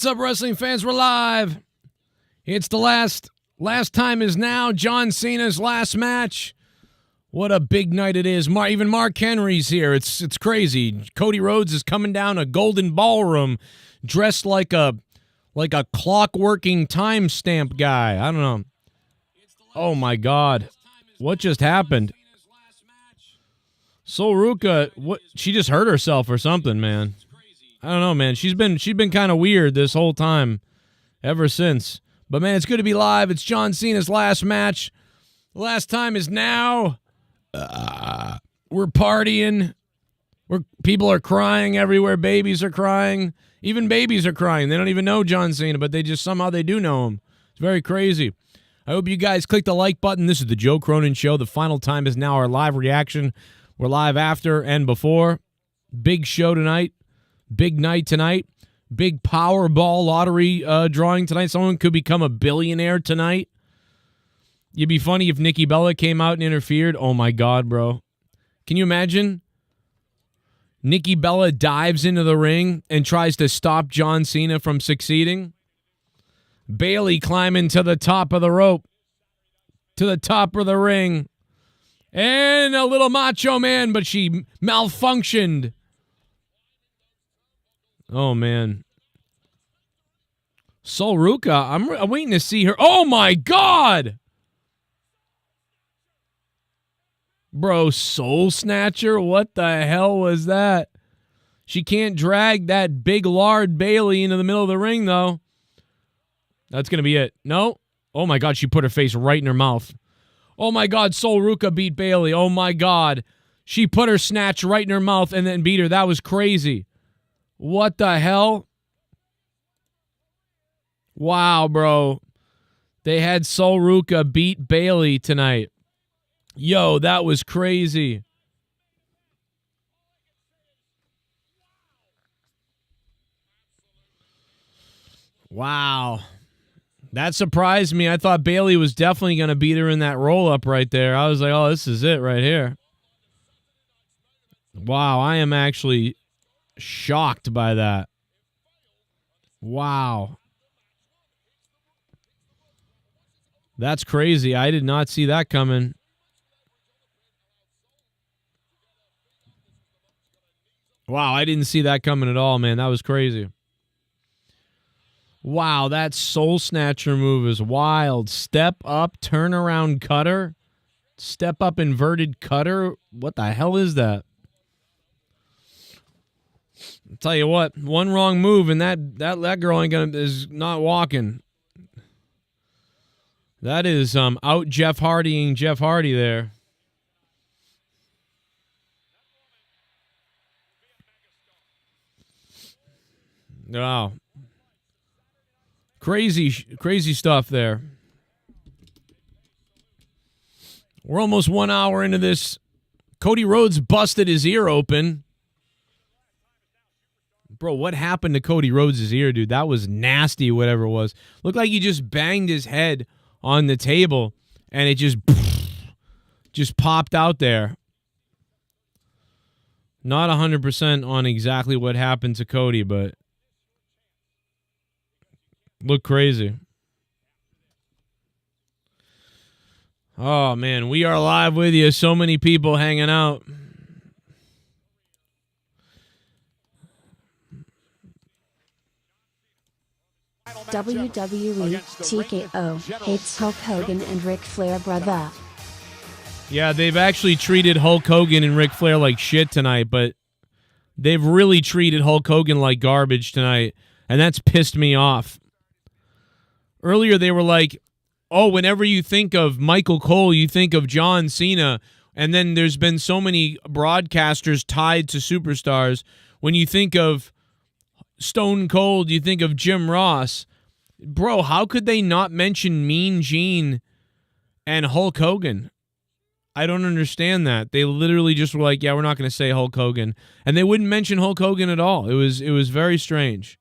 What's up, wrestling fans? We're live. It's the last time is now. John Cena's last match. What a big night it is. Even Mark Henry's here. It's crazy. Cody Rhodes is coming down a golden ballroom dressed like a clock-working timestamp guy. I don't know. Oh, my God. What just happened? Sol Ruca, what? She just hurt herself or something, man. I don't know, man. She's been kind of weird this whole time, ever since. But, man, it's good to be live. It's John Cena's last match. The last time is now. We're partying. People are crying everywhere. Babies are crying. Even babies are crying. They don't even know John Cena, but somehow they do know him. It's very crazy. I hope you guys click the like button. This is the Joe Cronin Show. The final time is now our live reaction. We're live after and before. Big show tonight. Big night tonight. Big Powerball lottery drawing tonight. Someone could become a billionaire tonight. It'd be funny if Nikki Bella came out and interfered. Oh, my God, bro. Can you imagine? Nikki Bella dives into the ring and tries to stop John Cena from succeeding. Bayley climbing to the top of the rope. To the top of the ring. And a little Macho Man, but she malfunctioned. Oh, man. Sol Ruca, I'm waiting to see her. Oh, my God! Bro, Soul Snatcher? What the hell was that? She can't drag that big lard Bayley into the middle of the ring, though. That's going to be it. No? Oh, my God, she put her face right in her mouth. Oh, my God, Sol Ruca beat Bayley. Oh, my God. She put her snatch right in her mouth and then beat her. That was crazy. What the hell? Wow, bro. They had Sol Ruca beat Bayley tonight. Yo, that was crazy. Wow. That surprised me. I thought Bayley was definitely going to beat her in that roll-up right there. I was like, oh, this is it right here. Wow, I am actually shocked by that. Wow. That's crazy. I did not see that coming. Wow, I didn't see that coming at all, man. That was crazy. Wow, that Soul Snatcher move is wild. Step up, turnaround cutter. Step up, inverted cutter. What the hell is that? I'll tell you what, one wrong move and that girl is not walking. That is out Jeff Hardying Jeff Hardy there. Wow. Crazy stuff there. We're almost 1 hour into this. Cody Rhodes busted his ear open. Bro, what happened to Cody Rhodes' ear, dude? That was nasty, whatever it was. Looked like he just banged his head on the table, and it just popped out there. Not 100% on exactly what happened to Cody, but looked crazy. Oh, man, we are live with you. So many people hanging out. WWE TKO hates Hulk Hogan and Ric Flair, brother. Yeah, they've actually treated Hulk Hogan and Ric Flair like shit tonight, but they've really treated Hulk Hogan like garbage tonight, and that's pissed me off. Earlier they were like, oh, whenever you think of Michael Cole, you think of John Cena, and then there's been so many broadcasters tied to superstars. When you think of Stone Cold, you think of Jim Ross. Bro, how could they not mention Mean Gene and Hulk Hogan? I don't understand that. They literally just were like, yeah, we're not going to say Hulk Hogan. And they wouldn't mention Hulk Hogan at all. It was very strange.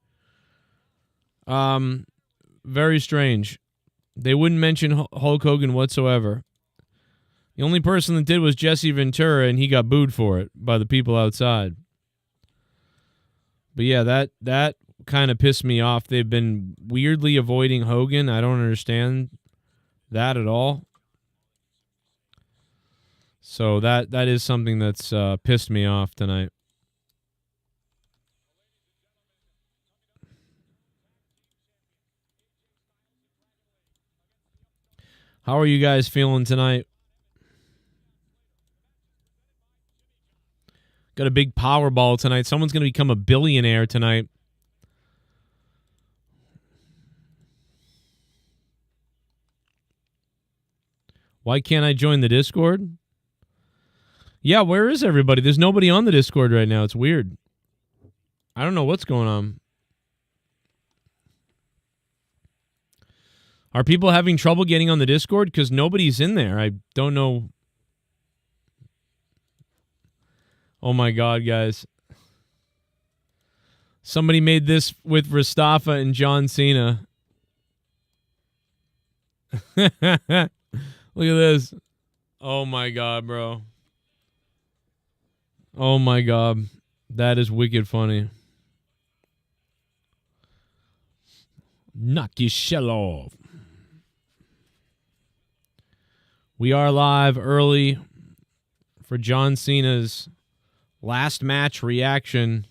Very strange. They wouldn't mention Hulk Hogan whatsoever. The only person that did was Jesse Ventura, and he got booed for it by the people outside. But yeah, that kind of pissed me off. They've been weirdly avoiding Hogan. I don't understand that at all. So that is something that's pissed me off tonight. How are you guys feeling tonight? Got a big Powerball tonight. Someone's going to become a billionaire tonight. Why can't I join the Discord? Yeah, where is everybody? There's nobody on the Discord right now. It's weird. I don't know what's going on. Are people having trouble getting on the Discord? Because nobody's in there. I don't know. Oh my God, guys. Somebody made this with Mustafa and John Cena. Look at this. Oh my God, bro. Oh my God. That is wicked funny. Knock your shell off. We are live early for John Cena's last match reaction.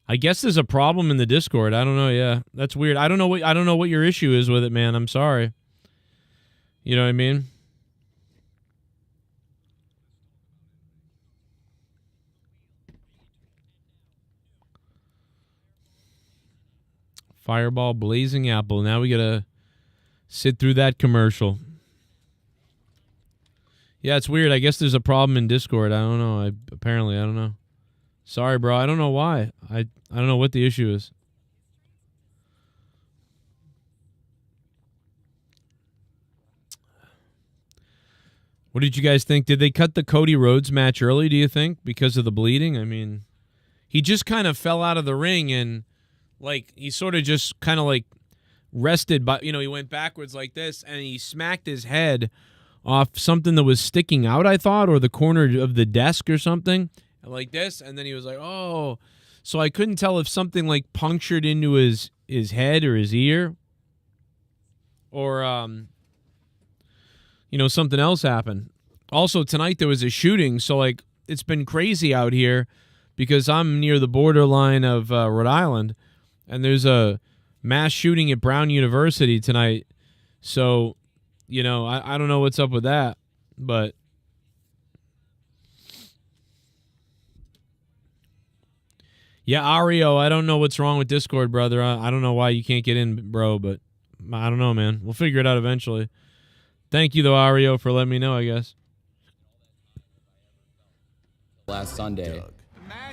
I guess there's a problem in the Discord. I don't know. Yeah, that's weird. I don't know what your issue is with it, man. I'm sorry. You know what I mean? Fireball Blazing Apple. Now we gotta sit through that commercial. Yeah, it's weird. I guess there's a problem in Discord. I don't know. Apparently, I don't know. Sorry, bro. I don't know why. I don't know what the issue is. What did you guys think? Did they cut the Cody Rhodes match early, do you think, because of the bleeding? I mean, he just kind of fell out of the ring and, like, he sort of just kind of, like, rested. But, you know, he went backwards like this, and he smacked his head off something that was sticking out, I thought, or the corner of the desk or something, like this, and then he was like, oh. So I couldn't tell if something, like, punctured into his head or his ear, or, you know, something else happened. Also, tonight there was a shooting, so, like, it's been crazy out here because I'm near the borderline of Rhode Island, and there's a mass shooting at Brown University tonight, so... You know, I don't know what's up with that, but yeah, Ario, I don't know what's wrong with Discord, brother. I don't know why you can't get in, bro, but I don't know, man. We'll figure it out eventually. Thank you, though, Ario, for letting me know, I guess. Last Sunday,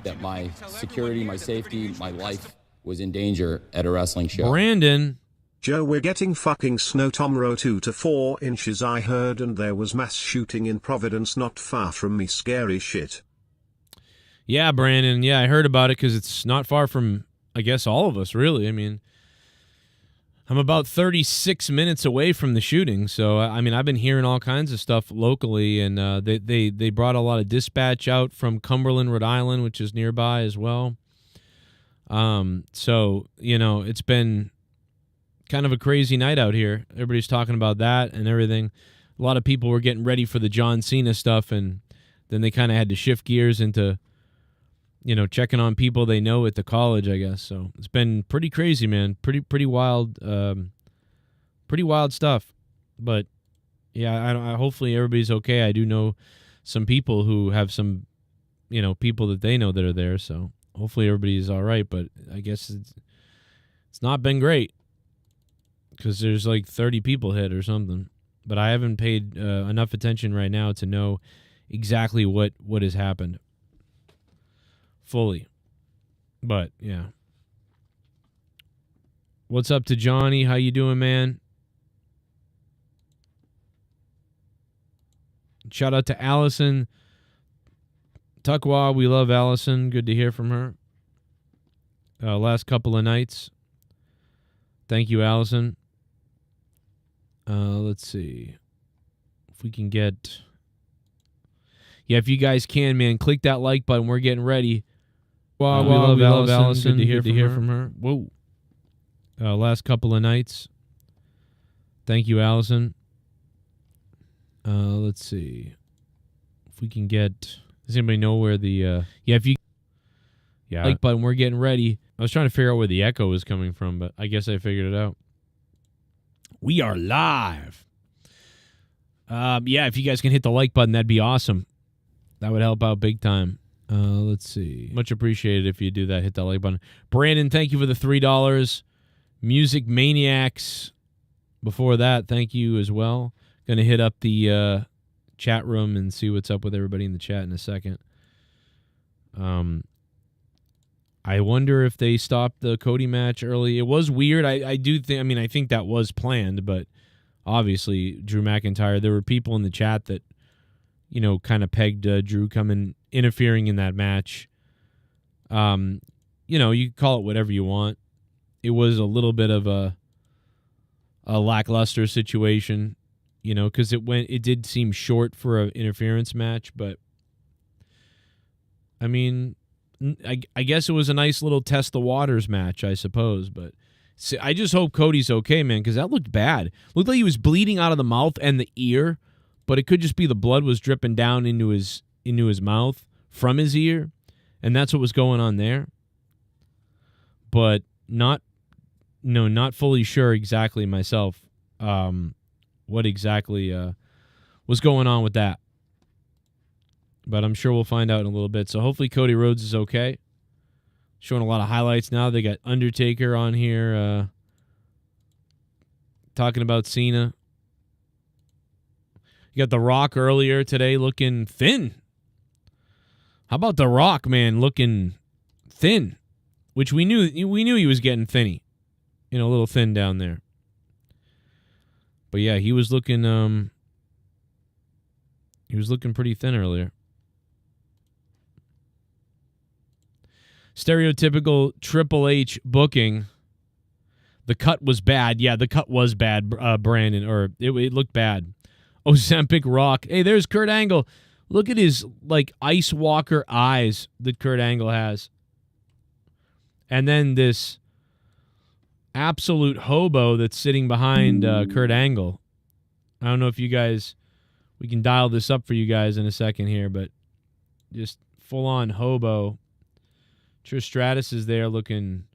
that my security, my safety, my life was in danger at a wrestling show. Brandon... Joe, we're getting fucking snow tomorrow 2 to 4 inches I heard, and there was mass shooting in Providence not far from me. Scary shit. Yeah, Brandon. Yeah, I heard about it because it's not far from, I guess, all of us, really. I mean, I'm about 36 minutes away from the shooting. So, I mean, I've been hearing all kinds of stuff locally, and they brought a lot of dispatch out from Cumberland, Rhode Island, which is nearby as well. So, you know, it's been... kind of a crazy night out here. Everybody's talking about that and everything. A lot of people were getting ready for the John Cena stuff, and then they kind of had to shift gears into, you know, checking on people they know at the college, I guess. So it's been pretty crazy, man. Pretty wild, pretty wild stuff. But yeah, I hopefully everybody's okay. I do know some people who have some, you know, people that they know that are there. So hopefully everybody's all right. But I guess it's not been great, because there's like 30 people hit or something. But I haven't paid enough attention right now to know exactly what has happened fully. But, yeah. What's up to Johnny? How you doing, man? Shout out to Allison. Tuckwa, we love Allison. Good to hear from her. Last couple of nights. Thank you, Allison. Let's see if we can get... Yeah, if you guys can, man, click that like button. We're getting ready Well, we love Allison. Good to hear from her. Whoa. Last couple of nights. Thank you, Allison. Let's see if we can get. Does anybody know where the? Like button? We're getting ready. I was trying to figure out where the echo was coming from, but I guess I figured it out. We are live. If you guys can hit the like button, that'd be awesome. That would help out big time. Let's see. Much appreciated if you do that. Hit that like button. Brandon, thank you for the $3. Music Maniacs. Before that, thank you as well. Going to hit up the chat room and see what's up with everybody in the chat in a second. I wonder if they stopped the Cody match early. It was weird. I think that was planned, but obviously Drew McIntyre, there were people in the chat that, kind of pegged Drew interfering in that match. You can call it whatever you want. It was a little bit of a lackluster situation, because it did seem short for an interference match, but I mean, I guess it was a nice little test the waters match, I suppose, but I just hope Cody's okay, man, because that looked bad. Looked like he was bleeding out of the mouth and the ear, but it could just be the blood was dripping down into his mouth from his ear, and that's what was going on there. But not fully sure exactly myself what exactly was going on with that. But I'm sure we'll find out in a little bit. So hopefully Cody Rhodes is okay. Showing a lot of highlights now. They got Undertaker on here talking about Cena. You got The Rock earlier today looking thin. How about The Rock, man, looking thin? Which we knew he was getting thinny. A little thin down there. But yeah, he was looking pretty thin earlier. Stereotypical Triple H booking. The cut was bad. Yeah, the cut was bad, Brandon, or it looked bad. Ozempic Rock. Hey, there's Kurt Angle. Look at his, Ice Walker eyes that Kurt Angle has. And then this absolute hobo that's sitting behind Kurt Angle. I don't know if we can dial this up for you guys in a second here, but just full-on hobo. Trish Stratus is there looking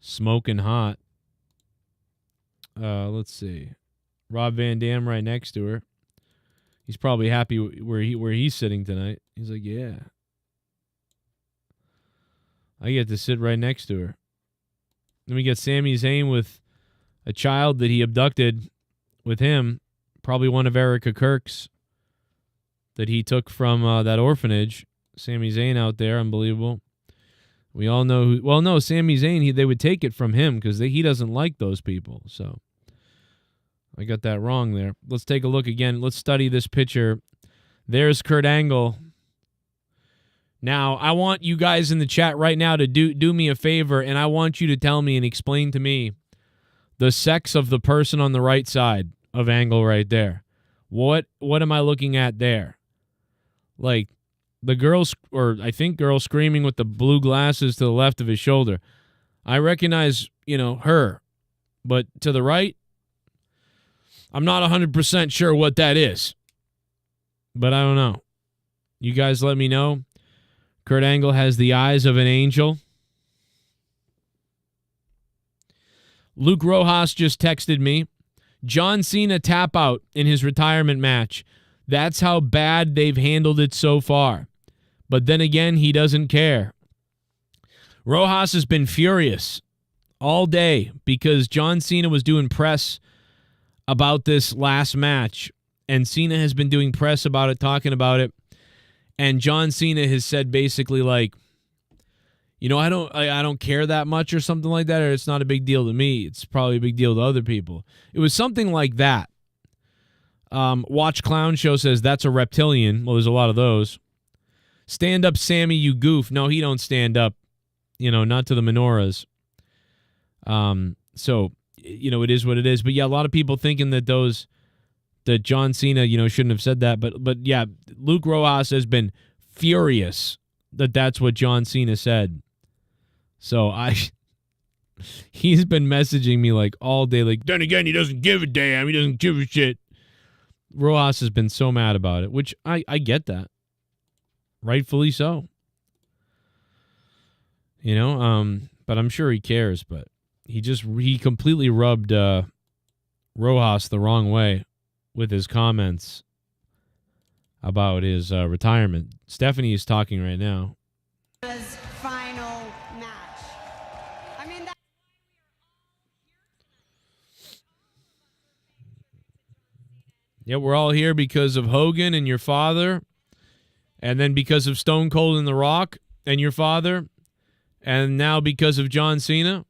smoking hot. Let's see. Rob Van Dam right next to her. He's probably happy where he's sitting tonight. He's like, yeah. I get to sit right next to her. Then we got Sami Zayn with a child that he abducted with him. Probably one of Erica Kirk's that he took from that orphanage. Sami Zayn out there, unbelievable. We all know who. Well, no, Sami Zayn, they would take it from him because he doesn't like those people. So I got that wrong there. Let's take a look again. Let's study this picture. There's Kurt Angle. Now, I want you guys in the chat right now to do me a favor, and I want you to tell me and explain to me the sex of the person on the right side of Angle right there. What am I looking at there? The girl, or I think girl screaming with the blue glasses to the left of his shoulder. I recognize, her. But to the right, I'm not 100% sure what that is. But I don't know. You guys let me know. Kurt Angle has the eyes of an angel. Luke Rojas just texted me. John Cena tap out in his retirement match. That's how bad they've handled it so far. But then again, he doesn't care. Rojas has been furious all day because John Cena was doing press about this last match, and Cena has been doing press about it, talking about it, and John Cena has said basically I don't care that much or something like that, or it's not a big deal to me. It's probably a big deal to other people. It was something like that. Watch Clown Show says that's a reptilian. Well, there's a lot of those. Stand up, Sammy, you goof. No, he don't stand up. Not to the menorahs. So, it is what it is. But yeah, a lot of people thinking that John Cena, shouldn't have said that. But yeah, Luke Rojas has been furious that that's what John Cena said. So he's been messaging me like all day, like, then again, he doesn't give a damn. He doesn't give a shit. Rojas has been so mad about it, which I get that. Rightfully so. You know, but I'm sure he cares, but he completely rubbed Rojas the wrong way with his comments about his retirement. Stephanie is talking right now. Final match. I mean, Yeah, we're all here because of Hogan and your father, and then because of Stone Cold and The Rock and your father, and now because of John Cena.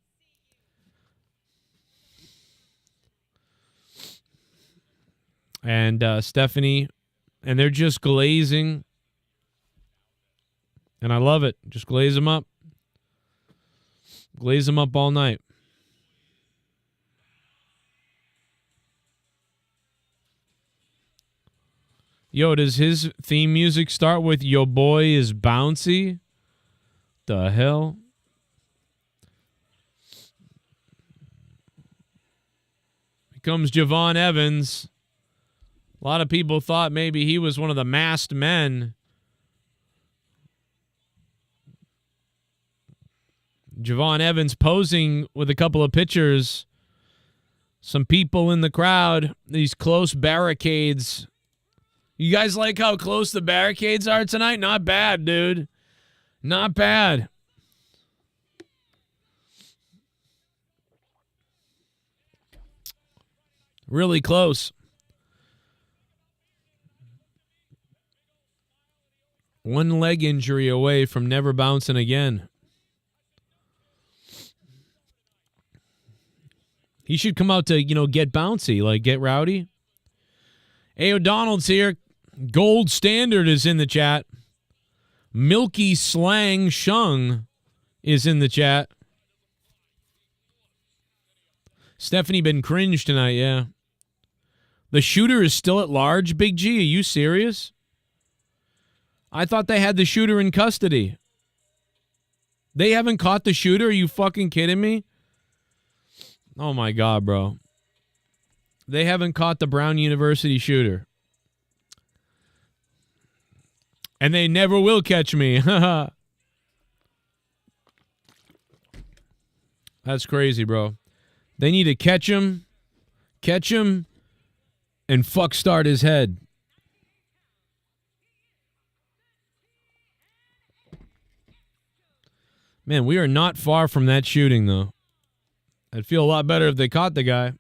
And Stephanie, and they're just glazing. And I love it. Just glaze them up. Glaze them up all night. Yo, does his theme music start with "Yo boy is bouncy"? The hell? Here comes Javon Evans. A lot of people thought maybe he was one of the masked men. Javon Evans posing with a couple of pictures. Some people in the crowd. These close barricades. You guys like how close the barricades are tonight? Not bad, dude. Not bad. Really close. One leg injury away from never bouncing again. He should come out to, get bouncy, like get rowdy. Hey, O'Donnell's here. Gold Standard is in the chat. Milky Slang Shung is in the chat. Stephanie been cringe tonight, yeah. The shooter is still at large, Big G. Are you serious? I thought they had the shooter in custody. They haven't caught the shooter? Are you fucking kidding me? Oh, my God, bro. They haven't caught the Brown University shooter. And they never will catch me. That's crazy, bro. They need to catch him, and fuck start his head. Man, we are not far from that shooting, though. I'd feel a lot better if they caught the guy.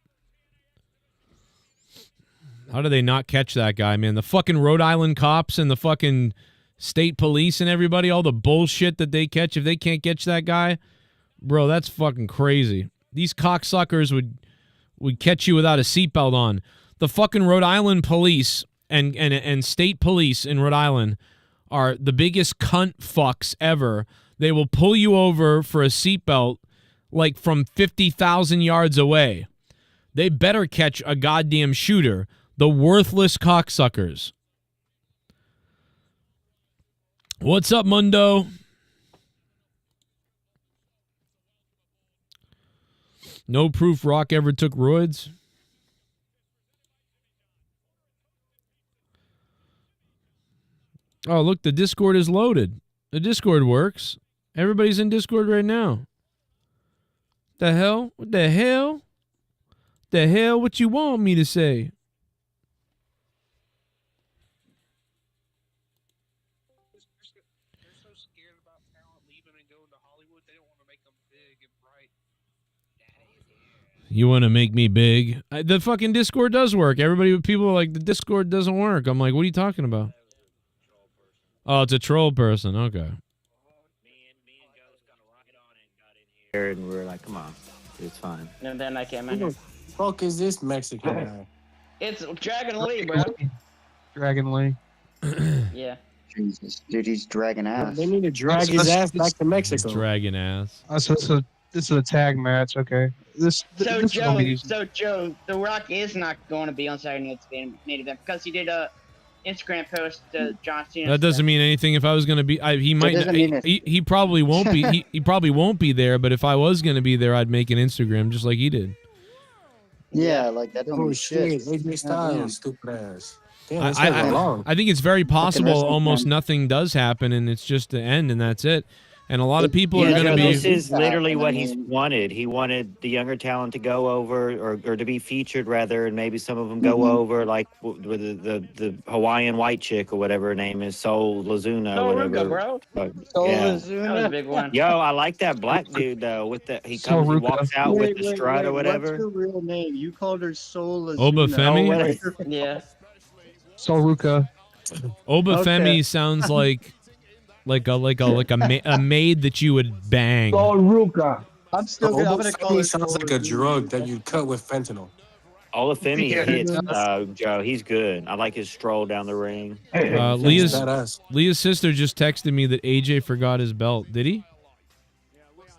How do they not catch that guy, man? The fucking Rhode Island cops and the fucking state police and everybody, all the bullshit that they catch, if they can't catch that guy, bro, that's fucking crazy. These cocksuckers would catch you without a seatbelt on. The fucking Rhode Island police and state police in Rhode Island are the biggest cunt fucks ever. They will pull you over for a seatbelt like from 50,000 yards away. They better catch a goddamn shooter. The worthless cocksuckers. What's up, Mundo? No proof Rock ever took roids. Oh, look, the Discord is loaded. The Discord works. Everybody's in Discord right now. The hell? What the hell? The hell? What you want me to say? They're so scared about talent leaving and going to Hollywood. They don't want to make them big and bright. You want to make me big? The fucking Discord does work. People are like, the Discord doesn't work. I'm like, what are you talking about? Oh, it's a troll person. Okay. Me and Ghost got right on and got in here, and we were like, come on, it's fine. And then I came in. Who the fuck is this Mexican guy? It's Dragon Lee, bro. Dragon Lee. Yeah. Jesus, dude, he's dragging ass. They need to drag his ass back to Mexico. Dragging ass. So this is a tag match, okay. So Joe, The Rock is not going to be on Saturday night's main event because he did Instagram post John Cena. That doesn't mean anything. If I was gonna be, he might. He probably won't be. He probably won't be there. But if I was gonna be there, I'd make an Instagram just like he did. Yeah, like that don't mean shit. AJ Styles, stupid ass. Damn, I think it's very possible almost nothing does happen and it's just the end and that's it. And a lot of people are going to be. This is literally what he's wanted. He wanted the younger talent to go over, or to be featured rather, and maybe some of them go over, like with the Hawaiian white chick or whatever her name is, Soul Lazuna or whatever. Bro. Soul That was Lazuna. a big one. Yo, I like that black dude though. With the he walks out with the strut or whatever. What's her real name? You called her Soul Lazuna. Obafemi? Yeah. Solruka. Obafemi sounds like a maid that you would bang. Ruka. I'm still gonna call her. Sounds like a drug that you cut with fentanyl. Olafemi hits, Joe. He's good. I like his stroll down the ring. Leah's sister just texted me that AJ forgot his belt. Did he?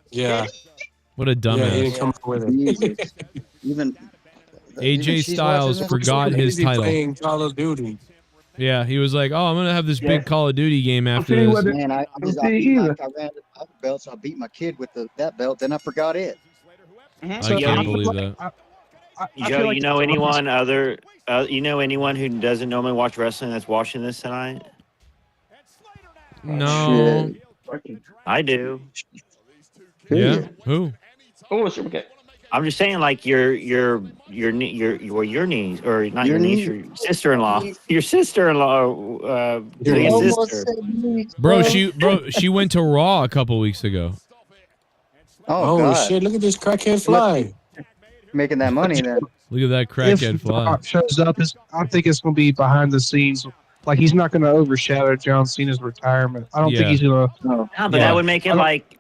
Yeah. What a dumbass. Yeah, he didn't come up with it. Even AJ Styles forgot his title. Playing Call of Duty. Yeah, he was like, "Oh, I'm gonna have this big Call of Duty game after this." Man, I ran the belts. I beat my kid with that belt, then I forgot it. I can't believe that. Joe, you know anyone other? You know anyone who doesn't normally watch wrestling that's watching this tonight? No. I do. Yeah. Who? Oh, Supercat. I'm just saying, like your niece, or not your niece, your sister-in-law, your sister. Bro, she went to Raw a couple weeks ago. Oh God. Shit! Look at this crackhead fly. Making that money then. Look at that crackhead fly. If shows up, I think it's going to be behind the scenes. Like, he's not going to overshadow John Cena's retirement. I don't think he's going to. No, but that would make it like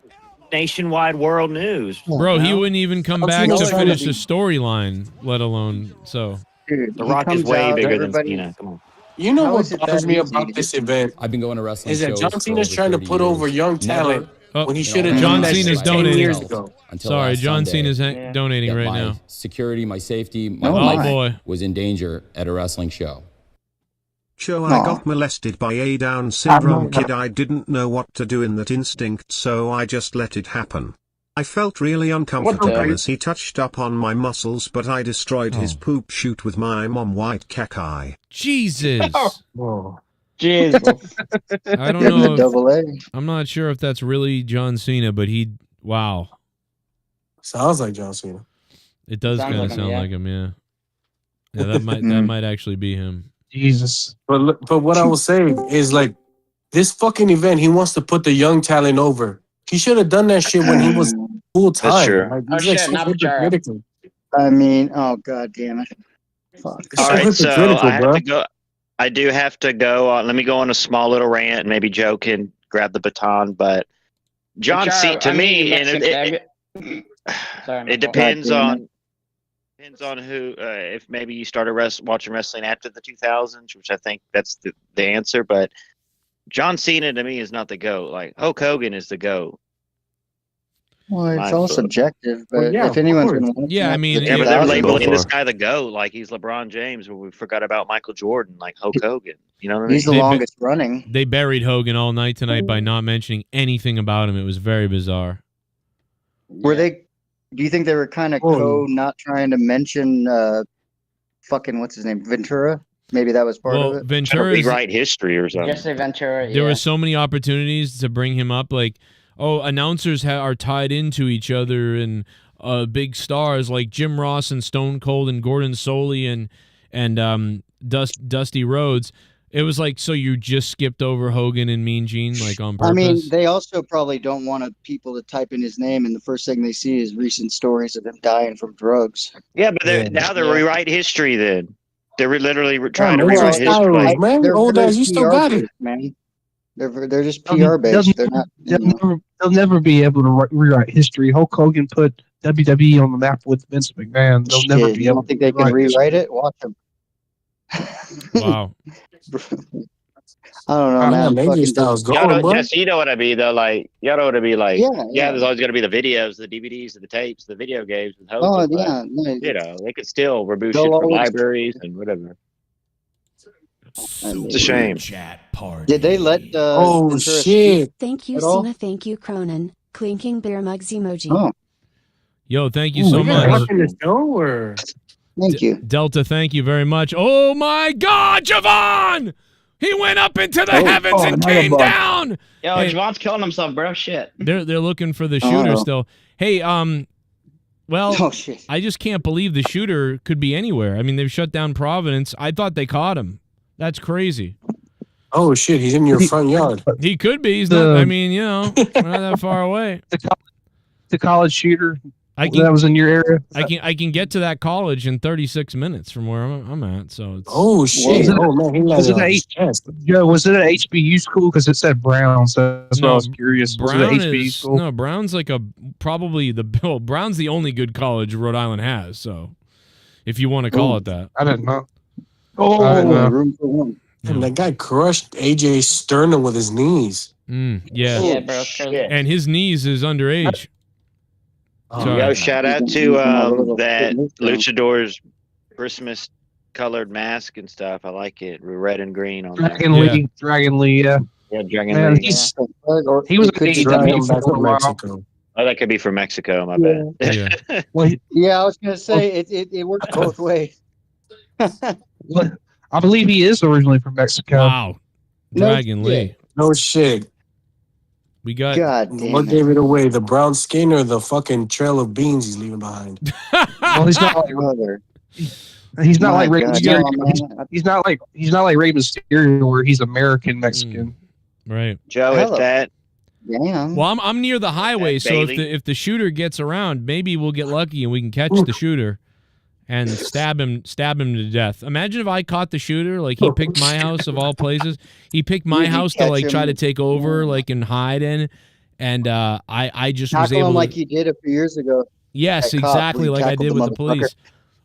nationwide world news. Bro, he wouldn't even come back to finish the storyline, let alone so. Dude, The Rock is way bigger than Cena. Come on. You know what bothers me about this event? I've been going to wrestling Is that shows John Cena's for trying to over put 30 over years. young talent when he should have John done that Cena's shit 10 donating. years ago. Sorry, John Cena's donating right now. Security, my safety, my Oh life boy, was in danger at a wrestling show. I got molested by a Down syndrome kid. I didn't know what to do in that instinct, so I just let it happen. I felt really uncomfortable as he touched up on my muscles, but I destroyed his poop shoot with my mom white cackeye. Jesus. Jesus. I don't know. Double A. I'm not sure if that's really John Cena, but wow. Sounds like John Cena. It does kind of sound like him, yeah. Yeah, that might actually be him. Jesus. But what I was saying is, like, this fucking event, he wants to put the young talent over. He should have done that shit when he was full time. That's true. Like, he's like so hypocritical. I mean, oh God damn it. Fuck. All right, so I have to go. I do have to go. Let me go on a small little rant, and maybe Joe can grab the baton. But John Cena, to me, and it depends on who. If maybe you started watching wrestling after the 2000s, which I think that's the answer. But John Cena to me is not the GOAT. Like Hulk Hogan is the GOAT. Well, it's all subjective, but if anyone's going to I mean, but they're labeling this guy the GOAT, like he's LeBron James, when we forgot about Michael Jordan, like Hulk Hogan. You know what I mean? He's the longest running. They buried Hogan all night tonight by not mentioning anything about him. It was very bizarre. Were they? Do you think they were kind of not trying to mention fucking what's his name, Ventura? Maybe that was part of it. Ventura rewrite history or something. Just say Ventura. There were so many opportunities to bring him up, like. Oh, announcers are tied into each other, and big stars like Jim Ross and Stone Cold and Gordon Soley and Dusty Rhodes. It was like, so you just skipped over Hogan and Mean Gene, like on purpose? I mean, they also probably don't want people to type in his name, and the first thing they see is recent stories of him dying from drugs. Yeah, but now they're rewrite history. Then they're literally trying to rewrite history. Man, old ass, you still got it, man. They're just PR based. They're not. They'll never be able to rewrite history. Hulk Hogan put WWE on the map with Vince McMahon. They'll never be you able don't think they can rewrite it? Watch them. Wow. I don't know, man. You know what I mean, though. Like, you know what I mean. Like, yeah. There's always going to be the videos, the DVDs, the tapes, the video games with Hogan. Oh yeah, you know, they could still reboot shit from libraries and whatever. It's a shame. Did they let? Oh Ventura shit! Thank you, At all? Cena. Thank you, Cronin. Clinking bear mugs emoji. Oh, Yo, thank you Ooh, so we much. watching the show or? thank you. Delta, thank you very much. Oh my God, Javon! He went up into the heavens and came down. Yo, Hey, Javon's killing himself, bro. Shit. they're looking for the shooter still. Hey, well, Oh shit. I just can't believe the shooter could be anywhere. I mean, they've shut down Providence. I thought they caught him. That's crazy. Oh shit! He's in your front yard. He could be. He's not. I mean, you know, we're not that far away. The college shooter that was in your area. I can get to that college in 36 minutes from where I'm at. So it's. Oh shit! Oh man, he Was landed it on his chest. was it an HBU school? Because it said Brown, so that's why I was curious. Was it an HBU school? No, Brown's like Brown's the only good college Rhode Island has. So, if you want to call it that, I didn't know. Room for one. And that guy crushed AJ's sternum with his knees. Yeah, Yeah, bro. It's crazy. and his knees is underage. Sorry. Yo, shout out to that Luchador's Christmas colored mask and stuff. I like it. Red and green on there. Dragon Lee, yeah. Yeah, Dragon Man, Lee. he was could a be Drag him AEW back for a to while. Mexico. Oh, that could be from Mexico. My bad. Yeah. Well, Yeah, I was gonna say it works both ways. I believe he is originally from Mexico. Wow, Dragon Lee. No shit. We got. God damn What it. gave it away? The brown skin or the fucking trail of beans he's leaving behind? Well, he's not like Brother. he's not My like Rey God, Mysterio. no, man. He's not like Rey Mysterio, where he's American Mexican. Right. Joe, Hello. if that Damn. Well, I'm near the highway, That so Bailey. if the shooter gets around, maybe we'll get lucky and we can catch the shooter and stab him to death. Imagine if I caught the shooter, like he picked my house of all places. He picked my You house to catch like try him. to take over, like and hide in, and I just was Tackle able him to. like you did a few years ago. Yes, that cop exactly where like he I did tackled with the the police.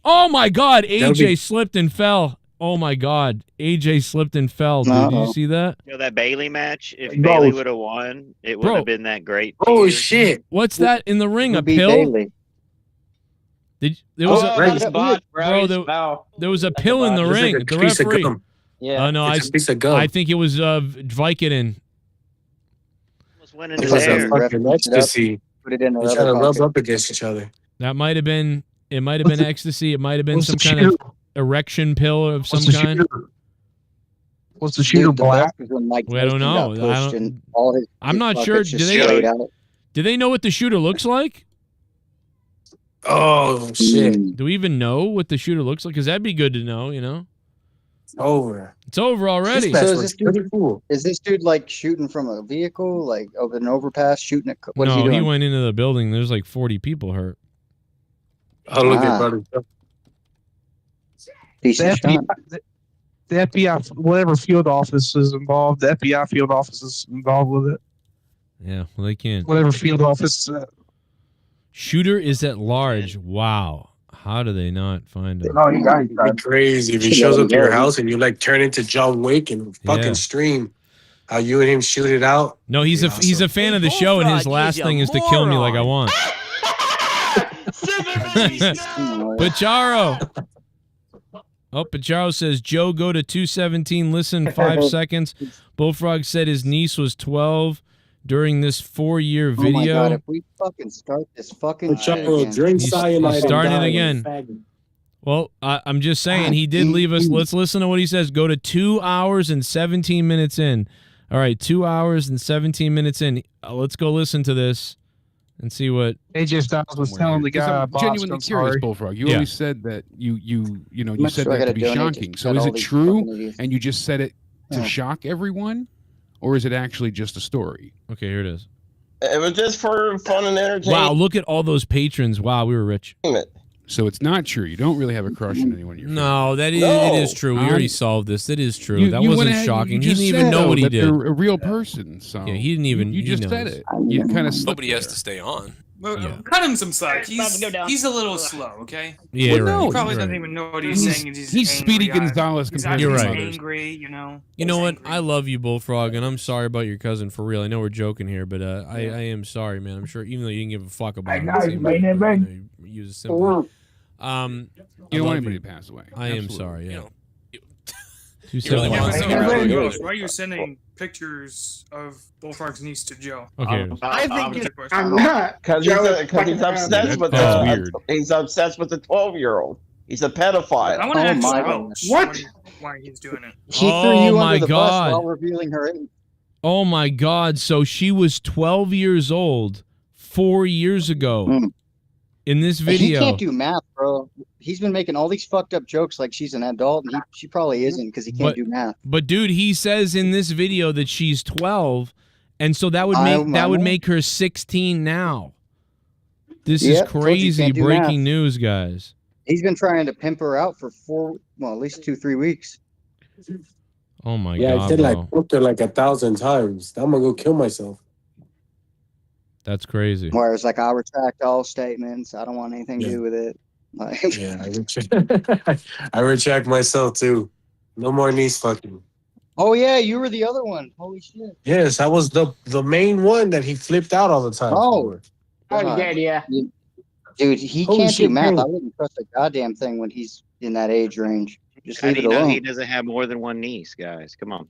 Oh my God, AJ slipped and fell. Oh my God, AJ slipped and fell, dude. Did you Uh-oh. see that? You know, that Bailey match, if Bro. Bailey would have won, it would Bro. have been that great. Oh feud. shit! What's that in the ring? Who A beat pill? Bailey? There was Oh, a that's bot, bro. Bro, He's foul. there was a pill in the It's ring. Like a The piece of referee. gum. Yeah. No, It's a piece of gum. I think it was Vicodin. Was winning It his was hair. a fucking ecstasy. Put it in They're another trying to rub pocket. up against each other. That might have been. It might have been ecstasy. It might have been Was some the kind shooter- of erection pill of some Was the kind. shooter? Was the shooter Dude, the black? best was when Mike Well, I don't Tyson know. got I pushed don't- and all his I'm not buckets sure. just Do they- sprayed out. Do they know what the shooter looks like? Oh shit! Do we even know what the shooter looks like? Because that'd be good to know. You know, It's over. it's over already. This match So is was this dude- pretty cool. Is this dude like shooting from a vehicle, like over an overpass, shooting at? What is he No, doing? he went into the building. There's like 40 people hurt. Oh look Ah. at brother. Decent The shot. FBI, whatever field office is involved, the FBI field office is involved with it. Yeah, well, they can't. Whatever field office. Shooter is at large. Wow. How do they not find him? Oh, yeah, It'd be crazy if he shows up to your house and you like turn into John Wick and fucking Yeah. stream how you and him shoot it out. No, he's a Be he's a fan of the show, and his last thing is to kill me like I want. Pacharo. Oh, Pacharo says, Joe, go to 217, listen 5 seconds. Bullfrog said his niece was 12 during this 4-year Oh my god! video. If we fucking start this fucking shit Pacharo, again. drink He's cyanide and starting it die again. like a faggot. Well, I'm just saying, he did leave us. Let's listen to what he says. Go to 2 hours and 17 minutes in. All right, 2 hours and 17 minutes in. Let's go listen to this and see what. AJ Styles was telling the guy, I'm boss, genuinely I'm curious, sorry. Bullfrog. You Yeah. always said that you much said do I that gotta to be donate shocking. to So cut is all it these true, fucking idiots? and you just said it to Yeah. shock everyone, or is it actually just a story? Okay, here it is. It was just for fun and entertainment. Wow, look at all those patrons. Wow, we were rich. So it's not true. You don't really have a crush on anyone. You're No, that is No. it is true. We already solved this. That is true. That you wasn't went ahead- shocking. you He just didn't even said, know though, what he that did. They're a real person. So Yeah, he didn't even. You he just knows. said it. You kind of Nobody has to stay on. Well, Yeah. cut him some slack. It's about to go down. He's a little slow, okay? Yeah, Well, right. no, He probably You're doesn't right. even know what he's saying. He's Speedy angry-eyed. Gonzalez He's compared to actually some others. angry, you know. You know He's what? angry. I love you, Bullfrog, and I'm sorry about your cousin for real. I know we're joking here, but I am sorry, man. I'm sure, even though you didn't give a fuck about him. You use a symbol. You don't I want love anybody to pass away. I am Absolutely. sorry. Yeah. 271. Why are you sending pictures of Bullfrog's niece to Joe? Okay. I think I'm not because he's obsessed with That's weird. he's obsessed with the 12-year-old. He's a pedophile. I want to my ask God. why he's doing it. She threw you my under the bus while God. revealing her age. Oh my God. So she was 12 years old 4 years ago in this video. He can't do math, bro. He's been making all these fucked up jokes like she's an adult, and she probably isn't because he can't do math. But dude, he says in this video that she's 12, and so that would make her 16 now. This is crazy breaking news, guys. He's been trying to pimp her out for at least 2-3 weeks. Oh my God. Yeah, I did bro. whooped her 1,000 times. I'm gonna go kill myself. That's crazy. Where it's like, I'll retract all statements. I don't want anything to do with it. Like, Yeah, I retract myself too. No more niece fucking. Oh yeah, you were the other one. Holy shit. Yes, I was the main one that he flipped out all the time. Oh. Yeah. Dude, he Holy can't do shit, math. bro. I wouldn't trust a goddamn thing when he's in that age range. Just How leave do it you know alone. he doesn't have more than one niece, guys? Come on.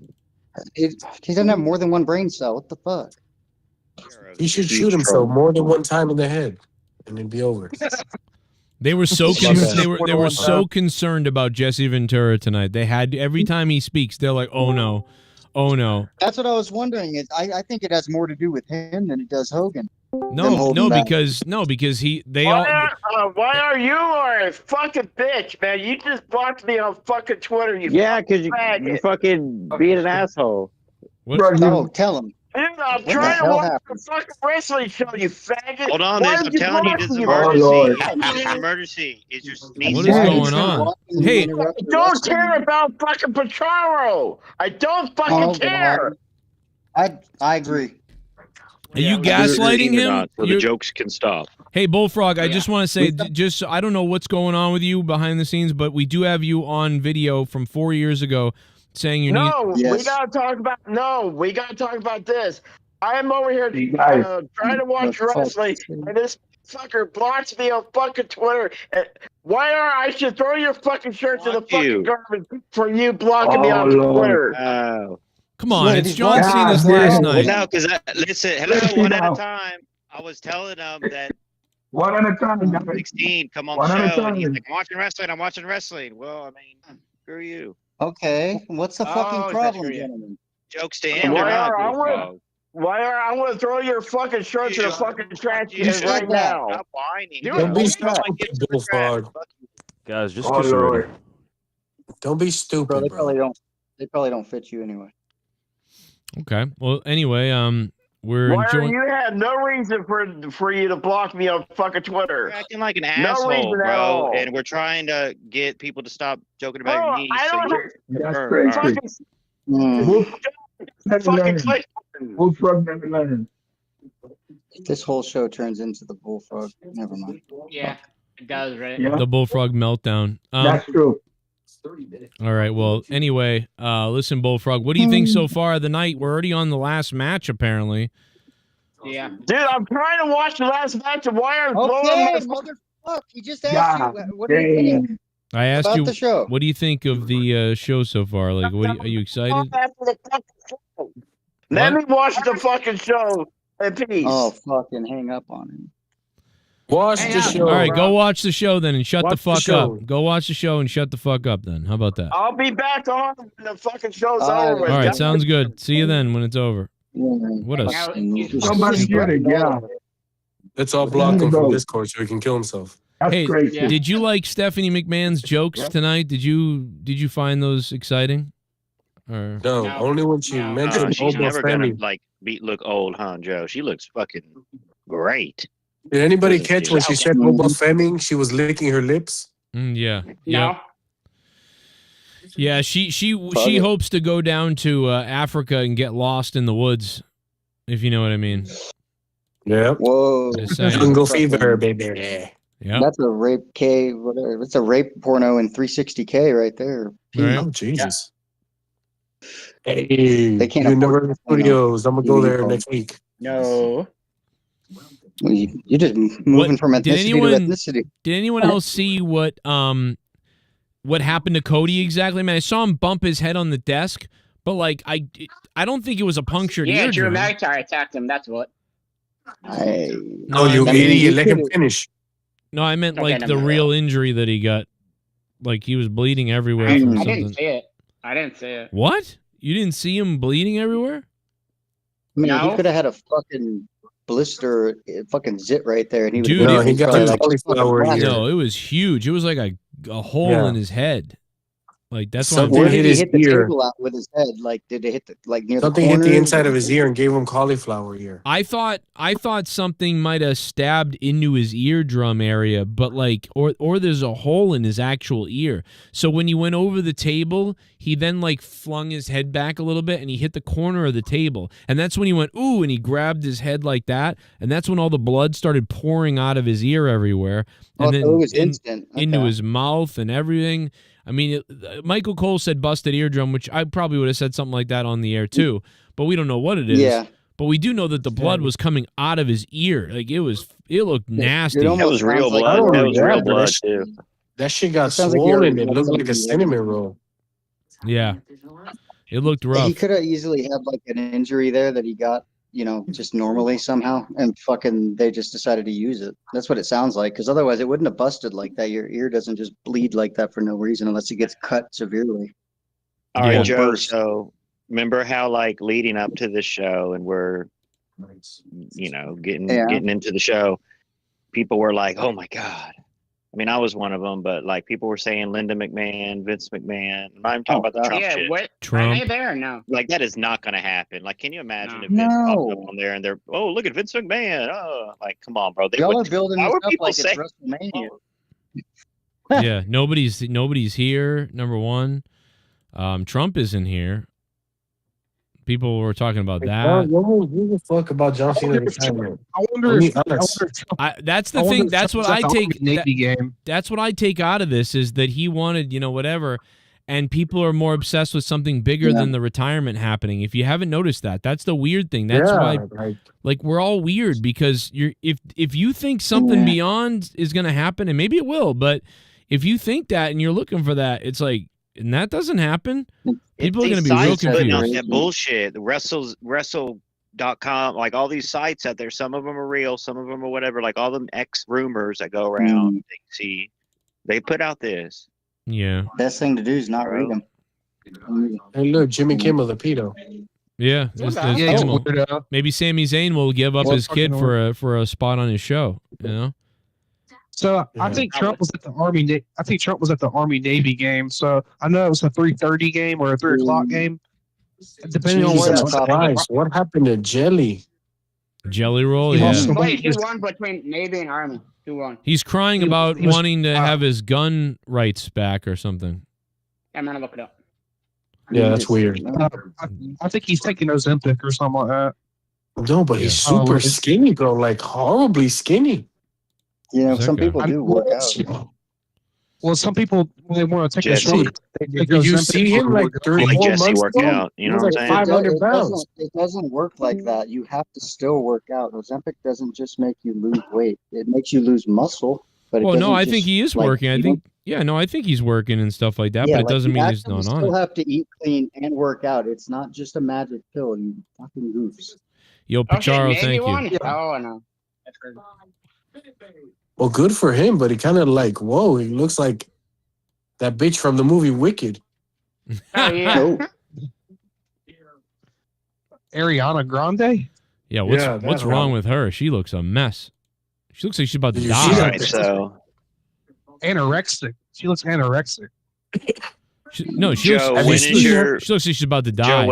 He doesn't have more than one brain cell. What the fuck? He should shoot himself more than one time in the head, and it'd be over. They were so they were so concerned about Jesse Ventura tonight. They had every time he speaks, they're like, "Oh no, oh no." That's what I was wondering. Is I think it has more to do with him than it does Hogan. No, because Why are you a fucking bitch, man? You just blocked me on fucking Twitter. Yeah, because you fucking being an asshole. Oh, tell him. Dude, I'm What trying the to hell watch happened? the fucking wrestling show, you faggot. Hold on, Why I'm did you telling you, block this is me? emergency. It's an emergency. It's just needs What is going on? Hey, I don't care about fucking Pacharo. I don't fucking care. I agree. Are you gaslighting him? So the jokes can stop. Hey, Bullfrog, I just want to say, I don't know what's going on with you behind the scenes, but we do have you on video from 4 years ago saying you need. We gotta talk about this. I am over here trying to watch wrestling, and this fucker blocks me on fucking Twitter. I should throw your fucking shirt to the fucking garbage for you blocking me on Twitter. Come on, it's John Cena's last night. Well, no, because listen, hello, one at a time. I was telling him that. One at a time. 16, come on One the at a show. And he's time. like, I'm watching wrestling. Well, I mean, screw you. Okay, what's the fucking problem, gentlemen? Jokes to him. They're not good, bro. I'm gonna throw your fucking shirt to the fucking trash can right now. Stop whining. Don't be stupid, Bullfrog. Guys, just kiss her already. Don't be stupid, Bro, bro. they probably don't fit you anyway. Okay. Well, anyway, we're enjoying. You had no reason for you to block me on fucking Twitter. You're acting like an No asshole, reason at bro. all. And we're trying to get people to stop joking about your knees. I don't That's All crazy. right. fucking click. Bullfrog never learned. This whole show turns into the Bullfrog. Never mind. Yeah, it does, right? Yeah. The Bullfrog meltdown. That's true. All right. Well, anyway, listen, Bullfrog, what do you think so far of the night? We're already on the last match, apparently. Yeah. Dude, I'm trying to watch the last match of why I'm Okay, blowing motherfucker. He just asked you. What do you think? I asked About you, the show. what do you think of the show so far? Like, are you excited? Let me watch the fucking show in peace. Oh, fucking hang up on him. Watch the show. All right, go watch the show then and shut the Watch the fuck show. up. Go watch the show and shut the fuck up then. How about that? I'll be back on when the fucking show's All over with. All right, guys. sounds good. See you then when it's over. What a Somebody get it, yeah. Let's all block him from Discord so he can kill himself. That's Hey, great. did you like Stephanie McMahon's jokes tonight? Did you find those exciting? Or No, only when she mentioned She's Oba never gonna Femi. look old, huh, Joe? She looks fucking great. Did anybody catch when she said Oba Femi? She was licking her lips. Yeah. No. Yeah, she hopes to go down to Africa and get lost in the woods, if you know what I mean. Yeah. Whoa. Just saying. Jungle fever, baby. Yeah. That's a rape K, whatever. It's a rape porno in 360K right there. Right. Oh, Jesus. Hey, They can't Universal afford- Studios. I'm going to go there next week. No. You're just moving from Did ethnicity to ethnicity. anyone else see what what happened to Cody exactly. Man, I saw him bump his head on the desk, but like I don't think it was a punctured Yeah, Drew eardrum. McIntyre attacked him. That's what. No, you idiot! Let him finish. No, I meant Okay, like never the mind. real injury that he got. Like he was bleeding everywhere I from didn't something. see it. I didn't see it. What? You didn't see him bleeding everywhere? I mean, he No. could have had a fucking blister, fucking zit right there, and he would. Dude, No, he got probably a like cauliflower fucking ear. No, it was huge. It was like a hole Yeah. in his head. Like that's what I'm Something Where saying. did hit he his hit the ear. table out with his head? Like, did it hit the near Something the hit corner? the inside of his ear and gave him cauliflower ear. I thought something might have stabbed into his eardrum area, but like or there's a hole in his actual ear. So when he went over the table, he then like flung his head back a little bit and he hit the corner of the table. And that's when he went, ooh, and he grabbed his head like that. And that's when all the blood started pouring out of his ear everywhere. And Oh, so it was instant. into Okay. his mouth and everything. I mean, Michael Cole said busted eardrum, which I probably would have said something like that on the air too, but we don't know what it is. Yeah. But we do know that the blood was coming out of his ear. Like it looked nasty. It almost That was real sounds like- blood. Oh, That was yeah, real but blood that too. That shit got sounds like swollen. you're- It looked like a cinnamon roll. Yeah. It looked rough. He could have easily had like an injury there that he got, just normally somehow, and fucking they just decided to use it. That's what it sounds like, because otherwise it wouldn't have busted like that. Your ear doesn't just bleed like that for no reason unless it gets cut severely. All right, Yeah. Joe. Burst. So remember how like leading up to this show, and we're getting Yeah. getting into the show, people were like, "Oh my god." I mean, I was one of them, but like people were saying Linda McMahon, Vince McMahon. I'm not even talking about the Trump Yeah, shit. what? Trump. Are they there or no? Like that is not going to happen. Like, can you imagine No. if Vince popped No. up on there and they're, oh, look at Vince McMahon. Oh, like, come on, bro. They Y'all are would, building why this would up people like say? it's WrestleMania. Yeah, nobody's here. Number one, Trump isn't here. People were talking about that. Who the fuck about John Cena retirement? I wonder Let me if honest. Trump, That's the I wonder thing. if That's Trump what was I at the take. Army Navy game. That's what I take out of this is that he wanted, whatever, and people are more obsessed with something bigger than the retirement happening. If you haven't noticed that, that's the weird thing. That's why, like, we're all weird because if you think something beyond is going to happen, and maybe it will, but if you think that and you're looking for that, it's like, and that doesn't happen. People are going to be real putting out confused. that bullshit. The wrestle.com, like all these sites out there, some of them are real, some of them are whatever, like all them X rumors that go around. They put out this. Yeah. Best thing to do is not read them. Hey, look, Jimmy Kimmel, the pedo. Yeah, maybe Sami Zayn will give up his kid for a spot on his show. So I think Trump was at the Army. I think Trump was at the Army Navy game. So I know it was a 3:30 game or a 3 o'clock game. Depending on where Jesus Christ, what happened to Jelly? Jelly roll, He yeah. lost some Wait, who won between Navy and Army? Who won? He's crying about wanting to have his gun rights back or something. I'm gonna look it up. Yeah, that's weird. I think he's taking Ozempic or something like that. No, but he's super skinny, bro. Like horribly skinny. Some people do work out. Well, some people when they want to take a Jesse. stroke, they take Did you Ozempic see him or like work out. 3 Like 4 Jesse months work ago? out, you know He was what I'm like saying? 500 pounds. It doesn't work like that. You have to still work out. Ozempic doesn't just make you lose weight. It makes you lose muscle. But Well, no, I think just, he is like, working. I you think, I think he's working and stuff like that, Yeah, but it like, doesn't you mean he's actually not on still it. have to eat clean and work out. It's not just a magic pill. You fucking goofs. Yo, Pacharo, thank you. Oh no, that's crazy. Well, good for him, but he kind of like, whoa, he looks like that bitch from the movie Wicked. Oh yeah. Ariana Grande. Yeah, what's Yeah, what's that's wrong right. with her? She looks a mess. She looks like she's about to Did you die. see that? Alright, so Anorexic. She looks anorexic. She Joe, looks, when is your she looks like she's about to die.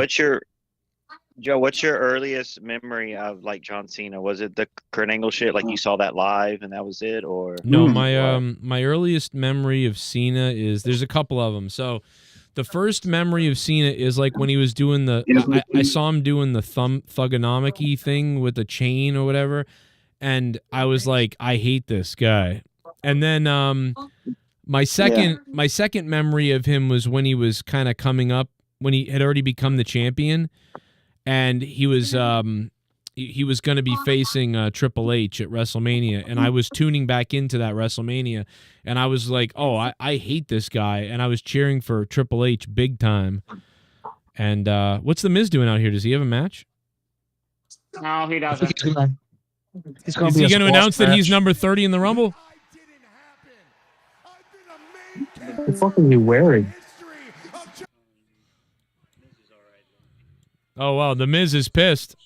Joe, what's your earliest memory of like John Cena? Was it the Kurt Angle shit? Like you saw that live and that was it, or No, my earliest memory of Cena is there's a couple of them. So the first memory of Cena is like when he was doing I saw him doing the thugonomic thing with the chain or whatever, and I was like, I hate this guy. And then my second memory of him was when he was kind of coming up, when he had already become the champion, and he was he was going to be facing Triple H at WrestleMania, and I was tuning back into that WrestleMania, and I was like, oh, I hate this guy, and I was cheering for Triple H big time. And what's The Miz doing out here? Does he have a match? No, he doesn't. Is he going to announce that he's number 30 in the Rumble? What the fuck is he wearing? Oh, wow. The Miz is pissed.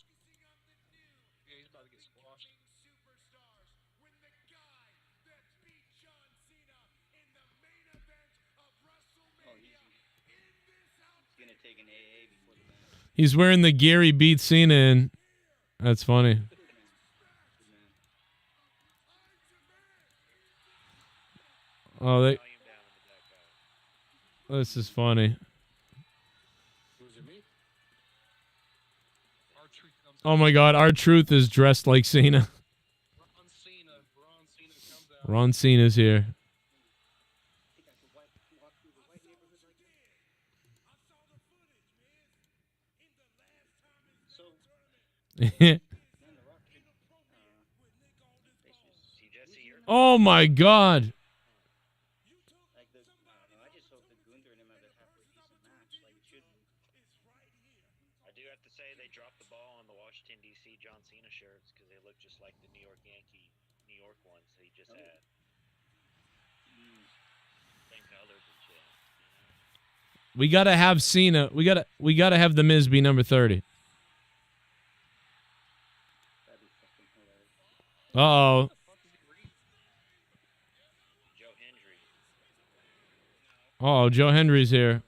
He's wearing the Gary beat Cena in. That's funny. Oh, this is funny. Oh my God, R-Truth is dressed like Cena. Ron Cena's here. Oh my God. I do have to say they dropped the ball on the Washington D.C. John Cena shirts because they look just like the New York ones that he just had. Same colors and shit. We gotta have Cena. We gotta have the Miz be number 30. Uh-oh. Oh, Joe Hendry's here.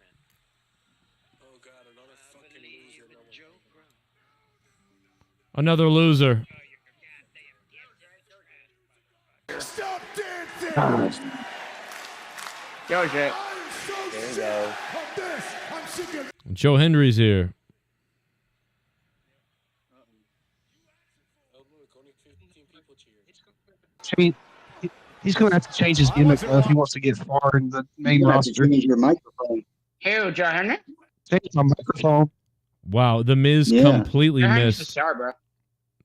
Another loser. Stop dancing! Yo, Jay. There you go. Joe Hendry's here. I mean, he's going to have to change his gimmick if he wants to get far in the main roster. Change your microphone. Who, Joe Henry? Change my microphone. Wow, the Miz completely missed. Star, bro.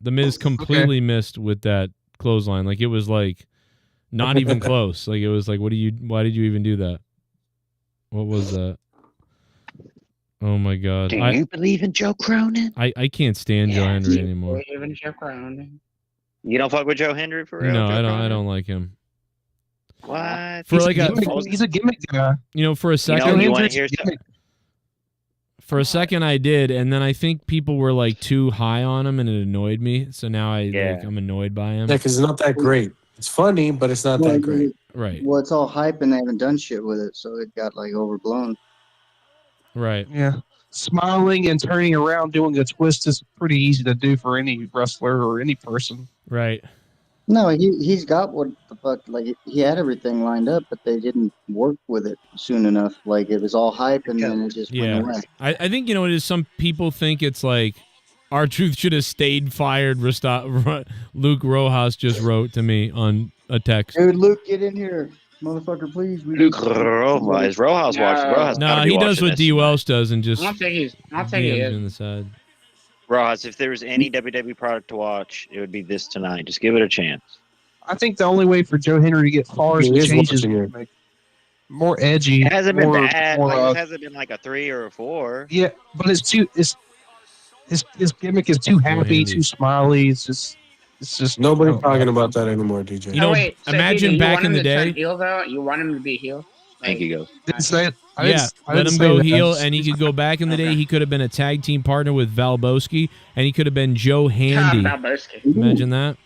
The Miz completely missed with that clothesline. Like it was like not even close. Like it was like, why did you even do that? What was that? Oh my God. Do you believe in Joe Cronin? I can't stand Joe Hendry anymore. Believe in Joe Cronin. You don't fuck with Joe Hendry for real? No, Joe I Cronin? don't like him. What? For he's a gimmick guy. You know, for a second, you want to hear something? For a second I did, and then I think people were like too high on him, and it annoyed me. So now I'm annoyed by him. Yeah, because it's not that great. It's funny, but it's not that great. Right. Well, it's all hype and they haven't done shit with it, so it got like overblown. Right. Yeah. Smiling and turning around doing a twist is pretty easy to do for any wrestler or any person. Right. No, he's got what the fuck, like he had everything lined up, but they didn't work with it soon enough. Like it was all hype and then it just went away. I think it is. Some people think it's like R-Truth should have stayed fired. Luke Rojas just wrote to me on a text. Dude, Luke, get in here, motherfucker, please. Luke Rojas. Rojas watches. No, he does what D. Welsh does and just I'll take he is. in the side. Rojas, if there was any WWE product to watch, it would be this tonight. Just give it a chance. I think the only way for Joe Henry to get far is to change his gimmick. More edgy. It hasn't been more, bad. more, Like, it hasn't been like a 3 or a 4. Yeah, but it's too. His gimmick is too happy, too smiley. It's just Nobody's talking about that anymore, DJ. You know, wait, so imagine you back want in him the to turn day. heel, though? You want him to be heel? I think he goes. Let him go heel, and he could go back in the day. He could have been a tag team partner with Val Boski, and he could have been Joe Handy. Imagine that.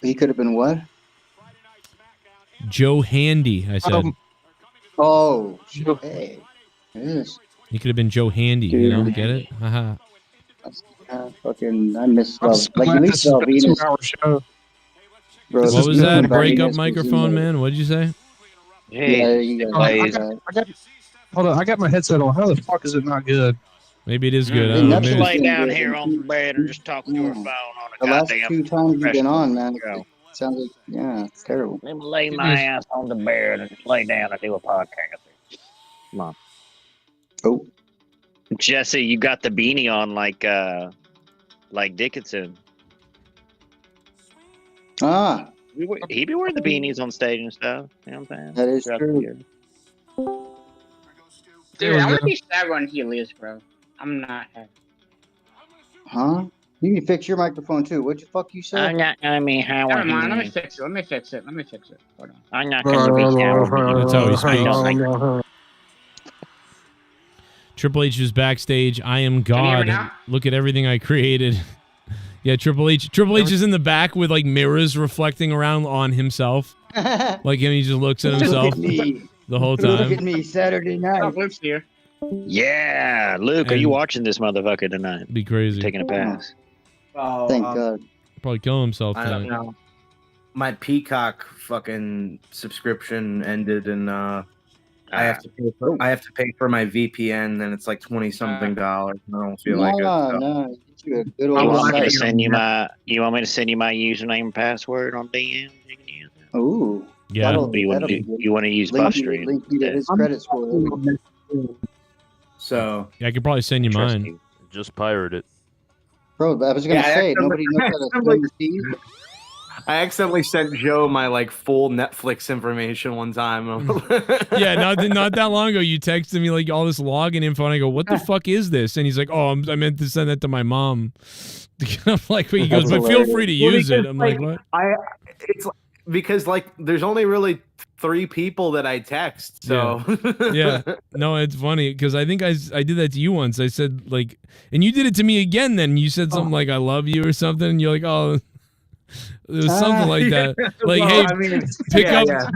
He could have been what? Joe Handy, I said. Oh, hey. Yes. He could have been Joe Handy, you know? Get it? Haha. I miss like at least Venus. Bro, What was that? Break up microphone, man? What did you say? Yeah, you guys. Hold on, I got my headset on. How the fuck is it not good? Maybe it is good. I don't know. Just Maybe lay it's- down here on the bed and just talk to your phone on a The last goddamn 2 times you've been on, man, professional it sounds like, yeah, it's terrible. Let me lay my ass on the bed and lay down and do a podcast. Come on. Oh. Jesse, you got the beanie on like like Dickinson. Ah, He be wearing the beanies on stage and stuff. You know what I'm saying? that is Throughout the true. year. Dude, I'm gonna be sad when he leaves, bro. I'm not happy. Huh? You can fix your microphone too. What'd you fuck you say? I'm not gonna be how Never mind. Let me fix it. Let me fix it. Hold on. I'm not gonna be how That's how he speaks. I don't like Triple H is backstage. I am Can you hear me God. now? Look at everything I created. Yeah, Triple H. Triple H is in the back with like mirrors reflecting around on himself. Like him, he just looks at himself Look at me. the whole Look at time. me, Saturday night. Luke's here. Yeah, Luke, are you watching this motherfucker tonight? Be crazy. Taking a pass. Oh, Thank God. Probably kill himself I don't tonight. know. My Peacock fucking subscription ended, and I have to pay for my VPN, and it's like $20-something. I don't feel like it. So. No. Get you a good You old want me to site. send you my? You want me to send you my username and password on DM? Ooh. Yeah. Or you want to do? You want to use BuzzStream? Link you to his credit score. So Yeah, I could probably send you Trust mine. you. Just pirate it. Bro, I was gonna say nobody knows how to film the feed. I accidentally sent Joe my like full Netflix information one time. Yeah, not that long ago, you texted me like all this login info, and I go, "What the fuck is this?" And he's like, "Oh, I meant to send that to my mom." I'm like, he goes, "But feel free to use it." I'm like, "What?" It's because like there's only really 3 people that I text, so Yeah, no, it's funny because I think I did that to you once. I said like, and you did it to me again. Then you said something like "I love you" or something. And you're like, "Oh." It was something like that. Like, Well, hey, I mean,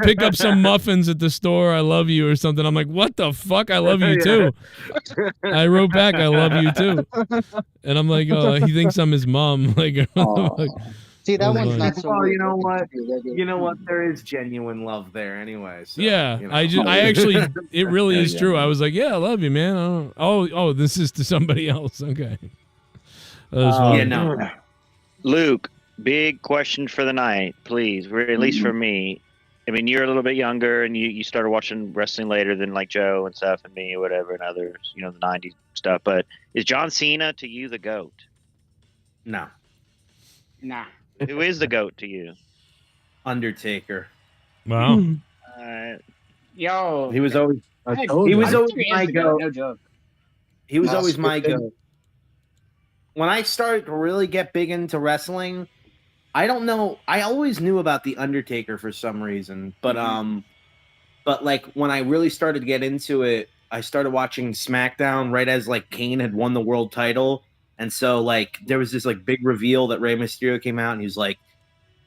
pick up some muffins at the store. I love you or something. I'm like, what the fuck? I love you too. I wrote back, I love you too. And I'm like, he thinks I'm his mom. Like, See, that one's not so. Well, you know what? You know what? There is genuine love there, anyway. So, yeah, you know. I actually, it really is true. I was like, yeah, I love you, man. Oh, this is to somebody else. Okay. Yeah, no. Luke, big question for the night, please. At least for me. I mean, you're a little bit younger, and you started watching wrestling later than like Joe and stuff, and me or whatever, and others. You know, the '90s stuff. But is John Cena to you the GOAT? No. Nah. Who is the GOAT to you? Undertaker. Wow. Yo. He was always. He was always my GOAT. No joke. He was always my GOAT. When I started to really get big into wrestling, I don't know. I always knew about the Undertaker for some reason, but like when I really started to get into it, I started watching SmackDown right as like KANE had won the world title, and so like there was this like big reveal that Rey Mysterio came out and he was like,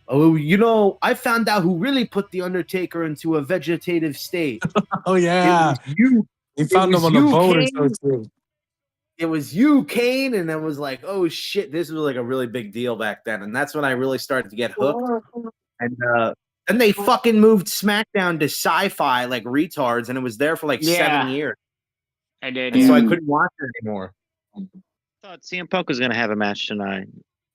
"Oh, you know, I found out who really put the Undertaker into a vegetative state." Oh yeah, you. He found him on the boat or something. It was you, KANE, and I was like, "Oh shit, this was like a really big deal back then." And that's when I really started to get hooked. And then they fucking moved SmackDown to Sci-Fi like retards, and it was there for like 7 years. I did. And so I couldn't watch it anymore. I thought CM Punk was going to have a match tonight.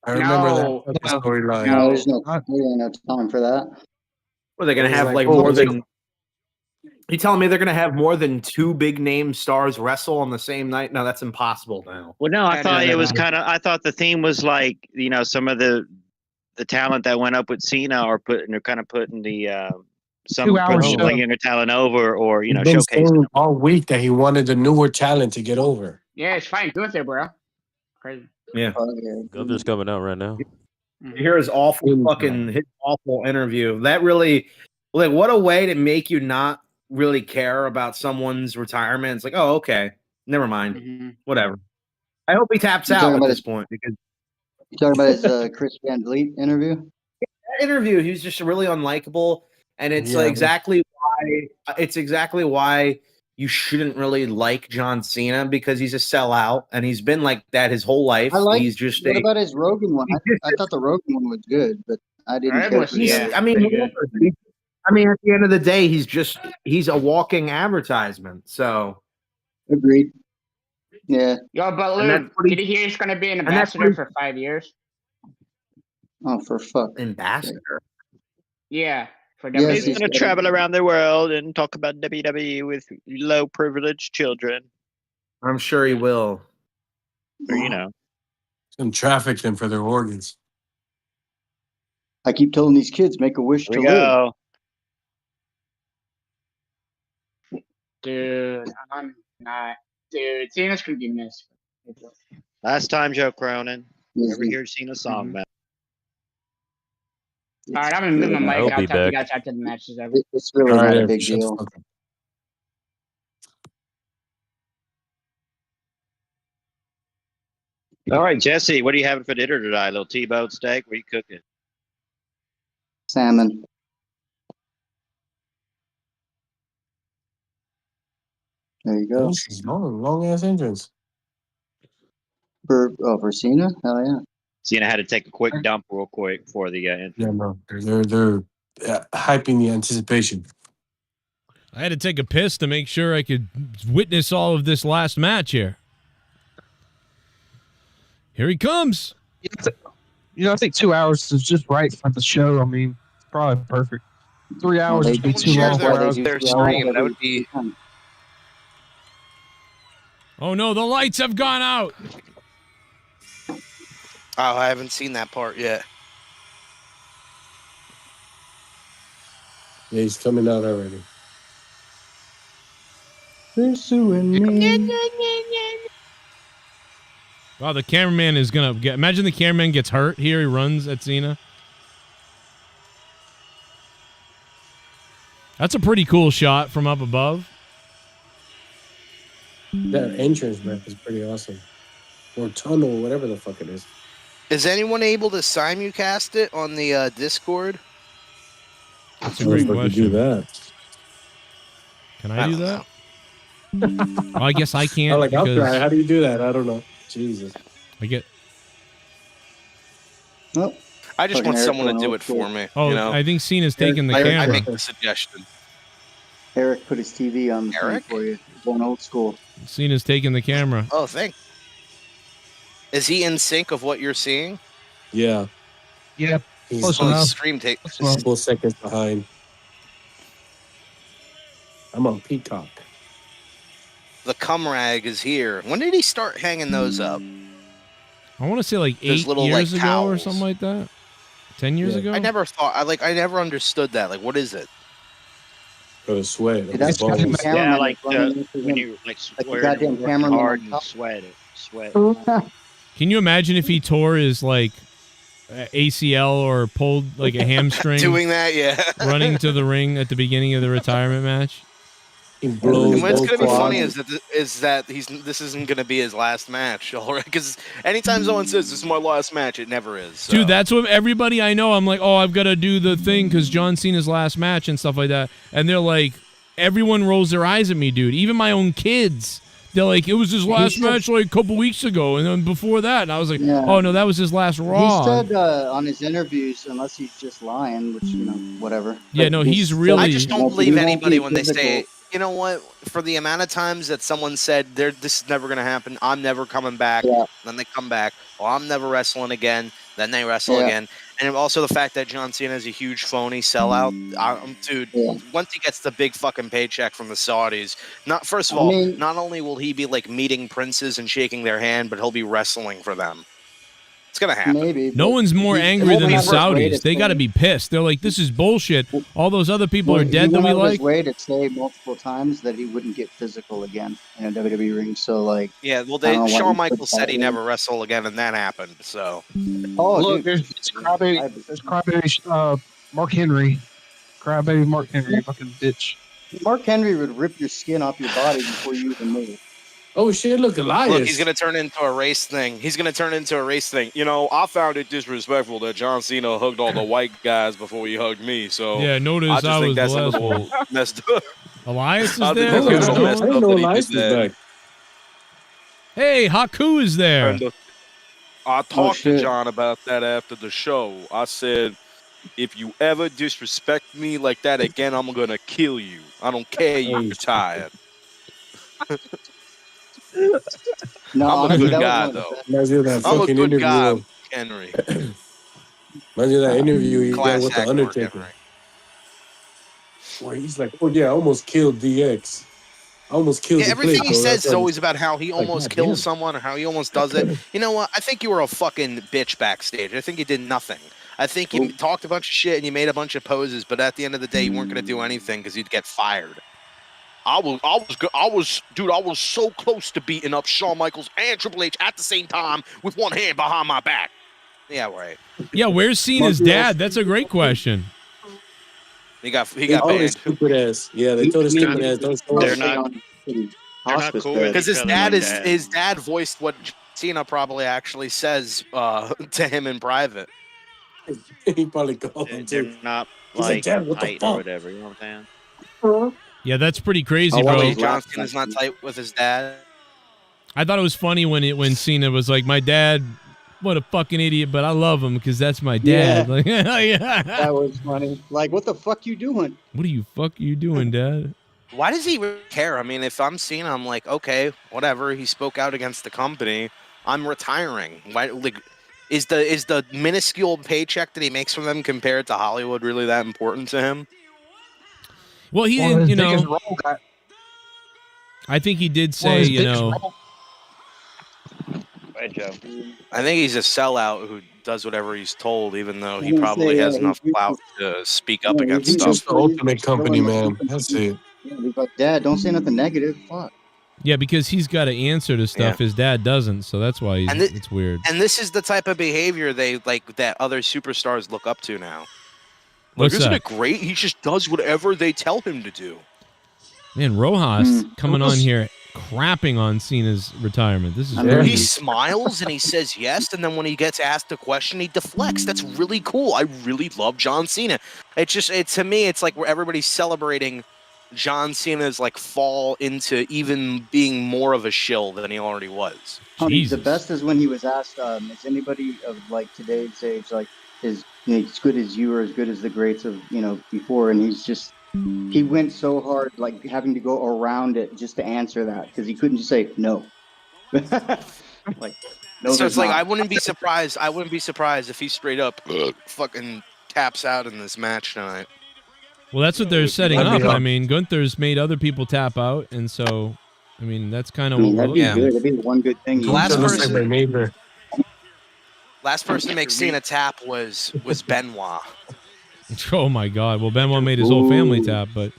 I remember that storyline. No, there's no time for that. Well, they're going to have like more than. You telling me they're going to have more than 2 big name stars wrestle on the same night? No, that's impossible now. Well, no, I thought it was kind of. I thought the theme was like, you know, some of the talent that went up with Cena are kind of putting the some 2 hour show. younger talent over, or you know, He's been showcasing saying them. all week that he wanted the newer talent to get over. Yeah, it's fine. Do it there, bro. Crazy. Yeah. Gunther's coming out right now. You hear his awful his awful interview. That really, like, what a way to make you not really care about someone's retirement. It's like, oh, okay, never mind, whatever. I hope he taps out at this point because you talking about his Chris Van Vliet interview. That interview, he was just really unlikable, and it's exactly why you shouldn't really like John Cena, because he's a sellout and he's been like that his whole life. He's just what about his Rogan one? I thought the Rogan one was good, but I didn't. I mean, at the end of the day, he's a walking advertisement. So agreed. Yeah. Yo, but Luke, did you hear he's going to be an ambassador for 5 years? Oh, for fuck. Ambassador. Yeah. For He's going to travel around the world and talk about WWE with low privileged children. I'm sure he will. Or, you know. And traffic them for their organs. I keep telling these kids, make a wish Here to we live. go. Dude, I'm not. Dude, Cena's gonna be missed. Last time, Joe Cronin. Ever Mhm. hear Cena song, man? All right, I'm gonna move my I'll mic. I'll be talk to you back. guys after the match is over. It's really All not a right, big shut the deal. fuck up. All right, Jesse, what are you having for dinner tonight? A little T-bone steak? What are you cooking? Salmon. There you go. This is long ass entrance. For Cena? Hell yeah. Cena had to take a quick dump real quick for the Yeah, intro. no, they're hyping the anticipation. I had to take a piss to make sure I could witness all of this last match here. Here he comes. I think 2 hours is just right for the show. I mean, it's probably perfect. 3 hours would be too long. 4 hours. Their stream, that would be. Oh no, the lights have gone out. Oh, I haven't seen that part yet. Yeah, he's coming out already. They're suing me. Wow, the cameraman is gonna get. Imagine the cameraman gets hurt here. He runs at Cena. That's a pretty cool shot from up above. That entrance map is pretty awesome. Or tunnel, whatever the fuck it is. Is anyone able to simulcast it on the Discord? That's a great question. Do that. Can I do that? Oh, I guess I can't. I'll because try. How do you do that? I don't know. Jesus. I get. Oh, I just fucking want Eric someone to going do old it school. for me. Oh, you know? I think Cena's taking the I camera. make the suggestion. Eric put his TV on the thing Eric? for you. Going old school. Cena's taking the camera. Oh, thank. Is he in sync of what you're seeing? Yeah. Yeah. He's Close Oh, enough. stream tape. a couple seconds behind. I'm on Peacock. The cum rag is here. When did he start hanging those up? I want to say like Those 8 little, years like, ago or towels. something like that. 10 years ago. I never thought. I never understood that. Like, what is it? For the sweat. Dude, that's balls. the cameraman Yeah, like running into when him. you like Like the swear goddamn working cameraman hard on and top. sweat. Can you imagine if he tore his like ACL or pulled like a hamstring Doing that, yeah. running to the ring at the beginning of the retirement match? He blows And what's both gonna be funny quads. is that this isn't gonna be his last match, all right? Because anytime someone says this is my last match, it never is. So. Dude, that's what everybody I know. I'm like, oh, I've got to do the thing because John Cena's last match and stuff like that. And they're like, everyone rolls their eyes at me, dude. Even my own kids. They're like, it was his last match like a couple weeks ago. And then before that, and I was like, oh, no, that was his last Raw. He said on his interviews, unless he's just lying, which, whatever. Yeah, But no, he he's said really- I just don't he believe won't anybody be when they physical. say, you know what? For the amount of times that someone said, this is never gonna happen. I'm never coming back. Yeah. Then they come back. Well, I'm never wrestling again. Then they wrestle Yeah. again. And also the fact that John Cena is a huge phony sellout. Dude, once he gets the big fucking paycheck from the Saudis, first of I all, mean- not only will he be like meeting princes and shaking their hand, but he'll be wrestling for them. It's gonna happen. Maybe. No one's more angry than the Saudis. They got to be pissed. They're like, this is bullshit. All those other people are dead that we He went out of like. his way to say multiple times that he wouldn't get physical again in a WWE ring. So, like, Yeah, well, I don't know why Shawn he Michaels put said that he in. never wrestle again, and that happened. So, oh, Look, dude, there's Crybaby, Mark Henry. Crybaby Mark Henry, fucking bitch. Mark Henry would rip your skin off your body before you even move. Oh shit! Look, Elias. look, he's gonna turn into a race thing. You know, I found it disrespectful that John Cena hugged all the white guys before he hugged me. So Yeah, notice I just I think was that's the a last little messed up. Elias is I think there. that's a little No messed one? up that he did that. Hey, Haku is there. And, I talked to John about that after the show. I said, if you ever disrespect me like that again, I'm gonna kill you. I don't care you're retired. No, I'm a honestly, good that was guy, one of the though. best. Reminds me of that I'm a fucking good interview. guy, Henry. Reminds me of that interview he got Class with the act, Mark Undertaker. Henry. Where he's like, oh yeah, I almost killed DX. I almost killed the everything clip, he bro. says That's is why always about how he almost goddamn. kills someone or how he almost does it. You know what? I think you were a fucking bitch backstage. I think you did nothing. I think you talked a bunch of shit and you made a bunch of poses, but at the end of the day, you weren't going to do anything because you'd get fired. I was so close to beating up Shawn Michaels and Triple H at the same time with one hand behind my back. Yeah, right. Yeah, where's Cena's dad? That's a great question. He got Oh, banned. his stupid ass. Yeah, they told his stupid ass, don't show They're up. not. They're not cool with Because each other like that. his dad voiced what Cena probably actually says to him in private. He probably called him They're too. not He's like, like Dad, what the tight or fuck? whatever. You know what I'm saying? Yeah, that's pretty crazy, Oh, bro. wait, John Cena's not tight with his dad. I thought it was funny when Cena was like, "My dad, what a fucking idiot," but I love him because that's my dad. Yeah. Like, yeah. That was funny. Like, what the fuck you doing? What are you doing, Dad? Why does he really care? I mean, if I'm Cena, I'm like, okay, whatever. He spoke out against the company. I'm retiring. Why? Like, is the minuscule paycheck that he makes from them compared to Hollywood really that important to him? Well, he Well, didn't. his You biggest know, role got- I think he did well, say, his you biggest know, role- Right, Joe. I think he's a sellout who does whatever he's told, even though he gonna probably say, has he- enough clout to speak up Yeah, against he's stuff. Just the ultimate company, man. That's it. Yeah, he's like, Dad, don't say nothing negative. Fuck. yeah, because he's got to answer to stuff his dad doesn't, so that's why he's, it's weird. And this is the type of behavior they like that other superstars look up to now. Like, What's isn't that? it great? He just does whatever they tell him to do. Man, Rojas coming on here crapping on Cena's retirement. This is He crazy. smiles and he says yes, and then when he gets asked a question, he deflects. That's really cool. I really love John Cena. To me, it's like where everybody's celebrating John Cena's like fall into even being more of a shill than he already was. The best is when he was asked, is anybody of like today's age like as good as you or as good as the greats of before? And he went so hard, like having to go around it just to answer that because he couldn't just say no. Like no. So it's like not. I wouldn't be surprised. I wouldn't be surprised if he straight up fucking taps out in this match tonight. Well, that's what they're setting That'd up. be I awesome. mean, Gunther's made other people tap out, and so, I mean, that's kind of what we're that'd be looking good. at. That'd be one good thing. Last person to make Cena tap was Benoit. Oh my God! Well, Benoit made his whole family tap, but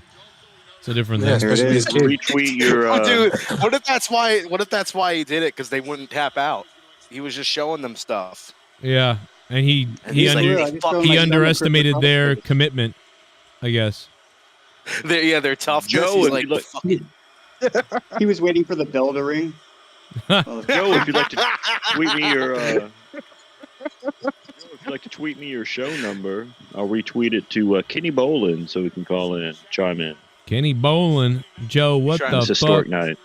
it's a different Yeah, thing. especially his kid. Retweet your. Dude, what if that's why he did it? Because they wouldn't tap out. He was just showing them stuff. Yeah, and he he's like, he underestimated their commitment, I guess. They're tough. Joe, He's like, He was waiting for the bell to ring. Joe, if you'd like to tweet me your. If you'd like to tweet me your show number, I'll retweet it to Kenny Bolin so we can call in, chime in. Kenny Bolin, Joe, what It's the historic fuck? night.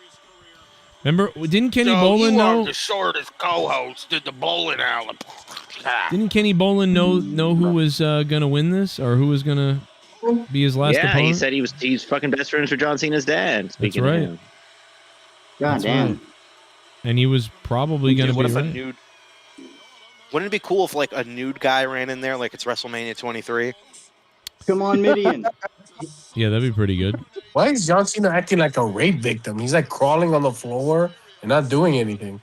Remember, didn't Kenny So Bolin you know? are the shortest co-host in the bowling alley. Didn't Kenny Bolin know who was gonna win this or who was gonna be his last Yeah, opponent? he said he's fucking best friends with John Cena's dad. Speaking right. of him. God That's damn. right. And he was probably gonna what be if a right. nude? Wouldn't it be cool if like a nude guy ran in there, like it's WrestleMania 23? Come on, Midian. Yeah, that'd be pretty good. Why is John Cena acting like a rape victim? He's like crawling on the floor and not doing anything.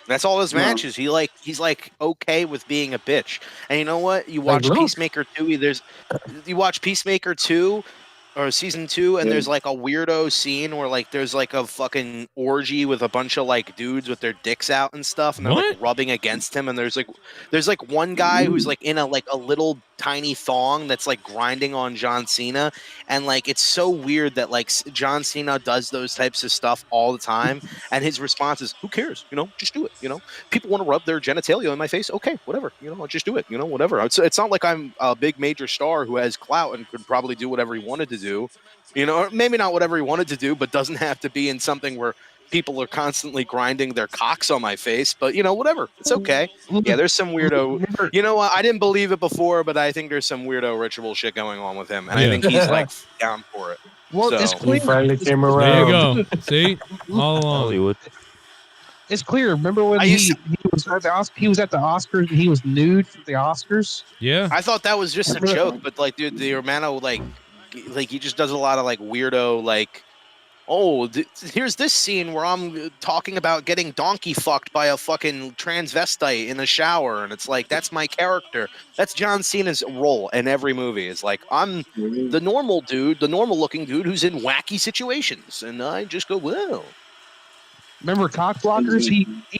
That's all his matches. He's like okay with being a bitch. And you know what? You watch look. Peacemaker 2. You watch Peacemaker 2 or season 2, and there's like a weirdo scene where like there's like a fucking orgy with a bunch of like dudes with their dicks out and stuff, and they're like rubbing against him. And there's like one guy who's like in a little tiny thong that's like grinding on John Cena, and like it's so weird that like John Cena does those types of stuff all the time, and his response is, "Who cares? Just do it. People want to rub their genitalia in my face. Okay, whatever. I'll just do it. Whatever. It's not like I'm a big major star who has clout and could probably do whatever he wanted to do. Or maybe not whatever he wanted to do, but doesn't have to be in something where people are constantly grinding their cocks on my face. But whatever. It's okay. Yeah, there's some weirdo. You know what? I didn't believe it before, but I think there's some weirdo ritual shit going on with him, and I think he's like down for it. Well, So- it's clear. He finally came There around. you go. See, all along. Hollywood. It's clear. Remember when I he used was at the Oscars and he was nude for the Oscars? Yeah. I thought that was just a joke, but like, dude, the Romano like he just does a lot of like weirdo oh, here's this scene where I'm talking about getting donkey fucked by a fucking transvestite in the shower, and it's like that's my character. That's John Cena's role in every movie. It's like I'm the normal dude, the normal looking dude who's in wacky situations, and I just go, well. Remember cock blockers?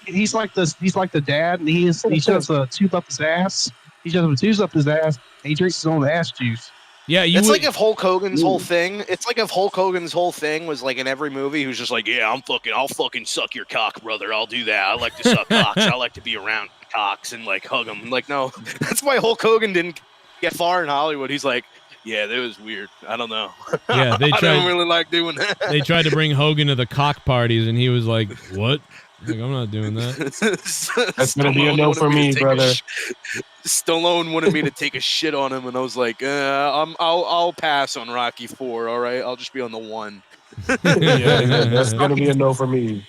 He's like the dad, and he shoves a tube up his ass. He shoves a tube up his ass, and he drinks his own ass juice. Yeah, It's like if Hulk Hogan's whole thing. It's like if Hulk Hogan's whole thing was like in every movie, who's just like, yeah, I'll fucking suck your cock, brother. I'll do that. I like to suck cocks. I like to be around cocks and like hug them. Like, no, that's why Hulk Hogan didn't get far in Hollywood. He's like, yeah, that was weird. I don't know. Yeah, I don't really like doing that. They tried to bring Hogan to the cock parties, and he was like, "What? Like, I'm not doing that." That's gonna be a no for me, brother. Stallone wanted me to take a shit on him, and I was like, I'll pass on Rocky 4. All right, I'll just be on the 1. Yeah, that's gonna be a no for me.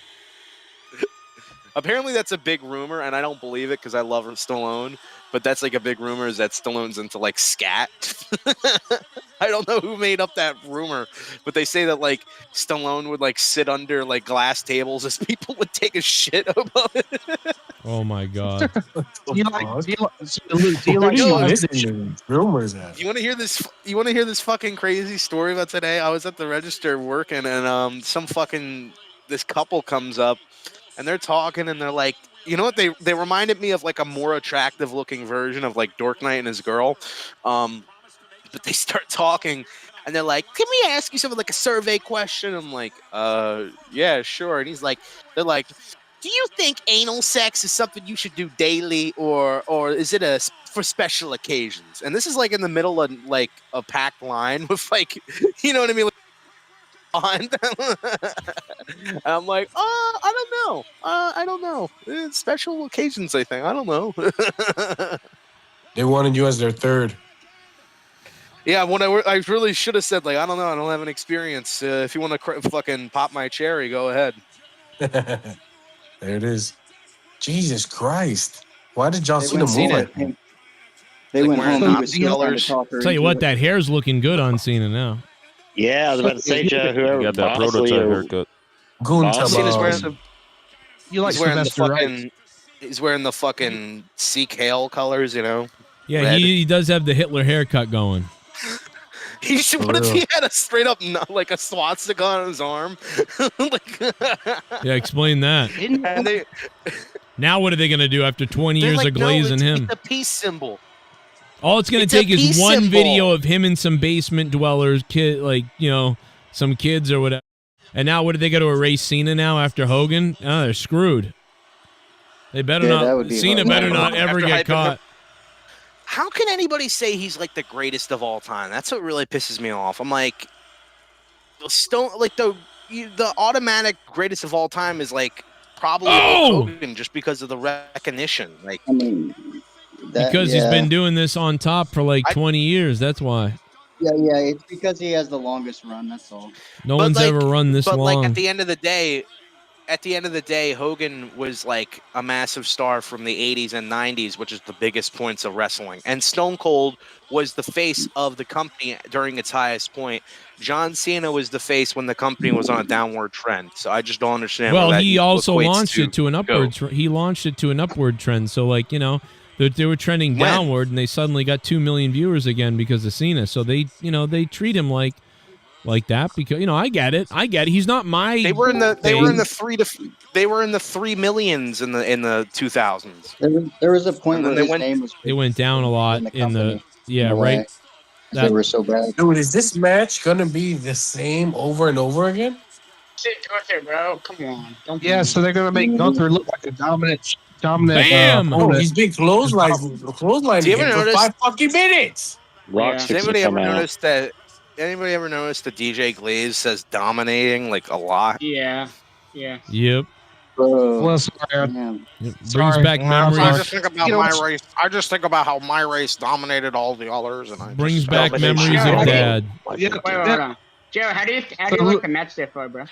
Apparently, that's a big rumor, and I don't believe it because I love Stallone. But that's like a big rumor is that Stallone's into like scat. I don't know who made up that rumor, but they say that like Stallone would like sit under like glass tables as people would take a shit about it. Oh my god! Do you like rumors? You want to hear this? You want to hear this fucking crazy story about today? I was at the register working, and this couple comes up, and they're talking, and they're like, you know what? They reminded me of like a more attractive looking version of like Dork Knight and his girl. But they start talking and they're like, can we ask you something like a survey question? I'm like, yeah, sure. And they're like, do you think anal sex is something you should do daily or is it for special occasions? And this is like in the middle of like a packed line with like, you know what I mean? Behind them. I'm like, I don't know. It's special occasions, I think. I don't know. They wanted you as their third. Yeah, I really should have said, like, I don't know. I don't have an experience. If you want to fucking pop my cherry, go ahead. There it is. Jesus Christ. Why did John Cena move like that? They like went home. Tell you what, that hair's looking good on Cena now. Yeah, I was about to say, Joe, whoever got that honestly, prototype haircut. Cena's wearing Sylvester he's wearing the fucking Sikh hail colors, you know? Yeah, Red. he does have the Hitler haircut going. What if he had a straight up, like a swastika on his arm? Yeah, explain that. And Now what are they going to do after 20 years like, of glazing him? It's a peace symbol. All it's going to take is one video of him and some basement dwellers, some kids or whatever. And now what are they going to erase Cena now after Hogan? Oh, they're screwed. They better not. Cena better not ever get caught. How can anybody say he's like the greatest of all time? That's what really pisses me off. I'm like, the automatic greatest of all time is like probably Hogan just because of the recognition. Like, I mean, because he's been doing this on top for like 20 years. That's why. Yeah, it's because he has the longest run. That's all. No one's ever run this long. But like at the end of the day, Hogan was like a massive star from the 80s and 90s, which is the biggest points of wrestling. And Stone Cold was the face of the company during its highest point. John Cena was the face when the company was on a downward trend. So I just don't understand. Well, he also launched it to an upward. He launched it to an upward trend. So like they were trending downward, and they suddenly got 2 million viewers again because of Cena. So they treat him like that because I get it. He's not my. They were in the 3 millions in the 2000s. There was a point where his name was. They went down a lot in the right. They were so bad. Dude, is this match gonna be the same over and over again? Shit, Gunther, bro. Come on. So they're gonna make Gunther look like a dominant. Bam! He's been clotheslining for 5 fucking minutes. Does anybody ever notice that? Anybody ever notice that DJ Glaze says dominating like a lot? Yeah. Yep. Well, sorry. Brings back memories. I just think about my race. I just think about how my race dominated all the others, and I brings back memories of Dad. Wait, hold on. Joe, how do you like the match there for, bro?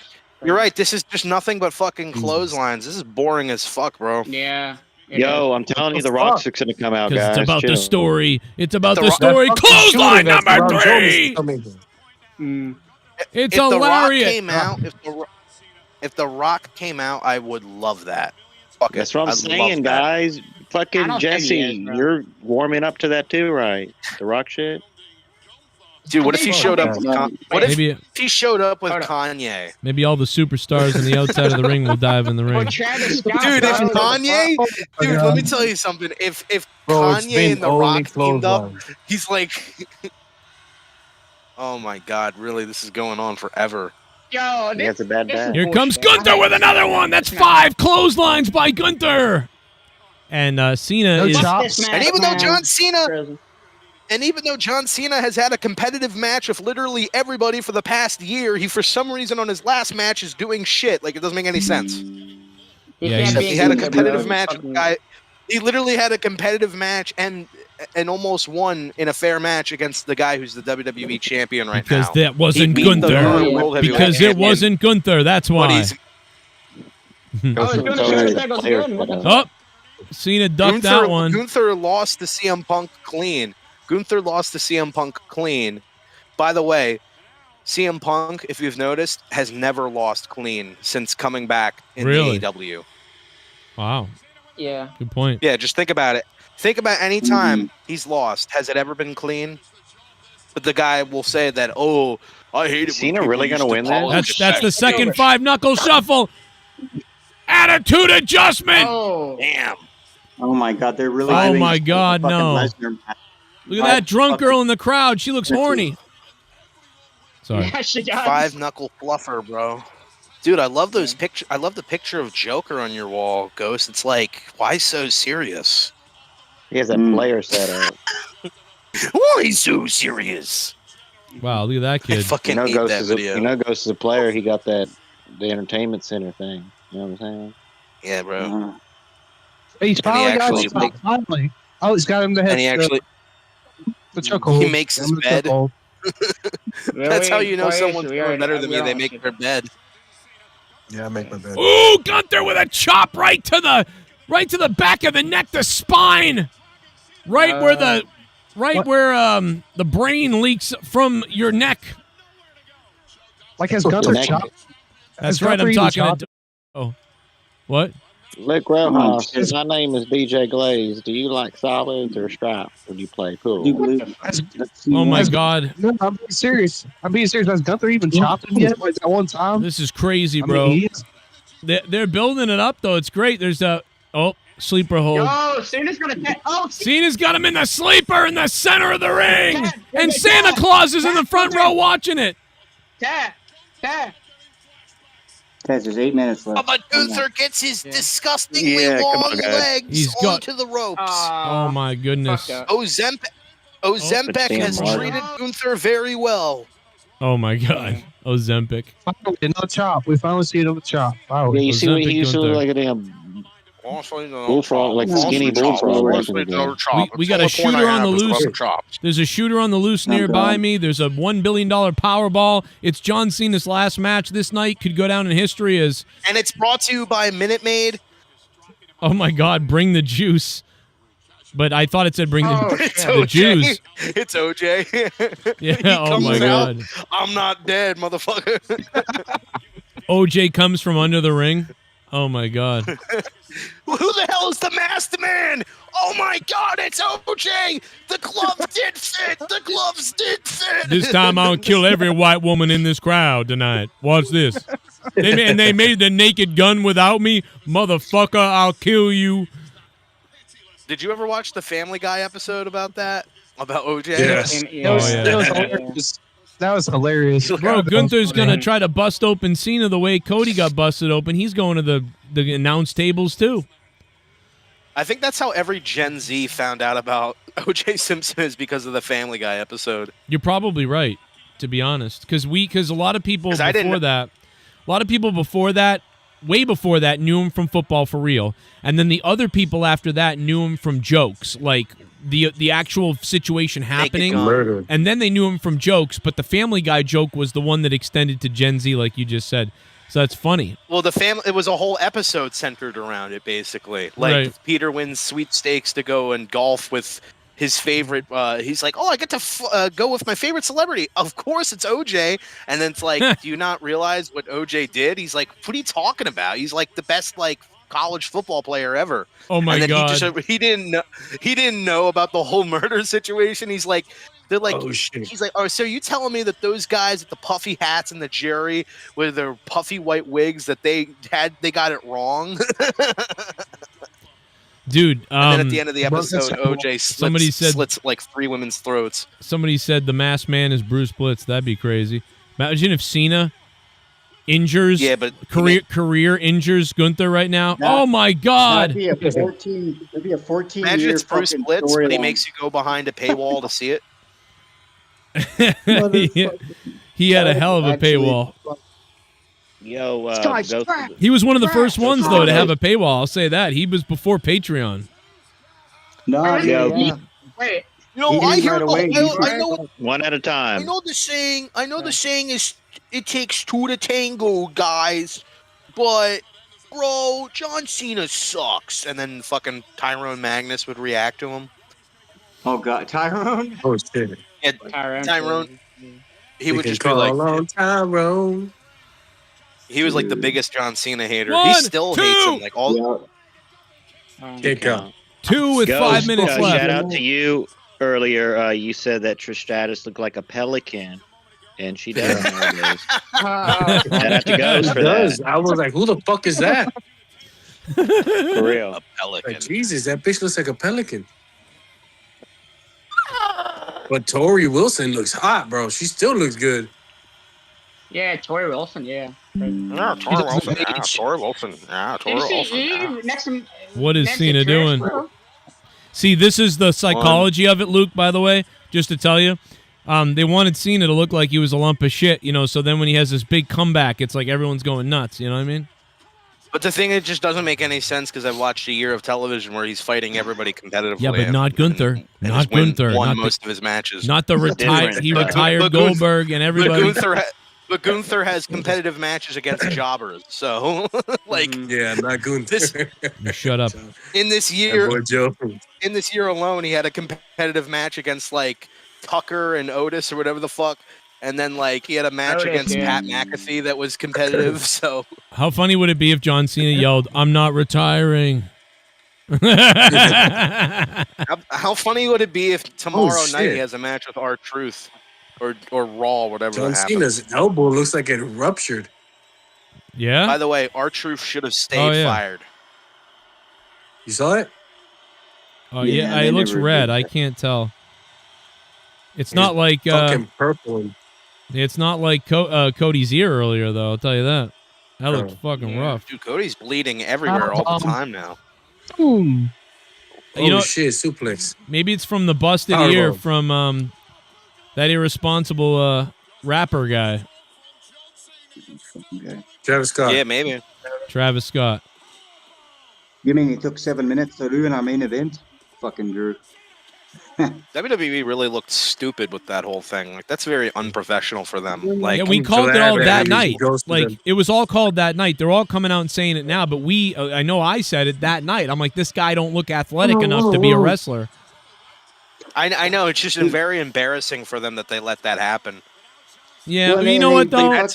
You're right. This is just nothing but fucking clotheslines. This is boring as fuck, bro. Yeah. Yo, I'm telling you, the Rock's going to come out, guys. It's about the Chill. story. It's about the story. Clothesline number 3. It's if The Rock hilarious. came out, if the Rock came out, I would love that. Fuck That's it. what I'm I'd saying, love that. guys. I Fucking don't think he Jesse, is, bro. you're warming up to that too, right? The Rock shit. Dude, what if he showed up? What if Maybe- he showed up with Kanye? Maybe all the superstars on the outside of the ring will dive in the ring. Travis Scott, Dude, if bro. Kanye, dude, let me tell you something. If Bro, it's Kanye been and The only Rock teamed up, clothesline. he's like, oh my God, really? This is going on forever. Yo, That's a bad bad. Here comes Gunther with another one. That's 5 clotheslines by Gunther. And Cena is. And even though John Cena, and even though John Cena has had a competitive match with literally everybody for the past year, he for some reason on his last match is doing shit. Like it doesn't make any sense. Yeah, He had a competitive match with the guy. He literally had a competitive match and almost won in a fair match against the guy who's the WWE champion right Because now. that wasn't He beat the Gunther. World Heavyweight Because it champion. wasn't Gunther. That's But why. he's- Oh, Cena ducked that one. Gunther lost to CM Punk clean. Gunther lost to CM Punk clean. By the way, CM Punk, if you've noticed, has never lost clean since coming back in Really? the AEW. Wow. Yeah. Good point. Yeah, just think about it. Think about any time he's lost. Has it ever been clean? But the guy will say that, oh, I hate it. when Cena people really used gonna to win that? call it That's the shit." second 5-knuckle shuffle. Attitude adjustment. Oh, damn. Oh my God, they're really. Oh doing my this God, fucking no. Lesnar match. Look at that drunk girl in the crowd. She looks horny. Sorry. yeah, she does. 5-knuckle fluffer, bro. Dude, I love those picture. I love the picture of Joker on your wall, Ghost. It's like, why so serious? He has that player set up. Why so serious? Wow, look at that kid. Fucking hate Ghost that is a, video. Ghost is a player. He got the entertainment center thing. You know what I'm saying? Yeah, bro. He's finally got actually- him. Finally. Oh, he's got him to hit And he actually the chokehold. he makes his The bed. chokehold. That's how you know Quiet, someone's we doing already- better than we me. They almost make their bed. Yeah, I make my bed. Ooh, Gunther with a chop right to the back of the neck, the spine, right where the brain leaks from your neck. Like has Gunther neck. chopped? That's Has right. Gunther I'm even talking. chopped? Oh, what? Luke Rojas, my name is DJ Glaze. Do you like solids or stripes when you play pool? Oh my God. No, I'm being serious. Has Gunther even chopped him yet? Like that one time? This is crazy, I bro. mean, he is- They're building it up though. It's great. There's a sleeper hold. Yo, Cena's gonna get. Oh, Cena's got him in the sleeper in the center of the ring, and Santa Claus is in the front row watching it. Tap. Guys, there's 8 minutes left. But Gunther gets his disgustingly Yeah, come long on, guys. legs He's got- onto the ropes. Oh my goodness. Ozempic has Sam treated Gunther very well. Oh my God. Ozempic. Finally, another chop. We finally see another chop. Wow. Yeah, you see what he Ozempic used to look Gunther. like a damn bullfrog, like skinny bullfrog. back in the day. We got a shooter on the loose. There's a shooter on the loose nearby me. There's a $1 billion Powerball. It's John Cena's last match this night. Could go down in history as, And it's brought to you by Minute Maid. oh my God, bring the juice. But I thought it said bring It's the OJ. juice. It's OJ. Yeah, He oh comes my out, God. I'm not dead, motherfucker. OJ comes from under the ring. Oh my God. Who the hell is the masked man? Oh my God, it's OJ. The gloves did fit. The gloves did fit. This time I'll kill every white woman in this crowd tonight. Watch this. They made the Naked Gun without me. Motherfucker, I'll kill you. Did you ever watch the Family Guy episode about that? About OJ? Yes. Oh, yeah. That was hilarious. That was hilarious. Bro, Gunther's going to try to bust open Cena the way Cody got busted open. He's going to the announce tables, too. I think that's how every Gen Z found out about OJ Simpson is because of the Family Guy episode. You're probably right, to be honest. Because a lot of people before that, way before that, knew him from Football for Real. And then the other people after that knew him from jokes, like the actual situation happening. Murder. And then they knew him from jokes, but the Family Guy joke was the one that extended to Gen Z, like you just said. So that's funny. Well, it was a whole episode centered around it, basically. Like Right. Peter wins sweepstakes to go and golf with his favorite. He's like, "Oh, I get to go with my favorite celebrity. Of course, it's OJ." And then it's like, "Do you not realize what OJ did?" He's like, "What are you talking about? He's like the best college football player ever." Oh my and then God. he didn't know about the whole murder situation. He's like, they're like, Oh, shit. he's like, "Oh, so you telling me that those guys with the puffy hats and the jury with their puffy white wigs that they got it wrong?" Dude, and then at the end of the episode, OJ slits like 3 women's throats. Somebody said the masked man is Bruce Blitz. That'd be crazy. Imagine if Cena injures, career injures Gunther right now. Oh my God! That'd be a 14. That'd be a 14. Imagine it's Bruce Blitz, but he makes you go behind a paywall to see it. He had a hell of a paywall. Yo, He was one of the first ones though to have a paywall. I'll say that. He was before Patreon. No, Wait. I hear. I know. One at a time. I know the saying. The saying is, "It takes 2 to tango, guys." But, bro, John Cena sucks. And then fucking Tyrone Magnus would react to him. Oh God, Tyrone. Oh shit. Yeah, Tyrone. He would just be like, Tyrone. He was like the biggest John Cena hater. 1, he still 2. hates him. Like all. Kick out. 2 with 5 minutes left. Shout out to you earlier. You said that Trish Stratus looked like a pelican, and she does nowadays. Shout out to Ghost for that. I was like, who the fuck is that? For real. A pelican. Like, Jesus, that bitch looks like a pelican. But Tori Wilson looks hot, bro. She still looks good. Yeah, Tori Wilson. Yeah. Yeah, Tori Wilson. Yeah, Tori Wilson. Yeah, Tori Wilson. What is Cena doing? See, this is the psychology of it, Luke, by the way, just to tell you. They wanted Cena to look like he was a lump of shit, so then when he has this big comeback, it's like everyone's going nuts, you know what I mean? But the thing, it just doesn't make any sense because I've watched a year of television where he's fighting everybody competitively. Yeah, but not Gunther. Not Gunther. Won most of his matches. Not the he retired Goldberg and everybody. But Gunther has competitive matches against jobbers, so yeah, not Gunther. Shut up. In this year alone, he had a competitive match against Tucker and Otis or whatever the fuck, and then he had a match against Pat McAfee that was competitive. So how funny would it be if John Cena yelled, "I'm not retiring"? How funny would it be if tomorrow night he has a match with R-Truth? Or Raw, whatever. John Cena's elbow looks like it ruptured. Yeah. By the way, R-Truth should have stayed fired. You saw it? Oh yeah, it looks red. I can't tell. It's not like fucking purple. It's not like Cody's ear earlier, though. I'll tell you that. That looked fucking rough. Dude, Cody's bleeding everywhere all the time now. Boom. Shit, suplex. Maybe it's from the busted ear from that irresponsible rapper guy. Travis Scott. Yeah, maybe. Travis Scott. You mean it took 7 minutes to ruin our main event? Fucking Drew. WWE really looked stupid with that whole thing. That's very unprofessional for them. Yeah, we called it all that night. It was all called that night. They're all coming out and saying it now, but I know I said it that night. I'm like, this guy don't look athletic enough to be a wrestler. I know, it's just very embarrassing for them that they let that happen. Yeah, you know what though?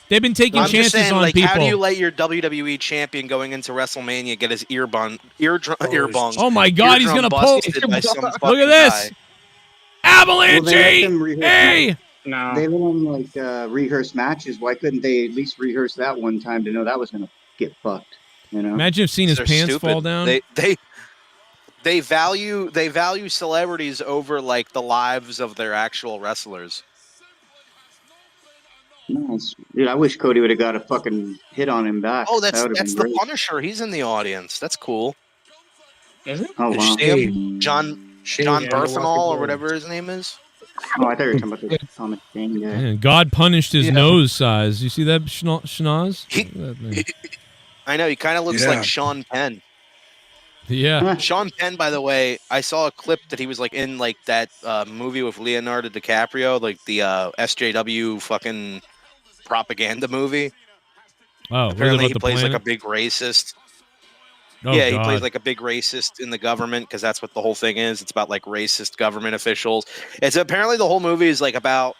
They've been taking chances on people. How do you let your WWE champion going into WrestleMania get his ear bung? Oh my God, he's gonna pull! Look at this, Avalanche! Hey! No. They let them rehearse matches. Why couldn't they at least rehearse that one time to know that was gonna get fucked? Imagine if Cena's pants fall down. They value celebrities over the lives of their actual wrestlers. Nice. Dude, I wish Cody would have got a fucking hit on him back. Oh, that's the Punisher. He's in the audience. That's cool. Is it? Oh, wow. Did you see him? John Berthenol or whatever his name is. Oh, I thought you were talking about the Thomas Jane guy. Man, God punished his nose size. You see that schnoz? I know, he kind of looks like Sean Penn. Yeah. Sean Penn, by the way, I saw a clip that he was in that movie with Leonardo DiCaprio, the SJW fucking propaganda movie. Oh, apparently he plays a big racist. Oh, yeah, he God. plays like a big racist in the government because that's what the whole thing is. It's about like racist government officials. It's apparently the whole movie is like about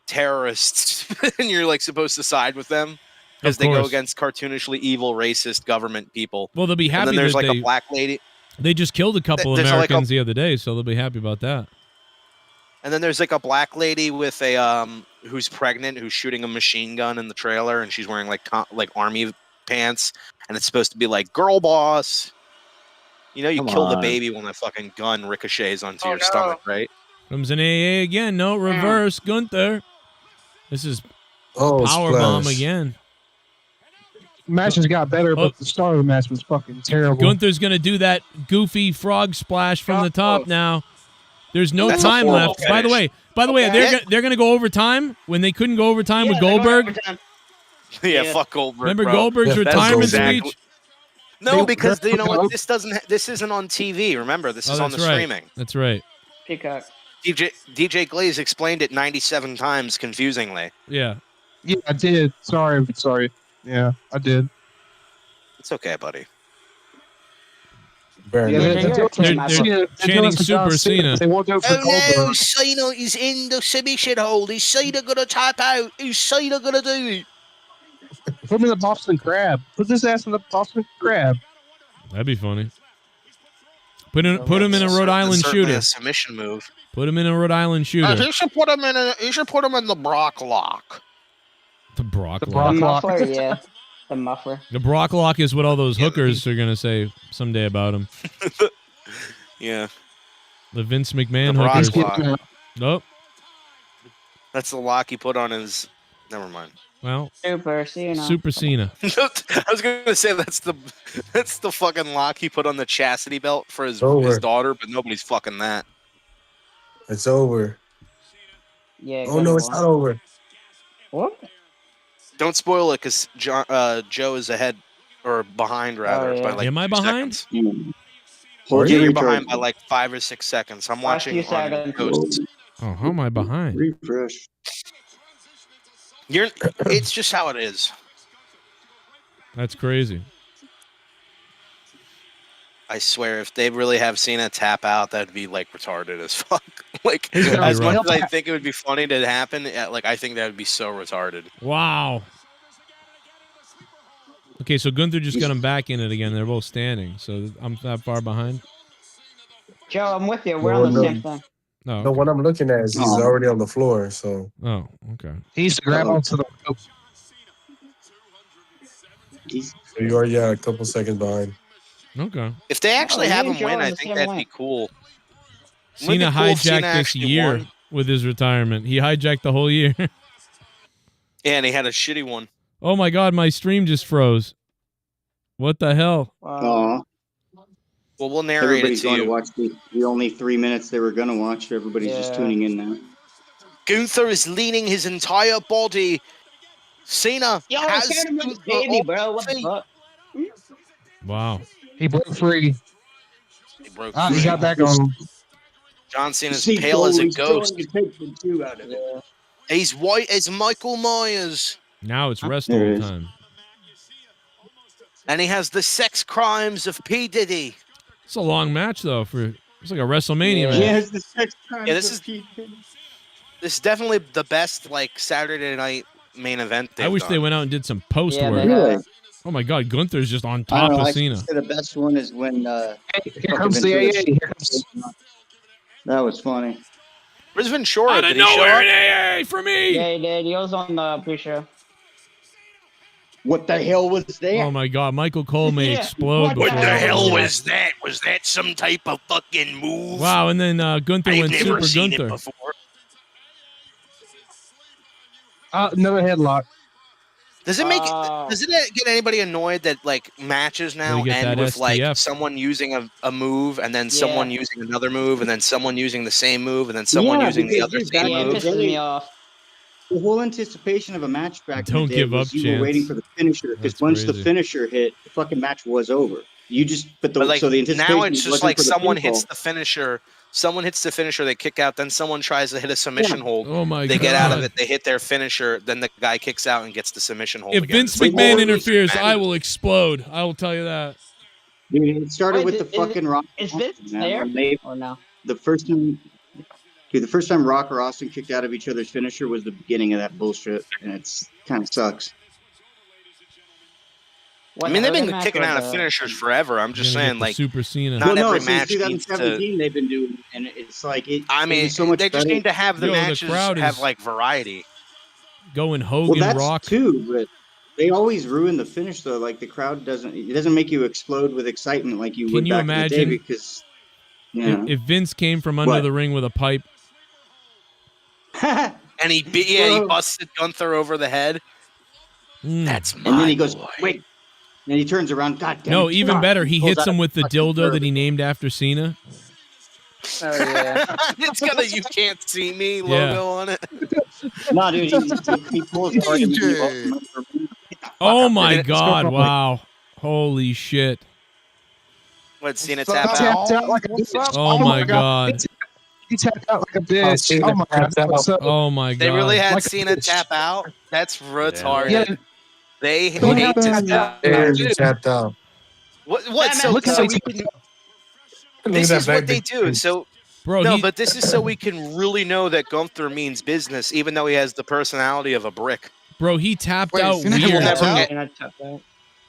terrorists, and you're like supposed to side with them because they go course. against cartoonishly evil racist government people. Well, they'll be And happy then there's that like a black lady. They just killed a couple There's like Americans the other day, so they'll be happy about that. And then there's like a black lady with a who's pregnant, who's shooting a machine gun in the trailer, and she's wearing like army pants, and it's supposed to be like girl boss. You know, you Come kill the on. baby when the fucking gun ricochets onto your stomach, right? Comes an AA again. No, reverse. Gunther. This is Oh, Powerbomb splash. again. Matches got better, but the start of the match was fucking terrible. Gunther's going to do that goofy frog splash from the top now. There's no That's a time horrible left. By the way, they're going to go overtime when they couldn't go overtime with Goldberg. Yeah, fuck Goldberg. Remember bro. Goldberg's That's retirement exactly- speech? No, because you know what? This isn't on TV. Remember, this is on the that's right. streaming. That's right. Peacock. DJ Glaze explained it 97 times confusingly. Yeah. Yeah, I did. Sorry. Yeah, I did. It's okay, buddy. They're chanting Super Cena. They won't do it for Goldberg. Cena is in the submission hold. Is Cena gonna tap out? Is Cena gonna do it? Put him in the Boston Crab. Put this ass in the Boston Crab. That'd be funny. Put him in a Rhode Island Certainly shooter. A submission move. Put him in a Rhode Island shooter. He should put him in the Brock lock. The Brock The lock. muffler, yeah. The muffler. The Brock lock is what all those hookers are gonna say someday about him. Yeah. The Vince McMahon The Brock hookers. lock. Nope. That's the lock he put on his. Never mind. Well, Super Cena. Super Cena. I was gonna say that's the fucking lock he put on the chastity belt for his Over. daughter, but nobody's fucking that. It's over. Yeah. Oh no, it's not over. What? Don't spoil it, because Joe is ahead or behind rather yeah. by like Am I 2 behind? seconds. Hold Yeah, your you're recharge. behind by like 5 or 6 seconds. I'm watching you on Saturday. Ghosts. Oh, how am I behind? Refresh. It's just how it is. That's crazy. I swear, if they really have Cena tap out, that'd be like retarded as fuck. Like, Yeah, as you're much right. as I think it would be funny to happen, like I think that would be so retarded. Wow. Okay, so Gunther just got him back in it again. They're both standing, so I'm that far behind. Joe, I'm with you. We're on the same thing. No. No, what I'm looking at is he's already on the floor. So. Oh, okay. He needs to grab onto the rope. So you are a couple seconds behind. Okay. If they actually me have and him Joe win, are I the think same that'd way. be cool. Cena Wouldn't it be cool if hijacked Cena this actually year won? with his retirement. He hijacked the whole year. Yeah, and he had a shitty one. Oh my God, my stream just froze. What the hell? Aw. Well, we'll narrate Everybody's it to going you. to watch the only 3 minutes they were going to watch. Everybody's just Yeah. tuning in now. Gunther is leaning his entire body. Cena Yo, has Cena was Gunther baby, off bro. What the feet. fuck? Wow. He broke free. He broke He free. got back on. John Cena's pale as a ghost. Out of it. He's white as Michael Myers. Now it's rest There all it is. time. And he has the sex crimes of P. Diddy. It's a long match though. It's like a WrestleMania match. Yes, the sex crimes Yeah, this of is- people. This is definitely the best like Saturday night main event. I wish they went out and did some post Yeah, work. they Really? have. Oh my God, Gunther's just on I top don't know. of I Cena. think the best one is when Here fucking comes the Ventura- AA. Here comes. That was funny. Where's Ventura? Out Did of he show nowhere, up? an AA for me. Yeah, he did. He was on the pre-show. What the hell was that? Oh my God, Michael Cole may Yeah. explode. What the before hell this. that? Was that some type of fucking move? Wow, and then Gunther went Super Gunther. before. Another headlock. Does it make? Does it get anybody annoyed that like matches now Gotta get end that with like STF. someone using a move and then Yeah. someone using another move and then someone using the same move and then someone Yeah, using the because other dude, same Yeah, it move? pisses me off. The whole anticipation of a match back in Don't the day give was up, you Chance. were waiting for the finisher because That's once the crazy. finisher hit, the fucking match was over. You just but the But like so the anticipation now it's just wasn't like for the someone pinfall. hits the finisher, they kick out, then someone tries to hit a submission hold. Oh my They God. get out of it, they hit their finisher, then the guy kicks out and gets the submission hold If again. Vince It's like McMahon all interferes, these I will explode. I will tell you that. Dude, it started Wait, with the fucking Rock. Is this man, there when they- or no? the first time Rock or Austin kicked out of each other's finisher was the beginning of that bullshit, and it's kind of sucks. I mean, they've been kicking out of finishers forever. I'm just Gonna get saying, the like, Super Cena. not Well, no, every since match needs 2017 to. they've been doing, and it's like it. I it mean, was so much they just better. need to have the Yo, the matches crowd have is- like variety. Going Well, Hogan that's Rock. too, but they always ruin the finish though. Like the crowd doesn't make you explode with excitement like you Can would you back in the day imagine because yeah. If Vince came from under What? the ring with a pipe? And he he busted Gunther over the head. That's my And then he goes, boy. wait. And he turns around. God damn No, it, even God. better. He pulls hits out him a with the fucking dildo bird. that he named after Cena. Oh yeah. It's got a "You can't see me" Yeah. logo on it. No, dude, he pulls out and he walks him over the ring. Oh my It's God! going- Wow! Holy shit! What, Cena So tap He out? tapped out like a What's bitch. up? Oh my God! He tapped out like a bitch. Cena Oh my God. tapped out. What's up? Oh my God! They really had Like a Cena bitch. tap out? That's retarded. Yeah. They Look hate at to that. see that. There's he tapped out. What? So, Look at so how we he can. Look at This that is what big they do. face. So Bro, no, he, but this is so we can really know that Gunther means business, even though he has the personality of a brick. he tapped Wait, out Cena We'll weird. never tapped get. out?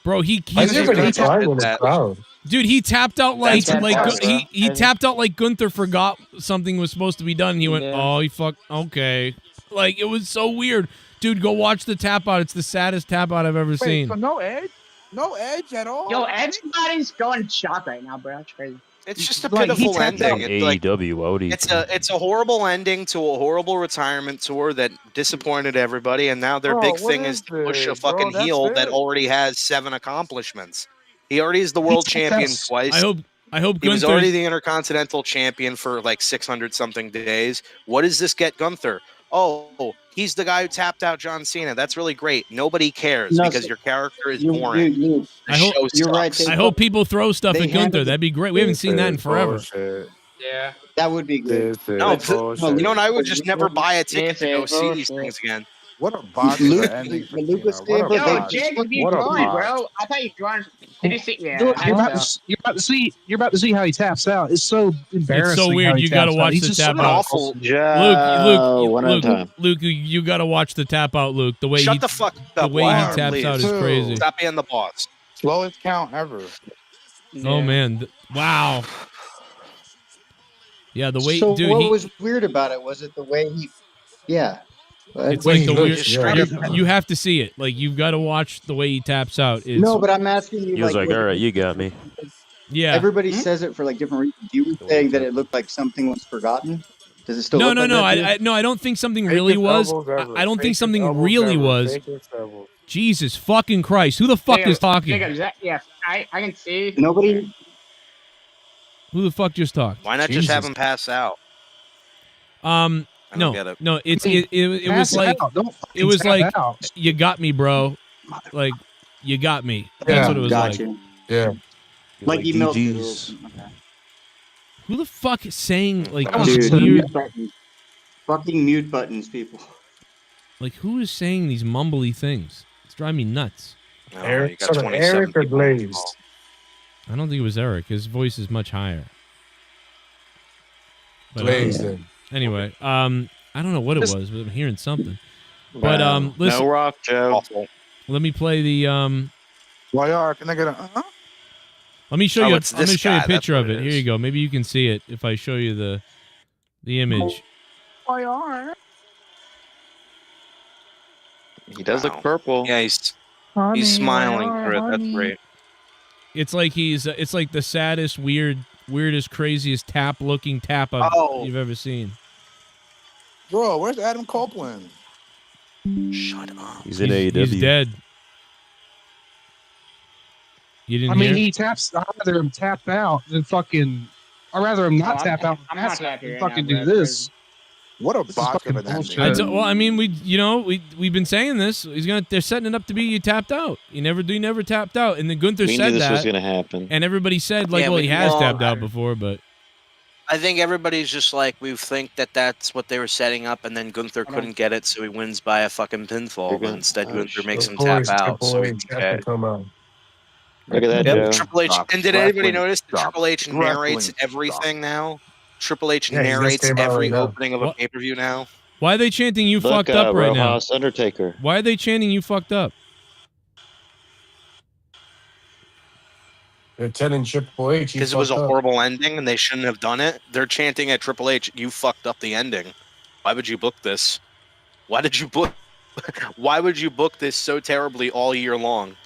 Bro, he I never really did try did with the that. crowd. dude, he tapped out like That's retarded. he tapped out like Gunther forgot something was supposed to be done. And he went, Yeah. oh, he fucked. Okay, like it was so weird, dude. Go watch the tap out. It's the saddest tap out I've ever Wait, seen. so no edge? No edge at all? Yo, everybody's going shock right now, bro. That's crazy. It's just a Like, he pitiful tapped ending. out. It's like AEW, what do you it's a horrible ending to a horrible retirement tour that disappointed everybody, and now their Bro, big what thing is is to push a this, bro? fucking That's heel that it. already has 7 accomplishments. He already is the world tapped champion out. twice. I hope He was Gunther. already the Intercontinental Champion for like 600 something days. What does this get Gunther? Oh, he's the guy who tapped out John Cena. That's really great. Nobody cares No, because so- your character is You, boring. you, The I hope- show you're right. sucks. They- I hope people throw stuff They at Gunther. handled That'd be great. We haven't seen that in forever. Yeah. that would be good. No, bullshit. you know what? I would just never buy a ticket to go This is see these bullshit. things again. What a box Luke- of ending for the Lucas Cena. What a Saber, Yo, they- box. Jake, you What a joined, box. bro. I thought you joined. Did you see? Yeah, Look, I you're think about, so. you're about to see how he taps out. It's so embarrassing. It's so weird. how he You got to taps watch out. He's the just tap so out. Awful. Luke, you got to watch the tap out, Luke. The way Shut he, the fuck the up. way he Warren, taps please. out is crazy. Stop being the boss. Slowest count ever. Oh man, wow. Yeah, the way, so dude. what He, was weird about it? Was it the way he? Yeah. it's When like he the looks, weird. yeah. You have to see it. Like you've got to watch the way he taps out. It's, No, but I'm asking you. He was like, what- all right, you got me. yeah. Everybody says it for like different reasons. You were saying that it looked like something was forgotten. Does it still? No, look no, like no. that to you? I don't think something really was. I don't think something really was. Jesus fucking Christ! Who the fuck is talking? Yeah, I can see. Nobody. Who the fuck just talked? Why not just have him pass out? I don't No, get it. no. It was Pass like out. Don't fucking it was tap like out. you got me, bro. Like you got me. That's Yeah, what it was Got like. you. Yeah. Like he melted. DGs. Okay. Who the fuck is saying like was these Dude, weird. mute buttons. Fucking mute buttons, people. like who is saying these mumbly things? It's driving me nuts. No, Eric, you got so 27 Eric or people on the Blaze? call. I don't think it was Eric. His voice is much higher. But, Blaze then. anyway, I don't know what it was, but I'm hearing something. But listen, No rock, Joe. Awful. let me play the Why are? Can I get a? let me show Oh, you. it's I'm gonna this show you a guy, that's picture of what it. it Here is. you go. Maybe you can see it if I show you the image. Why are? He does Wow. look purple. Yeah, he's smiling through it. That's great. It's like it's like the saddest, weirdest, craziest looking tap Oh. you've ever seen. Bro, where's Adam Copeland? Shut up. He's in AEW. He's dead. You didn't I mean, hear? he taps. I'd rather him tap out than fucking. I'd rather him not Oh, tap out. I'm than not pass out happy than right fucking now, do bro. That's this. What a This is box fucking of an bullshit. ending. Well, I mean, we've been saying this. They're setting it up to be you tapped out. You never tapped out, and then Gunther We said knew this was that, going to happen. and everybody said like, Yeah, well, we- he has well, tapped I out don't- before, but I think everybody's just like, we think that that's what they were setting up, and then Gunther couldn't get it, so he wins by a fucking pinfall. But instead, Gunther makes him tap out. So Boy, we has to come out. Look at that, Yep, Joe. Triple H. Stop. And did anybody Wrestling notice that stop. Triple H narrates Wrestling everything now? Triple H Yeah, he just narrates came out every right now. opening of a What? pay-per-view now. Why are they chanting "You Look, fucked up" right now? Rojas Undertaker. Why are they chanting "You fucked up"? They're telling Triple H Because it was a horrible ending and they shouldn't have done it. They're chanting at Triple H, "You fucked up the ending. Why would you book this? Why did you book? Why would you book this so terribly all year long?"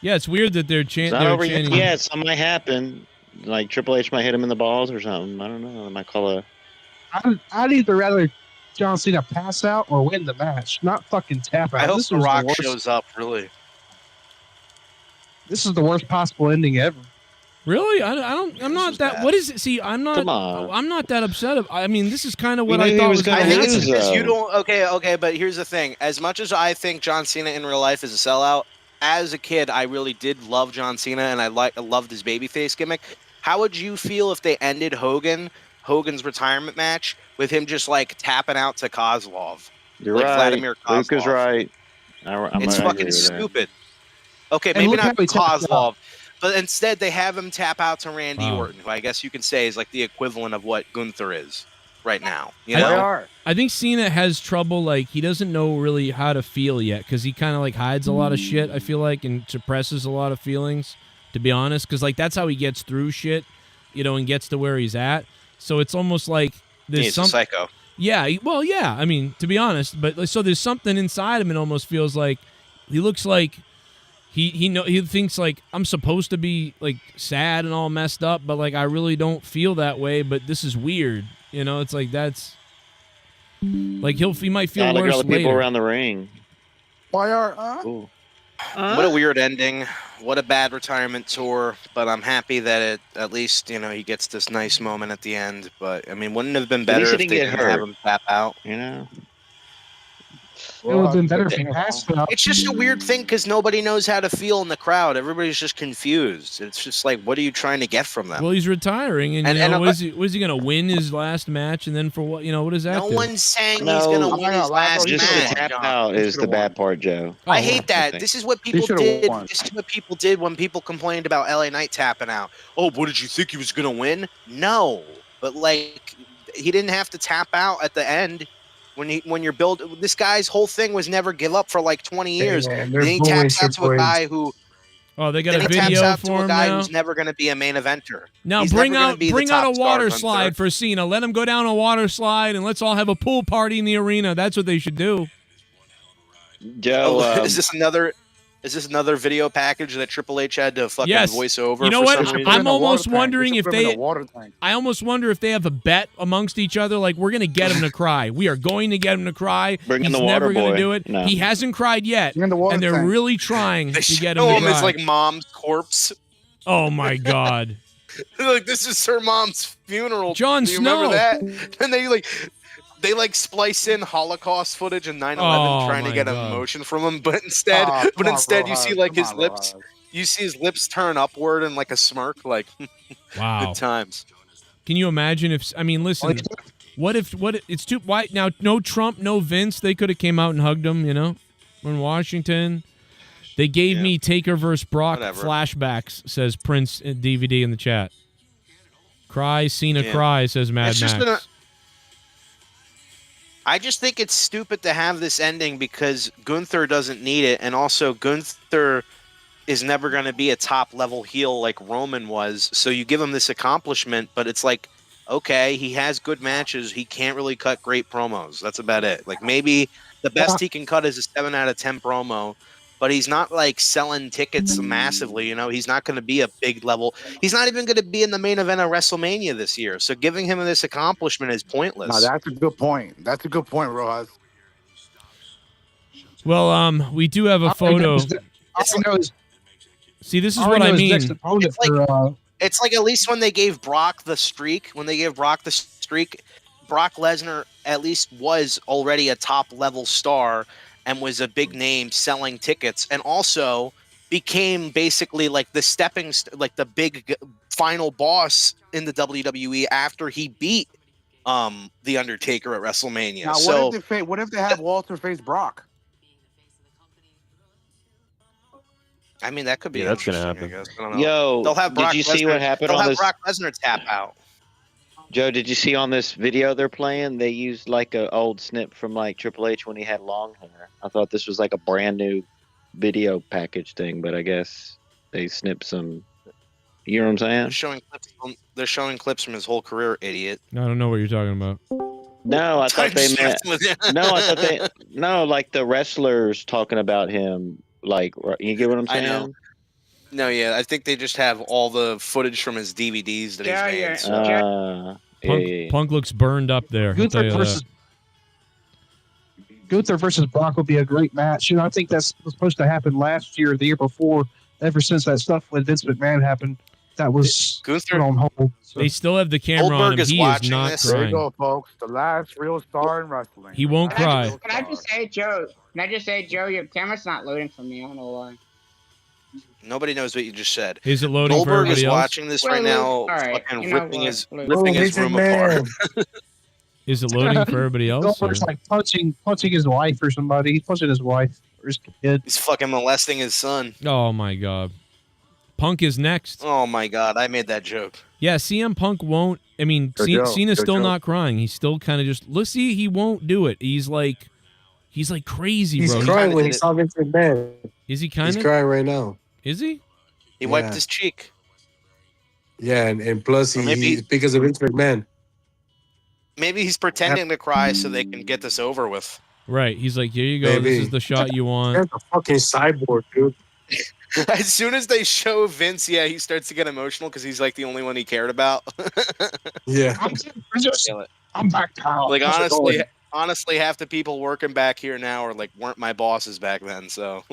Yeah, it's weird that they're It's chanting. not over yet. Something might happen. Like Triple H might hit him in the balls or something. I don't know. They might call a. I'd either rather John Cena pass out or win the match, not fucking tap out. I hope This The was Rock worst. shows up, really. This is the worst possible ending ever. Really? I don't. I'm not that. What is it? See, I'm not. Come on. I'm not that upset. I mean, this is kind of what knew I he thought was was going gonna to I think happen. it's because you don't. Okay, but here's the thing. As much as I think John Cena in real life is a sellout, as a kid, I really did love John Cena, and I loved his babyface gimmick. How would you feel if they ended Hogan's retirement match with him just like tapping out to Kozlov? You're like right. Vladimir Kozlov. Luke is right. It's I agree fucking with that. stupid. Okay, And maybe look not how he tapped out. Kozlov, but instead they have him tap out to Randy Wow. Orton, who I guess you can say is like the equivalent of what Gunther is right now. You I- know? I think Cena has trouble. Like he doesn't know really how to feel yet because he kind of like hides a lot of shit. I feel like and suppresses a lot of feelings. To be honest, because like that's how he gets through shit, and gets to where he's at. So it's almost like there's He's a psycho. Yeah, well, yeah. I mean, to be honest, but so there's something inside him. It almost feels like he looks like he thinks like I'm supposed to be like sad and all messed up, but like I really don't feel that way. But this is weird, It's like that's like he might feel Look at worse all the people later. around the ring. YR, What a weird ending. What a bad retirement tour. But I'm happy that it at least, he gets this nice moment at the end. But I mean, wouldn't it have been At better least he if they didn't get didn't have hurt. him tap out? It would have been better if he passed out. It's just a weird thing because nobody knows how to feel in the crowd. Everybody's just confused. It's just like, what are you trying to get from them? Well, he's retiring, and, was he going to win his last match, and then for what? What does that No do? one's saying he's going to win his last Just match. the tap out is the bad part, Joe. I hate that. This is what people should've did. won. This is what people did when people complained about LA Knight tapping out. Oh, what did you think he was going to win? No, but like he didn't have to tap out at the end. When you're this guy's whole thing was never give up for like 20 years. man, Then they're he bullying taps out to a Triple H. guy who. Oh, they got Then a he taps video out for to a him guy now. who's never going to be a main eventer. Now He's bring never gonna out be the bring out top a star, water Gunther. slide for Cena. Let him go down a water slide and let's all have a pool party in the arena. That's what they should do. Joe, Is this another video package that Triple H had to fucking Yes. voice over? You know for what? some reason? I'm almost wondering if they. they. I almost wonder if they have a bet amongst each other. Like we're gonna get him to cry. We are going to get him to cry. Bring in He's the water never gonna boy. do it. No. He hasn't cried yet, Bring in the water and they're tank. really trying They to get show him to him as cry. like mom's corpse. Oh my God. Like this is her mom's funeral. Jon Do you Snow. remember that? And they splice in Holocaust footage and 9/11 Oh, trying to my get God. emotion from him, but instead, you see like his lips. You see his lips turn upward and like a smirk. Like, Wow. good times. Can you imagine if? I mean, listen. What if it's too white now? No Trump, no Vince. They could have came out and hugged him. In Washington. They gave me Taker vs. Brock Whatever. flashbacks, says Prince DVD in the chat. Cry, Cena Yeah. cry, says Mad It's just Max. I just think it's stupid to have this ending because Gunther doesn't need it, and also Gunther is never going to be a top level heel like Roman was. So you give him this accomplishment, but it's like, okay, he has good matches. He can't really cut great promos. That's about it. Like maybe the best he can cut is a 7 out of 10 promo, but he's not like selling tickets massively. He's not going to be a big level. He's not even going to be in the main event of WrestleMania this year. So giving him this accomplishment is pointless. No, that's a good point. That's a good point, Rojas. Well, we do have a photo. See, this is what I mean. It's like at least when they gave Brock the streak, Brock Lesnar at least was already a top level star and was a big name selling tickets, and also became basically like the like the big final boss in the WWE after he beat the Undertaker at WrestleMania. Now, what if they have Walter face Brock? I mean, that could be. Yeah, that's gonna interesting, happen. I guess. I don't know. Yo, they'll have Brock did you see Lesnar- what happened They'll on have this? Brock Lesnar tap out. Joe, did you see on this video they're playing? They used like an old snip from like Triple H when he had long hair. I thought this was like a brand new video package thing, but I guess they snipped some. You know what I'm saying? They're showing clips from his whole career, idiot. I don't know what you're talking about. No, I thought I'm they just meant. messing with you. No, I thought they. No, like the wrestlers talking about him. Like, you get what I'm I saying? know. No, yeah, I think they just have all the footage from his DVDs that he's made. So. Punk looks burned up there. I'll tell you that. Gunther versus Brock would be a great match. You know, I think that's supposed to happen last year or the year before. Ever since that stuff with Vince McMahon happened, that was put on hold. So. They still have the camera on him. He is not There you crying. go, folks. The last real star in wrestling. He won't cry. Can I just say, Joe? Can I just say, Joe? Your camera's not loading for me. I don't know why. Nobody knows what you just said. Is it loading for Goldberg is everybody else? watching this right now, All right, fucking you know ripping what? his Look. ripping his room apart. Is it loading for everybody else? Goldberg's like punching his wife or somebody. He's punching his wife or his kid. He's fucking molesting his son. Oh my god. Punk is next. Oh my god, I made that joke. Yeah, CM Punk won't. I mean, Good joke, Cena's good still joke. not crying. He's still kind of just. Let's see. He won't do it. He's like crazy, He's bro. crying when he saw Vince McMahon. Is he kind of? He's crying right now. Is he? He wiped his cheek. Yeah, and plus Or maybe- he because of Vince McMahon. Maybe he's pretending to cry so they can get this over with. Right. He's like, here you go. Maybe. This is the shot you want. That's a fucking cyborg, dude. As soon as they show Vince, yeah, he starts to get emotional because he's like the only one he cared about. Yeah. I'm back out. Like honestly, half the people working back here now are like weren't my bosses back then. So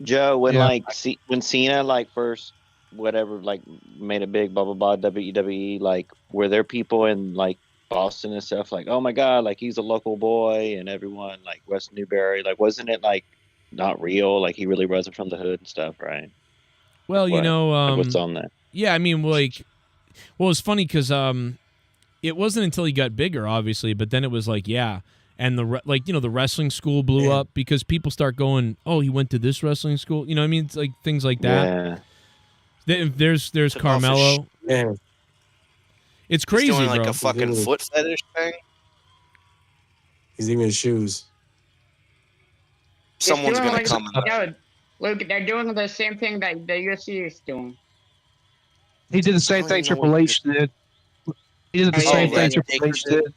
Joe, when Yeah. when Cena like first whatever like made a big blah blah blah WWE, like were there people in like Boston and stuff like, oh my god, like he's a local boy, and everyone like West Newbury, like wasn't it like not real, like he really wasn't from the hood and stuff, right? Well, you What? know, Like, what's on that? Yeah, I mean, like, well, it's funny because it wasn't until he got bigger, obviously, but then it was like, yeah, and the wrestling school blew up because people start going, oh, he went to this wrestling school, you know what I mean? It's like things like that. Yeah. There's Carmelo. Yeah. It's crazy, he's doing like bro. a fucking foot fetish thing. He's even shoes. Someone's They're gonna doing come. No, look, they're doing the same thing that the UFC is doing. He did the same thing Triple H did. He did the same thing Triple H did.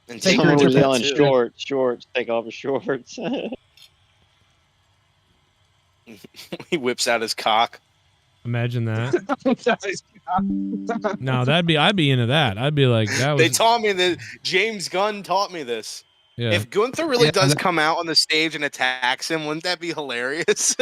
And Someone was yelling too. shorts, take off his shorts. He whips out his cock. Imagine that. No, I'd be into that. I'd be like, that was. They taught me that. James Gunn taught me this. Yeah. If Gunther really does come out on the stage and attacks him, wouldn't that be hilarious?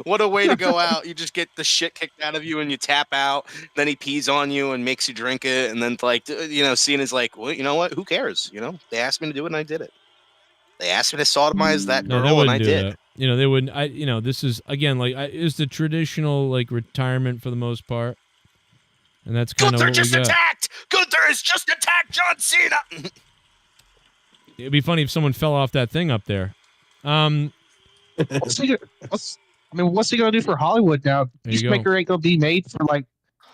What a way to go out. You just get the shit kicked out of you and you tap out. Then he pees on you and makes you drink it. And then, like, Cena's like, well, you know what? Who cares? You know, they asked me to do it and I did it. They asked me to sodomize that No, they girl and wouldn't I do did. that. You know, they wouldn't. This is again like it's the traditional like retirement for the most part, and that's kind of Gunther what we just got. attacked! Gunther has just attacked John Cena! It'd be funny if someone fell off that thing up there. What's he gonna do for Hollywood now? There you go. Peacemaker ain't gonna be made for like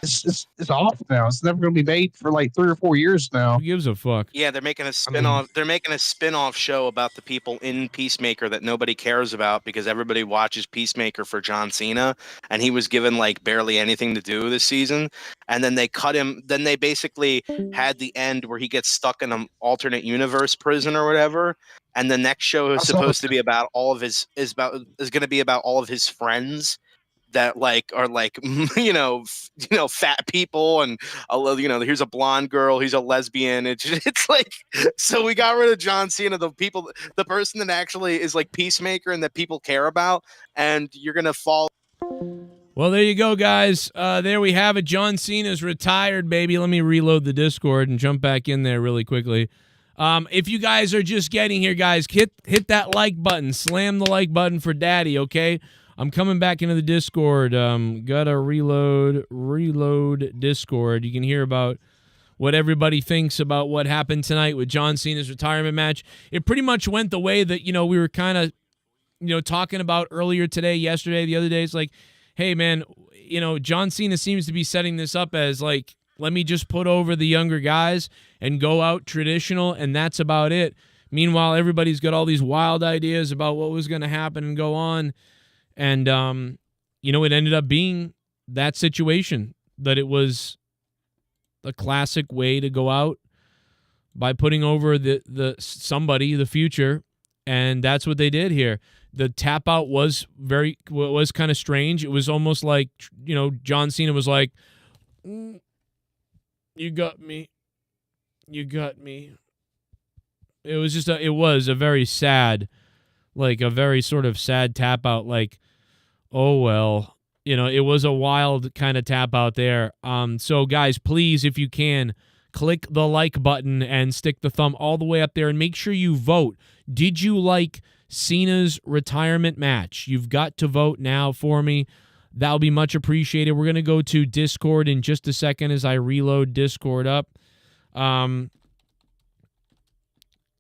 it's off now. It's never gonna be made for like 3 or 4 years now. Who gives a fuck? Yeah, they're making a spin-off. They're making a spin-off show about the people in Peacemaker that nobody cares about because everybody watches Peacemaker for John Cena, and he was given like barely anything to do this season. And then they cut him. Then they basically had the end where he gets stuck in an alternate universe prison or whatever. And the next show is supposed to be about all of his is going to be about all of his friends that like are like fat people and here's a blonde girl, he's a lesbian. It's like, so we got rid of John Cena, the person that actually is like Peacemaker and that people care about, and you're gonna fall. Well, there you go, guys. There we have it. John Cena's retired, baby. Let me reload the Discord and jump back in there really quickly. If you guys are just getting here, guys, hit that like button. Slam the like button for Daddy, okay? I'm coming back into the Discord. Gotta reload Discord. You can hear about what everybody thinks about what happened tonight with John Cena's retirement match. It pretty much went the way that, we were kind of talking about earlier today, yesterday, the other day. It's like, hey, man, John Cena seems to be setting this up as like, let me just put over the younger guys and go out traditional, and that's about it. Meanwhile, everybody's got all these wild ideas about what was going to happen and go on. And, it ended up being that situation, that it was a classic way to go out by putting over the future, and that's what they did here. The tap out was kind of strange. It was almost like, John Cena was like, you got me. You got me. It was a very sad, like a very sort of sad tap out, like, oh, well, it was a wild kind of tap out there. So guys, please, if you can, click the like button and stick the thumb all the way up there and make sure you vote. Did you like Cena's retirement match? You've got to vote now for me. That'll be much appreciated. We're going to go to Discord in just a second as I reload Discord up.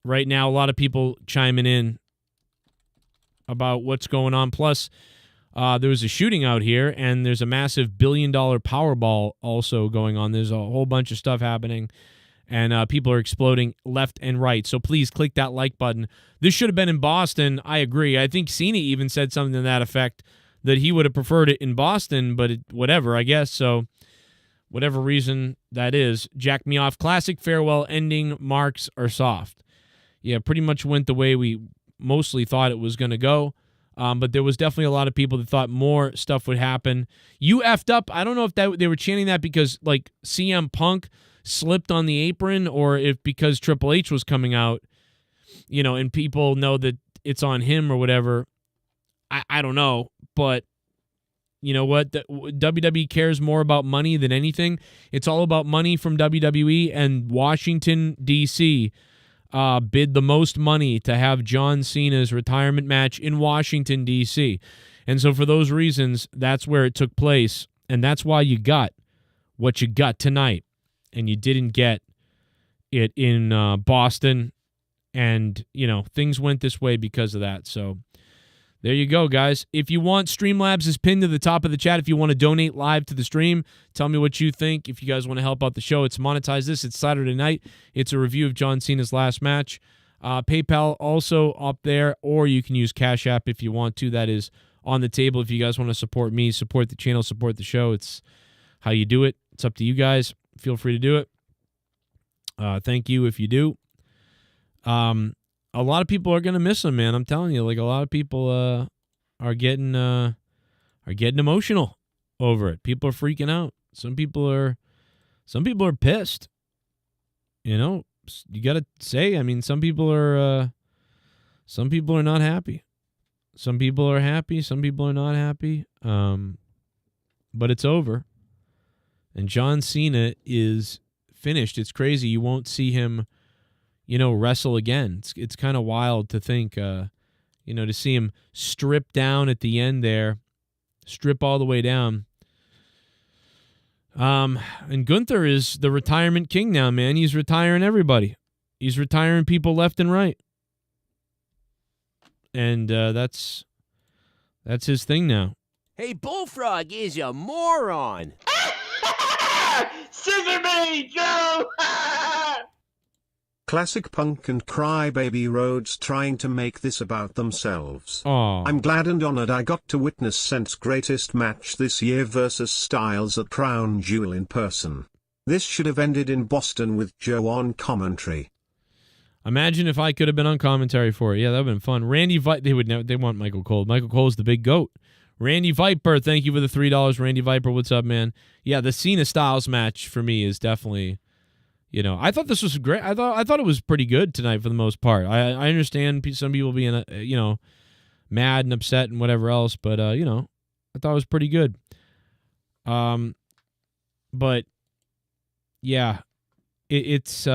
Right now, a lot of people chiming in about what's going on. Plus, there was a shooting out here, and there's a massive $1 billion Powerball also going on. There's a whole bunch of stuff happening, and people are exploding left and right. So please click that like button. This should have been in Boston. I agree. I think Cena even said something to that effect, that he would have preferred it in Boston, but whatever, I guess. So whatever reason that is, Jack Me Off Classic farewell ending marks are soft. Yeah, pretty much went the way we mostly thought it was going to go. But there was definitely a lot of people that thought more stuff would happen. You effed up. I don't know if they were chanting that because, like, CM Punk slipped on the apron, or if because Triple H was coming out, and people know that it's on him or whatever. I don't know. But you know what? WWE cares more about money than anything. It's all about money from WWE, and Washington, D.C., bid the most money to have John Cena's retirement match in Washington, D.C. And so for those reasons, that's where it took place. And that's why you got what you got tonight. And you didn't get it in Boston. And, things went this way because of that. So there you go, guys. If you want, Streamlabs is pinned to the top of the chat. If you want to donate live to the stream, tell me what you think. If you guys want to help out the show, it's monetize this. It's Saturday night. It's a review of John Cena's last match. PayPal also up there, or you can use Cash App if you want to. That is on the table. If you guys want to support me, support the channel, support the show, it's how you do it. It's up to you guys. Feel free to do it. Thank you if you do. A lot of people are gonna miss him, man. I'm telling you, like, a lot of people are getting emotional over it. People are freaking out. Some people are pissed. You gotta say. I mean, some people are not happy. Some people are happy. Some people are not happy. But it's over, and John Cena is finished. It's crazy. You won't see him, wrestle again. It's kind of wild to think, to see him strip down at the end there, strip all the way down. And Gunther is the retirement king now, man. He's retiring everybody. He's retiring people left and right. And that's his thing now. Hey, Bullfrog is a moron. Scissor me, Joe! Classic Punk and Crybaby Rhodes trying to make this about themselves. Aww. I'm glad and honored I got to witness Cent's greatest match this year versus Styles at Crown Jewel in person. This should have ended in Boston with Joe on commentary. Imagine if I could have been on commentary for it. Yeah, that would have been fun. Randy Viper, they want Michael Cole. Michael Cole's the big goat. Randy Viper, thank you for the $3. Randy Viper, what's up, man? Yeah, the Cena Styles match for me is definitely... I thought this was great. I thought it was pretty good tonight for the most part. I understand some people being, mad and upset and whatever else, but, I thought it was pretty good. But, yeah, it is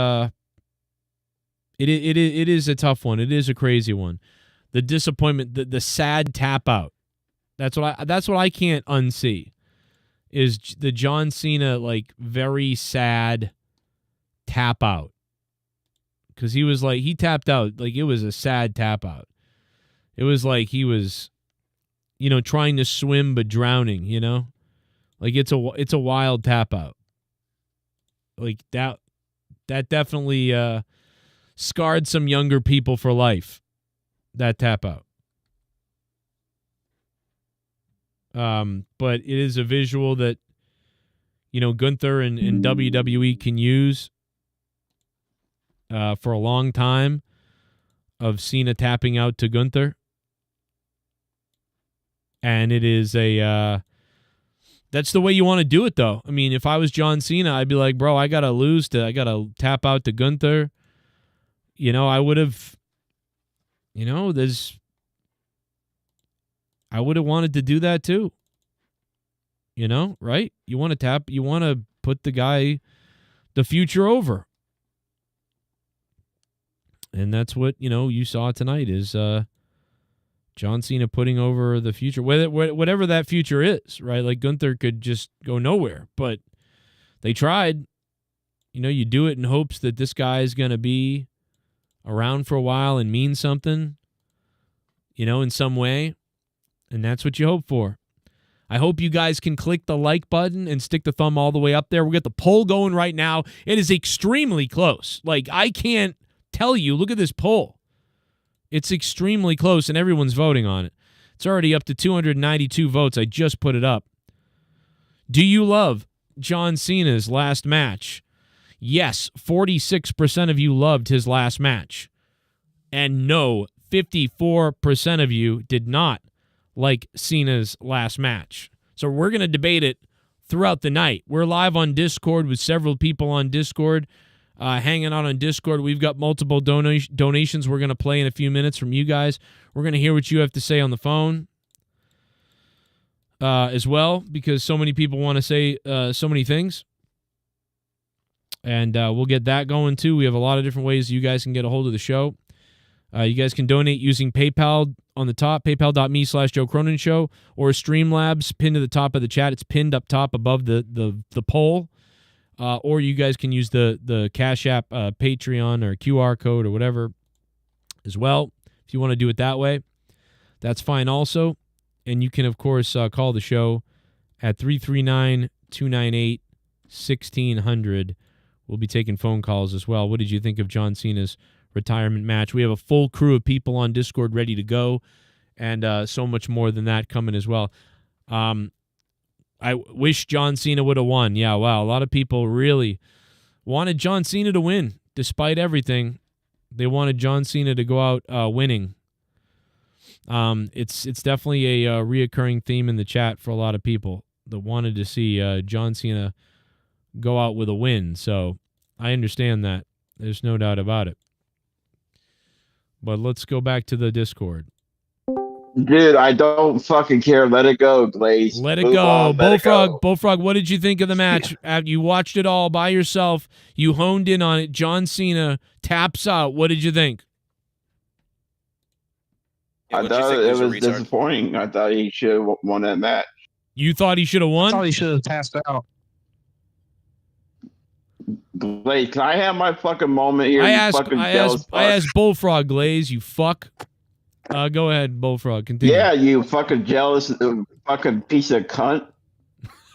a tough one. It is a crazy one. The disappointment, the sad tap out. That's what I can't unsee, is the John Cena, like, very sad tap out, because he tapped out like it was a sad tap out. It was like he was, trying to swim but drowning. Like it's a wild tap out. Like that definitely scarred some younger people for life. That tap out. But it is a visual that Gunther and WWE can use for a long time, of Cena tapping out to Gunther. And it is that's the way you want to do it, though. I mean, if I was John Cena, I'd be like, bro, I got to tap out to Gunther. I would have, I would have wanted to do that too. Right? You want to put the future over. And that's what, you saw tonight is John Cena putting over the future, whatever that future is, right? Like Gunther could just go nowhere, but they tried. You do it in hopes that this guy is going to be around for a while and mean something, in some way. And that's what you hope for. I hope you guys can click the like button and stick the thumb all the way up there. We'll get the poll going right now. It is extremely close. Like, I can't tell you, look at this poll. It's extremely close, and everyone's voting on it. It's already up to 292 votes. I just put it up. Do you love John Cena's last match? Yes, 46% of you loved his last match. And no, 54% of you did not like Cena's last match. So we're going to debate it throughout the night. We're live on Discord with several people on Discord, hanging out on Discord. We've got multiple donations we're going to play in a few minutes from you guys. We're going to hear what you have to say on the phone as well, because so many people want to say so many things. And we'll get that going too. We have a lot of different ways you guys can get a hold of the show. You guys can donate using PayPal on the top, paypal.me/Joe Cronin Show, or Streamlabs pinned to the top of the chat. It's pinned up top above the poll. Or you guys can use the Cash App, Patreon, or QR code or whatever as well. If you want to do it that way, that's fine also. And you can, of course, call the show at 339-298-1600. We'll be taking phone calls as well. What did you think of John Cena's retirement match? We have a full crew of people on Discord ready to go, and so much more than that coming as well. I wish John Cena would have won. Yeah, wow. A lot of people really wanted John Cena to win. Despite everything, they wanted John Cena to go out winning. It's definitely a reoccurring theme in the chat for a lot of people that wanted to see John Cena go out with a win. So I understand that. There's no doubt about it. But let's go back to the Discord. Dude, I don't fucking care. Let it go, Glaze. Let it go. Bullfrog, what did you think of the match? You watched it all by yourself. You honed in on it. John Cena taps out. What did you think? I thought it was disappointing. I thought he should have won that match. You thought he should have won? I thought he should have passed out. Glaze, can I have my fucking moment here? I asked Bullfrog, Glaze, you fuck. Go ahead, Bullfrog. Continue. Yeah, you fucking jealous fucking piece of cunt.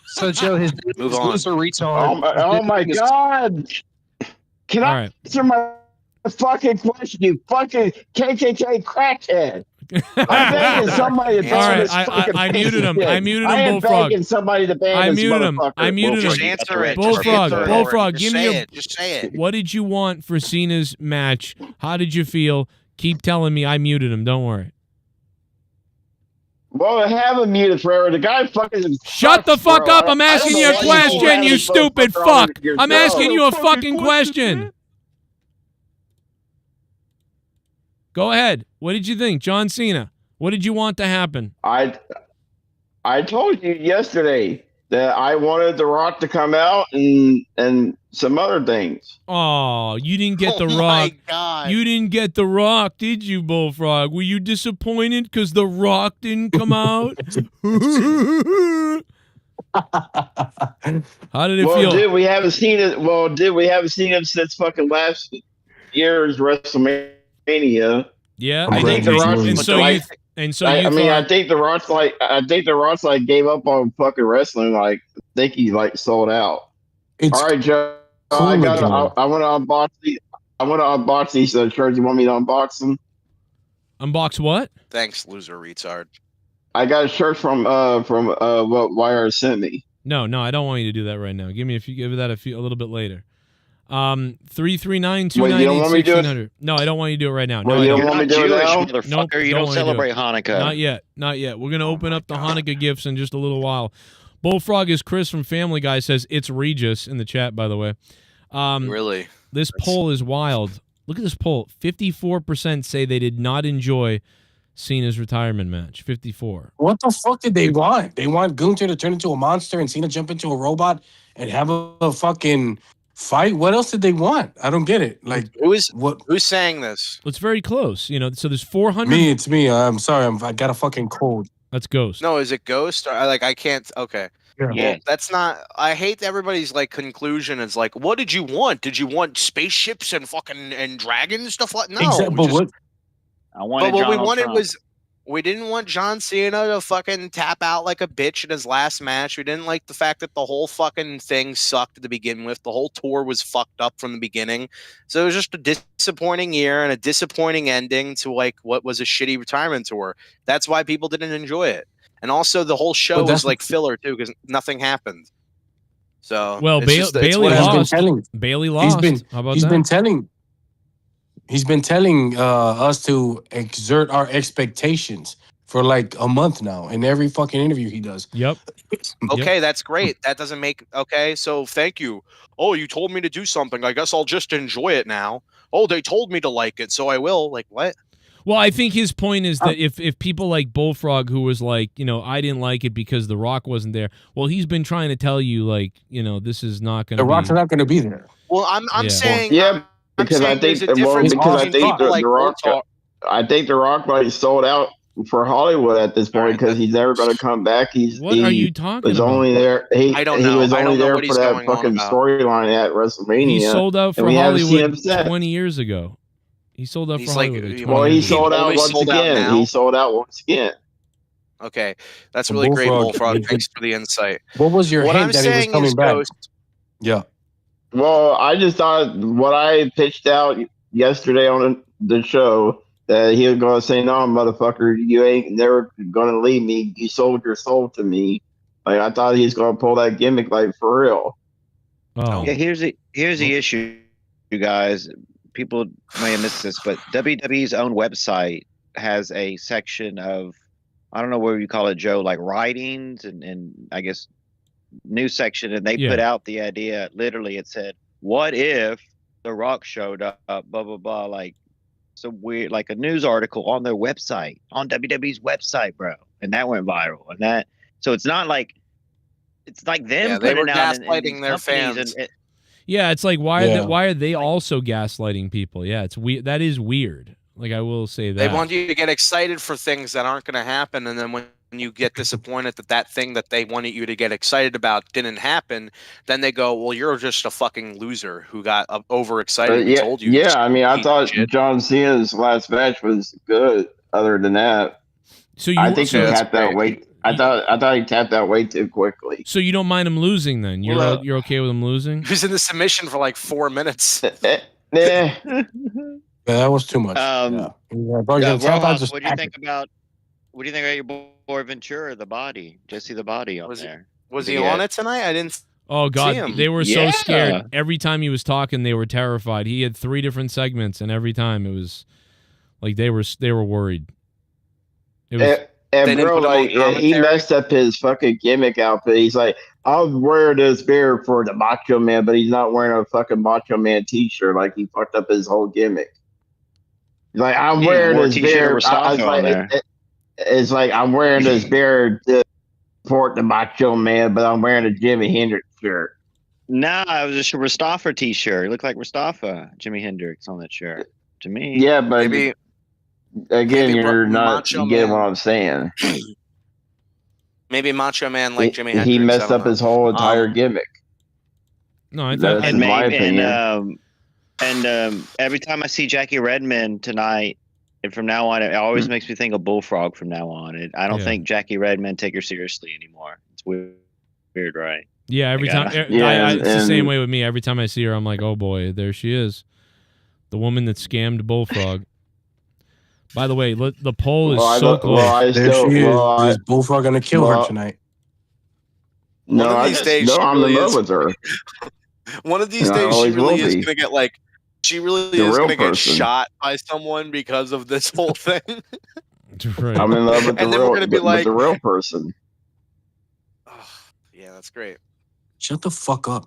So, Joe, his loser retard. Oh my God. Can I answer my fucking question, you fucking KKK crackhead? I'm begging somebody to ban this fucking I muted him. I muted him, I am Bullfrog. begging somebody to ban this motherfucker. I muted him. Answer it. Bullfrog, give me it. Just say it. What did you want for Cena's match? How did you feel? Keep telling me. I muted him. Don't worry. Well, I have him muted forever. The guy fucking shut the fuck up. I'm asking you a question, you stupid fuck. I'm asking you a fucking question. Go ahead. What did you think, John Cena? What did you want to happen? I told you yesterday that I wanted The Rock to come out and some other things. Oh, you didn't get The Rock. God. You didn't get The Rock, did you, Bullfrog? Were you disappointed because The Rock didn't come out? How did it feel? Dude, we haven't seen it. Well, dude, we haven't seen him since fucking last year's WrestleMania. Yeah, I think the Rock's and so like, you I mean, thought, I think the Rock's like gave up on fucking wrestling. Like, I think he like sold out. It's All right, Joe. cool I again. want to unbox these. I want to unbox these shirts. You want me to unbox them? unbox what? Thanks, loser retard. I got a shirt from what Wire sent me. No, I don't want you to do that right now. Give that a little bit later. 339-298-1600. No, I don't want you to do it right now. No, Well, I you don't. don't want me to do it Jewish, now? motherfucker. Nope, you don't wanna do celebrate it. Hanukkah. Not yet. We're gonna open up the Hanukkah gifts in just a little while. Bullfrog is Chris from Family Guy says it's Regis in the chat. By the way, Really? this poll is wild. Look at this poll. 54% say they did not enjoy Cena's retirement match. 54. What the fuck did they want? They want Gunther to turn into a monster and Cena jump into a robot and have a fucking fight? What else did they want? I don't get it. Like, who's saying this? It's very close. So there's 400. Me, it's me. I'm sorry. I got a fucking cold. That's Ghost. No, is it Ghost? Or I can't. Okay. Yeah. Well, that's not. I hate everybody's like conclusion. Is like, what did you want? Did you want spaceships and fucking and dragons stuff like? No. But what what we wanted was we didn't want John Cena to fucking tap out like a bitch in his last match. We didn't like the fact that the whole fucking thing sucked to begin with. The whole tour was fucked up from the beginning. So it was just a disappointing year and a disappointing ending to like what was a shitty retirement tour. That's why people didn't enjoy it. And also the whole show was like filler too because nothing happened. So well, Bailey lost. Bailey lost. How about he's that? been telling us to exert our expectations for like a month now in every fucking interview he does. Yep. Okay, that's great. That doesn't make okay. So thank you. Oh, you told me to do something. I guess I'll just enjoy it now. Oh, they told me to like it, so I will. Like what? Well, I think his point is that if people like Bullfrog, who was like, I didn't like it because The Rock wasn't there. Well, he's been trying to tell you, like, this is not going to be. The Rock's not going to be there. Well, I'm saying. Yeah, because I think The Rock. I think The Rock like sold out for Hollywood at this point because he's never going to come back. What are you talking about? Only there. He was only there for that fucking storyline at WrestleMania. He sold out for Hollywood 20 years ago. He sold out for Hollywood. Well, he sold out once again. He sold out once again. Okay, that's really great, Bullfrog. Thanks for the insight. What was your hint that he was coming back? Yeah. Well, I just thought what I pitched out yesterday on the show that he was going to say, "No, motherfucker, you ain't never going to leave me. You sold your soul to me." Like I thought he was going to pull that gimmick, like for real. Oh. Yeah, here's the issue, you guys. People may have missed this, but WWE's own website has a section of, I don't know what you call it, Joe, like writings and I guess news section, and they put out the idea. Literally, it said, "What if The Rock showed up?" Blah blah blah, like some weird, like a news article on their website, on WWE's website, bro, and that went viral. And that, so it's not like it's like them they were putting out gaslighting their fans. Yeah, it's like why are they also gaslighting people? Yeah, it's weird. That is weird. Like I will say that They want you to get excited for things that aren't going to happen, and then when you get disappointed that thing that they wanted you to get excited about didn't happen, then they go, "Well, you're just a fucking loser who got overexcited." Yeah, told you. Yeah, I mean, I thought John Cena's last match was good. Other than that, so I think he tapped that weight. I thought he tapped that way too quickly. So you don't mind him losing then? You're okay with him losing? He was in the submission for like 4 minutes. Yeah. That was too much. Rojas, what do you think about your boy Ventura, the body? Jesse the body on there. Was he on it tonight? I didn't. Oh God, see him. they were so scared. Every time he was talking, they were terrified. He had 3 different segments, and every time it was like they were worried. It was. And bro, like he messed up his fucking gimmick outfit. He's like, "I'll wear this beard for the Macho Man," but he's not wearing a fucking Macho Man T-shirt. Like he fucked up his whole gimmick. He's like, "I'm wearing this beard." It's like I'm wearing this beard to support the Macho Man, but I'm wearing a Jimi Hendrix shirt. Nah, it was just a Mustafa T-shirt. It looked like Mustafa, Jimi Hendrix on that shirt to me. Yeah, but maybe. Again, you're not getting what I'm saying. Maybe Macho Man like Jimi Hendrix. He messed up his whole entire gimmick. No, I thought and maybe, and every time I see Jackie Redmond tonight, And from now on, it always makes me think of Bullfrog from now on. I don't think Jackie Redmond take her seriously anymore. It's weird, right? Yeah, every time. It's the same way with me. Every time I see her, I'm like, oh boy, there she is. The woman that scammed Bullfrog. By the way, the poll is so close. There she is. Is Bullfrog going to kill her tonight? One of these days, she I'm really in love is. with her. One of these And I days, she always really will is be. going to get like. She really The is real going to get person. shot by someone because of this whole thing. Right. I'm in love with the And then real, we're gonna be with like- the real person. Yeah, that's great. Shut the fuck up.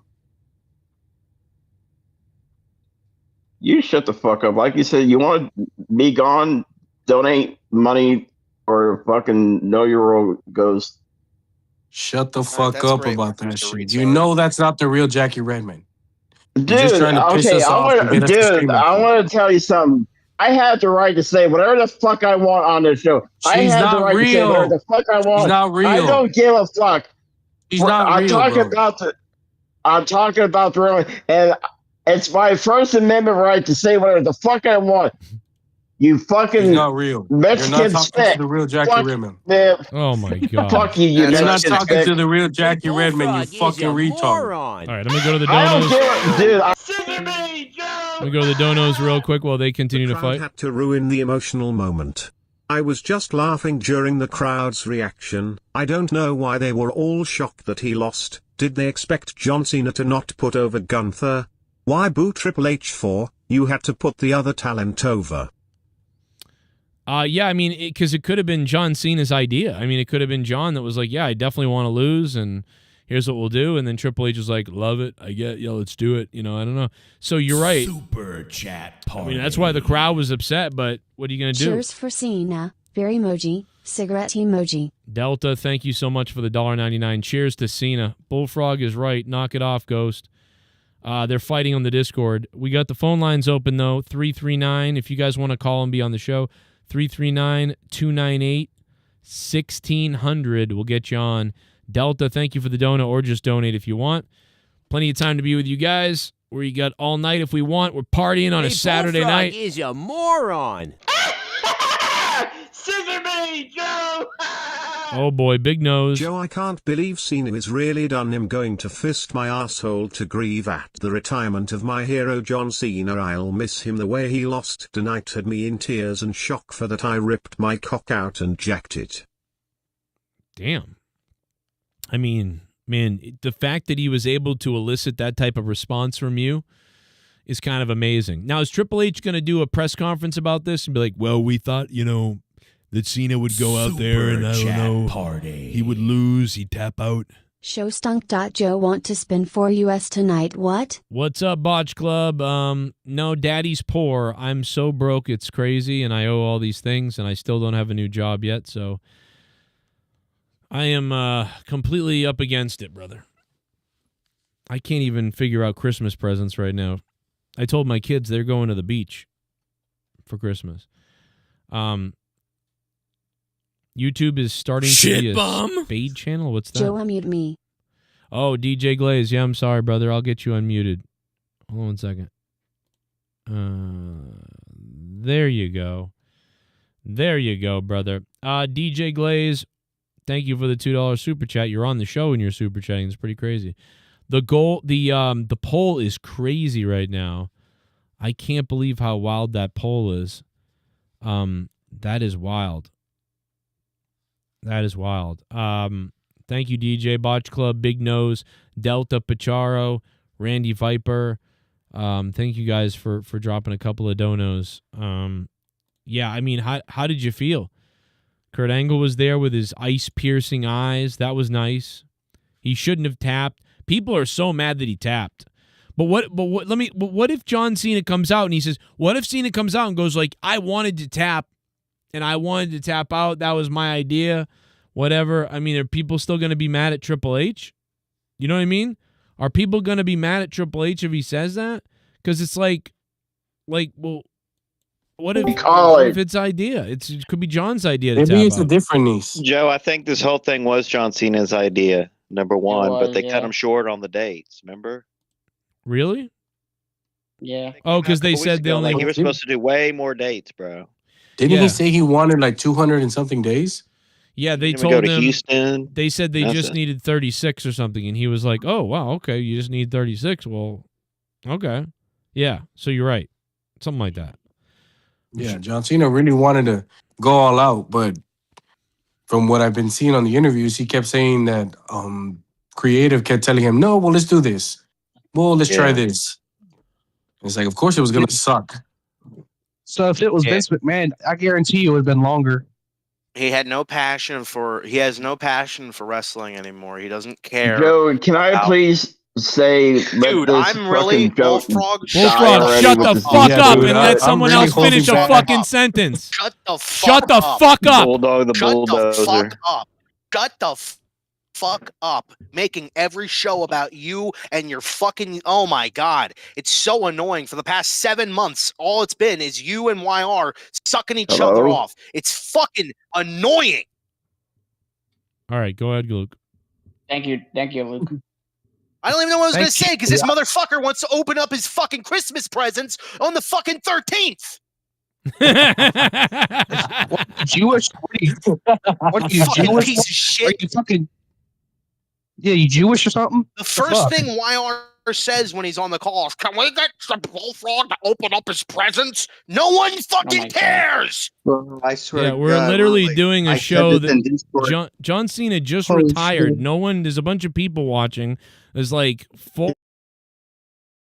You shut the fuck up. Like you said, you want to be gone, donate money or fucking know your role goes. Shut the fuck that's up great, about that shit. You know that's not the real Jackie Redmond. Dude, You're just trying to piss us off and get us to scream at I you. want to tell you something. I have the right to say whatever the fuck I want on this show. I She's have the not right to say real. whatever the fuck I want. She's not real. I don't give a fuck. She's not I'm real, talking bro. about I'm talking about the real, and it's my First Amendment right to say whatever the fuck I want. You fucking She's not real. You're Mexican not talking spit. to the real Jackie Fuck, Redmond. man. Oh my god. Fuck you, you You're not Mexican talking spit. to the real Jackie Redmond, you fucking retard. All right, let me go to the I don't donos. give a dude. Let me go to the donos real quick while they continue to fight. Had to ruin the emotional moment. I was just laughing during the crowd's reaction. I don't know why they were all shocked that he lost. Did they expect John Cena to not put over Gunther? Why boo Triple H for? You had to put the other talent over. Yeah, I mean, because it could have been John Cena's idea. I mean, it could have been John that was like, yeah, I definitely want to lose, and here's what we'll do. And then Triple H was like, love it. I get, let's do it. I don't know. So you're right. Super chat party. I mean, that's why the crowd was upset, but what are you going to do? Cheers for Cena. Very emoji. Cigarette emoji. Delta, thank you so much for the $1.99. Cheers to Cena. Bullfrog is right. Knock it off, Ghost. They're fighting on the Discord. We got the phone lines open, though. 339, if you guys want to call and be on the show. 339-298-1600 will get you on. Delta, thank you for the donut, or just donate if you want. Plenty of time to be with you guys. We got all night if we want. We're partying on a Saturday Bullfrog night. is a moron. Scissor me, Joe! Oh boy, big nose. Joe, I can't believe Cena is really done. Him going to fist my asshole to grieve at the retirement of my hero John Cena. I'll miss him. The way he lost tonight had me in tears and shock for that. I ripped my cock out and jacked it. Damn. I mean, man, the fact that he was able to elicit that type of response from you is kind of amazing. Now, is Triple H going to do a press conference about this and be like, well, we thought, that Cena would go out there and I don't know, he would lose, he'd tap out. Show stunk. Joe want to spin for US tonight. What? What's up, Botch Club? No, daddy's poor. I'm so broke, it's crazy, and I owe all these things, and I still don't have a new job yet, so I am completely up against it, brother. I can't even figure out Christmas presents right now. I told my kids they're going to the beach for Christmas. YouTube is starting to be a spade channel. What's that? Joe, unmute me. Oh, DJ Glaze. Yeah, I'm sorry, brother. I'll get you unmuted. Hold on 1 second. There you go. There you go, brother. DJ Glaze, thank you for the $2 super chat. You're on the show and you're super chatting. It's pretty crazy. The poll is crazy right now. I can't believe how wild that poll is. That is wild. That is wild. Thank you, DJ Botch Club, Big Nose, Delta Pacharo, Randy Viper. Thank you guys for dropping a couple of donos. Yeah, I mean, how did you feel? Kurt Angle was there with his ice-piercing eyes. That was nice. He shouldn't have tapped. People are so mad that he tapped. But what if John Cena comes out and he says, what if Cena comes out and goes like, I wanted to tap and I wanted to tap out. That was my idea. Whatever. I mean, are people still going to be mad at Triple H? You know what I mean? Are people going to be mad at Triple H if he says that? Because it's like, well, what if it's idea? It could be John's idea. Maybe it's a different niece. Joe, I think this whole thing was John Cena's idea, number one, but they cut him short on the dates. Remember? Really? Yeah. Oh, because they said they only. Like, you were supposed to do way more dates, bro. Didn't Yeah. he say he wanted like 200 and something days? Yeah, they Then we told go to him. Houston. They said they That's just it. needed 36 or something, and he was like, "Oh, wow, okay, you just need 36. Well, okay, yeah. So you're right, something like that." Yeah, John Cena really wanted to go all out, but from what I've been seeing on the interviews, he kept saying that creative kept telling him, "No, well, let's do this. Well, let's try Yeah. this." It's like, of course, it was gonna suck. So if it was Vince McMahon, I guarantee you it would have been longer. He has no passion for wrestling anymore. He doesn't care. Joe, can I about- please say, let Dude, this I'm really fucking joke Bullfrog. die Bullfrog, already shut with the this fuck dude. up dude, and I'm let someone really else finish a holding back. fucking sentence. Shut the Shut the fuck fuck up. Bulldog the Shut bulldozer. the fuck up. Shut the fuck up. Making every show about you and your fucking. Oh my God. It's so annoying. For the past 7 months, all it's been is you and YR sucking each other Hello? off. It's fucking annoying. All right, go ahead, Luke. Thank you, Luke. I don't even know what I was going to Thank say because you. this motherfucker wants to open up his fucking Christmas presents on the fucking 13th. Jewish? What are you Fucking Jewish? piece of Are shit. you fucking? Yeah, you Jewish or something? The first thing YR says when he's on the call is, "Can we get some Bullfrog to open up his presents?" No one fucking my God. cares. Bro, I swear Yeah, to we're God, literally like, doing a I said show this in that Discord. John Cena just Holy retired. shit. No one. There's a bunch of people watching. There's like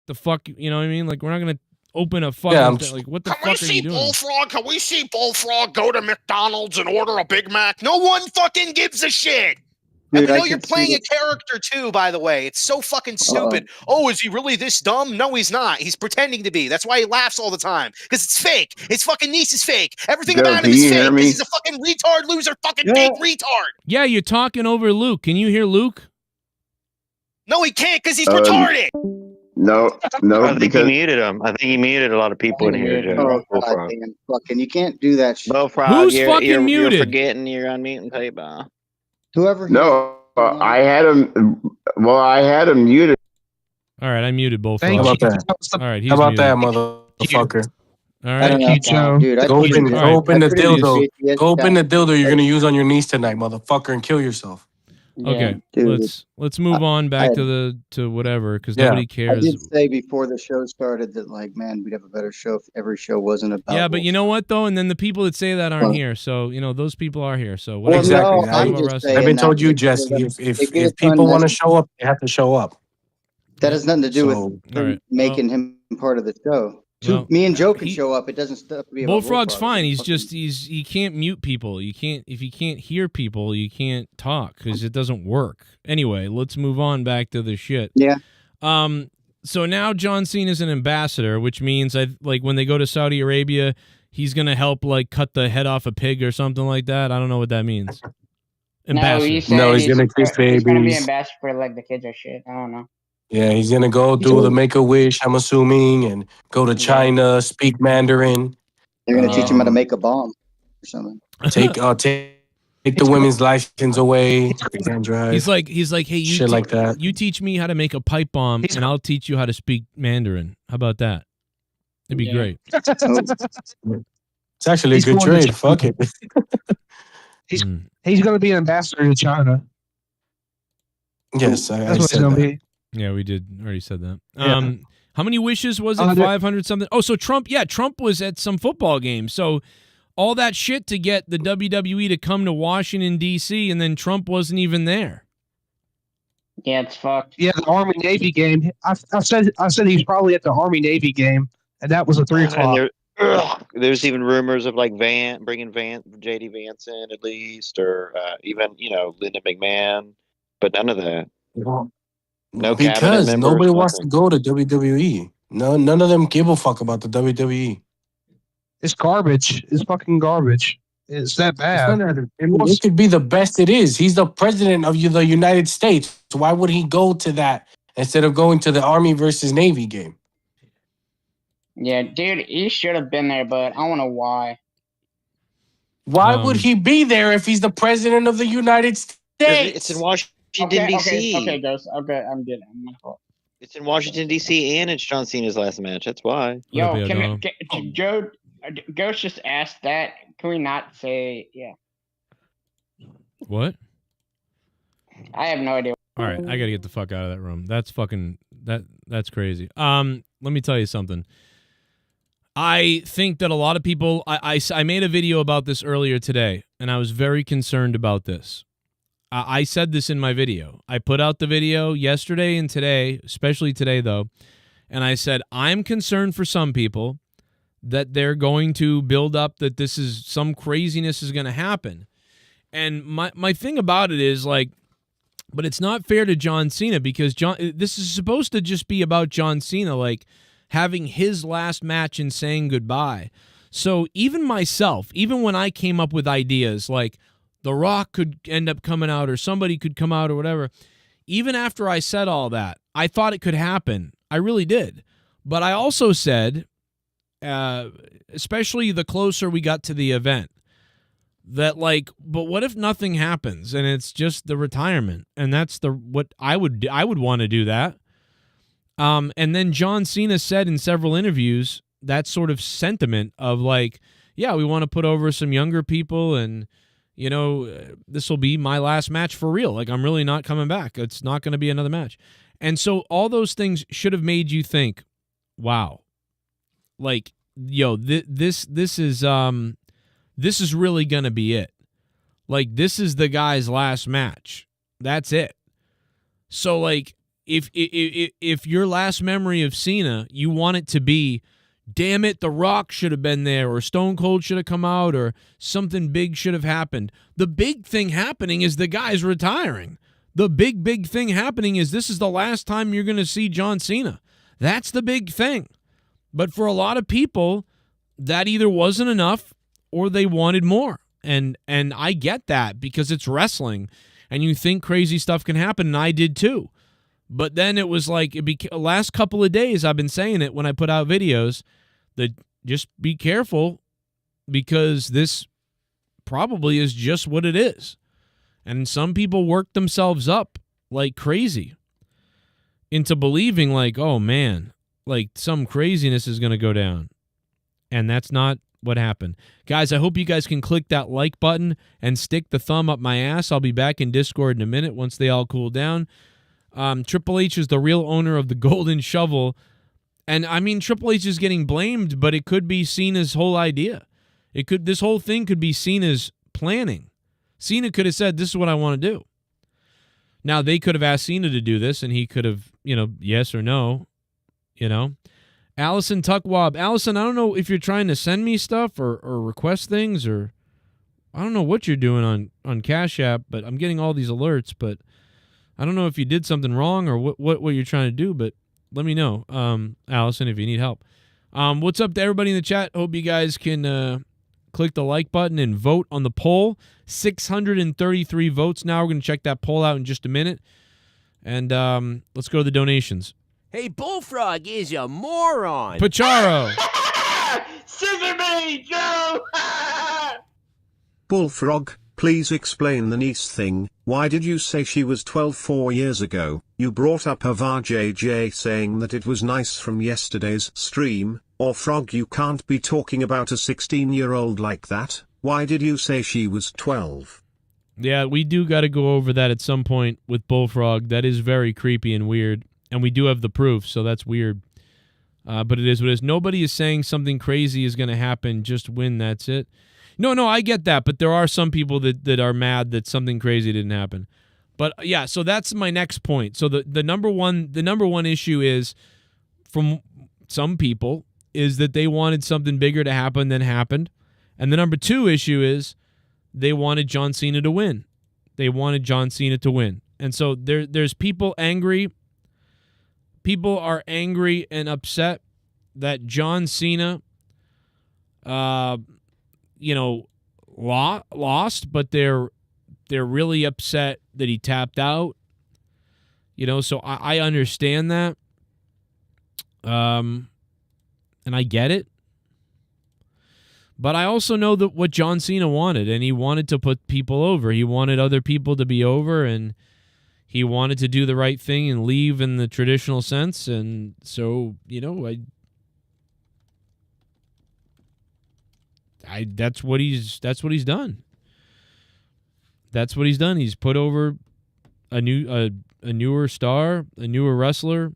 the fuck. You know what I mean? Like we're not gonna open a fucking. I'm like what the Can we fuck are you see doing? Bullfrog? Can we see Bullfrog go to McDonald's and order a Big Mac? No one fucking gives a shit. And Dude, we I know you're could see playing a it. character too, by the way. It's so fucking stupid. Oh, is he really this dumb? No, he's not. He's pretending to be. That's why he laughs all the time. Because it's fake. His fucking niece is fake. Everything Joe, about him can is you hear fake. me? Because he's a fucking retard, loser, fucking fake retard. Yeah, you're talking over Luke. Can you hear Luke? No, he can't because he's retarded. No, I think because he muted him. I think he muted a lot of people in here, Joe. Oh, God damn, fucking, you can't do that shit. Bullfrog, Who's you're, fucking you're muted? forgetting you're unmuting people. Whoever he no, I had him. Well, I had him muted. All right, I muted both. Thank How of about them. that? All right, he's How about muted. that, motherfucker? All I right. don't know, Thank you, Joe. dude. I Go pretty open, much- go open I the pretty much dildo. PTSD Go open the down. dildo. You're gonna use on your niece tonight, motherfucker, and kill yourself. Okay, dude. let's move on back I- to whatever because Yeah. nobody I cares. did say before the show started that, like, man, we'd have a better show if every show wasn't about. Yeah, but you know what though? And then the people that say that aren't Well- here. So you know those people are here. So Well, whatever. Exactly. no, Talk I'm about just wrestling. I've been saying told that you, because Jesse. If get people want to unnecessary. show up, they have to show up. That has nothing to do So, with all right, making him part of the show. well, Me and Joe can show up. It doesn't have to be about Bullfrog's Bullfrog. fine. He's Fucking- just he can't mute people. You can't if you can't hear people, you can't talk because it doesn't work. Anyway, let's move on back to the shit. Yeah. So now John Cena's an ambassador, which means like when they go to Saudi Arabia, he's gonna help like cut the head off a pig or something like that. I don't know what that means. No, he's gonna kiss He's gonna be babies. ambassador for like the kids or shit. I don't know. Yeah, he's gonna go do the Make a Wish. I'm assuming, and go to China, speak Mandarin. They're gonna teach him how to make a bomb or something. Take the women's license away. They can't drive. He's like, hey, you shit like that. You teach me how to make a pipe bomb, and I'll teach you how to speak Mandarin. How about that? It'd be great. It's actually a good trade. Fuck it. He's going to be an ambassador to China. Yes, I That's what he's said going to that. be. Yeah, we did already said that. Yeah. How many wishes was it? 500 something. Oh, so Trump was at some football game. So all that shit to get the WWE to come to Washington D.C. and then Trump wasn't even there. Yeah, it's fucked. Yeah, the Army Navy game. I said he's probably at the Army Navy game, and that was at 3 o'clock. There's even rumors of like bringing JD Vance in at least, or even Linda McMahon, but none of that. Well, No because cabinet members, nobody wants to nothing. go to WWE. None of them give a fuck about the WWE. It's garbage. It's fucking garbage. It's that bad. It could be the best it is. He's the president of the United States. So why would he go to that instead of going to the Army versus Navy game? Yeah, dude, he should have been there, but I don't know why. Why would he be there if he's the president of the United States? It's in Washington D.C. Okay, Ghost. Okay, I'm good. I'm my fault. It's in Washington D.C. and it's John Cena's last match. That's why. Yo, Joe, Ghost just asked that. Can we not say yeah? What? I have no idea. All right, I gotta get the fuck out of that room. That's fucking that's crazy. Let me tell you something. I think that a lot of people. I made a video about this earlier today, and I was very concerned about this. I said this in my video. I put out the video yesterday and today, especially today though, and I said I'm concerned for some people that they're going to build up that this is some craziness is going to happen. And my thing about it is like, but it's not fair to John Cena because this is supposed to just be about John Cena, like having his last match and saying goodbye. So even myself, even when I came up with ideas like The Rock could end up coming out or somebody could come out or whatever, even after I said all that, I thought it could happen. I really did. But I also said, especially the closer we got to the event, that like, but what if nothing happens and it's just the retirement? And that's what I would want to do that. And then John Cena said in several interviews that sort of sentiment of like, yeah, we want to put over some younger people and, you know, this will be my last match for real. Like, I'm really not coming back. It's not going to be another match. And so all those things should have made you think, wow, like, yo, this is really going to be it. Like, this is the guy's last match. That's it. So, like, if your last memory of Cena, you want it to be, damn it, The Rock should have been there, or Stone Cold should have come out, or something big should have happened. The big thing happening is the guy's retiring. The big thing happening is this is the last time you're going to see John Cena. That's the big thing. But for a lot of people, that either wasn't enough or they wanted more. And I get that because it's wrestling and you think crazy stuff can happen, and I did too. But then it was like, last couple of days I've been saying it when I put out videos, that just be careful because this probably is just what it is. And some people work themselves up like crazy into believing like, oh man, like some craziness is going to go down. And that's not what happened. Guys, I hope you guys can click that like button and stick the thumb up my ass. I'll be back in Discord in a minute once they all cool down. Triple H is the real owner of the golden shovel. And I mean, Triple H is getting blamed, but it could be Cena's whole idea. This whole thing could be Cena's planning. Cena could have said, this is what I want to do. Now, they could have asked Cena to do this, and he could have, yes or no, Allison Tuckwab. Allison, I don't know if you're trying to send me stuff or request things, or I don't know what you're doing on Cash App, but I'm getting all these alerts, but I don't know if you did something wrong or what you're trying to do, but let me know, Allison, if you need help. What's up to everybody in the chat? Hope you guys can click the like button and vote on the poll. 633 votes now. We're going to check that poll out in just a minute. And let's go to the donations. Hey, Bullfrog is a moron. Pacharo. Scissor me, Joe! Bullfrog, please explain the niece thing. Why did you say she was 12 4 years ago? You brought up Havar JJ saying that it was nice from yesterday's stream. Or Frog, you can't be talking about a 16-year-old like that. Why did you say she was 12? Yeah, we do got to go over that at some point with Bullfrog. That is very creepy and weird. And we do have the proof, so that's weird. But it is what it is. Nobody is saying something crazy is going to happen. Just win, that's it. No, I get that. But there are some people that are mad that something crazy didn't happen. But yeah, so that's my next point. So the number one issue is from some people is that they wanted something bigger to happen than happened. And the number two issue is they wanted John Cena to win. They wanted John Cena to win. And so there's people angry. People are angry and upset that John Cena, lost, but they're really upset that he tapped out. So I understand that. And I get it. But I also know that what John Cena wanted, and he wanted to put people over. He wanted other people to be over, and he wanted to do the right thing and leave in the traditional sense. And so, That's what he's done. That's what he's done. He's put over a newer star, a newer wrestler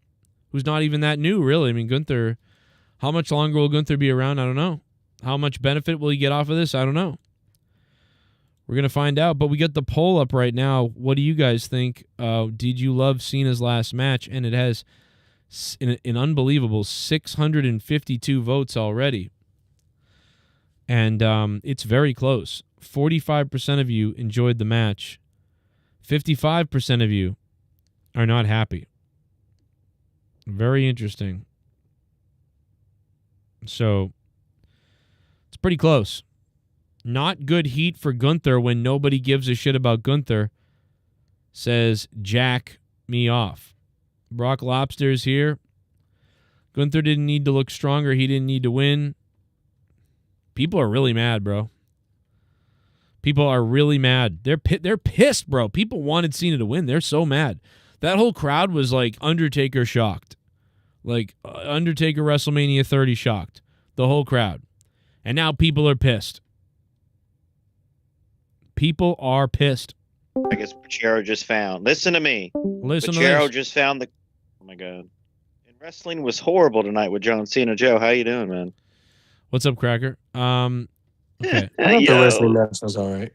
who's not even that new, really. I mean, Gunther, how much longer will Gunther be around? I don't know. How much benefit will he get off of this? I don't know. We're going to find out, but we got the poll up right now. What do you guys think? Did you love Cena's last match? And it has an unbelievable 652 votes already. And it's very close. 45% of you enjoyed the match. 55% of you are not happy. Very interesting. So, it's pretty close. Not good heat for Gunther when nobody gives a shit about Gunther, says Jack me off. Brock Lobster's here. Gunther didn't need to look stronger. He didn't need to win. People are really mad, bro. People are really mad. They're pissed, bro. People wanted Cena to win. They're so mad. That whole crowd was like Undertaker shocked. Like Undertaker WrestleMania 30 shocked. The whole crowd. And now people are pissed. People are pissed. I guess Pachero just found. Listen to me. Listen Pachero to this. just found the. Oh my god. And wrestling was horrible tonight with John Cena. Joe, how you doing, man? What's up, Cracker? Okay. I thought the wrestling match was all right.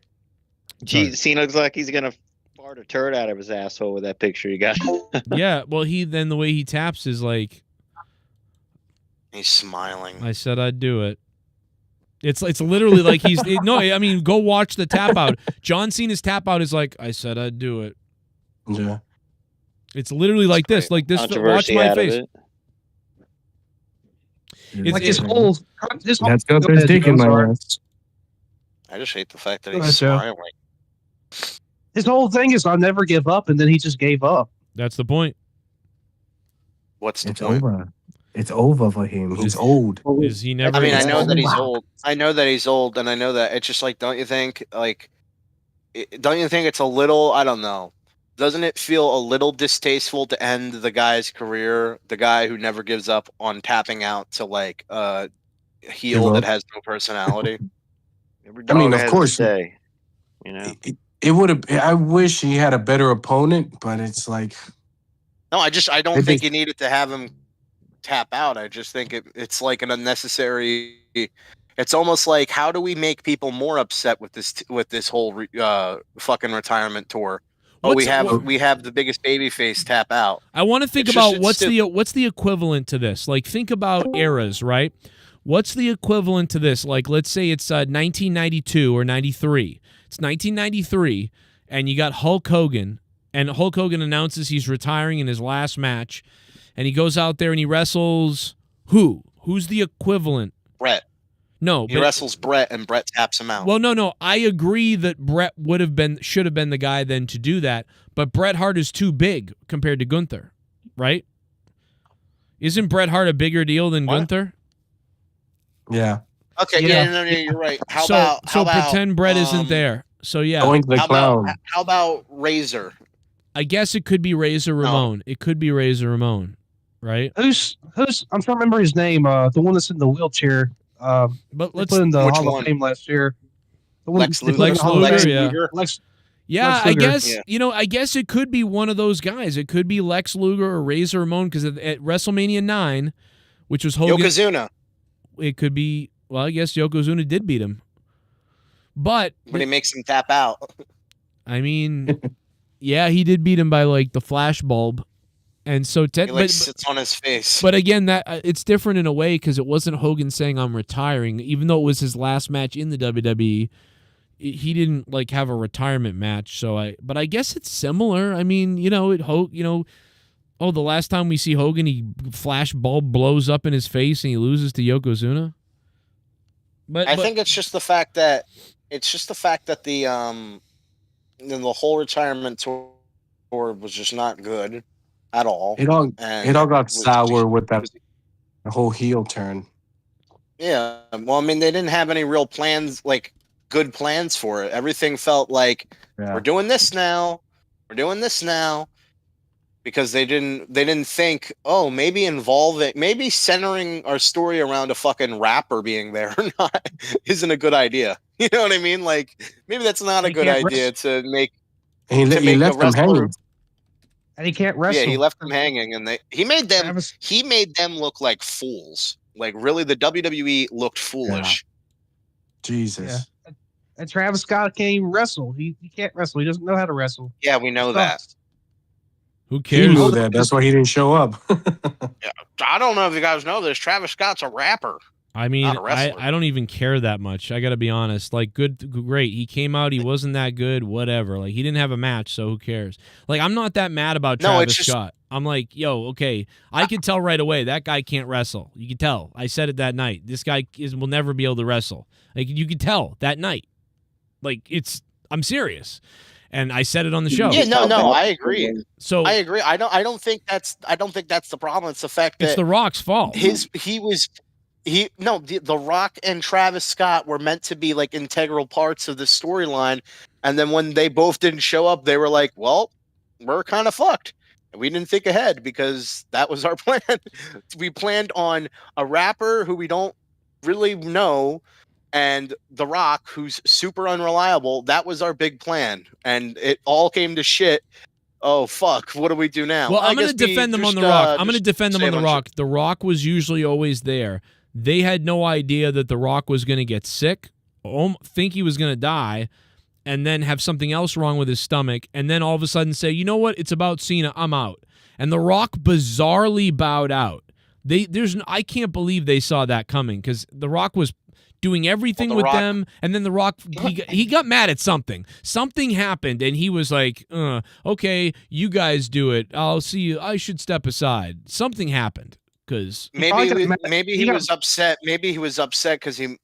Gee, Cena looks like he's gonna fart a turd out of his asshole with that picture you got. Yeah, well, the way he taps is like, He's smiling. I said I'd do it. It's literally like no, I mean, go watch the tap out. John Cena's tap out is like, I said I'd do it. Yeah. It's literally like this. Like this. Watch my face. It's like his whole. That's Gunther's dick in my ass. I just hate the fact that Go he's ahead, Joe. smiling. His whole thing is I'll never give up, and then he just gave up. That's the point. What's the It's point? over. It's over for him. He's old. Is he never? I mean, I It's know that he's over. old. I know that he's old, and I know that it's just like, don't you think? Like, don't you think it's a little? I don't know. Doesn't it feel a little distasteful to end the guy's career, the guy who never gives up, on tapping out to like a heel that has no personality? I mean, of course, say, you know, it would have. I wish he had a better opponent, but it's like, No, I don't think you needed to have him tap out. I just think it's like an unnecessary. It's almost like, how do we make people more upset with this whole fucking retirement tour? Oh, we have the biggest babyface tap out. I want to think It's about just- what's the equivalent to this. Like, think about eras, right? What's the equivalent to this? Like, let's say it's 1992 or 93. It's 1993, and you got Hulk Hogan, and Hulk Hogan announces he's retiring in his last match, and he goes out there and he wrestles who? Who's the equivalent? Brett. No, He wrestles Brett, and Brett taps him out. Well, no. I agree that Brett should have been the guy then to do that, but Bret Hart is too big compared to Gunther, right? Isn't Bret Hart a bigger deal than Gunther? yeah. Okay, no, you're right. How about pretend Bret isn't there. So yeah. How about Razor? I guess it could be Razor Ramon. It could be Razor Ramon, right? Who's? I'm trying to remember his name. The one that's in the wheelchair. But let's put in the which Hall one? of Fame last year. The one Lex they put in Luger. the Hall of Lex Fame. Luger, yeah. Lex I Luger. guess I guess it could be one of those guys. It could be Lex Luger or Razor Ramon, because at WrestleMania 9, which was Hogan, Yokozuna. It could be. Well, I guess Yokozuna did beat him, but When he makes him tap out. I mean, yeah, he did beat him by like the flash bulb, and so He sits on his face. But again, that it's different in a way because it wasn't Hogan saying I'm retiring, even though it was his last match in the WWE. He didn't like have a retirement match, but I guess it's similar. I mean, the last time we see Hogan, he flash bulb blows up in his face and he loses to Yokozuna. But I think it's just the fact that the whole retirement tour was just not good at all. It all got was sour with that the whole heel turn. Yeah, well, I mean, they didn't have any real plans, like good plans for it. Everything felt like we're doing this now, because they didn't think, oh, maybe centering our story around a fucking rapper being there or not isn't a good idea. You know what I mean? Like maybe that's not a good idea to make He a left them wrestler. hanging. And he can't wrestle. Yeah, he left them hanging, and he made them look like fools. Like really, the WWE looked foolish. Jesus. Yeah. And Travis Scott can't even wrestle. He can't wrestle. He doesn't know how to wrestle. Yeah, we know that. Who cares? He knew that. That's why he didn't show up. Yeah, I don't know if you guys know this. Travis Scott's a rapper. I mean, Not a wrestler. I don't even care that much. I got to be honest. Like, great. He came out. He wasn't that good. Whatever. Like, he didn't have a match, so who cares? Like, I'm not that mad about Travis Scott. I'm like, yo, okay. I can tell right away that guy can't wrestle. You can tell. I said it that night. This guy will never be able to wrestle. Like, you could tell that night. Like, I'm serious. And I said it on the show. Yeah, no, I agree. So I agree. I don't think that's the problem. It's the fact that it's The Rock's fault. The Rock and Travis Scott were meant to be like integral parts of the storyline, and then when they both didn't show up, they were like, "Well, we're kind of fucked." And we didn't think ahead because that was our plan. We planned on a rapper who we don't really know, and The Rock, who's super unreliable. That was our big plan, and it all came to shit. Oh fuck! What do we do now? Well, I'm going to defend them on The Rock. I'm going to defend them on The Rock. The Rock was usually always there. They had no idea that The Rock was going to get sick, think he was going to die, and then have something else wrong with his stomach, and then all of a sudden say, you know what? It's about Cena. I'm out. And The Rock bizarrely bowed out. I can't believe they saw that coming because The Rock was doing everything with them, and then The Rock, he got mad at something. Something happened, and he was like, okay, you guys do it. I'll see you. I should step aside. Something happened. Because maybe he was upset. Maybe he was upset because he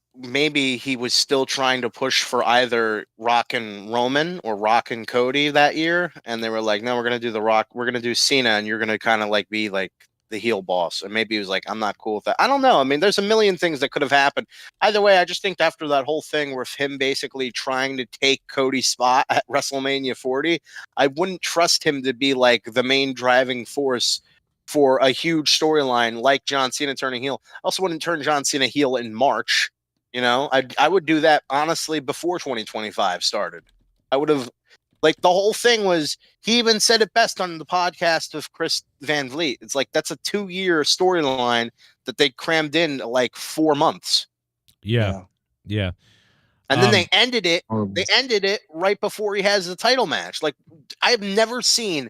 was still trying to push for either Rock and Roman or Rock and Cody that year, and they were like, "No, we're gonna do The Rock. We're gonna do Cena, and you're gonna kind of like be like the heel boss." And maybe he was like, "I'm not cool with that." I don't know. I mean, there's a million things that could have happened. Either way, I just think after that whole thing with him basically trying to take Cody's spot at WrestleMania 40, I wouldn't trust him to be like the main driving force for a huge storyline like John Cena turning heel. I also wouldn't turn John Cena heel in March. You know, I would do that honestly before 2025 started. I would have, like, the whole thing was, he even said it best on the podcast of Chris Van Vliet. It's like, that's a 2-year storyline that they crammed in like 4 months. Yeah. And then they ended it. They ended it right before he has the title match. Like, I have never seen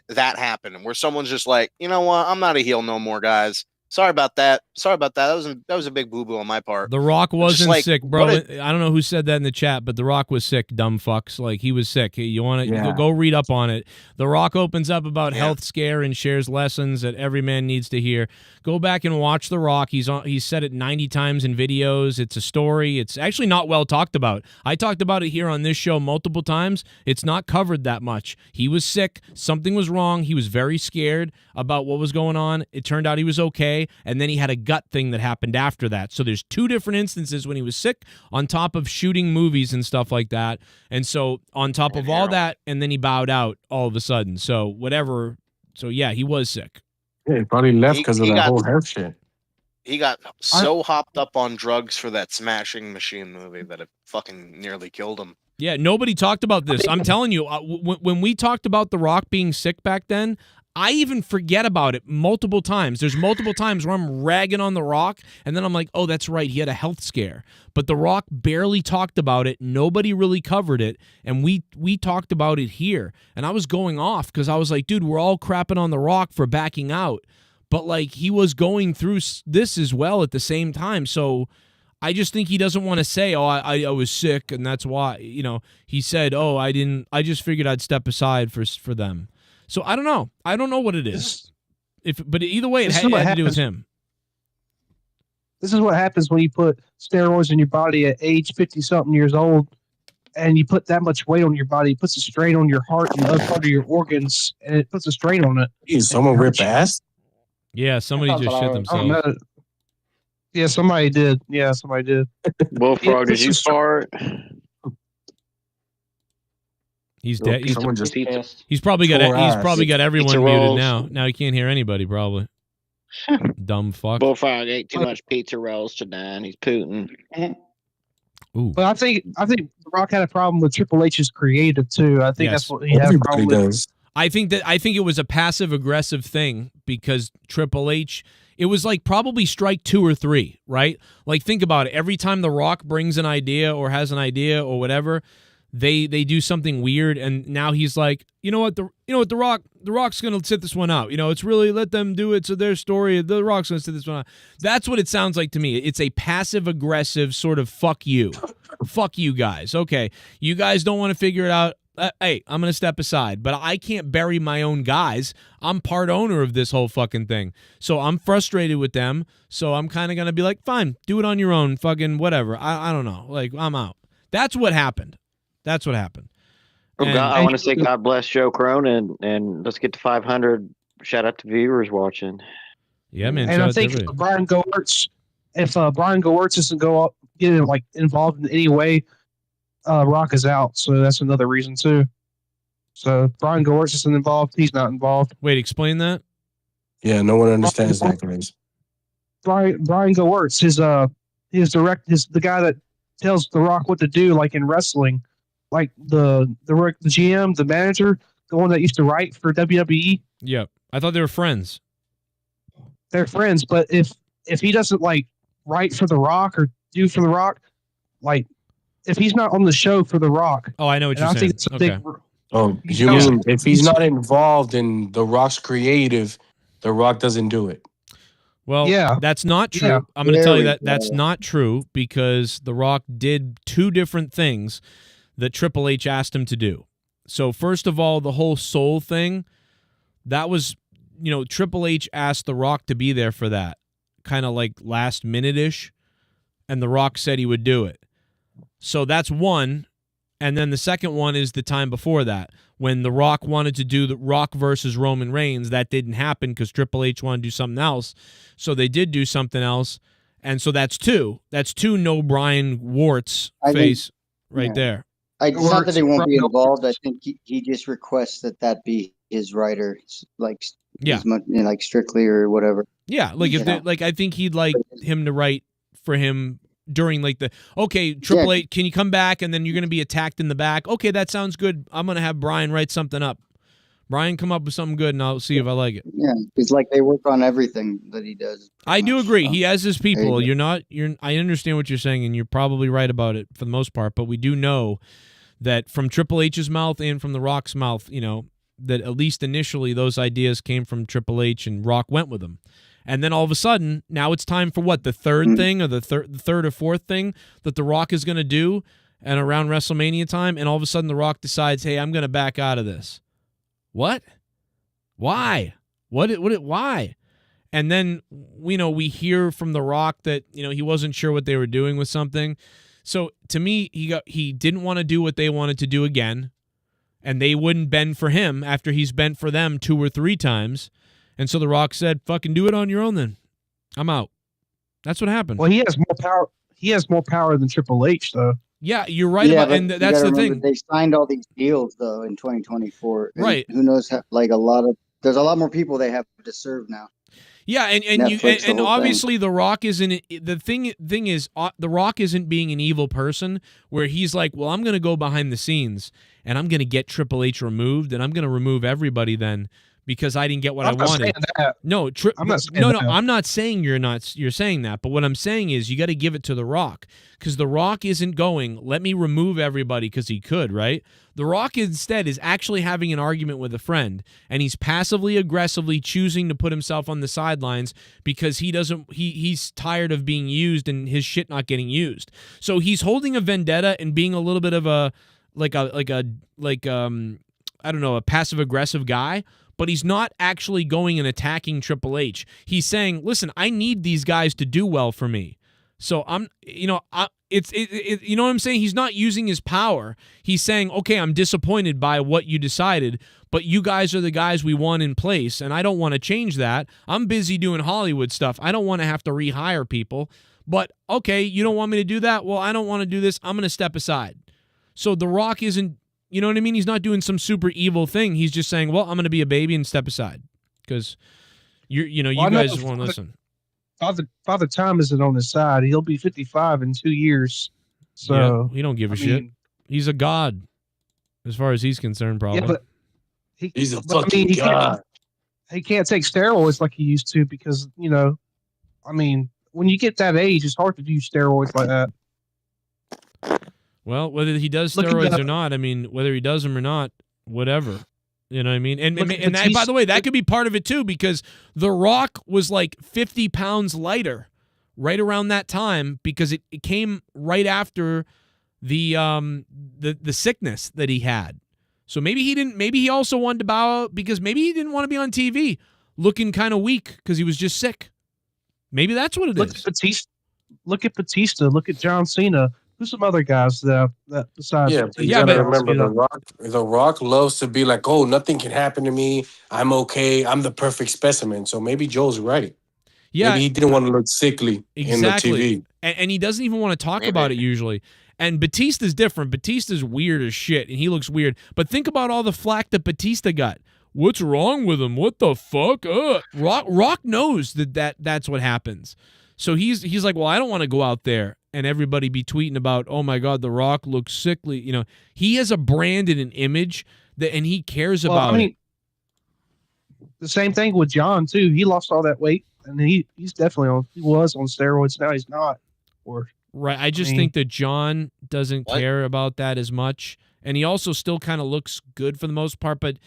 that happen where someone's just like, you know what, I'm not a heel no more, guys. Sorry about that. That was a big boo-boo on my part. The Rock wasn't sick, bro. I don't know who said that in the chat, but The Rock was sick, dumb fucks. Like, he was sick. You want to go read up on it. The Rock opens up about health scare and shares lessons that every man needs to hear. Go back and watch The Rock. He's said it 90 times in videos. It's a story. It's actually not well talked about. I talked about it here on this show multiple times. It's not covered that much. He was sick. Something was wrong. He was very scared about what was going on. It turned out he was okay. And then he had a gut thing that happened after that. So there's 2 different instances when he was sick on top of shooting movies and stuff like that. And so on top of all that, and then he bowed out all of a sudden. So whatever. So yeah, he was sick. Yeah, he probably left because of that whole health shit. He got so hopped up on drugs for that Smashing Machine movie that it fucking nearly killed him. Yeah, nobody talked about this. I'm telling you, when we talked about The Rock being sick back then, I even forget about it multiple times. There's multiple times where I'm ragging on The Rock, and then I'm like, oh, that's right, he had a health scare. But The Rock barely talked about it. Nobody really covered it, and we talked about it here. And I was going off because I was like, dude, we're all crapping on The Rock for backing out. But, like, he was going through this as well at the same time. So I just think he doesn't want to say, oh, I was sick, and that's why. You know, he said, oh, I just figured I'd step aside for them. So I don't know. I don't know what it is. But either way, it had to do with him. This is what happens when you put steroids in your body at age 50-something years old, and you put that much weight on your body. It puts a strain on your heart and the other part of your organs, and it puts a strain on it. Is someone rip ass? Yeah, somebody just shit themselves. Yeah, somebody did. Yeah, somebody did. Bullfrog, did you fart? He's Yo, dead. He's, someone just he's probably got tore he's ass. probably got everyone Pizza muted rolls. now. Now he can't hear anybody probably. Dumb fuck. Bullfrog ate too much pizza rolls today, and he's Putin. Ooh. But I think The Rock had a problem with Triple H's creative too. I think that's what he had a problem with. I think it was a passive aggressive thing because Triple H, it was like probably strike 2 or 3, right? Like think about it. Every time The Rock brings an idea or has an idea or whatever, they do something weird, and now he's like, the Rock's gonna sit this one out. It's really let them do it. So their story, The Rock's gonna sit this one out. That's what it sounds like to me. It's a passive aggressive sort of fuck you guys. Okay, you guys don't want to figure it out. Hey, I'm going to step aside, but I can't bury my own guys. I'm part owner of this whole fucking thing. So I'm frustrated with them. So I'm kind of going to be like, fine, do it on your own, fucking whatever. I don't know. Like, I'm out. That's what happened. Well, I want to say God bless Joe Cronin, and let's get to 500. Shout out to viewers watching. Yeah, man. And I think if Brian Gewirtz doesn't get involved in any way, Rock is out, so that's another reason too. So Brian Gewirtz isn't involved; he's not involved. Wait, explain that. Yeah, no one understands that, guys. Brian Gewirtz is the guy that tells The Rock what to do, like in wrestling, like the GM, the manager, the one that used to write for WWE. Yeah, I thought they were friends. They're friends, but if he doesn't write for The Rock or do for The Rock, if he's not on the show for The Rock. Oh, I know what you're saying. Think it's a big, you mean if he's not involved in The Rock's creative, The Rock doesn't do it? Well, that's not true. Yeah. I'm going to tell you that that's not true because The Rock did 2 different things that Triple H asked him to do. So first of all, the whole soul thing, that was, Triple H asked The Rock to be there for that, kind of like last minute-ish, and The Rock said he would do it. So that's one, and then the second one is the time before that, when The Rock wanted to do the Rock versus Roman Reigns. That didn't happen because Triple H wanted to do something else, so they did do something else, and so that's 2. That's 2 no Brian Warts face there. It's not that he won't be involved. I think he just requests that be his writer, as much, strictly or whatever. Yeah, I think he'd like him to write for him during Triple H, can you come back and then you're going to be attacked in the back? Okay, that sounds good. I'm going to have Brian write something up. Brian, come up with something good and I'll see if I like it. Yeah, it's like they work on everything that he does. I do agree. He has his people. I understand what you're saying and you're probably right about it for the most part, but we do know that from Triple H's mouth and from The Rock's mouth, that at least initially those ideas came from Triple H and Rock went with them. And then all of a sudden, now it's time for what, the third thing or the third or fourth thing that The Rock is going to do and around WrestleMania time, and all of a sudden The Rock decides, hey, I'm going to back out of this. What? Why? Why? And then, we hear from The Rock that, he wasn't sure what they were doing with something. So to me, he didn't want to do what they wanted to do again, and they wouldn't bend for him after he's bent for them 2 or 3 times. And so The Rock said, fucking do it on your own then. I'm out. That's what happened. Well, he has more power. He has more power than Triple H, though. Yeah, you're right about, and that's the thing. They signed all these deals though in 2024. Right. Who knows? There's a lot more people they have to serve now. Yeah, and obviously The Rock isn't the thing is The Rock isn't being an evil person where he's like, well, I'm going to go behind the scenes and I'm going to get Triple H removed and I'm going to remove everybody then because I didn't get what I wanted. No, I'm not saying that. I'm not saying you're saying that, but what I'm saying is you got to give it to The Rock because The Rock isn't going, let me remove everybody because he could, right? The Rock instead is actually having an argument with a friend, and he's passively aggressively choosing to put himself on the sidelines because he's tired of being used and his shit not getting used. So he's holding a vendetta and being a little bit of a passive aggressive guy. But he's not actually going and attacking Triple H. He's saying, listen, I need these guys to do well for me. So you know what I'm saying? He's not using his power. He's saying, okay, I'm disappointed by what you decided, but you guys are the guys we want in place, and I don't want to change that. I'm busy doing Hollywood stuff. I don't want to have to rehire people. But, okay, you don't want me to do that? Well, I don't want to do this. I'm going to step aside. So The Rock isn't You know what I mean? He's not doing some super evil thing. He's just saying, well, I'm going to be a baby and step aside because you guys won't listen. Father Time isn't on his side. He'll be 55 in 2 years. So yeah, he don't give a shit. He's a god, as far as he's concerned, probably. Yeah, but he's a fucking god. He can't take steroids like he used to because when you get that age, it's hard to do steroids like that. Well, whether he does steroids or not, I mean, whether he does them or not, whatever. You know what I mean? And that, by the way, that could be part of it too, because The Rock was like 50 pounds lighter right around that time because it came right after the sickness that he had. So maybe he also wanted to bow out because maybe he didn't want to be on TV looking kind of weak because he was just sick. Maybe that's what it is. Look at Batista. Look at John Cena. Who's some other guys that besides? You gotta remember the Rock loves to be like, oh, nothing can happen to me. I'm okay. I'm the perfect specimen. So maybe Joe's right. Yeah, maybe he didn't want to look sickly in the TV, and he doesn't even want to talk about it usually. And Batista's different. Batista's weird as shit, and he looks weird. But think about all the flack that Batista got. What's wrong with him? What the fuck? Rock knows that's what happens. So he's like, well, I don't want to go out there and everybody be tweeting about, oh my God, The Rock looks sickly. You know, he has a brand and an image and he cares about it. The same thing with John too. He lost all that weight, and he's definitely he was on steroids. Now he's not. Right. I just think that John doesn't care about that as much, and he also still kind of looks good for the most part, but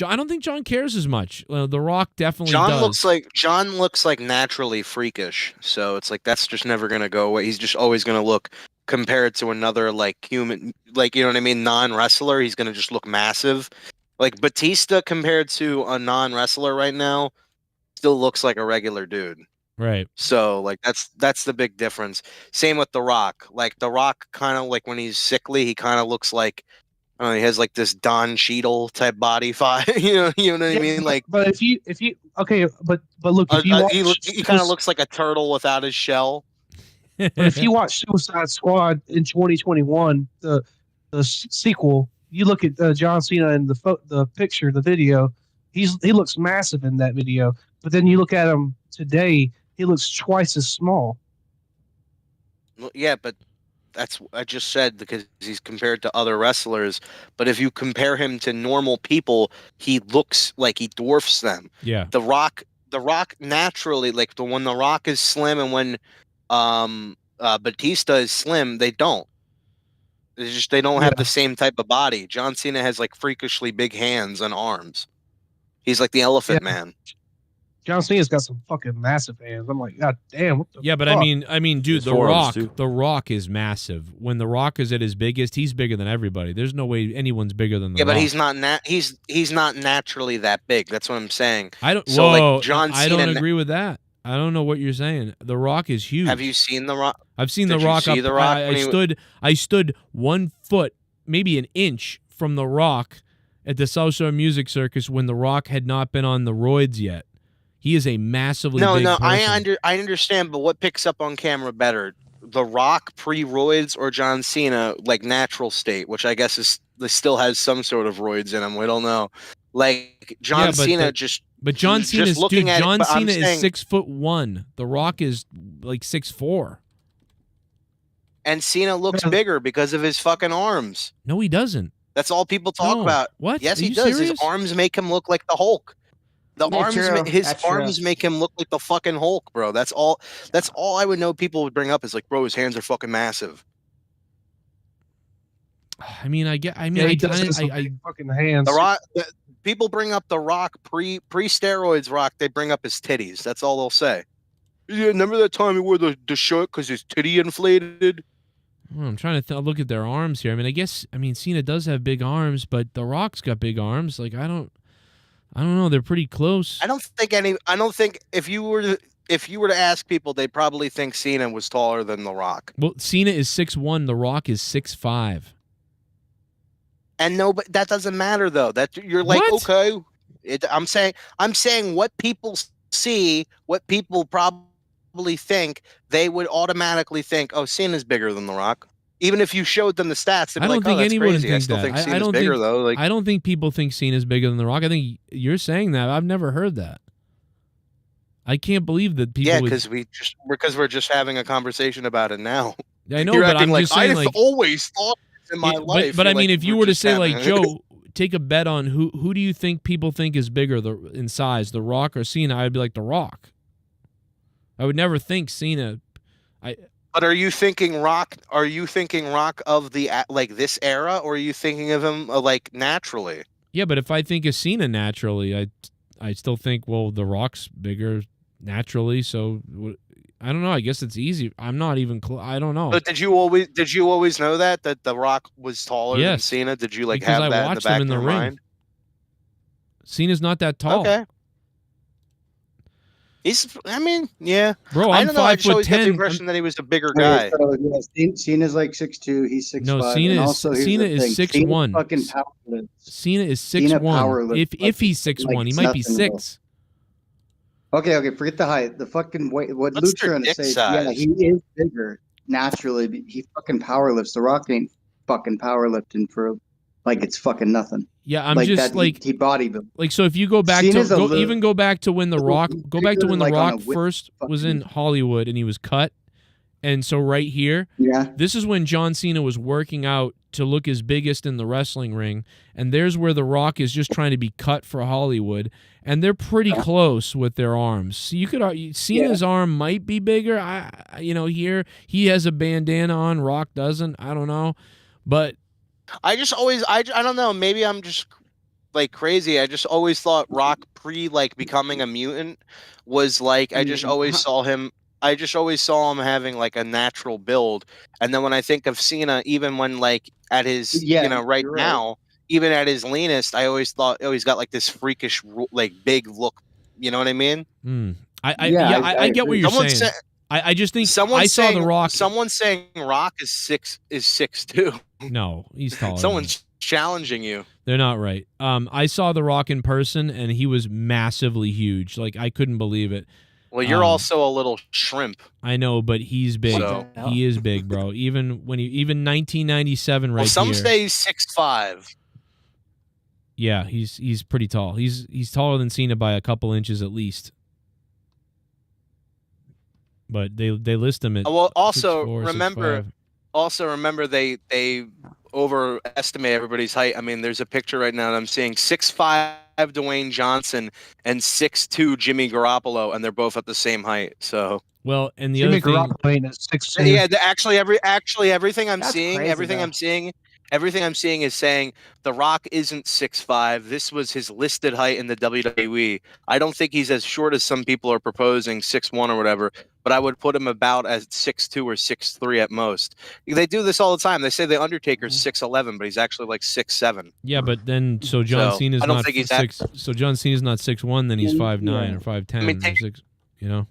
I don't think John cares as much. The Rock definitely does. John looks like naturally freakish, so it's like that's just never gonna go away. He's just always gonna look, compared to another like human, like, you know what I mean, non-wrestler. He's gonna just look massive. Like Batista compared to a non-wrestler right now, still looks like a regular dude. Right. So like that's the big difference. Same with The Rock. Like The Rock, kind of like when he's sickly, he kind of looks like, I don't know, he has like this Don Cheadle type body five. you know what I mean? Like, but if you okay, but look, if you watch, he kind of looks like a turtle without his shell. But if you watch Suicide Squad in 2021, the sequel, you look at John Cena in the picture, the video, he looks massive in that video. But then you look at him today, he looks twice as small. Well, yeah, but that's what I just said, because he's compared to other wrestlers. But if you compare him to normal people, he looks like he dwarfs them. Yeah. The Rock naturally, like when The Rock is slim and when Batista is slim, they don't. They don't have the same type of body. John Cena has like freakishly big hands and arms. He's like the Elephant Man. John Cena's got some fucking massive hands. I'm like, God damn, what the but fuck? I mean, dude, The Rock is massive. When The Rock is at his biggest, he's bigger than everybody. There's no way anyone's bigger than The Rock. But he's not naturally that big. That's what I'm saying. I don't agree with that. I don't know what you're saying. The Rock is huge. Have you seen The Rock? I've seen The Rock up. The Rock I stood 1 foot, maybe an inch from The Rock at the South Shore Music Circus when The Rock had not been on the roids yet. He is a massively big person. I understand, but what picks up on camera better, The Rock pre-roids or John Cena like natural state, which I guess still has some sort of roids in him. We don't know. Like John Cena But John Cena is 6'1". The Rock is like 6'4". And Cena looks bigger because of his fucking arms. No, he doesn't. That's all people talk about. What? Yes, Are he you does. serious? His arms make him look like the Hulk. His arms make him look like the fucking Hulk, bro. That's all I would know people would bring up is like, bro, his hands are fucking massive. He does have some big fucking hands. The Rock, people bring up The Rock pre-steroids Rock, they bring up his titties. That's all they'll say. Yeah, remember that time he wore the shirt because his titty inflated? I'm trying to look at their arms here. Cena does have big arms, but The Rock's got big arms. Like, I don't know. They're pretty close. I don't think if you were to ask people, they'd probably think Cena was taller than The Rock. Well, Cena is 6'1", The Rock is 6'5". And no, but that doesn't matter though. That you're like, what? Okay. I'm saying what people see, what people probably think, they would automatically think, oh, Cena's bigger than The Rock. Even if you showed them the stats, they'd be I don't like, think "Oh, that's anyone crazy." I thinks still that. think I Cena's don't bigger think, though. Like, I don't think people think Cena's bigger than The Rock. I think you're saying that. I've never heard that. I can't believe that people. yeah, would... because we're just having a conversation about it now. I know, You're but acting I'm just saying, I've like, always thought this in my life. But I You're mean, like, if you we're were to just say, having like, a- Joe, take a bet on who do you think people think is bigger in size, The Rock or Cena, I'd be like The Rock. I would never think Cena. But are you thinking Rock? Are you thinking Rock of the like this era, or are you thinking of him like naturally? Yeah, but if I think of Cena naturally, I still think, well, The Rock's bigger naturally. So I don't know. I guess it's easy. I'm not even. I don't know. But did you always know that The Rock was taller than Yes, Cena? Did you like because have I that in the watched back him in of the your ring. mind? Cena's not that tall. Okay. I mean, yeah. Bro, I I'm don't know. I just always got the 5'10". impression that he was a bigger guy. So, yeah, Cena's like 6'2", he's 6'5". No, Cena and is also, here's Cena the is thing, 6'1". fucking powerlifts. Cena is Cena 6'1". powerlifts If he's 6'1", he might be nothing, bro. 6. Okay, forget the height. The fucking weight. What What's Luke's their trying to dick say, size? yeah, he is bigger naturally. But he fucking powerlifts. The Rock ain't fucking powerlifting for like it's fucking nothing. Yeah, I'm like just that, like he bodybuilt. Like, so if you go back Cena's to even go back to when The Rock like on a whip first was in Hollywood and he was cut. And so right here, this is when John Cena was working out to look his biggest in the wrestling ring, and there's where The Rock is just trying to be cut for Hollywood, and they're pretty close with their arms. So you could Cena's arm might be bigger. Here he has a bandana on, Rock doesn't. I don't know, but I just always I don't know. Maybe I'm just like crazy. I just always thought Rock like becoming a mutant was like I just always saw him. I just always saw him having like a natural build, and then when I think of Cena, even when like at his right now, even at his leanest, I always thought he's got like this freakish like big look. You know what I mean? I get what you're saying. I just think I saw The Rock. Someone's saying Rock is 6'2". No, he's taller. Someone's challenging you. They're not right. I saw The Rock in person, and he was massively huge. Like, I couldn't believe it. Well, you're also a little shrimp. I know, but he's big. So- He is big, bro. Even 1997 right Some here. say he's 6'5". Yeah, he's pretty tall. He's taller than Cena by a couple inches at least. But they list him at Also 6'4", remember 6'5". Also remember they overestimate everybody's height. I mean, there's a picture right now that I'm seeing 6'5" Dwayne Johnson and 6'2" Jimmy Garoppolo, and they're both at the same height. So well, and the Jimmy other thing, Garoppolo ain't at 6'2". yeah, everything I'm That's seeing, crazy, everything I'm seeing is saying The Rock isn't 6'5". This was his listed height in the WWE. I don't think he's as short as some people are proposing, 6'1" or whatever, but I would put him about as 6'2" or 6'3" at most. They do this all the time. They say the Undertaker's 6'11", but he's actually like 6'7". yeah, but then so John Cena's I don't not think he's 6. So John Cena's not 6'1", then he's 5'9" or 5'10" or 6. You know.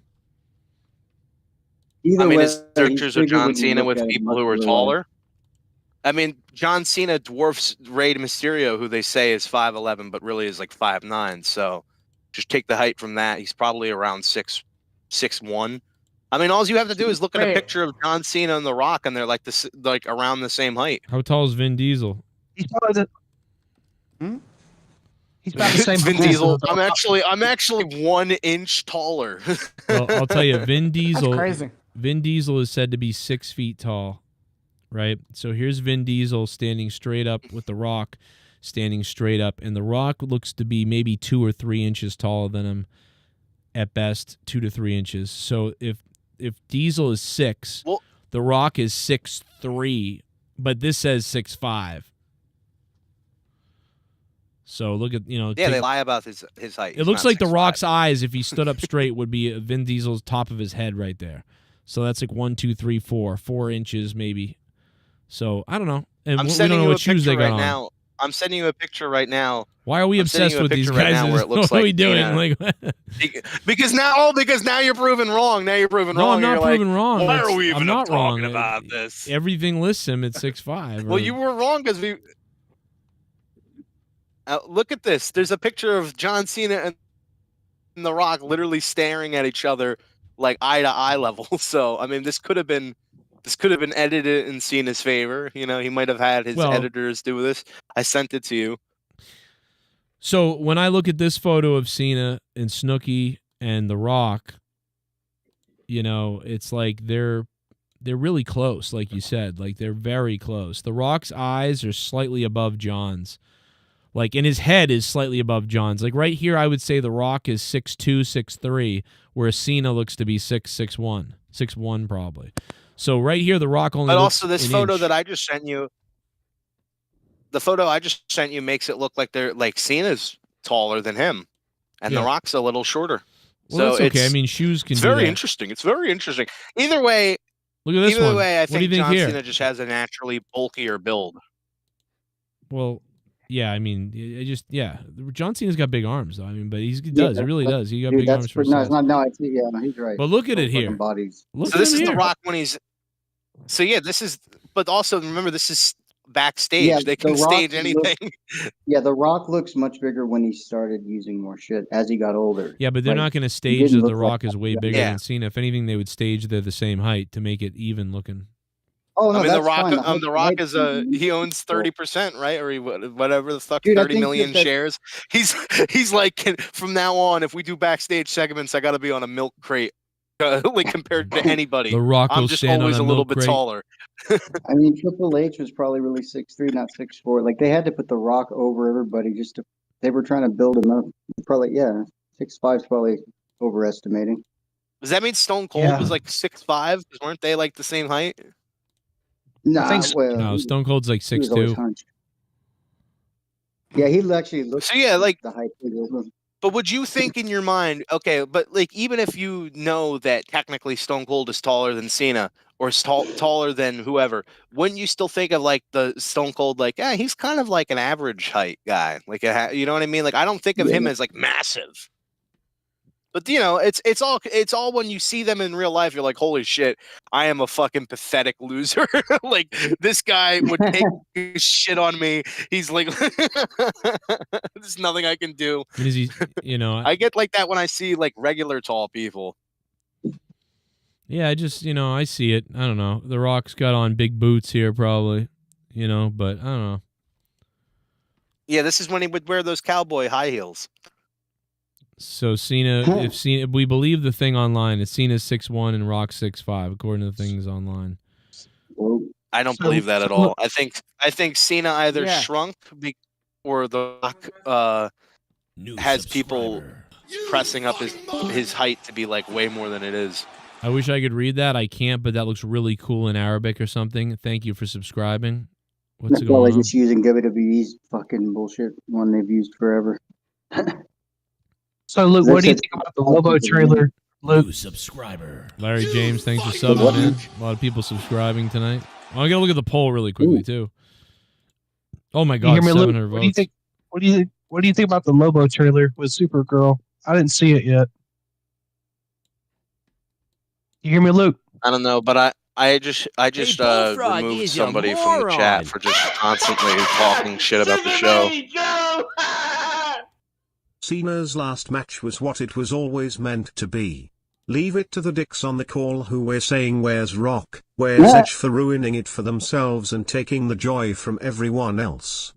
Either I mean, way, is there pictures of bigger John when you Cena look with at it people who are muscular-wise. taller? I mean, John Cena dwarfs Rey Mysterio, who they say is 5'11", but really is like 5'9". So just take the height from that. He's probably around 6'1". I mean, all you have to do is look at a picture of John Cena and The Rock, and they're like like around the same height. How tall is Vin Diesel? He's taller than. He's about the same. Vin Diesel. I'm actually 1 inch taller. Well, I'll tell you, Vin Diesel. crazy. Vin Diesel is said to be 6 feet tall, right? So here's Vin Diesel standing straight up with The Rock, standing straight up, and The Rock looks to be maybe 2 or 3 inches taller than him, at best 2 to 3 inches. So if Diesel is 6, The Rock is 6'3", but this says 6'5". So look at they lie about his height. It looks like The Rock's eyes, if he stood up straight, would be Vin Diesel's top of his head right there. So that's like 1, 2, 3, 4 inches maybe. So I don't know, and I'm we sending don't know you what a shoes they picture got right on. now. I'm sending you a picture right now. Why are we obsessed with these guys? Right now where it looks what are we like doing? Cena. Because now you're proven wrong. Now you're proven No, wrong. I'm not You're proven like, wrong. Why That's- are we I'm even not talking wrong. about this? Everything lists him at 6'5". Well, you were wrong because we. Look at this. There's a picture of John Cena and The Rock literally staring at each other like eye to eye level. So I mean, this could have been This could have been edited in Cena's favor. You know, he might have had his editors do this. I sent it to you. So when I look at this photo of Cena and Snooki and The Rock, you know, it's like they're really close, like you said. Like, they're very close. The Rock's eyes are slightly above John's. Like, and his head is slightly above John's. Like, right here, I would say The Rock is 6'2", 6'3", whereas Cena looks to be 6'1", 6'1" probably. So right here, The Rock only. But looks also, this an photo inch. that I just sent you, the photo I just sent you makes it look like they're like Cena's taller than him, and The Rock's a little shorter. Well, so that's okay. it's, I mean, shoes can. It's do very that. interesting. It's very interesting. Either way, Look at this either one. way, I What do you think think John here? Cena just has a naturally bulkier build. Well, yeah. I mean, it just John Cena's got big arms, though. I mean, but he does. He really does. He got big arms for no, size. it's not. No, I see. Yeah, he's right. But look at Both it here. fucking Bodies. Look So at this him is here. The Rock when he's. So yeah, this is. But also remember, this is backstage. Yeah, They can The Rock stage anything. Yeah, The Rock looks much bigger when he started using more shit as he got older. Yeah, but they're Like, not going to he stage didn't that The look like Rock is that. way Yeah. bigger Yeah. than Cena. If anything, they would stage they're the same height to make it even looking. Oh no, I mean, that's fine. The Rock is he owns 30%, right? Or whatever the fuck, Dude, I 30 think million that- shares. He's like, from now on, if we do backstage segments, I got to be on a milk crate, like compared to anybody. The Rock I'm will just stand always on a a little milk bit crate. taller. I mean, Triple H was probably really 6'3", not 6'4". Like they had to put The Rock over everybody just to. They were trying to build him up. Probably 6'5" is probably overestimating. Does that mean Stone Cold Yeah. was like 6'5"? Weren't they like the same height? Nah, think so. well, No, Stone Cold's like he was always 6'2". hunched. Yeah, he actually looked. So yeah, like. The height. Of But would you think in your mind, okay, but like even if you know that technically Stone Cold is taller than Cena or is taller than whoever, wouldn't you still think of like the Stone Cold, like, yeah, he's kind of like an average height guy, like you know what I mean? Like I don't think of him as like massive. But you know, it's all when you see them in real life, you're like, holy shit, I am a fucking pathetic loser. Like this guy would take his shit on me. He's like, there's nothing I can do. I mean, is he, you know, I get like that when I see like regular tall people. yeah, I just, you know, I see it. I don't know. The Rock's got on big boots here, probably, you know, but I don't know. Yeah, this is when he would wear those cowboy high heels. So Cena, if we believe the thing online, it's Cena's 6'1" and Rock's 6'5", according to the things online. I don't believe that at all. I think Cena either shrunk or the Rock has people pressing up his height to be like way more than it is. I wish I could read that. I can't, but that looks really cool in Arabic or something. Thank you for subscribing. What's That's going probably on? just using WWE's fucking bullshit one they've used forever. So, Luke, what do you think about the Lobo trailer? Luke, subscriber. Larry James, thanks for subbing, man. A lot of people subscribing tonight. Oh, I gotta look at the poll really quickly too. Oh my you God, hear me, Luke? 700 What do you votes. think? What do you think about the Lobo trailer with Supergirl? I didn't see it yet. You hear me, Luke? I don't know, but I just Bullfrog removed is a somebody from the chat moron. for just constantly talking shit about the show. Cena's last match was what it was always meant to be. Leave it to the dicks on the call who were saying where's Rock, where's Edge for ruining it for themselves and taking the joy from everyone else.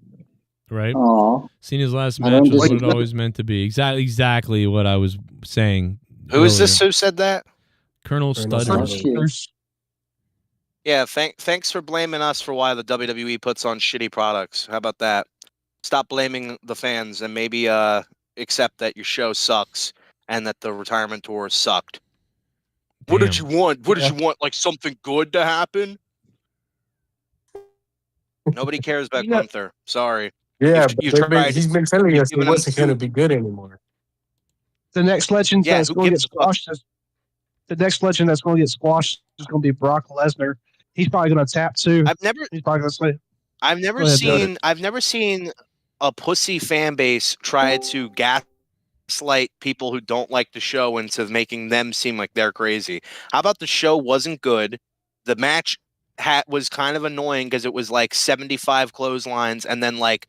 Right? Aww. Cena's last I match don't was what it disagree. always meant to be. Exactly what I was saying. Who is earlier. this? Who said that? Colonel Studdard. Yeah, thanks for blaming us for why the WWE puts on shitty products. How about that? Stop blaming the fans and maybe accept that your show sucks and that the retirement tour sucked. What did you want? What did you want? Like something good to happen? Nobody cares about Gunther. Sorry. Yeah, You've but tried. he's been telling us it Giving him wasn't going to be good anymore. The next legend Yeah, that's who going to get gives a fuck? squashed is the next legend that's going to get squashed is going to be Brock Lesnar. He's probably going to tap too. He's probably going to say. I've never Go ahead, seen. I've never seen a pussy fan base try to gaslight people who don't like the show into making them seem like they're crazy. How about the show wasn't good? The match was kind of annoying because it was like 75 clotheslines and then like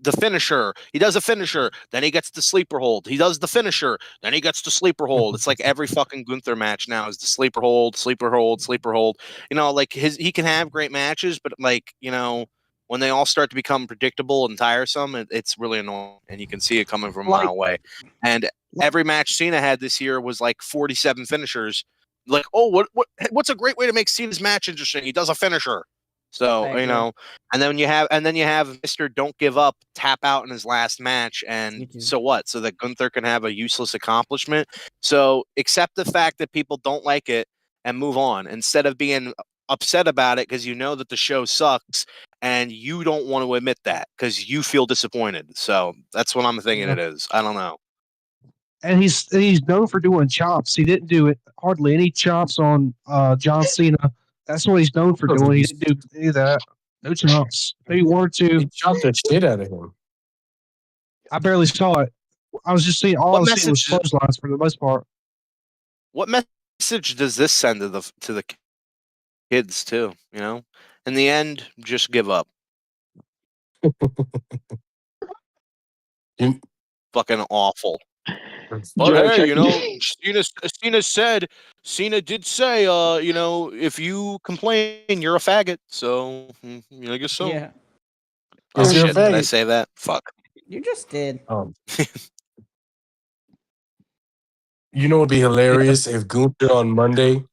the finisher. He does a finisher, then he gets the sleeper hold. He does the finisher, then he gets the sleeper hold. It's like every fucking Gunther match now is the sleeper hold, sleeper hold, sleeper hold. You know, like he can have great matches, but like, you know, when they all start to become predictable and tiresome, it's really annoying, and you can see it coming from a mile away. And every match Cena had this year was like 47 finishers. Like, oh, what's a great way to make Cena's match interesting? He does a finisher. So, you know, and then you have Mr. Don't Give Up tap out in his last match, and so what? So that Gunther can have a useless accomplishment. So accept the fact that people don't like it and move on instead of being upset about it because you know that the show sucks and you don't want to admit that because you feel disappointed. So that's what I'm thinking it is. I don't know. And he's known for doing chops. He didn't do hardly any chops on John Cena. That's what he's known for doing. He didn't do any of that. No chops. Maybe one or two. He chopped the shit out of him. I barely saw it. I was just seeing all I was seeing was clotheslines for the most part. What message does this send to the kids too? You know, in the end, just give up. Fucking awful. But hey, you know, Cena did say, you know, if you complain, you're a faggot. So, I guess so. Yeah. Oh shit! Did I say that? Fuck. You just did. You know, it'd be hilarious if Gunther on Monday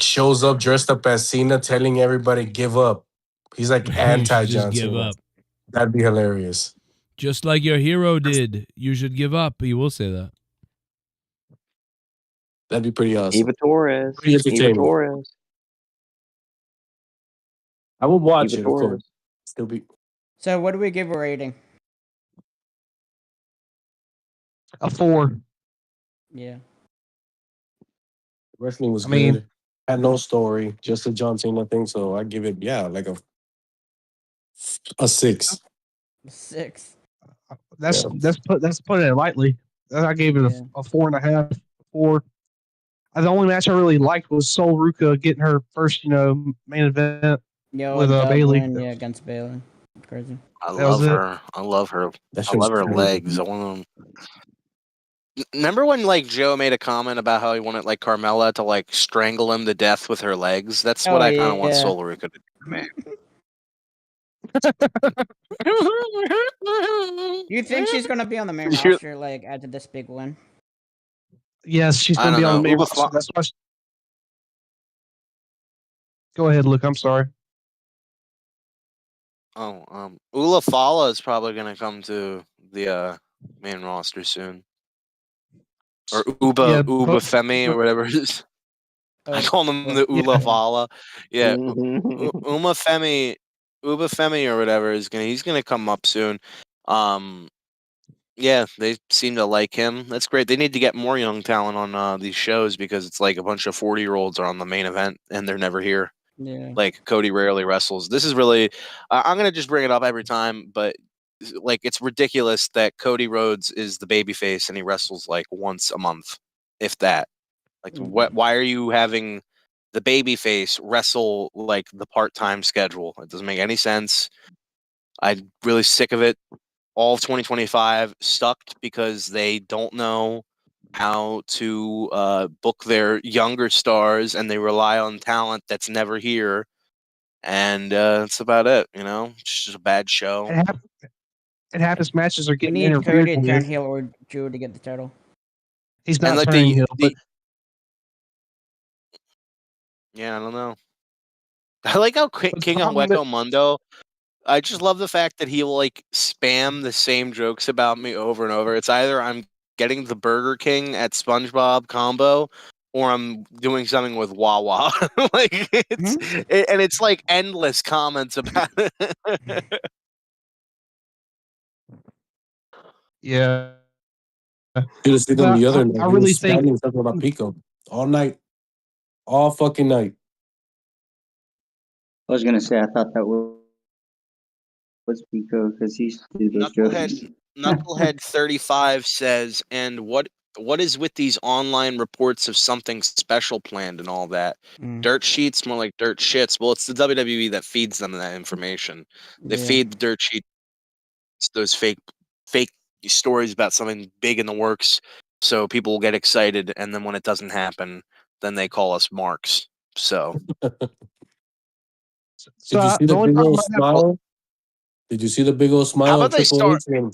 shows up dressed up as Cena, telling everybody give up. He's like anti just John give Cena. up. That'd be hilarious. Just like your hero did. You should give up. He will say that. That'd be pretty awesome. Eva Torres. Pretty entertaining. I will watch it, of course. Still be. So, what do we give a rating? A 4. Yeah. Wrestling was I mean- good. Had no story, just a John Cena thing. So I give it, like a 6. 6. That's putting it lightly. I gave it a 4.5. 4. The only match I really liked was Sol Ruka getting her first, main event with Bailey. Yeah, against Bailey. Crazy. I love her. I love her. I love her legs. I want them. Remember when like Joe made a comment about how he wanted like Carmella to like strangle him to death with her legs? That's what I kind of want Sol Ruka to do, man. You think she's gonna be on the main roster like after this big win? Yes, she's going to be on the main roster. That's why. Go ahead, Luke. I'm sorry. Ula Fala is probably going to come to the main roster soon, or Uba Femi or whatever it is. I call him the Ula Fala. Yeah, Uba Femi or whatever he's gonna come up soon. Yeah, they seem to like him. That's great. They need to get more young talent on these shows because it's like a bunch of 40-year-olds are on the main event and they're never here. Yeah. Like Cody rarely wrestles. This is really I'm gonna just bring it up every time, but like it's ridiculous that Cody Rhodes is the babyface and he wrestles like once a month, if that. Like why are you having the babyface wrestle like the part-time schedule? It doesn't make any sense. I'm really sick of it. All of 2025 sucked because they don't know how to book their younger stars and they rely on talent that's never here. And that's about it, It's just a bad show. It happens. Matches are We getting need interfered Cody to with. turn heel or Drew to get the title. He's not like turning heel, but yeah, I don't know. I like how King of Hueco Mundo. I just love the fact that he will like spam the same jokes about me over and over. It's either I'm getting the Burger King at SpongeBob combo, or I'm doing something with Wawa. Like it's like endless comments about it. yeah. Should have seen them the other night. I He really was think spamming something about Pico all night, all fucking night. I was gonna say I thought that was Pico because he used to do those jokes. Knucklehead 35 says, and what is with these online reports of something special planned and all that? Dirt sheets, more like dirt shits. Well, it's the WWE that feeds them that information. They feed the dirt sheet those fake stories about something big in the works, so people will get excited, and then when it doesn't happen, then they call us marks. So, Did you see the the only big problem old I have, smile? Did you see the big old how smile on about they Triple H? start?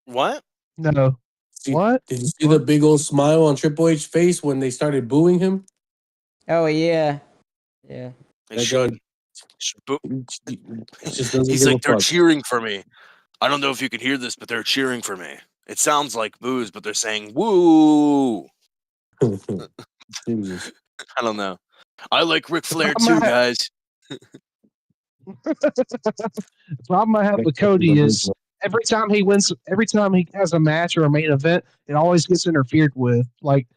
What? no. What? Did you see the big old smile on Triple H's face when they started booing him? Oh yeah, yeah. They That should. guy He just doesn't He's give a like, they're fuck. cheering for me. I don't know if you can hear this, but they're cheering for me. It sounds like boos, but they're saying woo. Jesus. I don't know. I like Ric Flair problem too, I have- guys. The problem I have with Cody is every time he has a match or a main event, it always gets interfered with. Like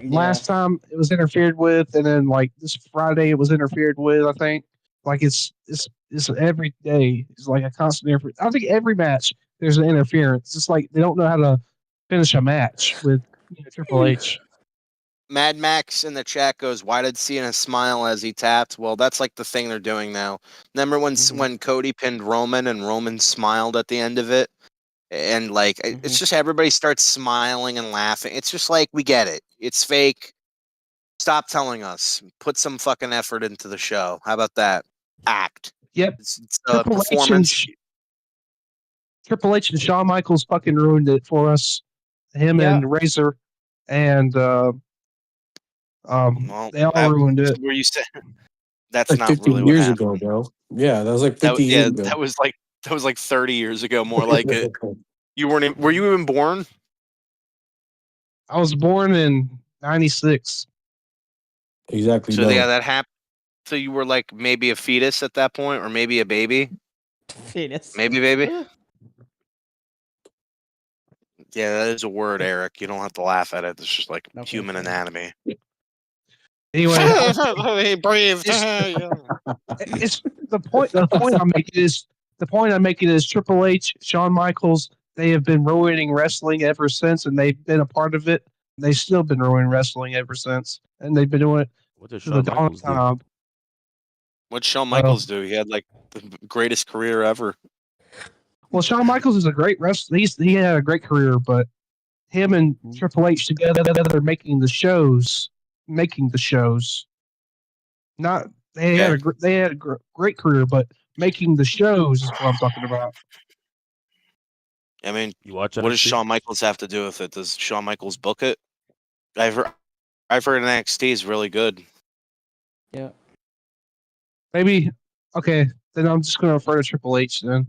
last time it was interfered with, and then like this Friday it was interfered with. I think like it's every day. It's like a constant interference. I think every match there's an interference. It's like they don't know how to finish a match with Triple H. Mad Max in the chat goes, "Why did Cena smile as he tapped?" Well, that's like the thing they're doing now. Remember when Cody pinned Roman and Roman smiled at the end of it, and like it's just everybody starts smiling and laughing. It's just like we get it. It's fake. Stop telling us. Put some fucking effort into the show. How about that? Act. Yep. It's a Triple H and performance. Triple H and Shawn Michaels fucking ruined it for us. Him and Razor, and Well, they all ruined it. Where you said that's Like not 50 really what years happened. ago, bro. Yeah, that was like 50 years ago. that was like 30 years ago. More like it. You weren't. Were you even born? I was born in '96. Exactly. So yeah, that happened. So you were like maybe a fetus at that point, or maybe a baby. Fetus. Maybe baby. Yeah, that is a word, Eric. You don't have to laugh at it. It's just like human anatomy. Anyway, he breathed. it's the point. The point I'm making is Triple H, Shawn Michaels. They have been ruining wrestling ever since, and they've been a part of it. They've still been ruining wrestling ever since, and they've been doing it What does to the Shawn dawn Michaels of do? time. What'd Shawn Michaels do? He had like the greatest career ever. Well, Shawn Michaels is a great wrestler. He had a great career, but him and Triple H together making the shows. Not they had a great career, but making the shows is what I'm talking about. I mean, You watch what does NXT? Shawn Michaels have to do with it? Does Shawn Michaels book it? I've heard NXT is really good. Yeah. Maybe okay. Then I'm just going to refer to Triple H then.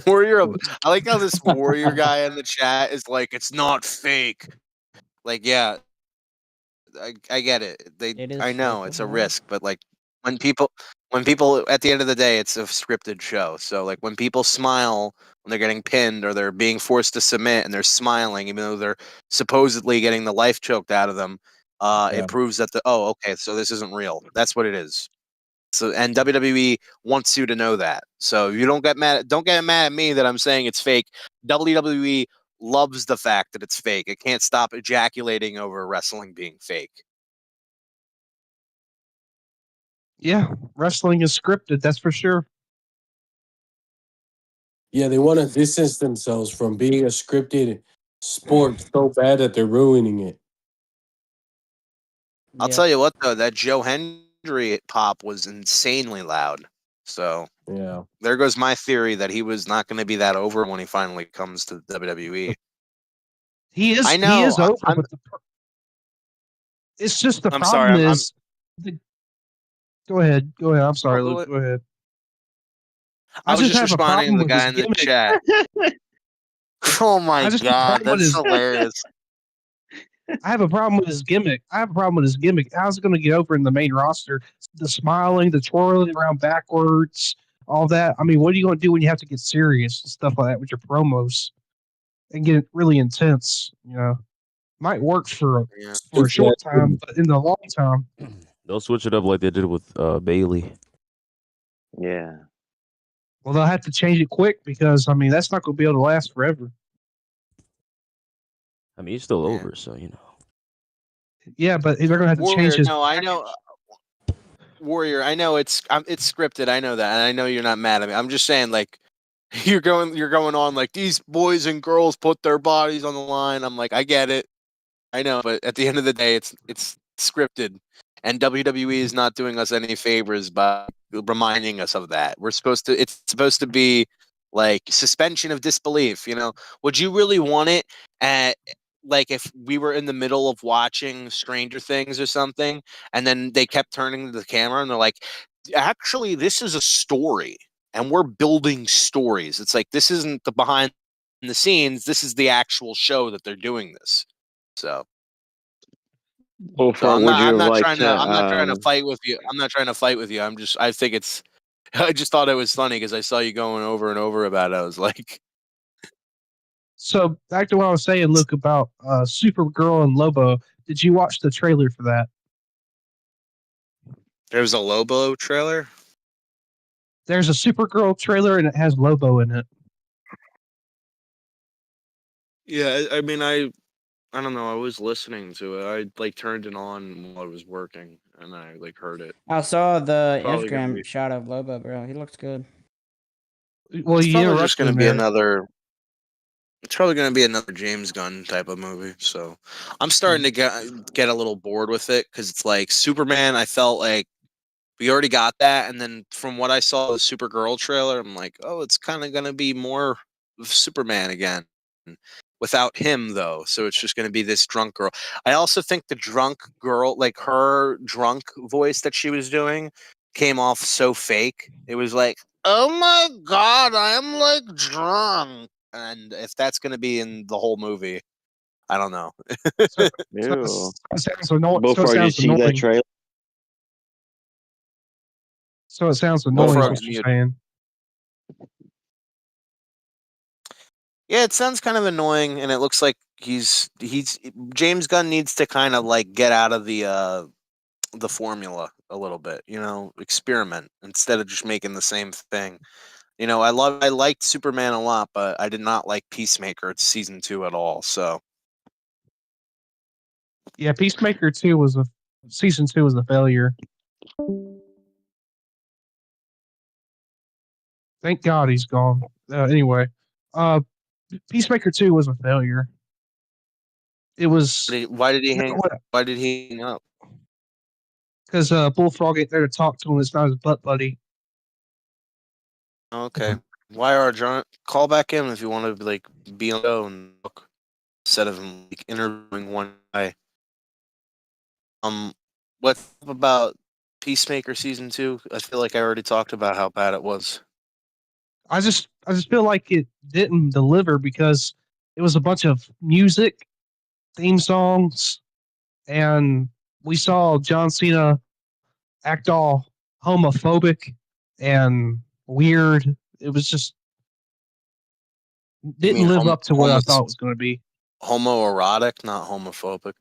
Warrior, I like how this Warrior guy in the chat is like, it's not fake. Like, yeah, I get it. I know it's a risk, but like when people at the end of the day, it's a scripted show. So like when people smile when they're getting pinned or they're being forced to submit and they're smiling, even though they're supposedly getting the life choked out of them, it proves that okay, so this isn't real. That's what it is. So and WWE wants you to know that. So you don't get mad at me that I'm saying it's fake. WWE loves the fact that it's fake. It can't stop ejaculating over wrestling being fake. Yeah, wrestling is scripted. That's for sure. Yeah, they want to distance themselves from being a scripted sport so bad that they're ruining it. I'll tell you what though, that Joe Hendry pop was insanely loud. So yeah, there goes my theory that he was not going to be that over when he finally comes to WWE. He is. I know. He is over, but it's just the I'm problem sorry. is. Go ahead. I'm sorry, Luke. Go ahead. I was just have a responding to problem the with guy his in the gimmick. chat. Oh my I just have a god, problem with that's his- hilarious. I have a problem with his gimmick. How's it going to get over in the main roster? The smiling, the twirling around backwards, all that. I mean, what are you going to do when you have to get serious and stuff like that with your promos and get really intense? Might work for a short time, but in the long time, They'll switch it up like they did with Bailey. Yeah. well, they'll have to change it quick because I mean that's not going to be able to last forever. I mean, he's still over, so Yeah, but they're going to have to change Warrior, his. no, I know. Warrior, I know it's scripted. I know that, and I know you're not mad at me. I'm just saying, like, you're going on like these boys and girls put their bodies on the line. I'm like, I get it, I know, but at the end of the day, it's scripted, and WWE is not doing us any favors by reminding us of that. It's supposed to be like suspension of disbelief. You know, would you really want it at like if we were in the middle of watching Stranger Things or something, and then they kept turning to the camera and they're like, actually, this is a story, and we're building stories. It's like this isn't the behind the scenes. This is the actual show that they're doing this. So Bullfrog, would you like to? I'm not trying to fight with you. I'm not trying to fight with you. I think it's. I just thought it was funny because I saw you going over and over about it. I was like, So back to what I was saying, Luke, about Supergirl and Lobo. Did you watch the trailer for that? there was a Lobo trailer. There's a Supergirl trailer and it has Lobo in it. Yeah, I mean, I don't know. I was listening to it. I like turned it on while I was working, and I like heard it. I saw the Probably gonna Instagram be- shot of Lobo, bro. He looks good. Well, It's you probably just going to interrupted be me. another. It's probably going to be another James Gunn type of movie. So I'm starting to get a little bored with it because it's like Superman. I felt like we already got that, and then from what I saw the Supergirl trailer, I'm like, oh, it's kind of going to be more of Superman again. Without him, though, so it's just going to be this drunk girl. I also think the drunk girl, like her drunk voice that she was doing, came off so fake. It was like, "Oh my god, I'm like drunk," and if that's going to be in the whole movie, I don't know. So Ew. it sounds annoying. Bullfrog, did you see that trailer? So it sounds annoying. Is Bullfrog what is you're muted. saying. Yeah, it sounds kind of annoying, and it looks like he's James Gunn needs to kind of like get out of the formula a little bit, you know, experiment instead of just making the same thing. You know, I liked Superman a lot, but I did not like Peacemaker season 2 at all. So Yeah, Peacemaker 2 was season 2 was a failure. Thank God he's gone. Anyway, Peacemaker 2 was a failure. It was why did he hang up? because Bullfrog ain't there to talk to him. It's not his butt buddy. Okay, John, call back in if you want to like be on the show and look instead of him like interviewing one guy. What about Peacemaker season 2? I feel like I already talked about how bad it was. I just feel like it didn't deliver because it was a bunch of music, theme songs, and we saw John Cena act all homophobic and weird. It was just didn't live up to what I thought it was going to be. Homoerotic, not homophobic.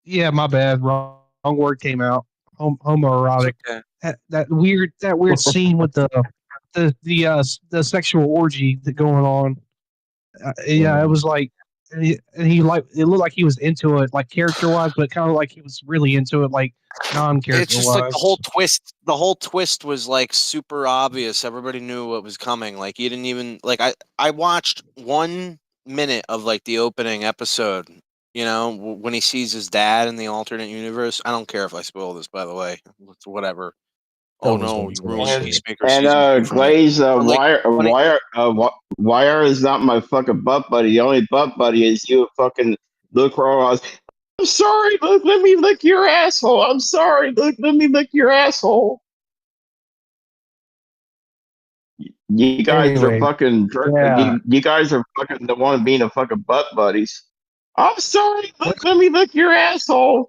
Yeah, my bad. Wrong word came out. Homoerotic. Okay. That weird scene with the sexual orgy that going on. Yeah, it was like, and he like it looked like he was into it, like character wise, but kind of like he was really into it, like non-character It's just wise. like the whole twist. The whole twist was like super obvious. Everybody knew what was coming. Like you didn't even like. I watched 1 minute of like the opening episode. You know, when he sees his dad in the alternate universe. I don't care if I spoil this, by the way. It's whatever. Oh no, you ruined Peacemaker season 2 for me. Glaze, Like, Wire is not my fucking butt buddy. The only butt buddy is you, fucking Luke Ross. I'm sorry, Luke. Let me lick your asshole. I'm sorry, Luke. Let me lick your asshole. You guys are fucking. yeah. You guys are fucking the one being a fucking butt buddies. I'm sorry, Luke. Let me lick your asshole.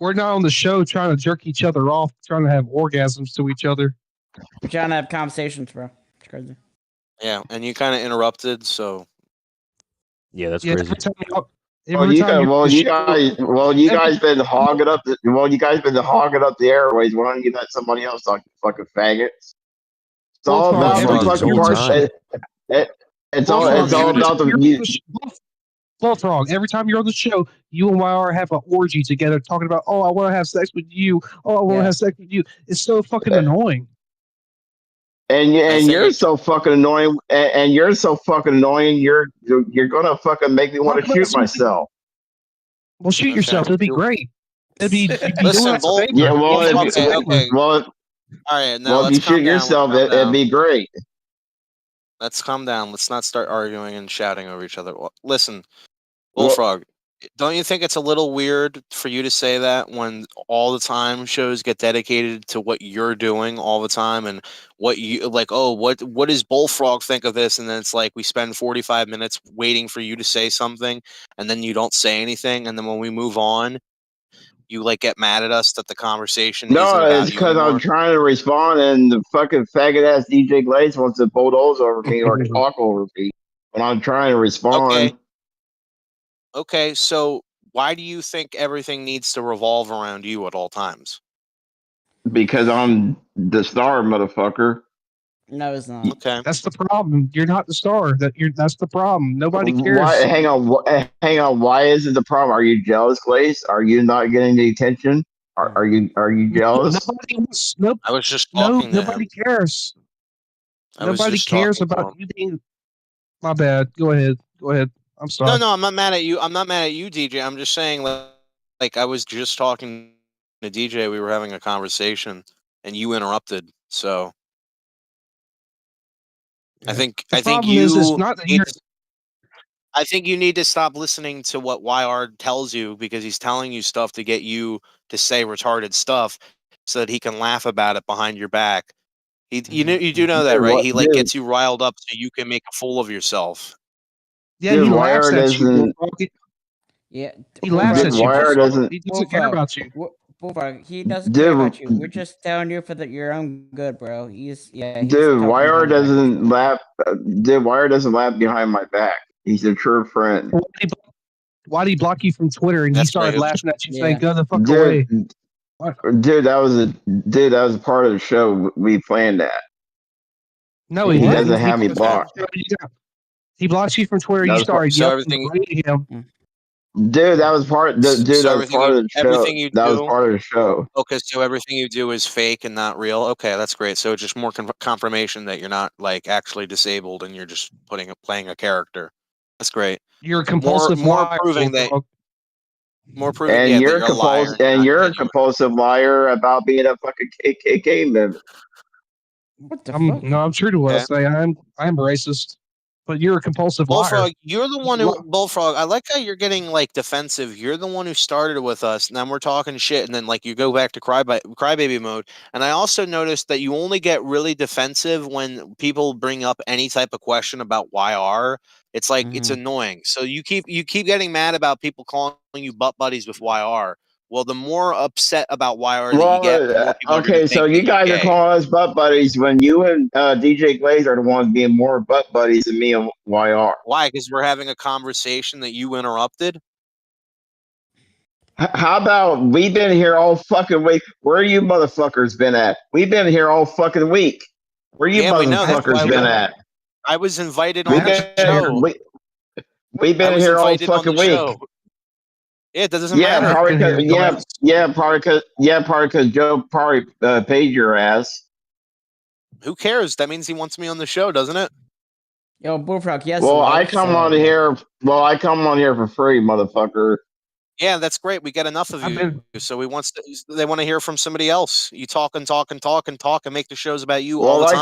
We're not on the show trying to jerk each other off, trying to have orgasms to each other. We're trying to have conversations, bro. It's crazy. Yeah, and you kind of interrupted, so yeah, that's Yeah, crazy. You guys been hogging up the airways. Why don't you let somebody else talk, you fucking faggots? It's all about the fucking part. It's all about the Bullfrog, every time you're on the show, you and YR have an orgy together talking about, oh, I want to have sex with you. Oh, I want to have sex with you. It's so fucking annoying. And you're so fucking annoying. And you're so fucking annoying. You're gonna fucking make me want to shoot myself. Well, shoot yourself. It'd be great. It'd be you'd be Listen, doing us a favor. Yeah, well, You'd be doing us a favor. well, All right, now well, if let's you calm shoot down. yourself, Let's calm it'd down. be great. Let's calm down. Let's not start arguing and shouting over each other. Listen, Bullfrog, don't you think it's a little weird for you to say that when all the time shows get dedicated to what you're doing all the time and what you like, oh, what does Bullfrog think of this? And then it's like we spend 45 minutes waiting for you to say something and then you don't say anything. And then when we move on, you like get mad at us that the conversation isn't No, about it's you because anymore. I'm trying to respond, and the fucking faggot ass DJ Glaze wants to bulldoze over me or talk over me when I'm trying to respond. Okay, so why do you think everything needs to revolve around you at all times? Because I'm the star, motherfucker. No, it's not. Okay, that's the problem. You're not the star. That's the problem. Nobody cares. Why? Hang on. Why is it the problem? Are you jealous, Glaze? Are you not getting the attention? Are you jealous? I was just talking to nobody him. cares. I was Nobody just cares talking to about him. you being. My bad. Go ahead. I'm sorry. No, I'm not mad at you. I'm not mad at you, DJ. I'm just saying, like I was just talking to DJ. We were having a conversation, and you interrupted. So I think The I think problem is, it's you not that need you're. to, I think you need to stop listening to what YR tells you because he's telling you stuff to get you to say retarded stuff so that he can laugh about it behind your back. You do know that, Dude, right? what, He like dude, gets you riled up so you can make a fool of yourself. Yeah, dude, he laughs Wire at you. doesn't. Yeah, He laughs at you. Wire doesn't. He doesn't care about you. Bullfrog, he doesn't care Dude, about you. We're just telling you for your own good, bro. He's dude, talking Wire behind your back. doesn't laugh. Dude, Wire doesn't laugh behind my back. He's a true friend. Why did he block you from Twitter and he started laughing at you saying, "Go the fuck away"? Dude, that was a part of the show. We planned that. No, he he doesn't didn't. have me blocked. He blocks you from Twitter. That You was started so yelling everything- and berating him. Dude, that was part. Dude, So that was everything part you- of the show. everything you That was do- part of the show. Okay, so everything you do is fake and not real. Okay, that's great. So just more confirmation that you're not like actually disabled and you're just playing a character. That's great. You're a compulsive more liar, proving that Bullfrog. more proving And that you're you're a liar. you're a compulsive liar about being a fucking KKK member. What the fuck? fuck? No, I'm true to what I Okay. say. I'm racist, but you're a compulsive liar. Bullfrog, you're the one who Bullfrog. I like how you're getting like defensive. You're the one who started with us, and then we're talking shit, and then like you go back to crybaby mode. And I also noticed that you only get really defensive when people bring up any type of question about YR. It's like it's annoying. So you keep getting mad about people calling you butt buddies with YR. Well, the more upset about YR that you get, the more people are going Okay, to so think you that you're guys are gay. calling us butt buddies when you and DJ Glaze are the ones being more butt buddies than me and YR. Why? Because we're having a conversation that you interrupted. How about we've been here all fucking week? Where you motherfuckers been at? We've been here all fucking week. Where you Yeah, we know. That's motherfuckers why been at? I was invited We've on the been show. we've I been was here all invited on fucking the week. show. Yeah, that doesn't Yeah, matter. probably because Joe probably paid your ass. Who cares? That means he wants me on the show, doesn't it? Yo, Bullfrog, yes. Well, I come on here. Well, I come on here for free, motherfucker. Yeah, that's great. We get enough of you, so they want to hear from somebody else. You talk and talk and talk and talk and make the shows about you all the time.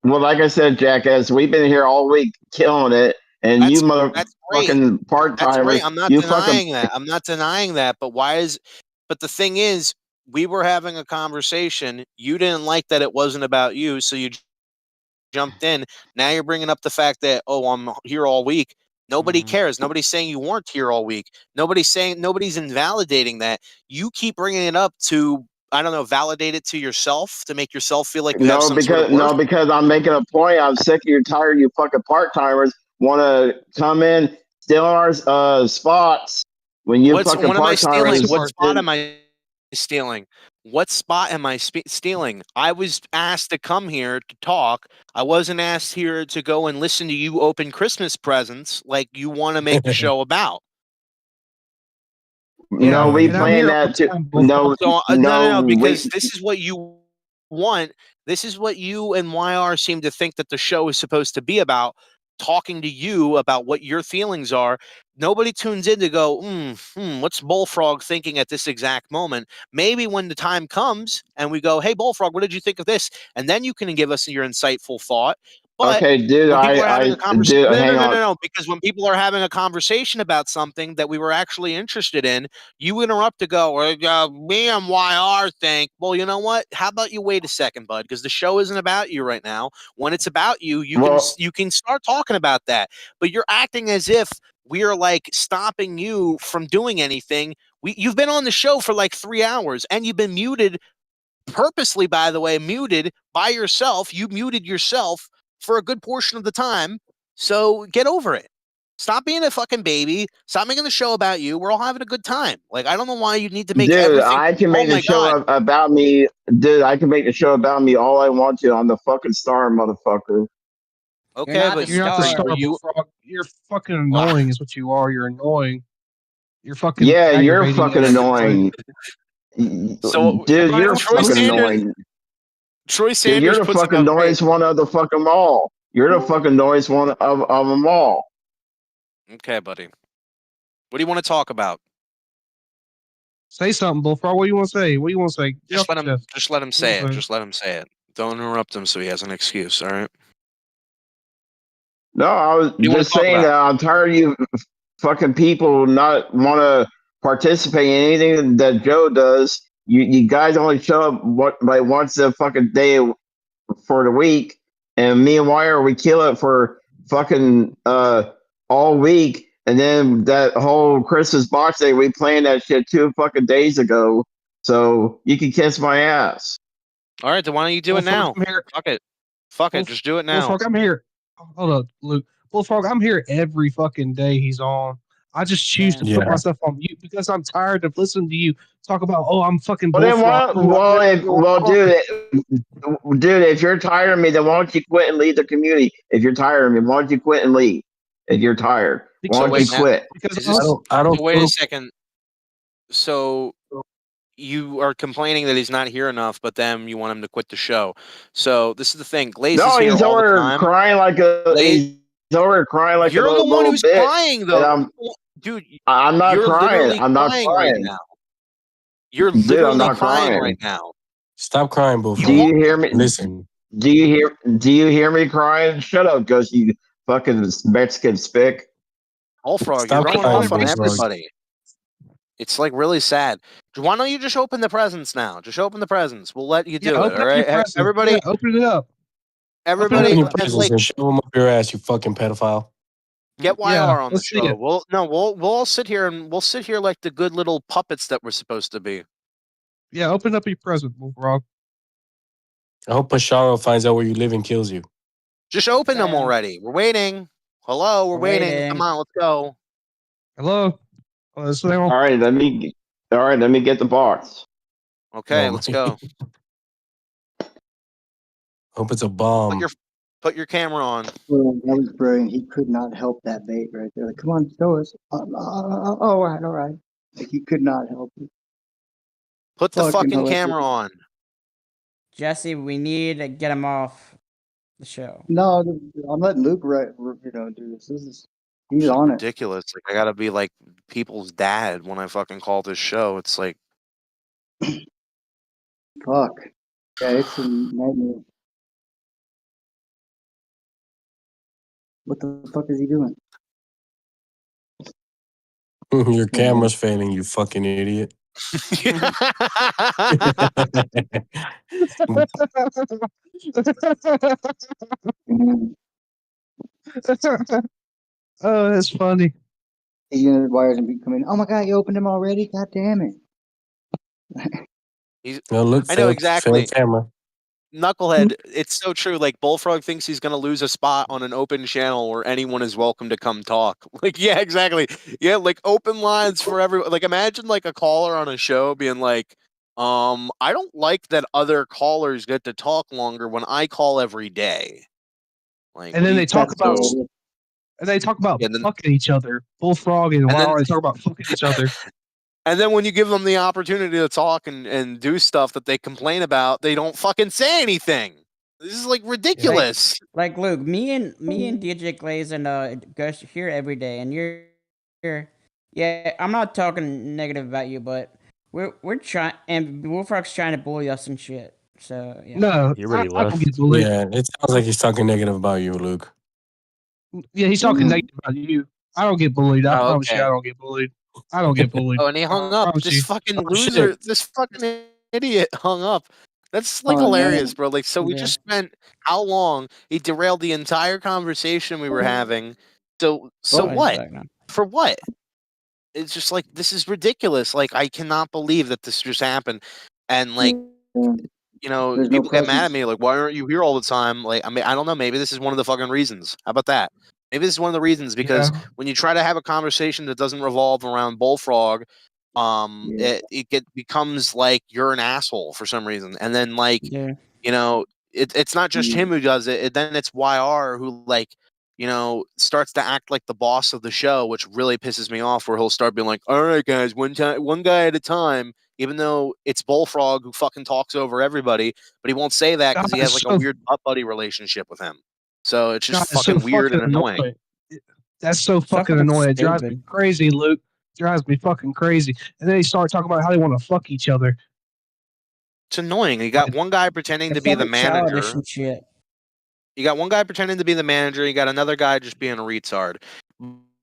Like I said, Jackass, we've been here all week killing it, and That's you motherfucking part That's timers. great. I'm not denying that. I'm not denying that. But but the thing is, we were having a conversation. You didn't like that it wasn't about you, so you jumped in. Now you're bringing up the fact that, oh, I'm here all week. Nobody cares. Nobody's saying you weren't here all week. Nobody's invalidating that. You keep bringing it up to, I don't know, validate it to yourself, to make yourself feel like you have some sort of worth. because I'm making a point. I'm sick of you, tired of you fucking part timers want to come in, steal our spots when you fucking What am I part timers. stealing? What spot am I stealing? What spot am I stealing? I was asked to come here to talk. I wasn't asked here to go and listen to you open Christmas presents like you want to make the show about. No, we planned that too. No, No, because this is what you want. This is what you and YR seem to think that the show is supposed to be about, talking to you about what your feelings are. Nobody tunes in to go, what's Bullfrog thinking at this exact moment? Maybe when the time comes and we go, hey, Bullfrog, what did you think of this? And then you can give us your insightful thought. But okay, dude, when people are having a conversation, no, because when people are having a conversation about something that we were actually interested in, you interrupt to go, me and YR think, well, you know what? How about you wait a second, bud? Because the show isn't about you right now. When it's about you, you can start talking about that. But you're acting as if we are like stopping you from doing anything. You've been on the show for like 3 hours and you've been muted purposely, by the way, muted by yourself. You muted yourself for a good portion of the time. So get over it. Stop being a fucking baby. Stop making the show about you. We're all having a good time. Like, I don't know why you need to make everything. I can make the show about me. Dude, I can make the show about me all I want to. I'm the fucking star, motherfucker. Okay, but you're not the star. You're fucking annoying, is what you are. You're annoying. You're fucking. Yeah, you're fucking annoying. So, dude, you're fucking annoying. Troy Sanders, dude, you're the fucking annoyingest one of the fucking all. You're the fucking annoyingest one of them all. Okay, buddy. What do you want to talk about? Say something, Bullfrog. What do you want to say? What do you want to say? Just let him say it. Just let him say it. Don't interrupt him so he has an excuse. All right. No, I was just saying that I'm tired of you fucking people not want to participate in anything that Joe does. You guys only show up like once a fucking day for the week, and me and Wire, we kill it for fucking all week, and then that whole Christmas box day, we planned that shit 2 fucking days ago. So you can kiss my ass. All right, then why don't you do it now? Fuck it. Fuck it. Just do it now. Bullfrog, I'm here. Hold up, Luke. Bullfrog, I'm here every fucking day he's on. I just choose to put myself on mute because I'm tired of listening to you talk about, I'm fucking Bullfrog. Dude, if you're tired of me, then why don't you quit and leave the community? If you're tired of me, why don't you quit and leave? If you're tired, why don't you quit? I don't. Wait a second. So you are complaining that he's not here enough, but then you want him to quit the show. So this is the thing. Glaze is here he's all over the time. crying like a. He's over crying like you're a the one who's bitch, crying, though, dude. I'm not crying. I'm not crying right now. You're literally crying right now. Stop crying, Bullfrog. Do you hear me? Listen. Do you hear me crying? Shut up, Ghost, you fucking Mexican spick. Bullfrog, you're going off on everybody. It's like really sad. Why don't you just open the presents now? Just open the presents. We'll let you do it. All right, everybody. Open it up. Everybody, open your presents and shove them up your ass, you fucking pedophile. Get YR on the show. We'll all sit here and we'll sit here like the good little puppets that we're supposed to be. Yeah, open up your present, Bullfrog. I hope Pasharo finds out where you live and kills you. Just open them already. We're waiting. Hello, we're waiting. Come on, let's go. Hello. All right, let me get the box. Okay, let's go. Hope it's a bomb. Put your camera on. Well, that was brilliant. He could not help that bait right there. Like, come on, show us. All right. Like, he could not help it. Put the fucking camera on. Jesse, we need to get him off the show. No, I'm letting Luke do this. He's on it. Ridiculous. Like, I gotta be like people's dad when I fucking call this show. It's like, fuck. Yeah, it's a nightmare. What the fuck is he doing? Your camera's failing, you fucking idiot. Oh, that's funny. He's gonna wires and be coming. Oh my god, you opened him already? God damn it! I know exactly. Camera. Knucklehead, it's so true. Like, Bullfrog thinks he's going to lose a spot on an open channel where anyone is welcome to come talk. Like, yeah, exactly. Yeah, like open lines for everyone. Like, imagine like a caller on a show being like, I don't like that other callers get to talk longer when I call every day. Like, And then they talk about so, fucking each other. Bullfrog and Wild, they talk about fucking each other. and then when you give them the opportunity to talk and do stuff that they complain about, they don't fucking say anything. This is like ridiculous. Like Luke, me and DJ Glaze and Gus here every day, and you're yeah. I'm not talking negative about you, but we're trying, and Bullfrog's trying to bully us and shit. So yeah. No, He already I don't left. get bullied. Yeah, it sounds like he's talking negative about you, Luke. Yeah, he's talking negative about you. I don't get bullied. I Oh, promise you, okay. I don't get bullied. I don't get bullied. Oh, and he hung up. promise This you. fucking Oh, shit. loser, this fucking idiot hung up. That's like Oh, hilarious, man. bro. Like, so we Yeah. just spent how long? He derailed the entire conversation we were having. So Well, what? back now. For what? It's just like, this is ridiculous. Like, I cannot believe that this just happened. And like, you know, There's no people get mad at presence. me, like, why aren't you here all the time? Like, I mean, I don't know. Maybe this is one of the fucking reasons. How about that? Maybe this is one of the reasons, because Yeah. when you try to have a conversation that doesn't revolve around Bullfrog, it becomes like you're an asshole for some reason. And then like, Yeah. you know, it's not just him who does it. Then it's YR who, like, you know, starts to act like the boss of the show, which really pisses me off, where he'll start being like, all right, guys, one guy at a time, even though it's Bullfrog who fucking talks over everybody, but he won't say that because he God, has it's like a so- weird butt buddy relationship with him. So it's God, just it's so fucking weird and annoying. That's so fucking fucking annoying. It drives me stupid. crazy, Luke. It drives me fucking crazy. And then they start talking about how they want to fuck each other. It's annoying. You got one guy pretending to be the fucking childish manager. and shit. You got one guy pretending to be the manager. You got another guy just being a retard.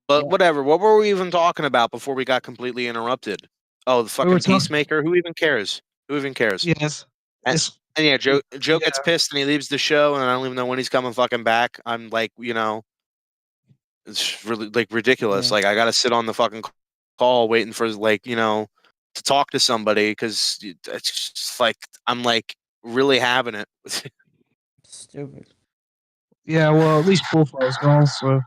But whatever. What were we even talking about before we got completely interrupted? Oh, the fucking Peacemaker. Who even cares? Who even cares? Yes. And yeah, Joe gets pissed and he leaves the show, and I don't even know when he's coming fucking back. I'm like, you know, it's really like ridiculous. Yeah. Like, I gotta sit on the fucking call waiting for, like, you know, to talk to somebody, because it's just like I'm like really having it. Stupid. Yeah, well, at least Bullfrog's gone, so.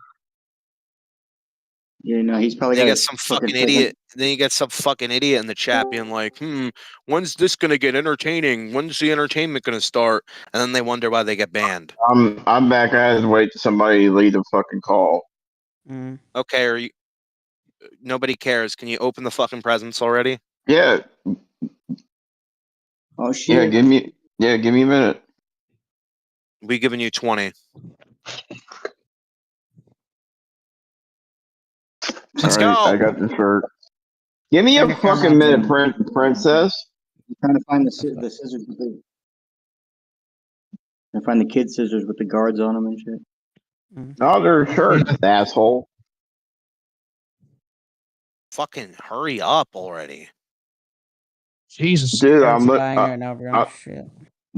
Yeah, no, he's probably Then you got get some fucking idiot. Then you get some fucking idiot in the chat being like, when's this gonna get entertaining? When's the entertainment gonna start? And then they wonder why they get banned. I'm back. I had to wait till somebody lead the fucking call. Okay, are you? Nobody cares. Can you open the fucking presents already? Yeah. Oh shit. Yeah, give me a minute. We giving you 20. Let's Sorry, go. I got the shirt. Give me a fucking minute, princess. I'm trying to find the scissors with the. I find the kid scissors with the guards on them and shit. No, they're shirts, asshole. Fucking hurry up already. Jesus. Dude, I'm I'm look. dying right now, bro. Shit.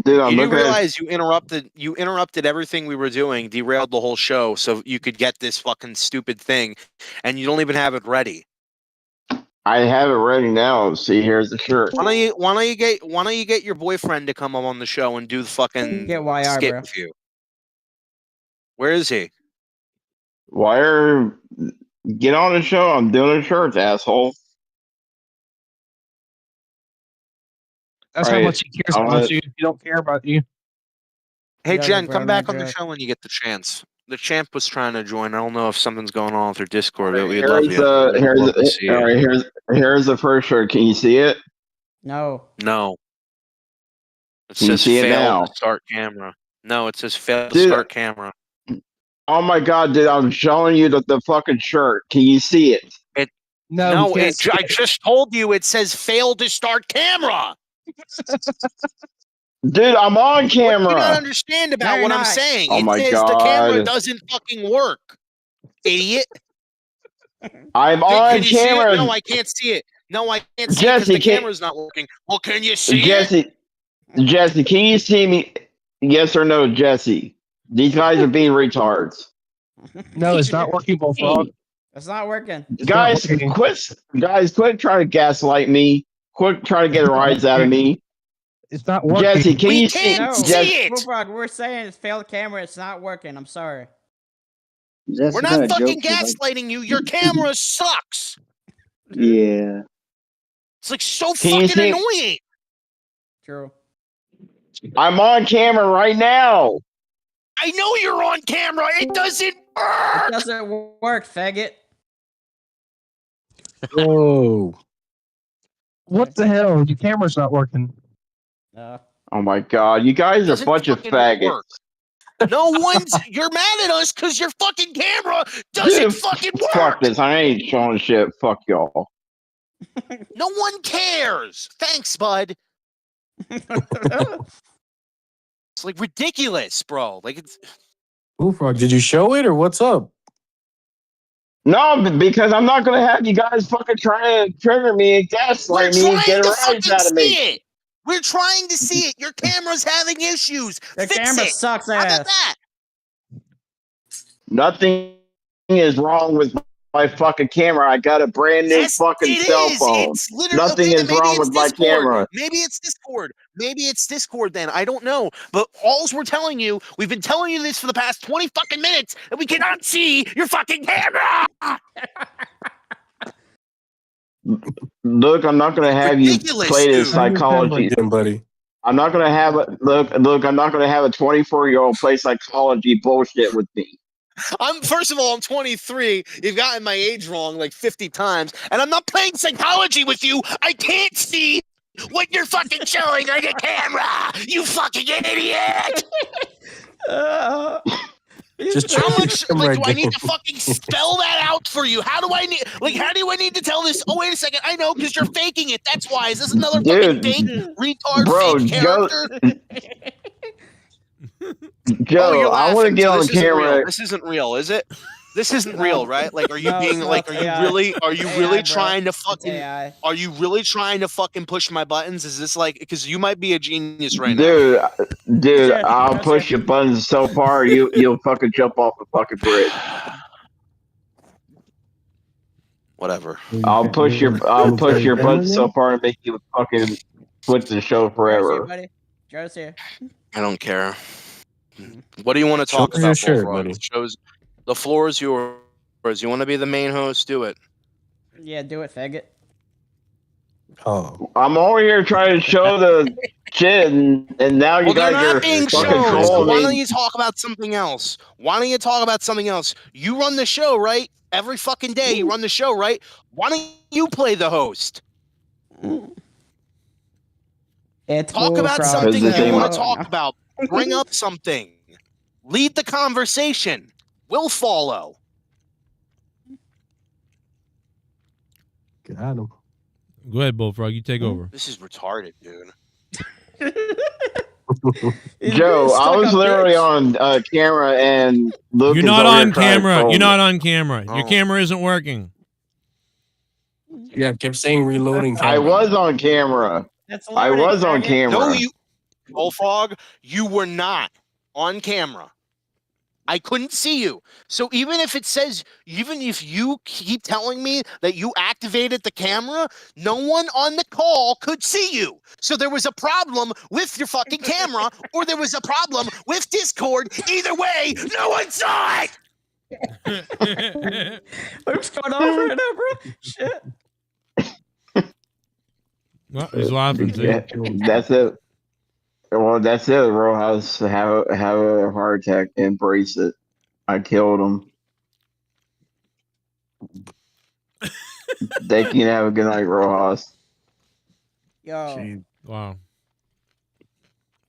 Dude, I'm You do looking at. realize you interrupted everything we were doing, derailed the whole show, so you could get this fucking stupid thing, and you don't even have it ready. I have it ready now. See, here's the shirt. Why don't you get your boyfriend to come up on the show and do the fucking Get YR, skit bro. with you? Where is he? Wire, get on the show. I'm doing the shirts, asshole. That's how much he cares about you. He don't care about you. Hey, Yeah, Jen, bro, come back on no the joke. show when you get the chance. The champ was trying to join. I don't know if something's going on with their Discord, but we'd love Here's you. We'd love to see all you. right. Here's the first shirt. Can you see it? No. No. It Can you says see it fail now? to start camera. No, it says fail to Dude. start camera. Oh my god, dude! I'm showing you the fucking shirt. Can you see it? No, I just told you it says fail to start camera. Dude, I'm on What do you not camera. understand about No, you're what I'm not. saying? Oh It my says the camera God. doesn't fucking work, idiot. I'm Can on you see it? camera. No, I can't see it. No, I can't see it because Jesse, the can- camera's not working. Well, can you see it? Jesse, can you see me? Yes or no, Jesse? These guys are being retards. No, it's not working, Bullfrog. It's not working. Guys, quit trying to gaslight me. Quit trying to get a rise out of me. It's not working. Jesse, can We you can't see? see it. Bullfrog, we're saying it's failed camera. It's not working. I'm sorry. That's We're the not kind of fucking joke you like. gaslighting you. Your camera sucks. Yeah. It's like so Can you fucking see- annoying. True. I'm on camera right now. I know you're on camera. It doesn't work. It doesn't work, faggot. Whoa. What the hell? Your camera's not working. No. Oh my god, you guys are a Doesn't bunch of fucking faggots. work. No one's. You're mad at us because your fucking camera doesn't Dude, fucking fuck work. this. I ain't showing shit. Fuck y'all. No one cares. Thanks, bud. It's like ridiculous, bro. Like it's. Bullfrog, did you show it or what's up? No, because I'm not gonna have you guys fucking trying to trigger me and We're gaslight me and trying get a to rise fucking out of me. see it. We're trying to see it. Your camera's having issues. The Fix camera it. sucks How about ass. that? Nothing is wrong with my fucking camera. I got a brand new Yes, fucking it cell is. phone. It's literally Nothing okay, is then maybe wrong it's with my Discord. camera. Maybe it's Discord. Maybe it's Discord then. I don't know. But alls we're telling you, we've been telling you this for the past 20 fucking minutes, that we cannot see your fucking camera. Look, I'm not gonna have Ridiculous, you play this dude. psychology. Buddy. I'm not gonna have a look. I'm not gonna have a 24-year-old play psychology bullshit with me. First of all, I'm 23. You've gotten my age wrong like 50 times, and I'm not playing psychology with you. I can't see what you're fucking showing on your camera. You fucking idiot. Just How much come like right do I need down. to fucking spell that out for you? How do I need to tell this? Oh, wait a second. I know, because you're faking it. That's why. Is this another fucking Dude, fake retard bro, fake character? Joe, I want to get on This isn't real. camera. This isn't real, is it? This isn't real, right? Like, are you No, being it's like, not. are you AI. really AI, bro. trying to It's fucking, AI. are you really trying to fucking push my buttons? Is this like, because you might be a genius right now. Dude, Sure, I'll no, push sir. your buttons so far you'll fucking jump off the fucking bridge. Whatever. I'll push your buttons so far and make you fucking quit the show Joe's here, forever. buddy. Joe's here. I don't care. What do you want to Show talk us your about, shirt, Bullfrog? buddy. The floor is yours. You want to be the main host? Do it. Yeah, do it, faggot. Oh. I'm over here trying to show the shit and now you Well, they're guys are not being fucking shown. So trolling why me. don't you talk about something else? Why don't you talk about something else? You run the show, right? Every fucking day you run the show, right? Why don't you play the host? It's Talk about Bullfrog. something Because you this want ain't to talk about. Bring up something. Lead the conversation. We'll follow. Got him. Go ahead, Bullfrog. You take over. This is retarded, dude. Joe, I was literally on camera and Luke You're is not over here on trying to camera. troll You're me. not on camera. Your Oh. camera isn't working. Yeah, kept saying reloading. I was on camera. That's I loading, was on faggot. camera. No, Bullfrog, you were not on camera. I couldn't see you. So even if you keep telling me that you activated the camera, no one on the call could see you. So there was a problem with your fucking camera, or there was a problem with Discord. Either way, no one saw it. What's going on right now, bro? Shit. Well, he's laughing. See? Yeah, that's it. Well, that's it, bro. Have a heart attack. Embrace it. I killed him. Thank you and have a good night, Rojas. Yo. Wow.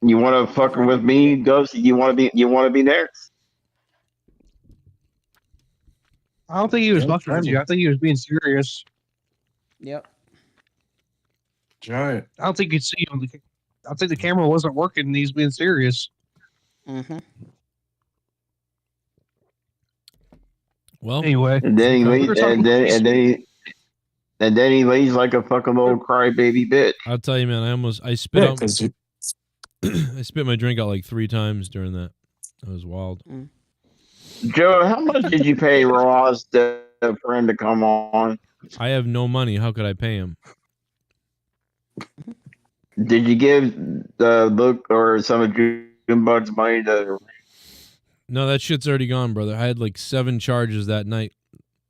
You want to fucking with me, Ghost? You want to be next? I don't think he was fucking with you. I think he was being serious. Yep. Giant. I don't think you'd see him. I think the camera wasn't working and he's being serious. Mm-hmm. Well, anyway. And then he leaves, and then he lays like a fucking little crybaby bitch. I'll tell you, man. I spit out. I spit my drink out like 3 times during that. That was wild. Joe, how much did you pay Ross for him to come on? I have no money. How could I pay him? Did you give Luke or some of Junebug's money to? No, that shit's already gone, brother. I had like 7 charges that night.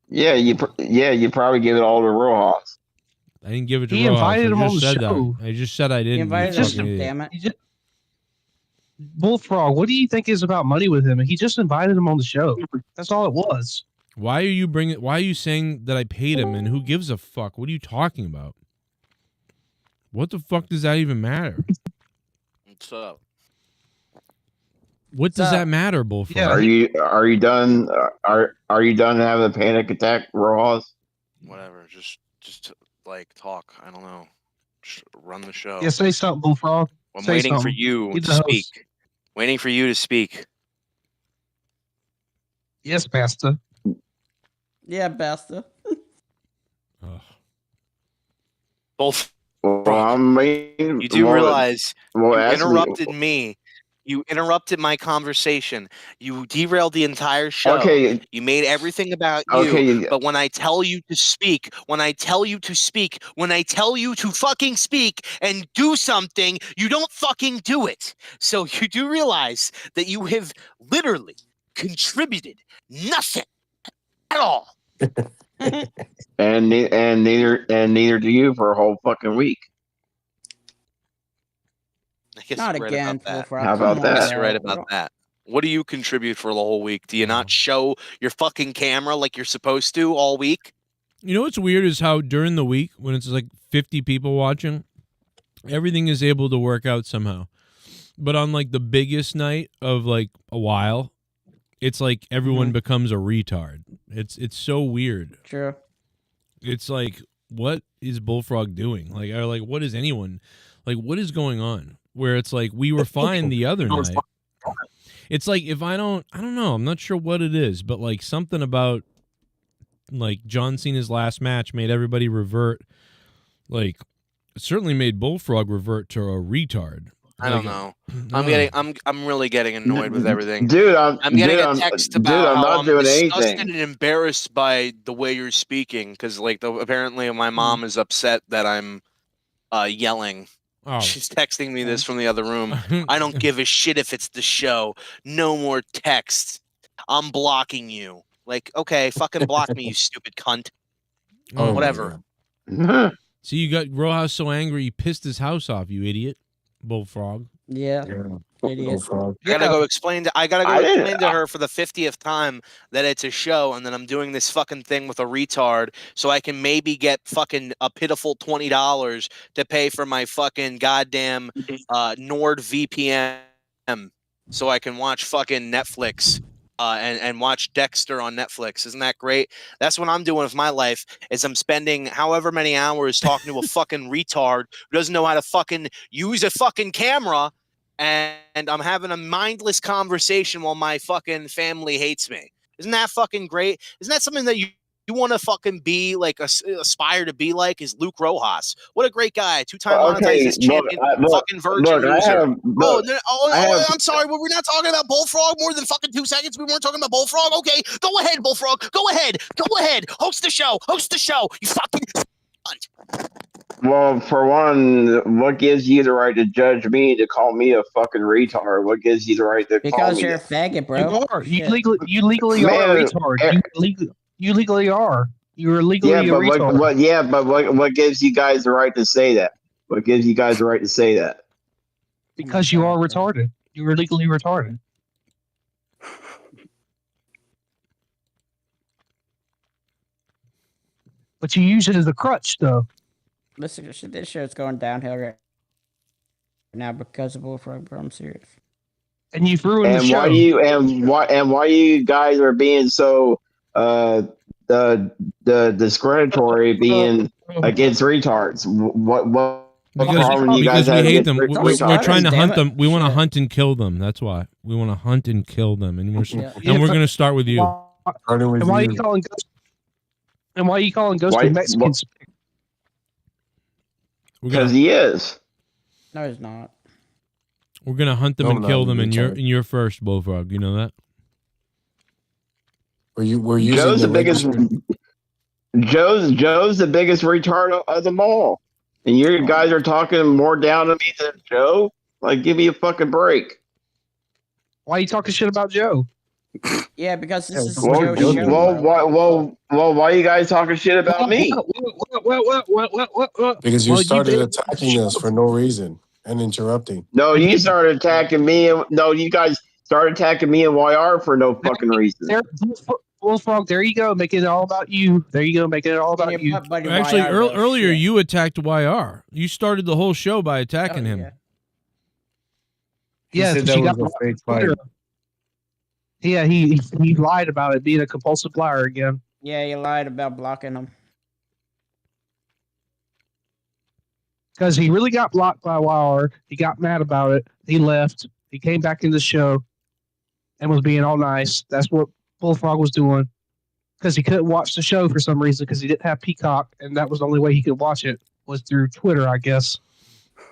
Yeah, you probably gave it all to Rojas. I didn't give it to He Rojas. invited him I on just the said show. that. I just said I didn't. He invited you us, fucking idiot. damn it. Bullfrog, what do you think is about money with him? He just invited him on the show. That's all it was. Why are you saying that I paid him and who gives a fuck? What are you talking about? What the fuck does that even matter? What's up? What does that matter, Bullfrog? Are you done? Are you done having a panic attack, Rojas? Whatever. Just like talk. I don't know. Just run the show. Yeah, say something, Bullfrog. I'm Say waiting for something. you He's to the speak. host. Waiting for you to speak. Yes, Master. Yeah, Basta. Both. Well, You do realize you ask me- interrupted me. You interrupted my conversation. You derailed the entire show. Okay. You made everything about you. Okay. But when I tell you to speak, when I tell you to fucking speak and do something, you don't fucking do it. So you do realize that you have literally contributed nothing at all. and neither do you for a whole fucking week. I guess Not you're right again, about that. Bullfrog. How about Come on, that? I guess you're right bro. about that. What do you contribute for the whole week? Do you not show your fucking camera like you're supposed to all week? You know what's weird is how during the week, when it's like 50 people watching, everything is able to work out somehow. But on like the biggest night of like a while, it's like everyone becomes a retard. It's so weird. True. It's like, what is Bullfrog doing? Like what is anyone, like, what is going on? Where it's like, we were fine the other night. It's like, if I don't know, I'm not sure what it is, but like something about like John Cena's last match made everybody revert. Like, it certainly made Bullfrog revert to a retard. I don't know. I'm really getting annoyed with everything. Dude, I'm getting a text about I'm how not I'm doing disgusted anything. and embarrassed by the way you're speaking because, like, apparently my mom is upset that I'm yelling. Oh. She's texting me this from the other room. I don't give a shit if it's the show. No more texts. I'm blocking you. Like, okay, fucking block me, you stupid cunt. Oh, Whatever. See, you got Rojas so angry he pissed his house off, you idiot. Bullfrog. Yeah. Idiot. I gotta go explain to her for the 50th time that it's a show, and then I'm doing this fucking thing with a retard, so I can maybe get fucking a pitiful $20 to pay for my fucking goddamn NordVPN, so I can watch fucking Netflix. And watch Dexter on Netflix. Isn't that great? That's what I'm doing with my life, is I'm spending however many hours talking to a fucking retard who doesn't know how to fucking use a fucking camera, and I'm having a mindless conversation while my fucking family hates me. Isn't that fucking great? Isn't that something that you want to fucking be like, aspire to be like, is Luke Rojas? What a great guy. Two-time monetized champion, fucking virgin loser. I'm sorry, but we're not talking about Bullfrog more than fucking 2 seconds. We weren't talking about Bullfrog. Okay, go ahead, Bullfrog. Go ahead. Host the show. You fucking cunt. Well, for one, what gives you the right to judge me, to call me a fucking retard? What gives you the right to call Because me you're a that? faggot, bro. You are. Shit. You legally are a retard. You legally are. You're legally a retard. What gives you guys the right to say that? What gives you guys the right to say that? Because you are retarded. You are legally retarded. But you use it as a crutch, though. Listen, this show's going downhill right now because of Bullfrog, bro. I'm serious. And you've ruined the And show. why you guys are being so the discriminatory, being against retards? What problem you guys Because we have hate against them. retards? We're trying to hunt them. We want to hunt and kill them. That's why we want to hunt and kill them. And we're going to start with you. And why are you calling Ghost? And why are you calling Ghost a Mexican? Because he is. No, he's not. We're gonna hunt them No, and no, kill them, you're and retarded. you're first, Bullfrog. You know that. We're using Joe's the the biggest. Joe's the biggest retard of them all, and you guys are talking more down to me than Joe. Like, give me a fucking break. Why are you talking shit about Joe? Yeah, because this is Well, Joe's show. why you guys talking shit about me? Because you Well, started did. attacking us for no reason and interrupting. No, you started attacking me, and no, you guys started attacking me and YR for no fucking reason. There, Bullfrog, there you go, making it all about you. There you go, making it all about you. Actually, earlier you attacked YR. You started the whole show by attacking him. Yeah, said that was a fake fight. Yeah, he lied about it being a compulsive liar again. Yeah, you lied about blocking him. Because he really got blocked by Wilder. He got mad about it. He left. He came back in the show and was being all nice. That's what Bullfrog was doing. Because he couldn't watch the show for some reason because he didn't have Peacock, and that was the only way he could watch it was through Twitter, I guess.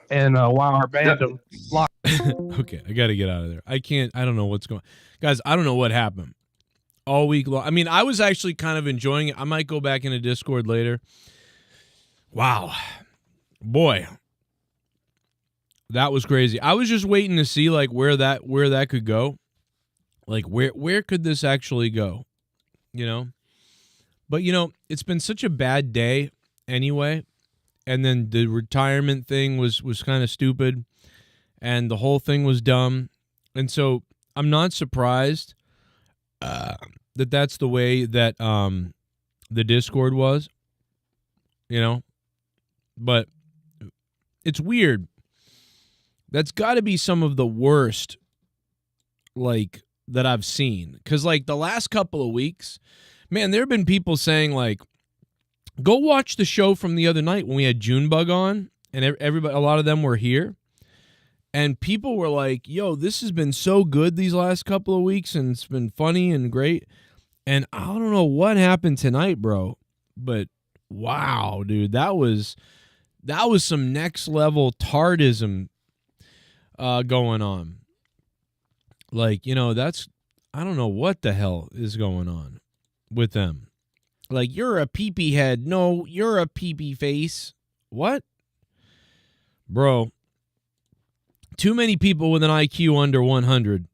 And Wilder banned him. Okay, I got to get out of there. I don't know what's going on. Guys, I don't know what happened all week long. I mean, I was actually kind of enjoying it. I might go back into Discord later. Wow. Boy. That was crazy. I was just waiting to see like where that could go. Like where could this actually go? You know? But you know, it's been such a bad day anyway. And then the retirement thing was kind of stupid. And the whole thing was dumb. And so I'm not surprised that that's the way that the Discord was, you know. But it's weird. That's got to be some of the worst, like, that I've seen. Because, like, the last couple of weeks, man, there have been people saying, like, go watch the show from the other night when we had Junebug on, and everybody, a lot of them were here. And people were like, yo, this has been so good these last couple of weeks, and it's been funny and great. And I don't know what happened tonight, bro. But wow, dude, that was some next level tardism going on. Like, you know, I don't know what the hell is going on with them. Like, you're a pee-pee head. No, you're a pee-pee face. What? Bro. Too many people with an IQ under 100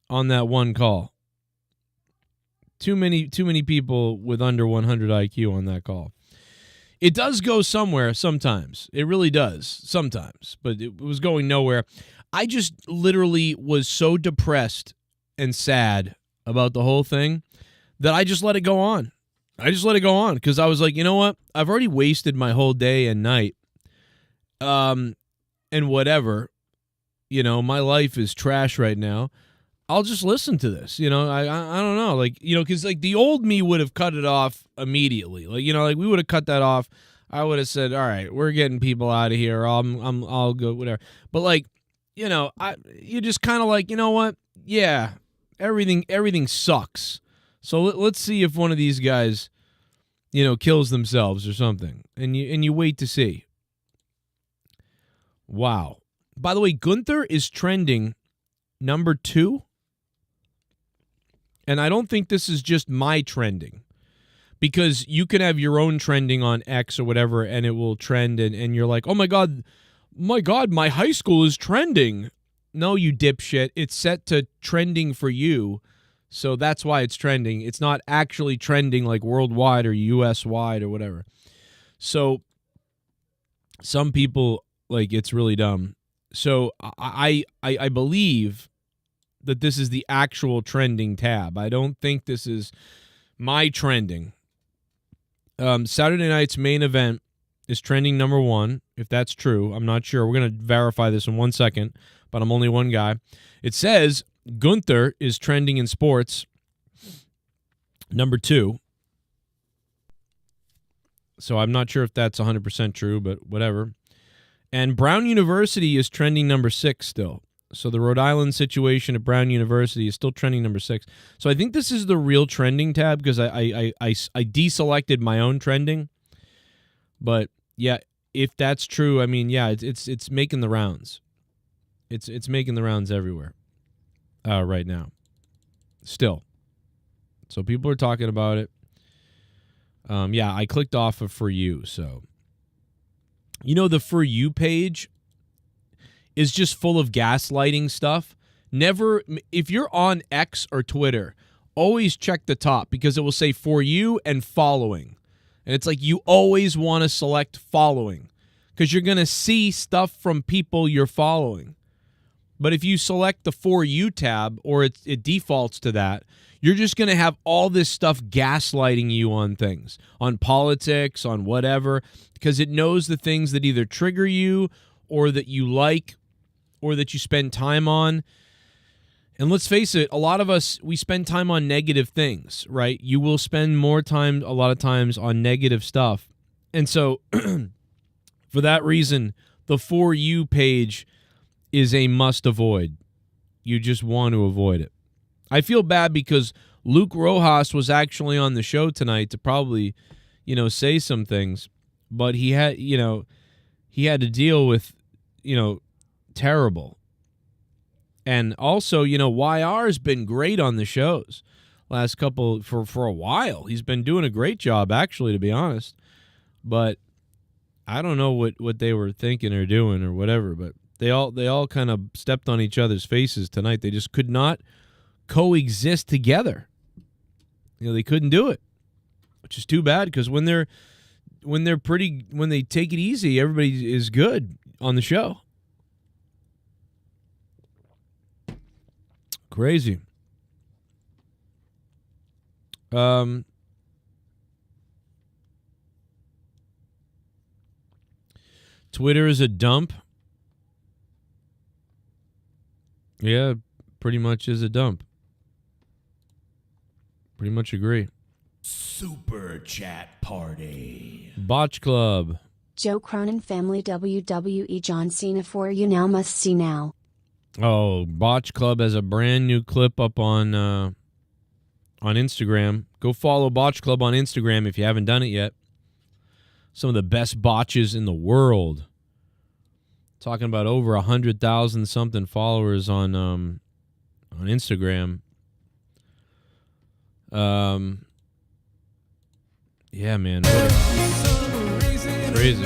on that one call. Too many people with under 100 IQ on that call. It does go somewhere sometimes. It really does sometimes, but it was going nowhere. I just literally was so depressed and sad about the whole thing that I just let it go on. I just let it go on because I was like, you know what? I've already wasted my whole day and night. And whatever. You know, my life is trash right now. I'll just listen to this. You know, I don't know. Like, you know, because like the old me would have cut it off immediately. Like, you know, like we would have cut that off. I would have said, all right, we're getting people out of here. I'll go, whatever. But like, you know, you just kind of like, you know what? Yeah, everything sucks. So let's see if one of these guys, you know, kills themselves or something. And you wait to see. Wow. By the way, Gunther is trending number 2. And I don't think this is just my trending. Because you can have your own trending on X or whatever, and it will trend, and you're like, oh my God, my high school is trending. No, you dipshit. It's set to trending for you. So that's why it's trending. It's not actually trending like worldwide or US-wide or whatever. So some people, like, it's really dumb. So I believe that this is the actual trending tab. I don't think this is my trending. Saturday night's main event is trending number 1. If that's true, I'm not sure. We're going to verify this in 1 second, but I'm only one guy. It says Gunther is trending in sports number 2. So I'm not sure if that's 100% true, but whatever. And Brown University is trending number 6 still. So the Rhode Island situation at Brown University is still trending number 6. So I think this is the real trending tab because I deselected my own trending. But yeah, if that's true, I mean, yeah, it's making the rounds. It's making the rounds everywhere right now. Still. So people are talking about it. Yeah, I clicked off of For You, so. You know, the For You page is just full of gaslighting stuff. Never, if you're on X or Twitter, always check the top because it will say For You and following. And it's like you always want to select following because you're going to see stuff from people you're following. But if you select the For You tab, or it defaults to that, you're just going to have all this stuff gaslighting you on things, on politics, on whatever, because it knows the things that either trigger you or that you like or that you spend time on. And let's face it, a lot of us, we spend time on negative things, right? You will spend more time, a lot of times, on negative stuff. And so, for that reason, the For You page is a must avoid. You just want to avoid it. I feel bad because Luke Rojas was actually on the show tonight to probably, say some things, but he had to deal with, terrible. And also, YR's been great on the shows last couple for a while. He's been doing a great job, actually, to be honest. But I don't know what they were thinking or doing or whatever, but they all kind of stepped on each other's faces tonight. They just could not coexist together. They couldn't do it, which is too bad because when they take it easy, everybody is good on the show. Crazy. Twitter is a dump. Yeah, pretty much is a dump. Pretty much agree. Super chat party. Botch Club. Joe Cronin family WWE John Cena for you now must see now. Oh, Botch Club has a brand new clip up on Instagram. Go follow Botch Club on Instagram if you haven't done it yet. Some of the best botches in the world. Talking about over 100,000 something followers on Instagram. Yeah, man. Crazy.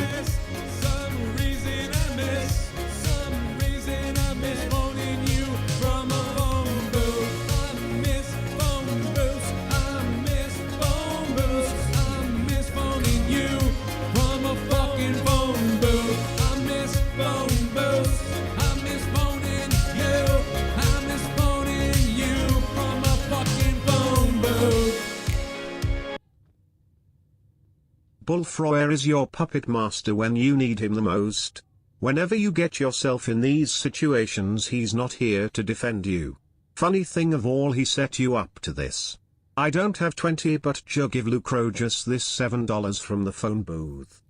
Bullfroyer is your puppet master when you need him the most. Whenever you get yourself in these situations, he's not here to defend you. Funny thing of all, he set you up to this. I don't have 20, but Joe give Luke Rojas this $7 from the phone booth.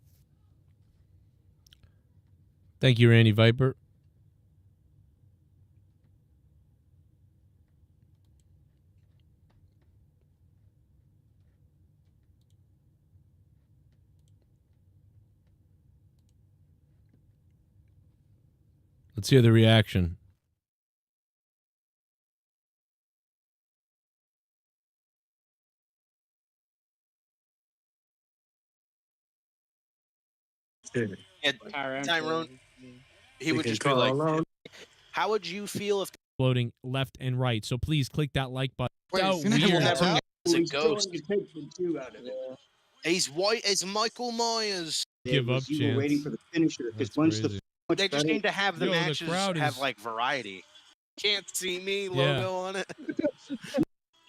Thank you, Randy Viper. Let's hear the reaction. Yeah, Tyrone, he would just be like, how would you feel if Floating left and right. So please click that like button. Wait, So Cena will weird. never get as a He's still ghost? gonna take the two out of it. He's white as Michael Myers. Give up, You were waiting chance. for the finisher because That's once crazy. They just need to have the Yo, the matches crowd have is- like variety. Can't see me Yeah. logo on it.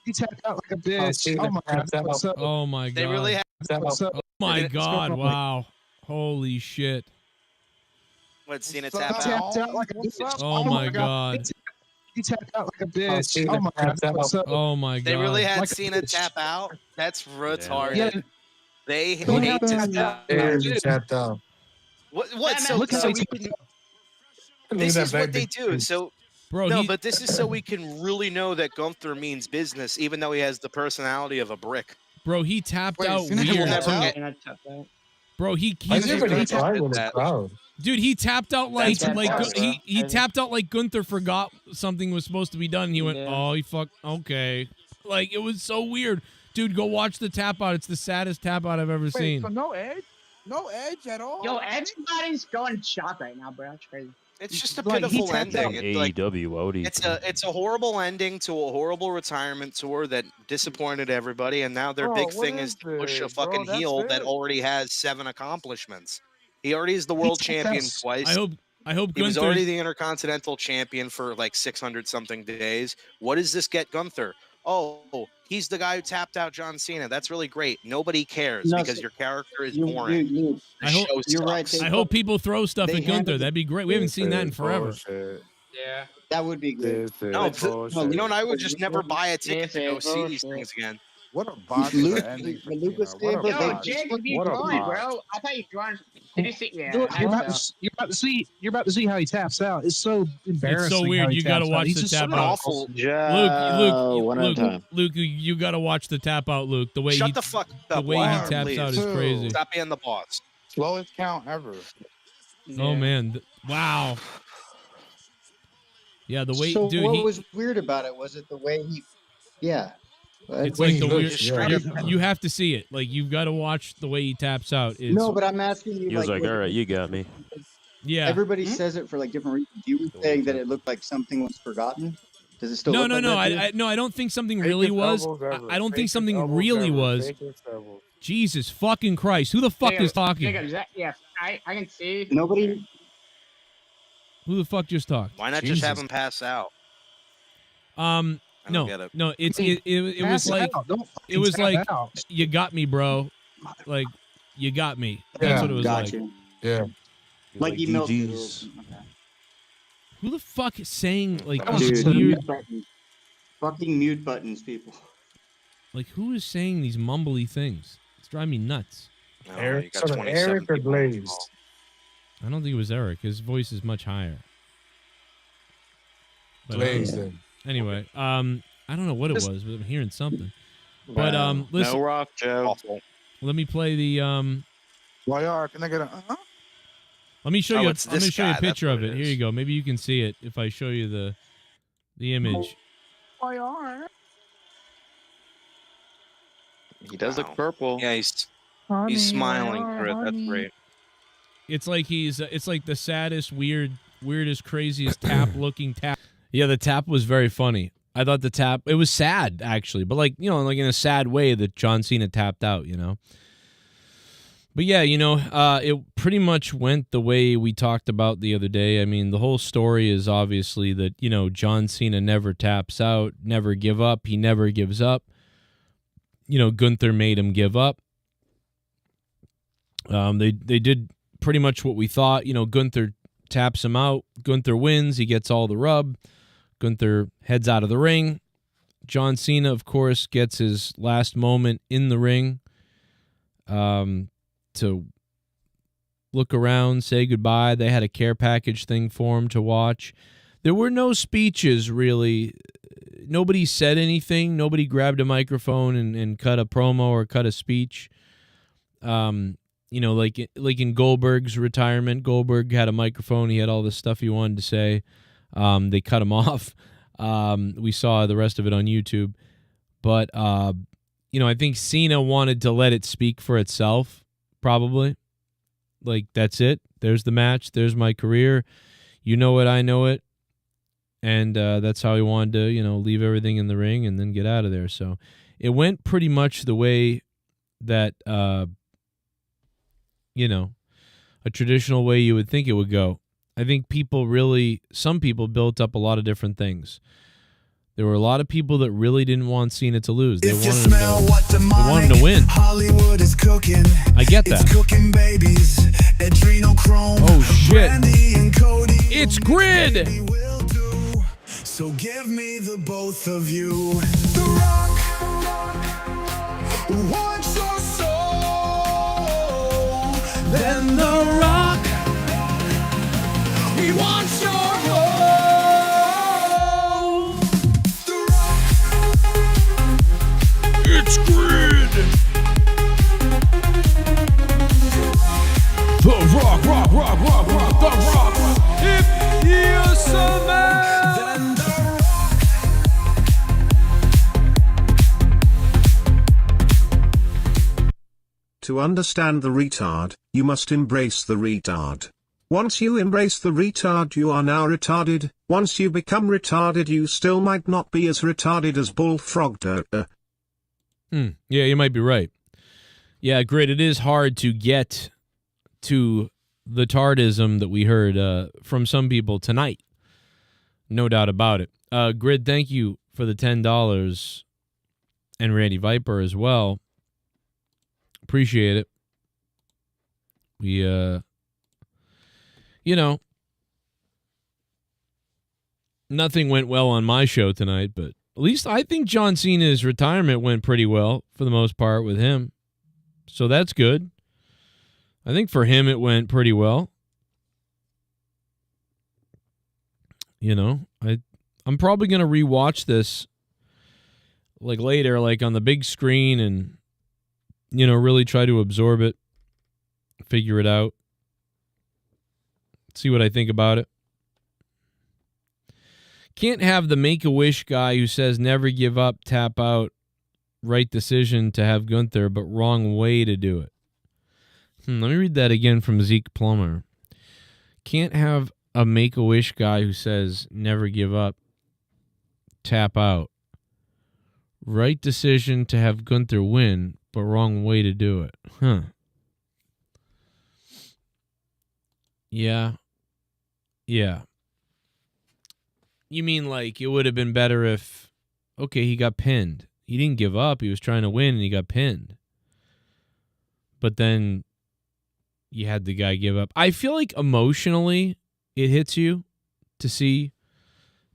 He tapped out like a bitch. Oh my god. What's up? Oh my god. They really have. What's up? Oh my What's going god. on? Wow. Holy shit. What, Cena He tap out? tapped out like a bitch. Oh my god. He tapped out like a bitch. Oh my god. What's up? Oh my god. They really had Like a Cena bitch. tap out? That's retarded. Yeah. They Look hate how to he stop. tapped out. What? So, Look how so he we can, this is what they do. So Bro, no, he- but this is so we can really know that Gunther means business, even though he has the personality of a brick. Bro, he tapped Wait, out Cena will weird. never too. get- And I tapped out. Bro, he Why is everybody He's crying in the that. crowd? dude, he tapped out like That's like awesome. he tapped out like Gunther forgot something was supposed to be done. And he went, Yeah. "Oh, he fucked. Okay." Like it was so weird. Dude, go watch the tap out. It's the saddest tap out I've ever seen. Wait, so no edge? No edge at all? Yo, everybody's going shot right now, bro. That's crazy. It's just a Like, he pitiful tapped out. ending. It's like, AEW, what would he? it's a horrible ending to a horrible retirement tour that disappointed everybody, and now their Bro, big what thing is to push a this, bro? fucking That's heel that it. already has 7 accomplishments. He already is the He world tapped champion out. twice. I hope He was Gunther. already the Intercontinental Champion for like 600 something days. What does this get Gunther? Oh, he's the guy who tapped out John Cena. That's really great. Nobody cares No, because so your character is you, boring. you, The I hope- show you're right. sucks. They I hope people throw stuff they at Gunther. handled That'd be great. We haven't seen that in forever. Bullshit. Yeah. that would be great. This is No, bullshit. you know, and I would just never buy a ticket to This go is see these bullshit. things again. What a botch of Luke, an ending for Luke was Cena. What a saying, but Yo, botch. James, you What a joined, botch. bro. I thought you joined. Did you see? Yeah. Look, I you're hope about, so. you're about to see how he taps out. It's so embarrassing. It's so how weird. he You gotta taps watch out. He's the just tap so out. Awful. Luke, you gotta watch the tap out, Luke. The way Shut he, the fuck the up. way he Warren, taps please. out is crazy. Stop being the boss. Slowest count ever. Oh man, wow. Yeah, the way, so dude. what was weird about it? Was it the way he? Yeah. It's like the weird. Yeah. You have to see it. Like you've got to watch the way he taps out. It's, No, but I'm asking you. He was like, all right, you got me. Yeah. Everybody says it for like different reasons. You were saying that it looked like something was forgotten. Does it still? No, look no, like no. that to you? No, I don't think something really was. I don't think something really was. Jesus fucking Christ! Who the fuck is talking? Yeah, I can see. Nobody. Who the fuck just talked? Why not just have him pass out? No, get it. no. It was Pass like out. Don't it was fucking like tap out. you got me, bro. Like you got me. That's Yeah, what it was got like. you. Yeah. Like he melted. DGs. Who the fuck is saying like That was these Dude, weird? mute buttons. Fucking mute buttons, people. Like who is saying these mumbly things? It's driving me nuts. No, Eric, you got so 27 Eric or people on the Glazed? call. I don't think it was Eric. His voice is much higher. But, Glazed then. anyway, I don't know what it was, but I'm hearing something. But Wow. listen, No rock, Joe. Awful. let me play the YR, can I get a Let me show Oh, you. it's Let me this show you a guy, that's picture of what it. it Here is. you go. Maybe you can see it if I show you the image. YR? He does Wow. look purple. Yeah, he's smiling through it. That's great. It's like it's like the saddest, weirdest, craziest tap looking tap. Yeah, the tap was very funny. I thought the tap, it was sad actually, but like, you know, like in a sad way that John Cena tapped out, you know. But yeah, you know, it pretty much went the way we talked about the other day. I mean, the whole story is obviously that, you know, John Cena never taps out, never give up. He never gives up. You know, Gunther made him give up. They did pretty much what we thought. You know, Gunther taps him out. Gunther wins. He gets all the rub. Gunther heads out of the ring. John Cena, of course, gets his last moment in the ring to look around, say goodbye. They had a care package thing for him to watch. There were no speeches, really. Nobody said anything. Nobody grabbed a microphone and cut a promo or cut a speech. You know, like in Goldberg's retirement, Goldberg had a microphone. He had all this stuff he wanted to say. They cut him off. We saw the rest of it on YouTube. But, you know, I think Cena wanted to let it speak for itself, probably. Like, that's it. There's the match. There's my career. You know it. I know it. And that's how he wanted to, you know, leave everything in the ring and then get out of there. So it went pretty much the way that, you know, a traditional way you would think it would go. I think some people built up a lot of different things. There were a lot of people that really didn't want Cena to lose. They wanted him to win. Hollywood is cooking. I get that. It's cooking babies, adrenochrome. Oh shit! Brandy and Cody. It's Grid. So give me the both of you. The Rock wants your soul. Then The Rock, he wants your home. The Rock, it's Grid. The Rock, The Rock. If you're so mad. then The To understand the retard, you must embrace the retard. Once you embrace the retard, you are now retarded. Once you become retarded, you still might not be as retarded as Bullfrog. Yeah, you might be right. Yeah, Grid, it is hard to get to the tardism that we heard from some people tonight. No doubt about it. Grid, thank you for the $10. And Randy Viper as well. Appreciate it. We, nothing went well on my show tonight, but at least I think John Cena's retirement went pretty well for the most part with him. So that's good. I think for him it went pretty well. I'm probably going to rewatch this like later, like on the big screen and, really try to absorb it, figure it out, see what I think about it. Can't have the Make-A-Wish guy who says never give up, tap out, right decision to have Gunther, but wrong way to do it. Let me read that again from Zeke Plummer. Can't have a Make-A-Wish guy who says never give up, tap out. Right decision to have Gunther win, but wrong way to do it. Yeah. You mean like it would have been better if, okay, he got pinned. He didn't give up. He was trying to win and he got pinned. But then you had the guy give up. I feel like emotionally it hits you to see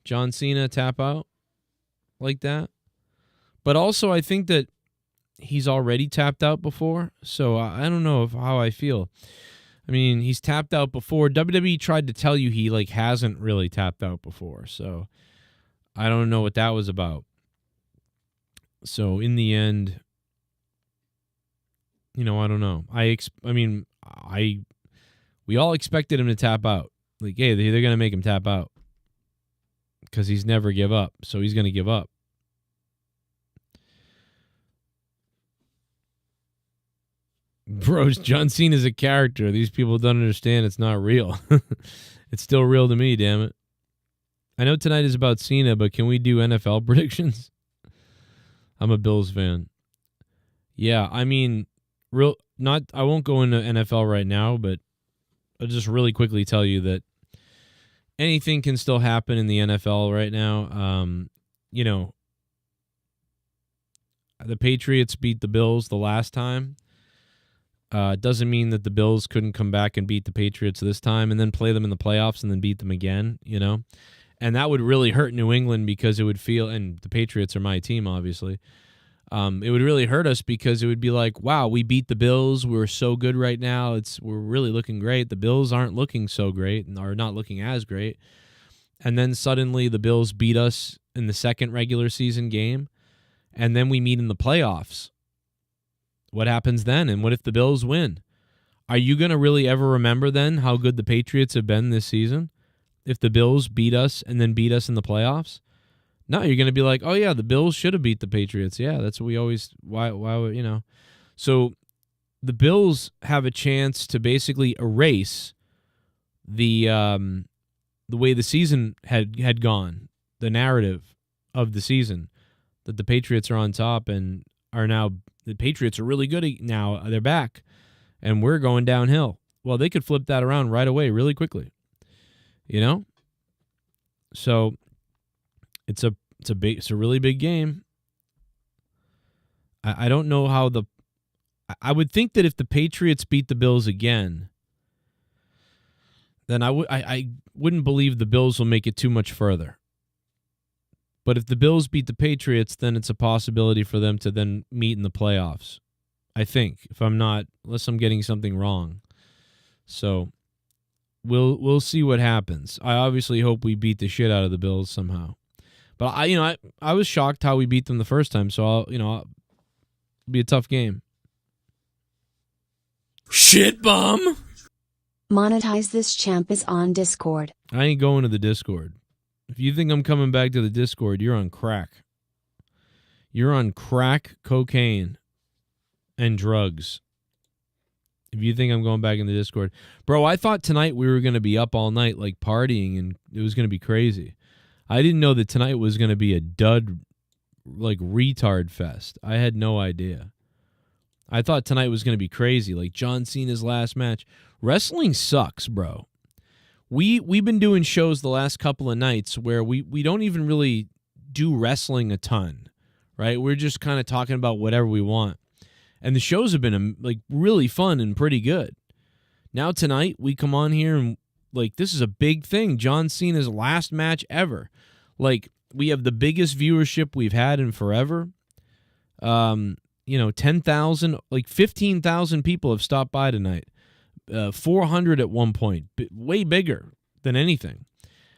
John Cena tap out like that. But also I think that he's already tapped out before. So I don't know how I feel. I mean, he's tapped out before. WWE tried to tell you he hasn't really tapped out before. So I don't know what that was about. So in the end, I don't know. We all expected him to tap out. Like, hey, they're going to make him tap out because he's never give up. So he's going to give up. Bro, John Cena's a character. These people don't understand it's not real. It's still real to me, damn it. I know tonight is about Cena, but can we do NFL predictions? I'm a Bills fan. Yeah, I mean, I won't go into NFL right now, but I'll just really quickly tell you that anything can still happen in the NFL right now. The Patriots beat the Bills the last time. Doesn't mean that the Bills couldn't come back and beat the Patriots this time and then play them in the playoffs and then beat them again, And that would really hurt New England because it would feel, and the Patriots are my team, obviously. It would really hurt us because it would be like, wow, we beat the Bills. We're so good right now. We're really looking great. The Bills aren't looking so great and are not looking as great. And then suddenly the Bills beat us in the second regular season game. And then we meet in the playoffs. What happens then? And what if the Bills win? Are you going to really ever remember then how good the Patriots have been this season? If the Bills beat us and then beat us in the playoffs? No, you're going to be like, oh yeah, the Bills should have beat the Patriots. Yeah, that's what we always, why would. So the Bills have a chance to basically erase the way the season had gone, the narrative of the season, that the Patriots are on top and are now, the Patriots are really good now. They're back and we're going downhill. Well, they could flip that around right away really quickly. So it's a really big game. I don't know how I would think that if the Patriots beat the Bills again, then I wouldn't believe the Bills will make it too much further. But if the Bills beat the Patriots, then it's a possibility for them to then meet in the playoffs. I think, unless I'm getting something wrong. So we'll see what happens. I obviously hope we beat the shit out of the Bills somehow. But I was shocked how we beat them the first time, so it'll be a tough game. Shit bum. Monetize this champ is on Discord. I ain't going to the Discord. If you think I'm coming back to the Discord, you're on crack. You're on crack, cocaine, and drugs. If you think I'm going back in the Discord. Bro, I thought tonight we were going to be up all night, like partying, and it was going to be crazy. I didn't know that tonight was going to be a dud, like retard fest. I had no idea. I thought tonight was going to be crazy, like John Cena's last match. Wrestling sucks, bro. We've been doing shows the last couple of nights where we don't even really do wrestling a ton, right? We're just kind of talking about whatever we want. And the shows have been like really fun and pretty good. Now tonight we come on here and like this is a big thing. John Cena's last match ever. Like we have the biggest viewership we've had in forever. 10,000, like 15,000 people have stopped by tonight. 400 at one point, way bigger than anything.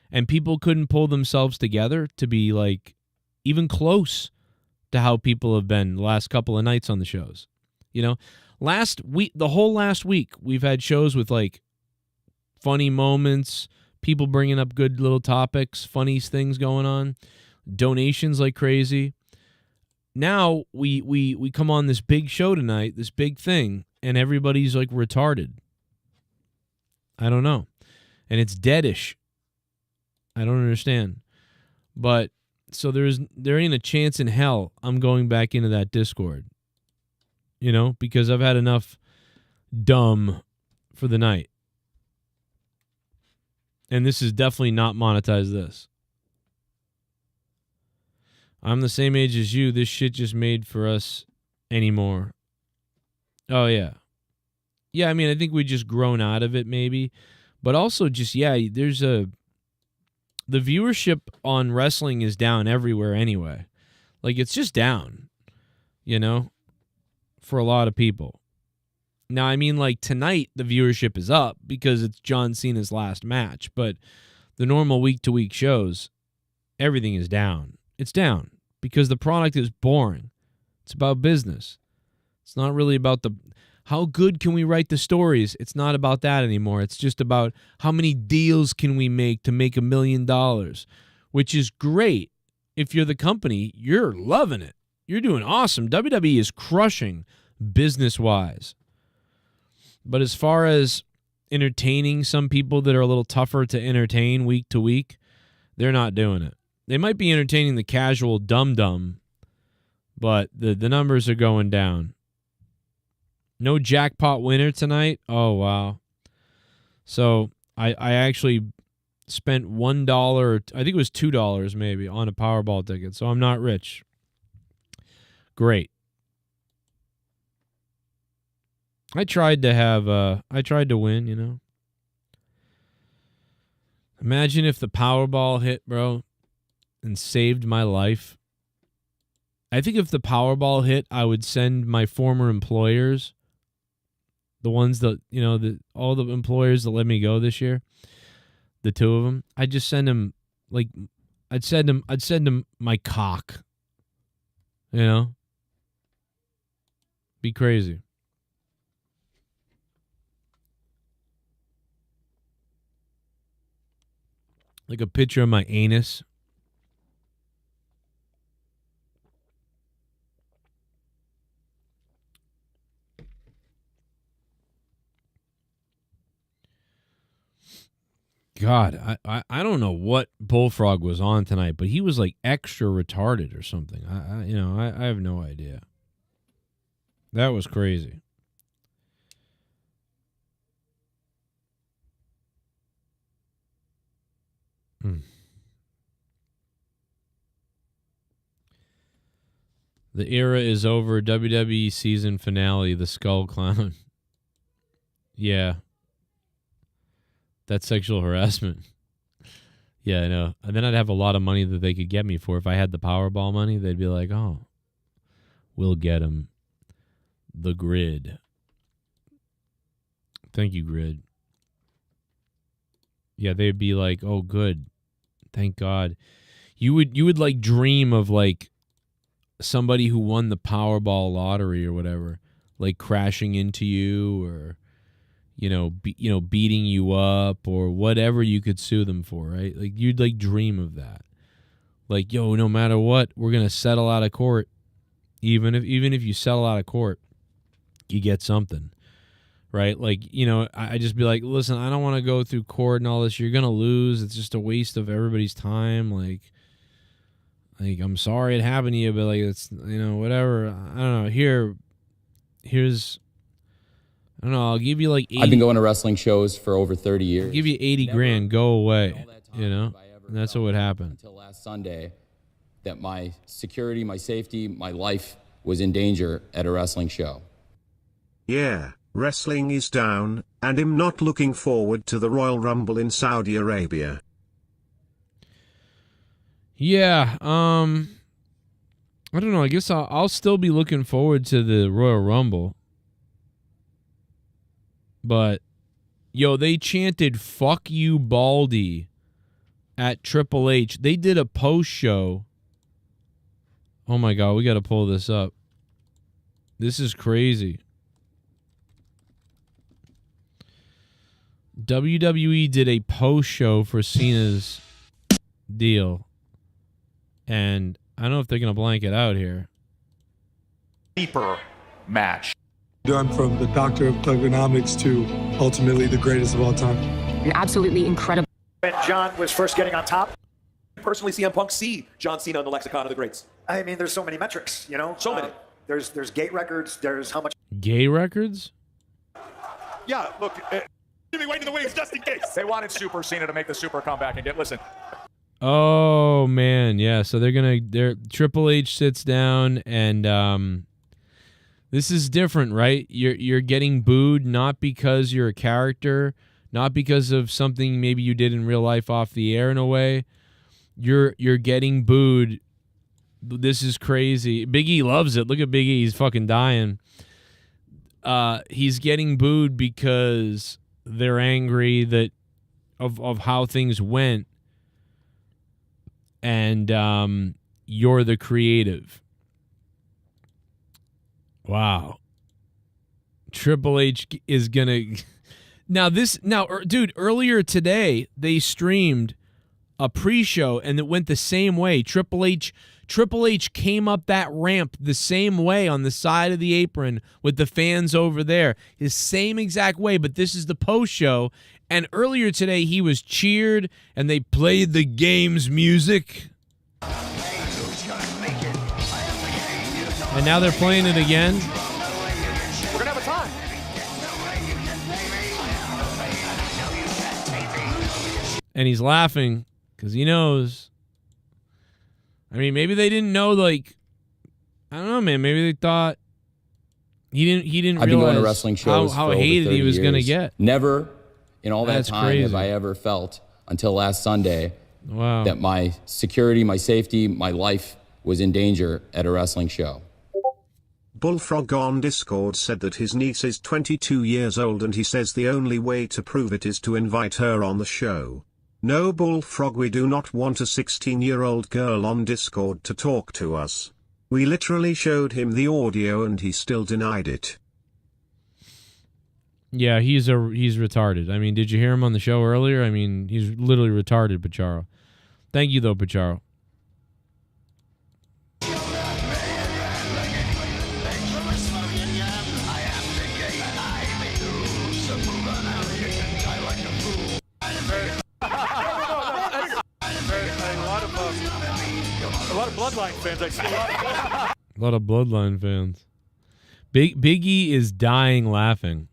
And people couldn't pull themselves together to be like even close to how people have been the last couple of nights on the shows. Last week, the whole last week, we've had shows with like funny moments, people bringing up good little topics, funny things going on, donations like crazy. Now we come on this big show tonight, this big thing, and everybody's like retarded. I don't know. And it's deadish. I don't understand. But so there ain't a chance in hell I'm going back into that Discord. Because I've had enough dumb for the night. And this is definitely not monetized this. I'm the same age as you. This shit just made for us anymore. Oh, yeah. Yeah, I mean, I think we just grown out of it maybe. But also just, there's the viewership on wrestling is down everywhere anyway. Like, it's just down, for a lot of people. Now, I mean, like, tonight the viewership is up because it's John Cena's last match. But the normal week-to-week shows, everything is down. It's down because the product is boring. It's about business. It's not really about how good can we write the stories. It's not about that anymore. It's just about how many deals can we make to make $1 million, which is great. If you're the company, you're loving it. You're doing awesome. WWE is crushing business-wise. But as far as entertaining some people that are a little tougher to entertain week to week, they're not doing it. They might be entertaining the casual dum-dum, but the numbers are going down. No jackpot winner tonight? Oh, wow. So I actually spent $1, I think it was $2 maybe, on a Powerball ticket, so I'm not rich. Great. I tried to win, Imagine if the Powerball hit, bro, and saved my life. I think if the Powerball hit, I would send my former employers, the ones that, all the employers that let me go this year, the two of them, I'd just send them, like, I'd send them my cock, Be crazy. Like a picture of my anus. God, I don't know what Bullfrog was on tonight, but he was like extra retarded or something. I have no idea. That was crazy. The era is over. WWE season finale, the Skull Clown. Yeah. That's sexual harassment. Yeah, I know. And then I'd have a lot of money that they could get me for. If I had the Powerball money, they'd be like, oh, we'll get him. The Grid. Thank you, Grid. Yeah, they'd be like, oh, good. Thank God. You would like dream of like somebody who won the Powerball lottery or whatever, like crashing into you or beating you up or whatever you could sue them for, right? Like you'd like dream of that. Like, yo, no matter what, we're gonna settle out of court. Even if you settle out of court, you get something, right? Like, you know, I just be like, listen, I don't want to go through court and all this. You're gonna lose. It's just a waste of everybody's time. Like I'm sorry it happened to you, but like it's, you know, whatever. I don't know. Here's I don't know. I'll give you like 80. I've been going to wrestling shows for over 30 years. I'll give you 80 grand. Go away. You know, and that's what would happen. Until last Sunday, that my security, my safety, my life was in danger at a wrestling show. Yeah, wrestling is down, and I'm not looking forward to the Royal Rumble in Saudi Arabia. Yeah, I don't know. I guess I'll still be looking forward to the Royal Rumble. But, yo, they chanted, "Fuck you, Baldy," at Triple H. They did a post show. Oh, my God. We got to pull this up. This is crazy. WWE did a post show for Cena's deal. And I don't know if they're going to blank it out here. Deeper match. Done from the doctor of thugonomics to ultimately the greatest of all time. An absolutely incredible. When John was first getting on top, personally, CM Punk see John Cena in the lexicon of the greats. I mean, there's so many metrics, you know? So many. There's gate records, there's how much... Gay records? Yeah, look, Jimmy waiting in the wings just in case. They wanted Super Cena to make the super comeback and get, listen. Oh, man, yeah. So Triple H sits down and this is different, right? You're getting booed not because you're a character, not because of something maybe you did in real life off the air in a way. You're getting booed. This is crazy. Big E loves it. Look at Big E. He's fucking dying. He's getting booed because they're angry that of how things went. And you're the creative. Wow. Triple H is gonna dude, earlier today they streamed a pre-show and it went the same way. Triple H came up that ramp the same way on the side of the apron with the fans over there. His same exact way, but this is the post-show. And earlier today he was cheered and they played the game's music. And now they're playing it again. We're gonna have a time. And he's laughing because he knows. I mean, maybe they didn't know. Like, I don't know, man. Maybe they thought he didn't I've been realize going to wrestling shows how for over hated 30 he was going to years. get. Never in all that That's time crazy. have I ever felt until last Sunday Wow. that my security, my safety, my life was in danger at a wrestling show. Bullfrog on Discord said that his niece is 22 years old and he says the only way to prove it is to invite her on the show. No, Bullfrog, we do not want a 16-year-old girl on Discord to talk to us. We literally showed him the audio and he still denied it. Yeah, he's retarded. I mean, did you hear him on the show earlier? I mean, he's literally retarded, Pacharo. Thank you, though, Pacharo. A lot of Bloodline fans. I see a lot of Bloodline fans. Big E is dying laughing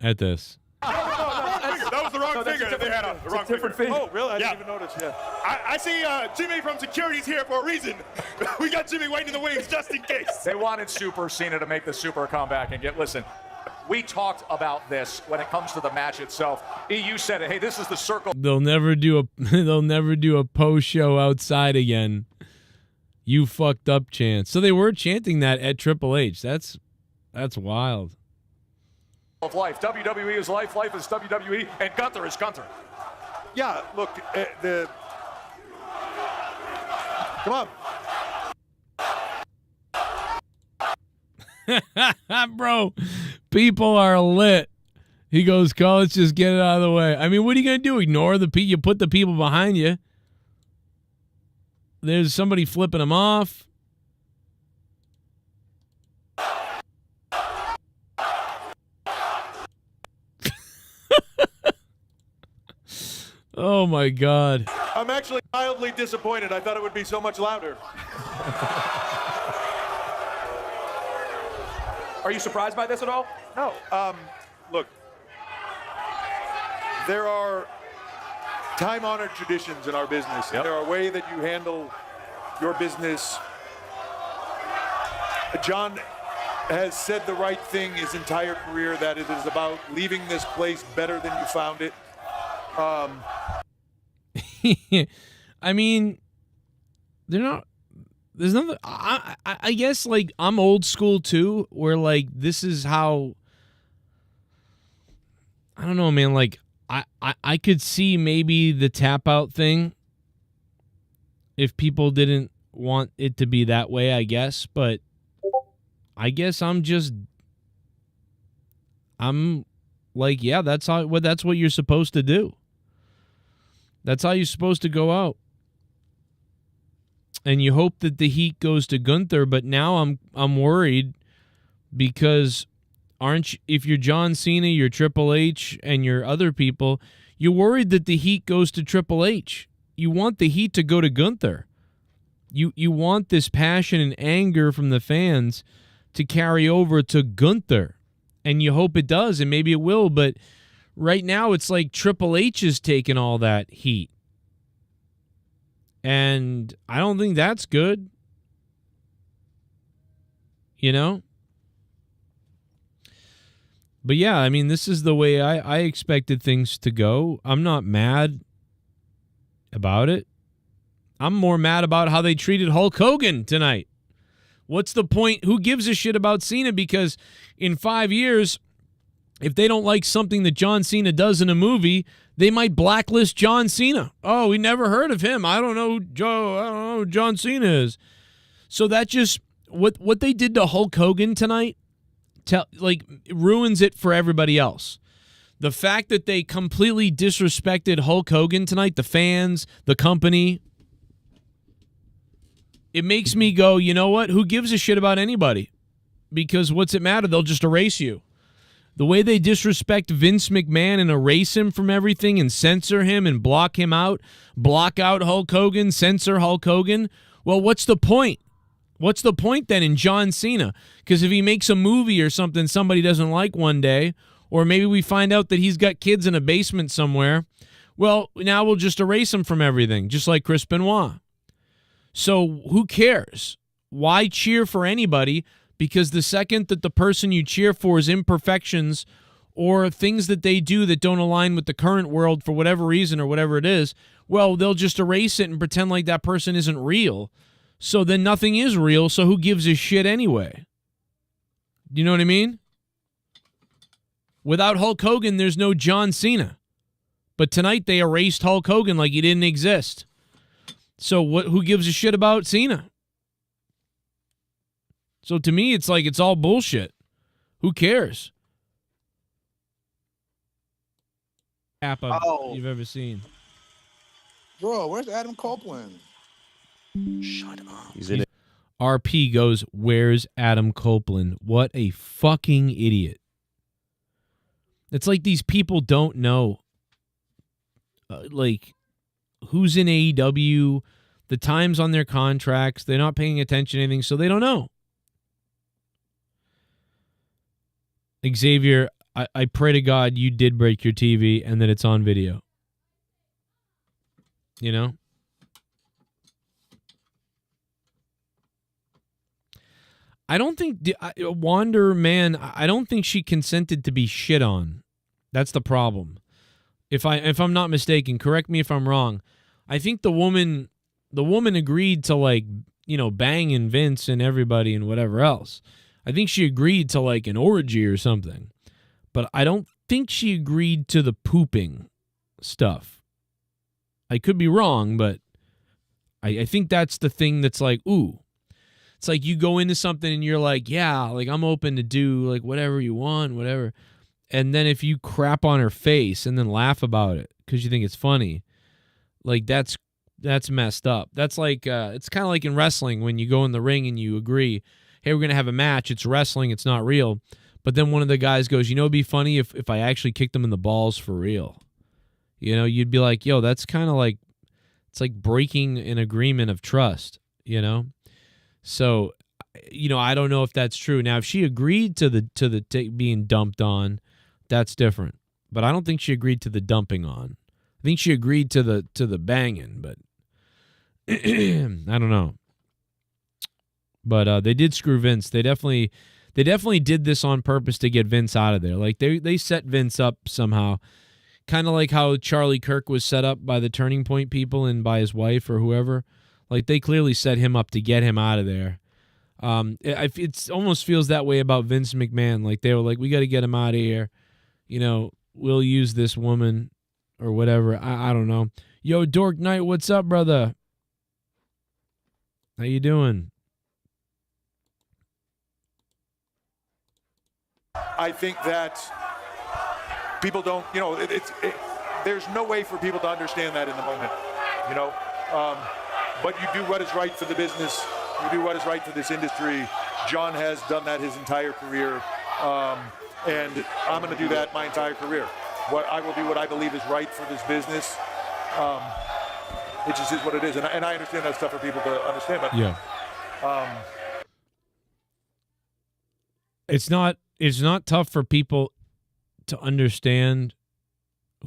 at this. That was the wrong figure. They had a wrong different figure. Oh, really? I didn't even notice. Yeah. I see Jimmy from security's here for a reason. We got Jimmy waiting in the wings just in case. They wanted Super Cena to make the super comeback and get. Listen, we talked about this when it comes to the match itself. You said it. Hey, this is the circle. They'll never do a post show outside again. You fucked up chance. So they were chanting that at Triple H. That's wild. Of life. WWE is life. Life is WWE, and Gunther is Gunther. Yeah, look, come on. Bro, people are lit. He goes, "Call, let's just get it out of the way." I mean, what are you going to do? Ignore the people? You put the people behind you. There's somebody flipping them off. Oh my God. I'm actually mildly disappointed. I thought it would be so much louder. Are you surprised by this at all? No. Look, there are time-honored traditions in our business. There are ways that you handle your business. John has said the right thing his entire career, that it is about leaving this place better than you found it. I mean, they're not. There's nothing. I guess like I'm old school too, where like this is how. I don't know, man. Like I could see maybe the tap out thing if people didn't want it to be that way, I guess. But I guess I'm like, yeah, that's what you're supposed to do. That's how you're supposed to go out. And you hope that the heat goes to Gunther, but now I'm worried because if you're John Cena, you're Triple H, and you're other people, you're worried that the heat goes to Triple H. You want the heat to go to Gunther. You want this passion and anger from the fans to carry over to Gunther. And you hope it does, and maybe it will, but right now it's like Triple H is taking all that heat. And I don't think that's good. You know? But yeah, I mean, this is the way I expected things to go. I'm not mad about it. I'm more mad about how they treated Hulk Hogan tonight. What's the point? Who gives a shit about Cena? Because in 5 years, if they don't like something that John Cena does in a movie, they might blacklist John Cena. Oh, we never heard of him. I don't know who John Cena is. So that just what they did to Hulk Hogan tonight, ruins it for everybody else. The fact that they completely disrespected Hulk Hogan tonight, the fans, the company, it makes me go, you know what? Who gives a shit about anybody? Because what's it matter? They'll just erase you. The way they disrespect Vince McMahon and erase him from everything and censor him and block him out, block out Hulk Hogan, censor Hulk Hogan, well, what's the point? What's the point then in John Cena? Because if he makes a movie or something somebody doesn't like one day, or maybe we find out that he's got kids in a basement somewhere, well, now we'll just erase him from everything, just like Chris Benoit. So who cares? Why cheer for anybody? Because the second that the person you cheer for is imperfections or things that they do that don't align with the current world for whatever reason or whatever it is, well, they'll just erase it and pretend like that person isn't real. So then nothing is real, so who gives a shit anyway? Do you know what I mean? Without Hulk Hogan, there's no John Cena. But tonight they erased Hulk Hogan like he didn't exist. So who gives a shit about Cena? So to me, it's like it's all bullshit. Who cares? App you've ever seen. Bro, where's Adam Copeland? Shut up. He's in it. RP goes, where's Adam Copeland? What a fucking idiot. It's like these people don't know. Who's in AEW, the times on their contracts. They're not paying attention to anything, so they don't know. Xavier, I pray to God you did break your TV and that it's on video. You know? I don't think Wander, man, I don't think she consented to be shit on. That's the problem. If I'm not mistaken, correct me if I'm wrong. I think the woman agreed to banging Vince and everybody and whatever else. I think she agreed to an orgy or something. But I don't think she agreed to the pooping stuff. I could be wrong, but I think that's the thing that's ooh. It's like you go into something and you're like, yeah, I'm open to do whatever you want, whatever. And then if you crap on her face and then laugh about it because you think it's funny, that's messed up. That's it's kind of like in wrestling when you go in the ring and you agree, hey, we're going to have a match. It's wrestling. It's not real. But then one of the guys goes, it'd be funny if I actually kicked them in the balls for real. You know, you'd be like, yo, that's kind of like, it's like breaking an agreement of trust, you know? So, you know, I don't know if that's true. Now, if she agreed to the being dumped on, that's different. But I don't think she agreed to the dumping on. I think she agreed to the banging, but I don't know. But they did screw Vince. They definitely did this on purpose to get Vince out of there. Like they set Vince up somehow. Kind of like how Charlie Kirk was set up by the Turning Point people and by his wife or whoever. Like they clearly set him up to get him out of there. It almost feels that way about Vince McMahon. Like they were like, we got to get him out of here. You know, we'll use this woman or whatever. I don't know. Yo, Dork Knight, what's up, brother? How you doing? I think that people don't, you know, there's no way for people to understand that in the moment, you know. But you do what is right for the business. You do what is right for this industry. John has done that his entire career, and I'm going to do that my entire career. I will do what I believe is right for this business. It just is what it is, and I understand that's tough for people to understand. But yeah, it's not tough for people to understand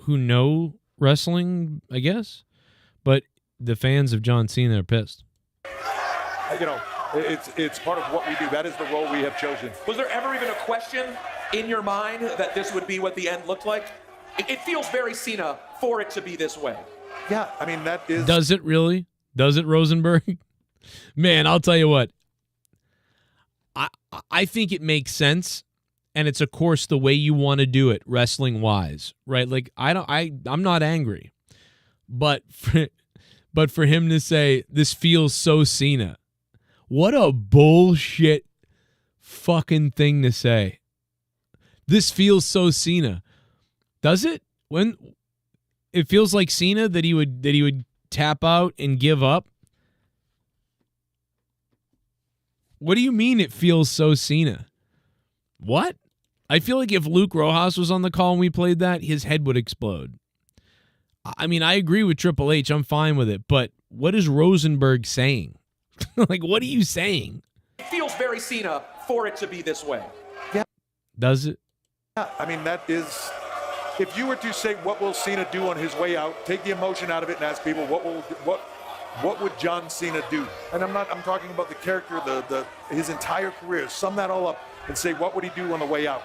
who know wrestling, I guess, but the fans of John Cena are pissed. You know, it's part of what we do. That is the role we have chosen. Was there ever even a question in your mind that this would be what the end looked like? It feels very Cena for it to be this way. Yeah, I mean, that is... Does it really? Does it, Rosenberg? Man, I'll tell you what. I think it makes sense, and it's, of course, the way you want to do it, wrestling-wise, right? Like, I'm not angry. But for him to say, this feels so Cena, what a bullshit fucking thing to say. This feels so Cena. Does it? When it feels like Cena that he would tap out and give up? What do you mean it feels so Cena? What? I feel like if Luke Rojas was on the call and we played that, his head would explode. I mean, I agree with Triple H. I'm fine with it. But what is Rosenberg saying? Like, what are you saying? It feels very Cena for it to be this way. Yeah. Does it? Yeah, I mean, that is... If you were to say, what will Cena do on his way out, take the emotion out of it and ask people, what would John Cena do? And I'm talking about the character, his entire career. Sum that all up and say, what would he do on the way out?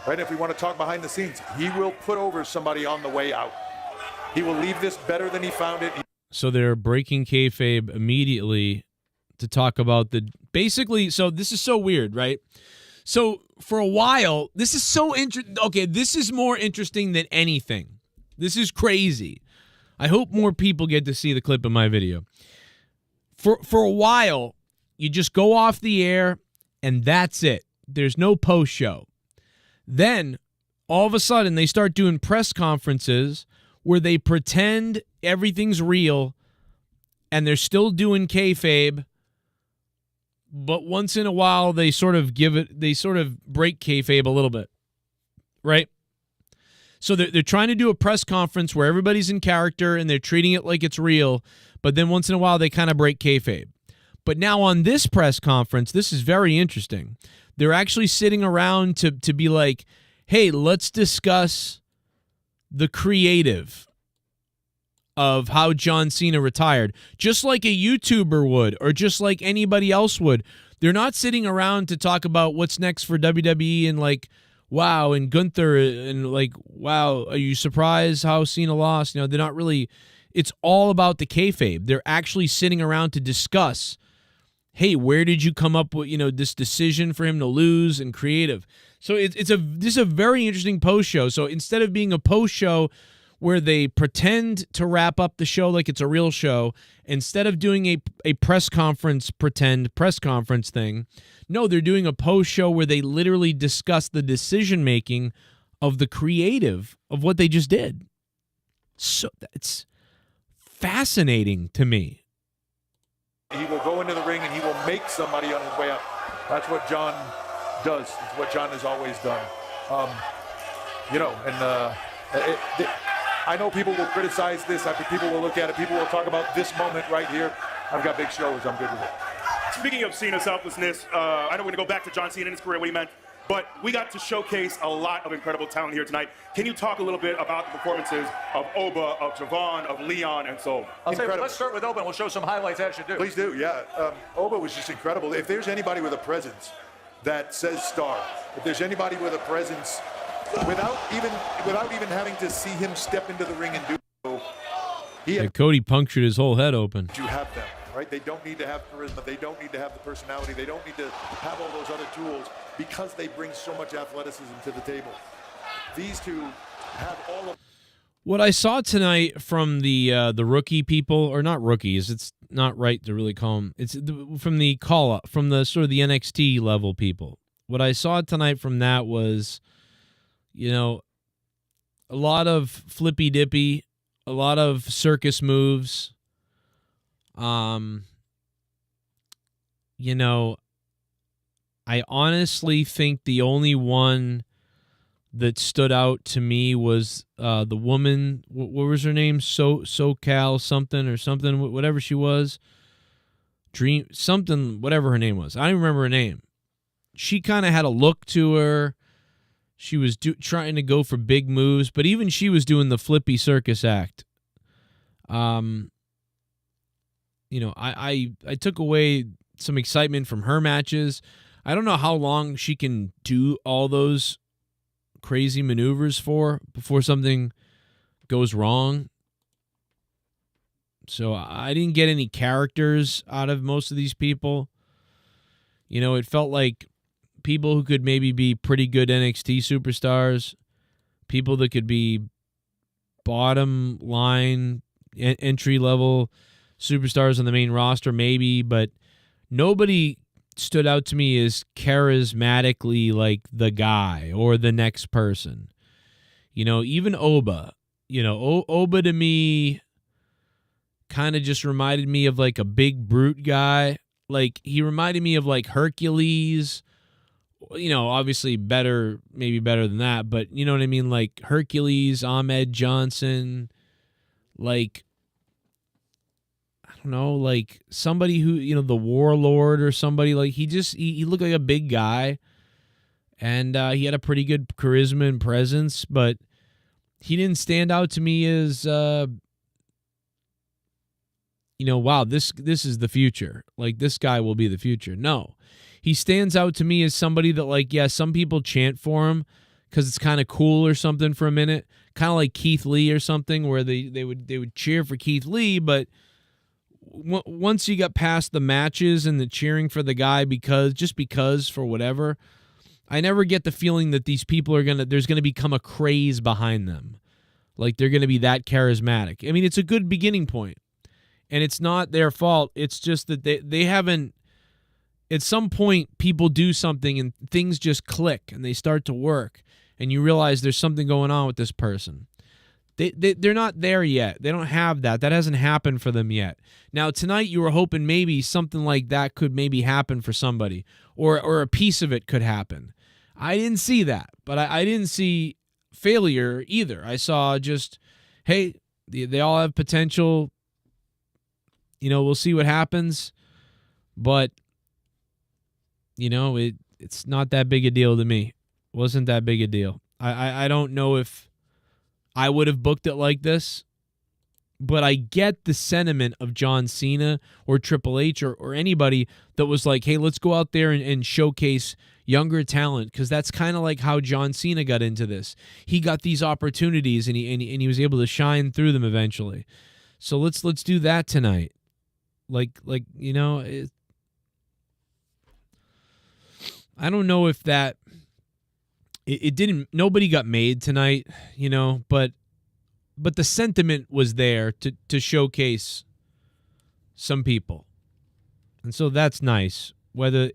Right? If we want to talk behind the scenes, he will put over somebody on the way out. He will leave this better than he found it. So they're breaking kayfabe immediately to talk about basically, so this is so weird, right? So for a while, this is so interesting. Okay, this is more interesting than anything. This is crazy. I hope more people get to see the clip of my video. For a while, you just go off the air and that's it. There's no post show. Then all of a sudden they start doing press conferences where they pretend everything's real and they're still doing kayfabe, but once in a while they sort of break kayfabe a little bit, right? So they're trying to do a press conference where everybody's in character and they're treating it like it's real, but then once in a while they kind of break kayfabe. But now on this press conference, this is very interesting. They're actually sitting around to be like, hey, let's discuss the creative of how John Cena retired, just like a YouTuber would or just like anybody else would. They're not sitting around to talk about what's next for WWE and like, wow, and Gunther and like, wow, are you surprised how Cena lost? You know, they're not really, it's all about the kayfabe. They're actually sitting around to discuss, hey, where did you come up with, you know, this decision for him to lose and creative. So this is a very interesting post show. So instead of being a post show where they pretend to wrap up the show like it's a real show, instead of doing a press conference, pretend press conference thing, no, they're doing a post show where they literally discuss the decision making of the creative of what they just did. So it's fascinating to me. He will go into the ring and he will make somebody on his way out. That's what John does. It's what John has always done. You know, and I know people will criticize this. I think people will look at it. People will talk about this moment right here. I've got big shoulders. I'm good with it. Speaking of Cena's selflessness, I know we're going to go back to John Cena and his career, what he meant, but we got to showcase a lot of incredible talent here tonight. Can you talk a little bit about the performances of Oba, of Javon, of Leon, and so I'll say, let's start with Oba, and we'll show some highlights as you do. Please do, yeah. Oba was just incredible. If there's anybody with a presence that says star, if there's anybody with a presence without even having to see him step into the ring and do so, Yeah, Cody punctured his whole head open. you have them, right? They don't need to have charisma. They don't need to have the personality. They don't need to have all those other tools because they bring so much athleticism to the table. These two have all of. What I saw tonight from the rookie people, or not rookies, it's not right to really call them. It's from the call up, from the sort of the NXT level people. What I saw tonight from that was, a lot of flippy dippy, a lot of circus moves. I honestly think the only one that stood out to me was the woman. What was her name? SoCal something or something, whatever she was. Dream something, whatever her name was. I don't remember her name. She kind of had a look to her. She was trying to go for big moves, but even she was doing the flippy circus act. I took away some excitement from her matches. I don't know how long she can do all those crazy maneuvers for before something goes wrong. So I didn't get any characters out of most of these people. It felt like people who could maybe be pretty good NXT superstars, people that could be bottom line entry level superstars on the main roster maybe, but nobody stood out to me as charismatically like the guy or the next person. Even Oba, Oba to me kind of just reminded me of like a big brute guy. Like he reminded me of like Hercules, obviously maybe better than that, but you know what I mean? Like Hercules, Ahmed Johnson, like, like somebody who, the Warlord or somebody, like he looked like a big guy, and he had a pretty good charisma and presence, but he didn't stand out to me as, wow, this is the future. Like this guy will be the future. No, he stands out to me as somebody that like, yeah, some people chant for him because it's kind of cool or something for a minute, kind of like Keith Lee or something, where they would cheer for Keith Lee, but once you got past the matches and the cheering for the guy because for whatever, I never get the feeling that these people there's gonna become a craze behind them, like they're gonna be that charismatic. I mean, it's a good beginning point, and it's not their fault. It's just that they haven't. At some point, people do something and things just click and they start to work, and you realize there's something going on with this person. They're not there yet. They don't have that. That hasn't happened for them yet. Now, tonight you were hoping maybe something like that could maybe happen for somebody, or a piece of it could happen. I didn't see that, but I didn't see failure either. I saw just, hey, they all have potential. We'll see what happens, but it's not that big a deal to me. It wasn't that big a deal. I don't know if I would have booked it like this, but I get the sentiment of John Cena or Triple H or anybody that was like, hey, let's go out there and showcase younger talent, because that's kind of like how John Cena got into this. He got these opportunities and he was able to shine through them eventually. So let's do that tonight. I don't know if that. It didn't. Nobody got made tonight, but the sentiment was there to showcase some people, and so that's nice. Whether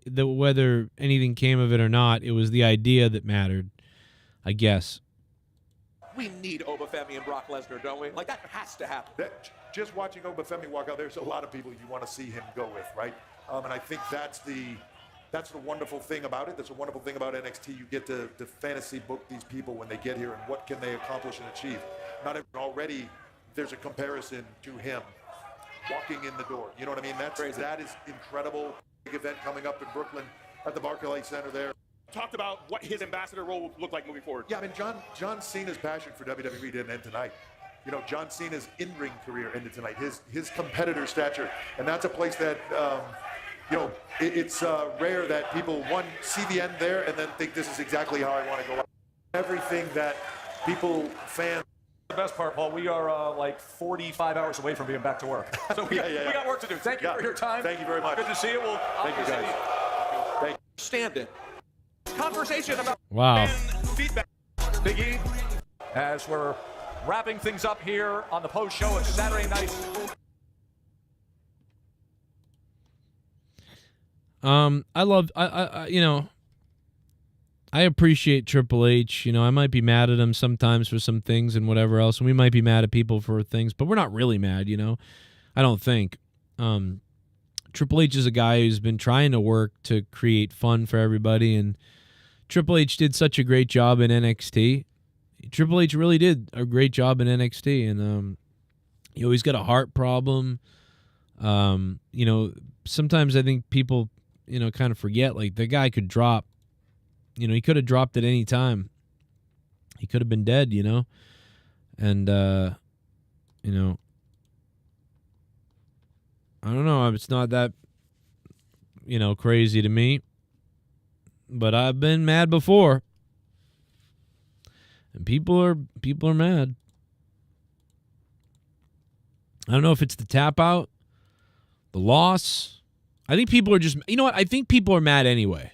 anything came of it or not, it was the idea that mattered, I guess. We need Obafemi and Brock Lesnar, don't we? Like that has to happen. Just watching Obafemi walk out, there's a lot of people you want to see him go with, right? And I think that's the That's the wonderful thing about it. That's a wonderful thing about NXT. You get to fantasy book these people when they get here and what can they accomplish and achieve. Not even already there's a comparison to him walking in the door. You know what I mean? That is incredible. Big event coming up in Brooklyn at the Barclays Center there. Talked about what his ambassador role will look like moving forward. Yeah, I mean, John Cena's passion for WWE didn't end tonight. You know, John Cena's in-ring career ended tonight. His competitor stature, and that's a place that, you know, it's rare that people, one, see the end there and then think this is exactly how I want to go. Everything that people, fans. The best part, Paul, we are like 45 hours away from being back to work. So we got work to do. Thank you for your time. Thank you very much. Good to see you. We'll Thank you, guys. Thank you. Stand it. Conversation about Wow. feedback. Big E, as we're wrapping things up here on the post show of Saturday night. I you know, I appreciate Triple H. You know, I might be mad at him sometimes for some things and whatever else, and we might be mad at people for things, but we're not really mad, you know. I don't think. Triple H is a guy who's been trying to work to create fun for everybody, and Triple H did such a great job in NXT. Triple H really did a great job in NXT, and you know, he's got a heart problem. You know, sometimes I think people, you know, kind of forget, like, the guy could drop. You know, he could have dropped at any time. He could have been dead, you know. And you know, I don't know, it's not that, you know, crazy to me. But I've been mad before. And people are mad. I don't know if it's the tap out, the loss. I think people are just, you know what? I think people are mad anyway.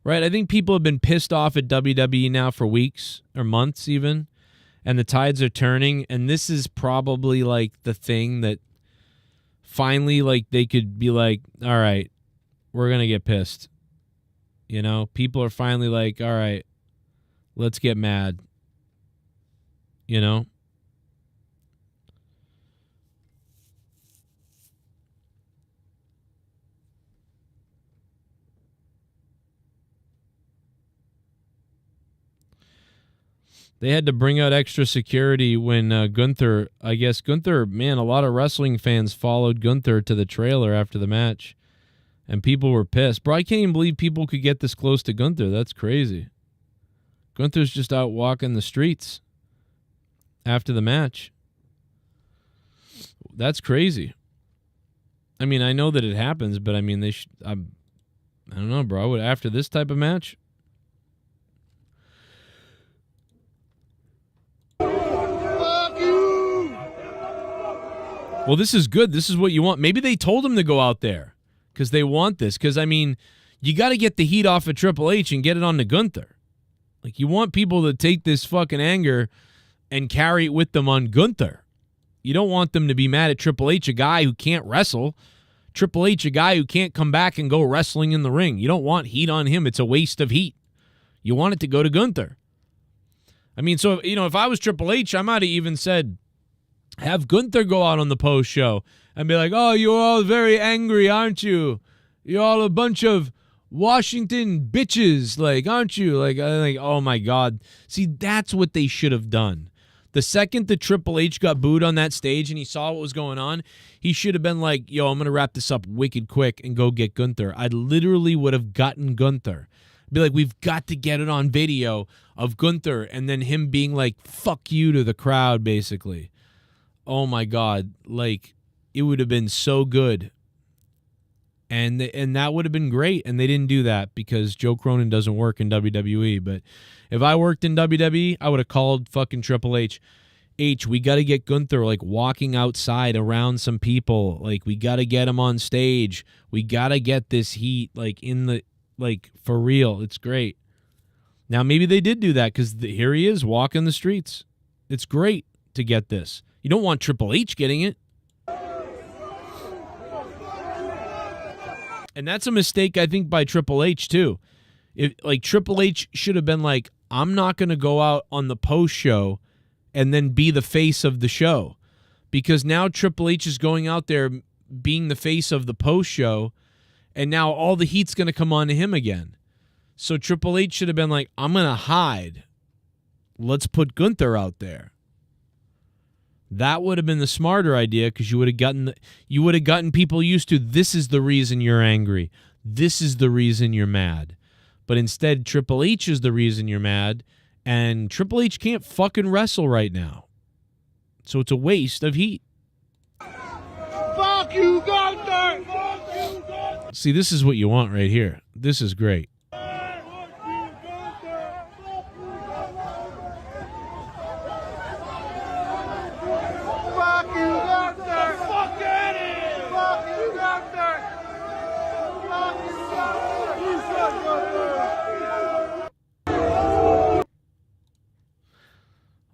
Right? I think people have been pissed off at WWE now for weeks or months even. And the tides are turning. And this is probably like the thing that finally, like, they could be like, all right, we're going to get pissed. You know, people are finally like, all right, let's get mad. You know? They had to bring out extra security when Gunther, I guess Gunther, man, a lot of wrestling fans followed Gunther to the trailer after the match. And people were pissed. Bro, I can't even believe people could get this close to Gunther. That's crazy. Gunther's just out walking the streets after the match. That's crazy. I mean, I know that it happens, but I mean, they should. I don't know, bro. After this type of match. Well, this is good. This is what you want. Maybe they told him to go out there because they want this. Because, I mean, you got to get the heat off of Triple H and get it on to Gunther. Like, you want people to take this fucking anger and carry it with them on Gunther. You don't want them to be mad at Triple H, a guy who can't wrestle. Triple H, a guy who can't come back and go wrestling in the ring. You don't want heat on him. It's a waste of heat. You want it to go to Gunther. I mean, so, you know, if I was Triple H, I might have even said, have Gunther go out on the post show and be like, oh, you're all very angry, aren't you? You're all a bunch of Washington bitches, like, aren't you? Like, oh my God. See, that's what they should have done. The second that Triple H got booed on that stage and he saw what was going on, he should have been like, yo, I'm going to wrap this up wicked quick and go get Gunther. I literally would have gotten Gunther. Be like, we've got to get it on video of Gunther, and then him being like, fuck you to the crowd, basically. Oh my God, like, it would have been so good. And that would have been great, and they didn't do that because Joe Cronin doesn't work in WWE. But if I worked in WWE, I would have called fucking Triple H. We got to get Gunther, like, walking outside around some people. Like, we got to get him on stage. We got to get this heat, like, in the, like, for real. It's great. Now, maybe they did do that because here he is walking the streets. It's great to get this. You don't want Triple H getting it. And that's a mistake, I think, by Triple H, too. Triple H should have been like, I'm not going to go out on the post show and then be the face of the show. Because now Triple H is going out there being the face of the post show, And now all the heat's going to come on to him again. So Triple H should have been like, I'm going to hide. Let's put Gunther out there. That would have been the smarter idea because you would have gotten people used to, this is the reason you're angry. This is the reason you're mad. But instead, Triple H is the reason you're mad, and Triple H can't fucking wrestle right now. So it's a waste of heat. Fuck you, Gunther! Fuck you, Gunther! See, this is what you want right here. This is great.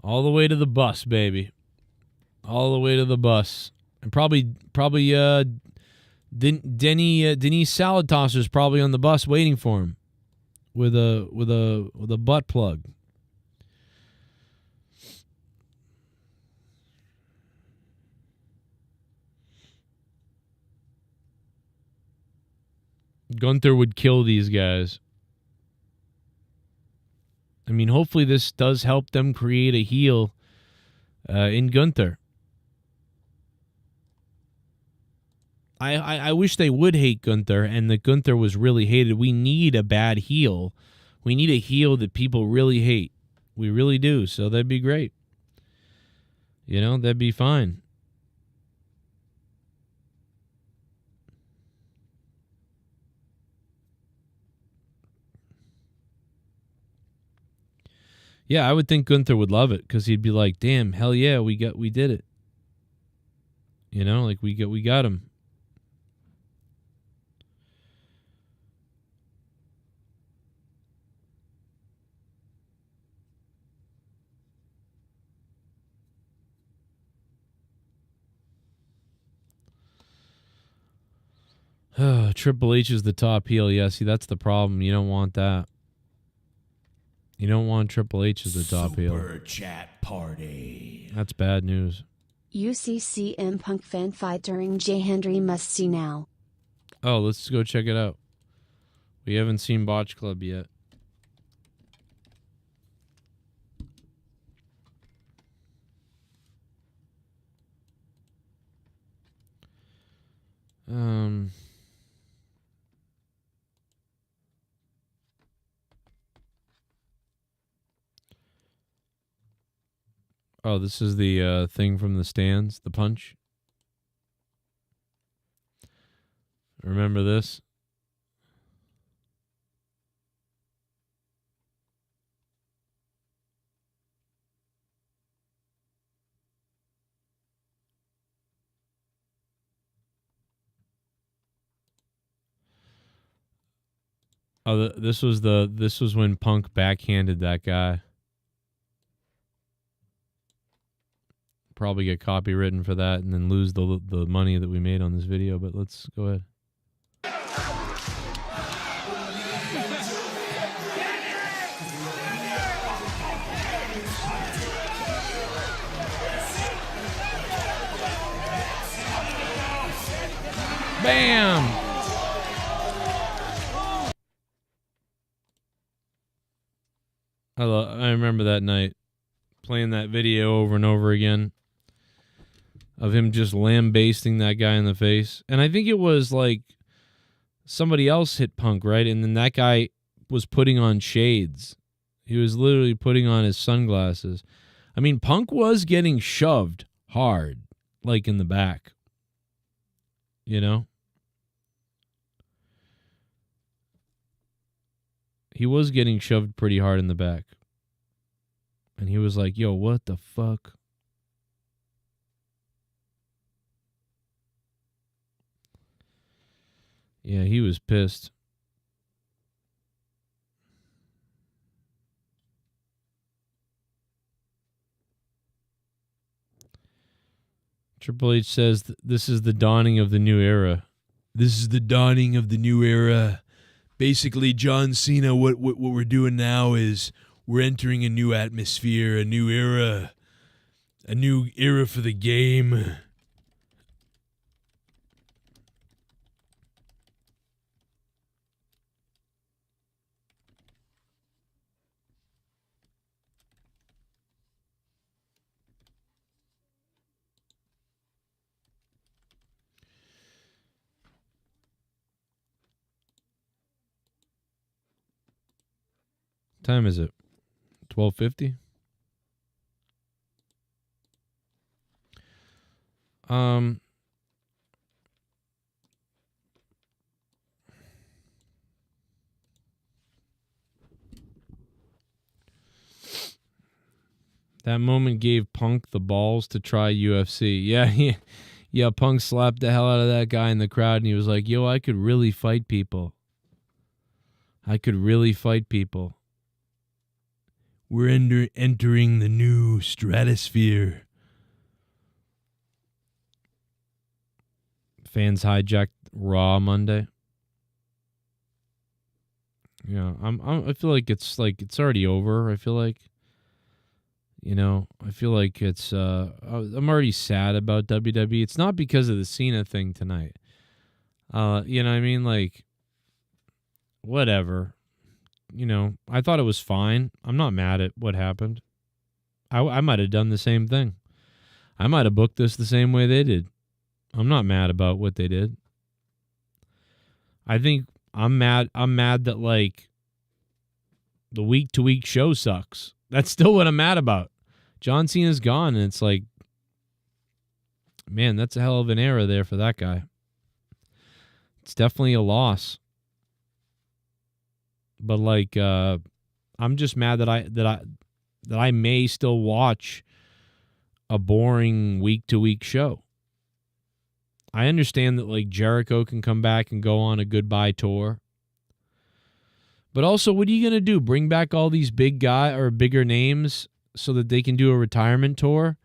All the way to the bus, baby. All the way to the bus. And probably Denise Salad Tosser's probably on the bus waiting for him with a butt plug. Gunther would kill these guys. I mean, hopefully this does help them create a heel in Gunther. I wish they would hate Gunther and that Gunther was really hated. We need a bad heel. We need a heel that people really hate. We really do. So that'd be great. You know, that'd be fine. Yeah, I would think Gunther would love it because he'd be like, "Damn, hell yeah, we did it." You know, like we got him. Triple H is the top heel. Yeah, see, that's the problem. You don't want that. You don't want Triple H as the top heel. Super chat party. That's bad news. UCCM Punk fan fight during J. Henry must see now. Oh, let's go check it out. We haven't seen Botch Club yet. Oh, this is the thing from the stands, the punch. Remember this? Oh, this was when Punk backhanded that guy. Probably get copywritten for that and then lose the money that we made on this video, but let's go ahead. Bam! I remember that night playing that video over and over again of him just lambasting that guy in the face. And I think it was like somebody else hit Punk, right? And then that guy was putting on shades. He was literally putting on his sunglasses. I mean, Punk was getting shoved hard, like in the back. You know? He was getting shoved pretty hard in the back. And he was like, yo, what the fuck? Yeah, he was pissed. Triple H says this is the dawning of the new era. This is the dawning of the new era. Basically, John Cena, what we're doing now is we're entering a new atmosphere, a new era for the game. time is it? 12:50. That moment gave Punk the balls to try UFC. Yeah, Punk slapped the hell out of that guy in the crowd, and he was like, yo, I could really fight people. I could really fight people. We're entering the new stratosphere. Fans hijacked Raw Monday. Yeah, I feel like it's already over. I feel like, I feel like it's I'm already sad about WWE. It's not because of the Cena thing tonight. You know what I mean? Like, whatever. I thought it was fine. I'm not mad at what happened. I might have done the same thing. I might have booked this the same way they did. I'm not mad about what they did. I think I'm mad that, like, the week-to-week show sucks. That's still what I'm mad about. John Cena's gone, and it's like, man, that's a hell of an era there for that guy. It's definitely a loss. But, like, I'm just mad that I may still watch a boring week-to-week show. I understand that, like, Jericho can come back and go on a goodbye tour. But also, what are you going to do? Bring back all these bigger names so that they can do a retirement tour?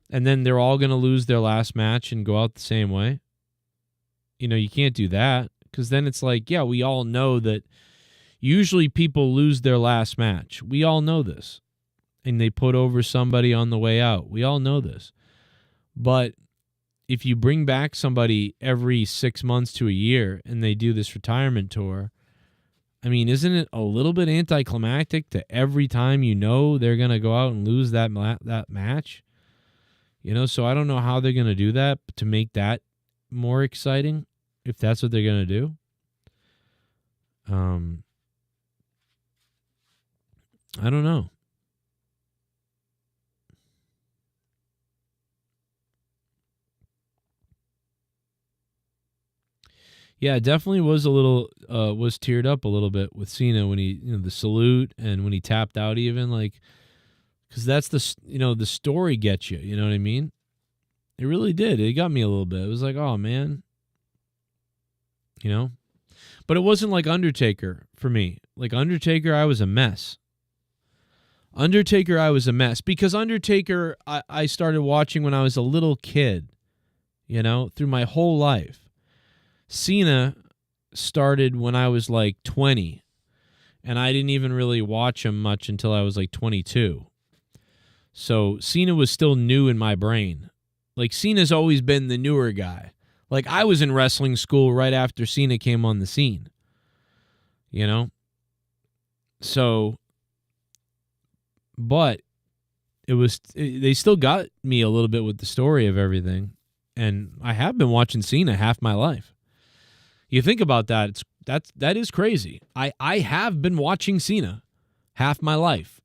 And then they're all going to lose their last match and go out the same way? You can't do that. Because then it's like, yeah, we all know that usually people lose their last match. We all know this. And they put over somebody on the way out. We all know this. But if you bring back somebody every 6 months to a year and they do this retirement tour, I mean, isn't it a little bit anticlimactic to every time they're going to go out and lose that match? So I don't know how they're going to do that to make that more exciting, if that's what they're going to do. I don't know. Yeah, it definitely was a little, was teared up a little bit with Cena when he, the salute and when he tapped out even, like, because that's the story gets you, you know what I mean? It really did. It got me a little bit. It was like, oh, man. But it wasn't like Undertaker for me. Like, Undertaker, I was a mess. Because Undertaker, I started watching when I was a little kid, through my whole life. Cena started when I was like 20, and I didn't even really watch him much until I was like 22. So Cena was still new in my brain. Like, Cena's always been the newer guy. Like, I was in wrestling school right after Cena came on the scene. So, but they still got me a little bit with the story of everything. And I have been watching Cena half my life. You think about that, that is crazy. I have been watching Cena half my life.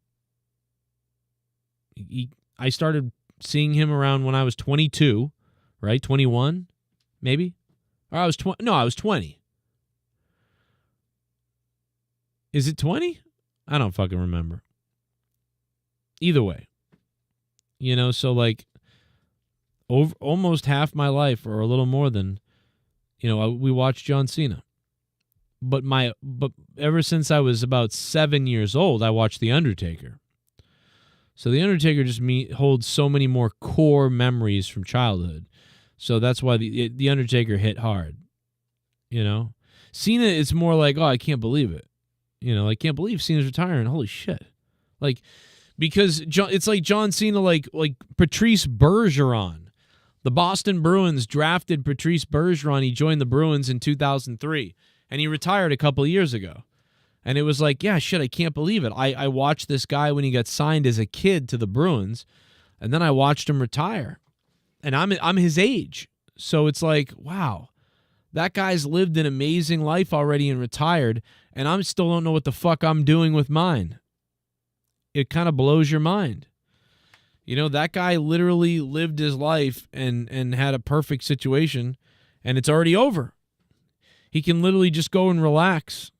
I started seeing him around when I was 22, right? 21, maybe? Or I was 20. No, I was 20. Is it 20? I don't fucking remember. Either way. So like almost half my life, or a little more than, we watched John Cena. But ever since I was about 7 years old, I watched The Undertaker. So The Undertaker just holds so many more core memories from childhood. So that's why the Undertaker hit hard. Cena, it's more like, oh, I can't believe it. I can't believe Cena's retiring. Holy shit. Like, because it's like John Cena, like Patrice Bergeron. The Boston Bruins drafted Patrice Bergeron. He joined the Bruins in 2003, and he retired a couple of years ago. And it was like, yeah, shit, I can't believe it. I watched this guy when he got signed as a kid to the Bruins, and then I watched him retire. And I'm his age. So it's like, wow, that guy's lived an amazing life already and retired, and I still don't know what the fuck I'm doing with mine. it kind of blows your mind. You know, that guy literally lived his life and had a perfect situation, and it's already over. He can literally just go and relax.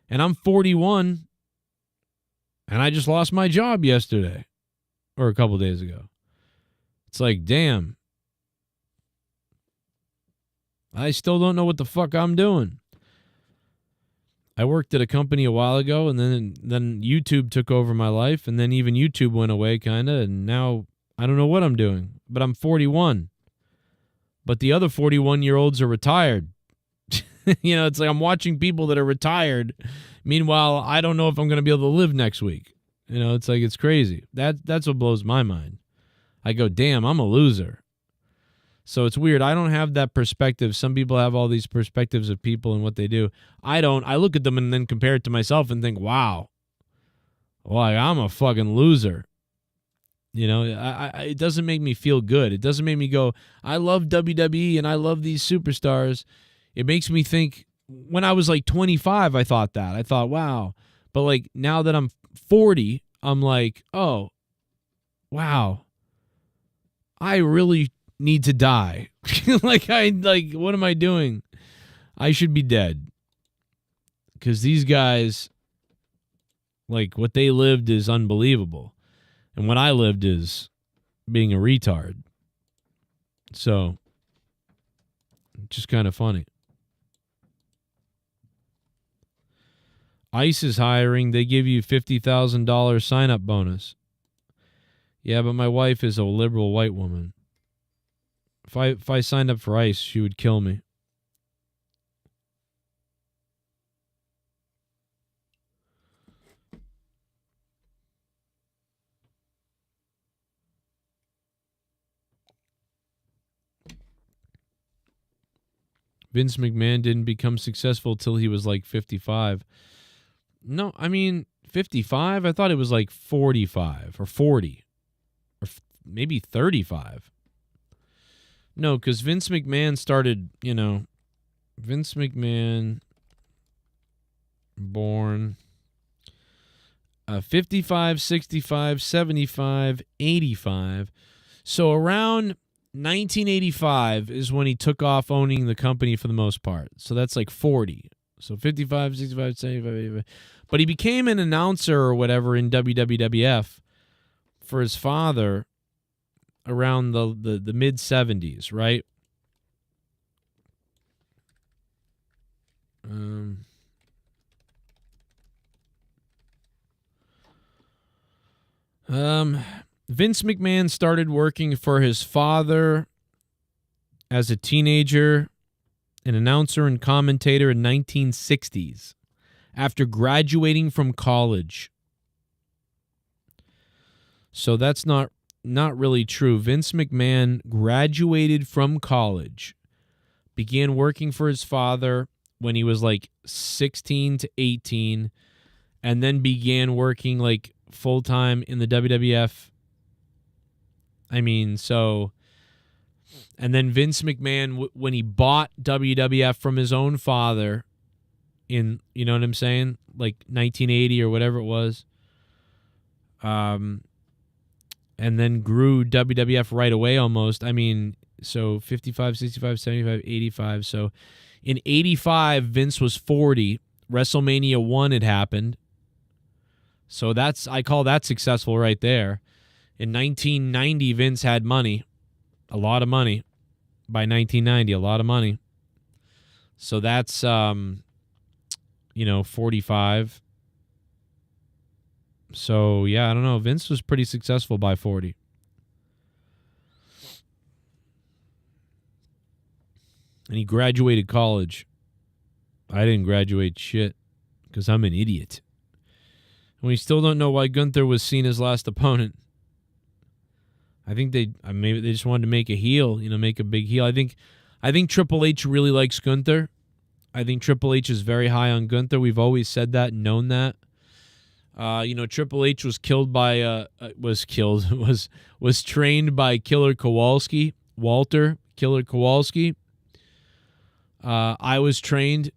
And I'm 41, and I just lost my job yesterday or a couple days ago. It's like, damn. I still don't know what the fuck I'm doing. I worked at a company a while ago, and then YouTube took over my life, and then even YouTube went away, kind of, and now I don't know what I'm doing. But I'm 41. But the other 41-year-olds are retired. You know, it's like I'm watching people that are retired. Meanwhile, I don't know if I'm going to be able to live next week. You know, it's like it's crazy. That's what blows my mind. I go, damn, I'm a loser. So it's weird. I don't have that perspective. Some people have all these perspectives of people and what they do. I don't. I look at them and then compare it to myself and think, wow, like I'm a fucking loser. You know, it doesn't make me feel good. It doesn't make me go, I love WWE and I love these superstars. It makes me think, when I was like 25, I thought that. I thought, wow. But like now that I'm 40, I'm like, oh, wow. I really need to die. Like what am I doing? I should be dead. Because these guys, like what they lived is unbelievable. And what I lived is being a retard. So, just kind of funny. ICE is hiring. They give you $50,000 sign-up bonus. Yeah, but my wife is a liberal white woman. If I signed up for ICE, she would kill me. Vince McMahon didn't become successful till he was like 55. No, I mean 55? I thought it was like 45 or 40 or maybe 35. No, because Vince McMahon started, you know, Vince McMahon born 55, 65, 75, 85. So around 1985 is when he took off owning the company for the most part. So that's like 40. So 55, 65, 75, 85. But he became an announcer or whatever in WWF for his father around the mid-70s, right? Vince McMahon started working for his father as a teenager, an announcer and commentator in 1960s after graduating from college. So that's not really true. Vince McMahon graduated from college, began working for his father when he was like 16 to 18, and then began working like full-time in the WWF. I mean, so, and then Vince McMahon, when he bought WWF from his own father in, you know what I'm saying, like 1980 or whatever it was, and then grew WWF right away almost. I mean, so 55, 65, 75, 85. So in 85, Vince was 40. WrestleMania 1 had happened. So I call that successful right there. In 1990, Vince had money, a lot of money. By 1990, a lot of money. So that's, 45. So, yeah, I don't know. Vince was pretty successful by 40. And he graduated college. I didn't graduate shit because I'm an idiot. And we still don't know why Gunther was Cena's last opponent. I think maybe they just wanted to make a heel, make a big heel. I think Triple H really likes Gunther. I think Triple H is very high on Gunther. We've always said that and known that. Triple H was killed by was trained by Killer Kowalski, Walter Killer Kowalski. I was trained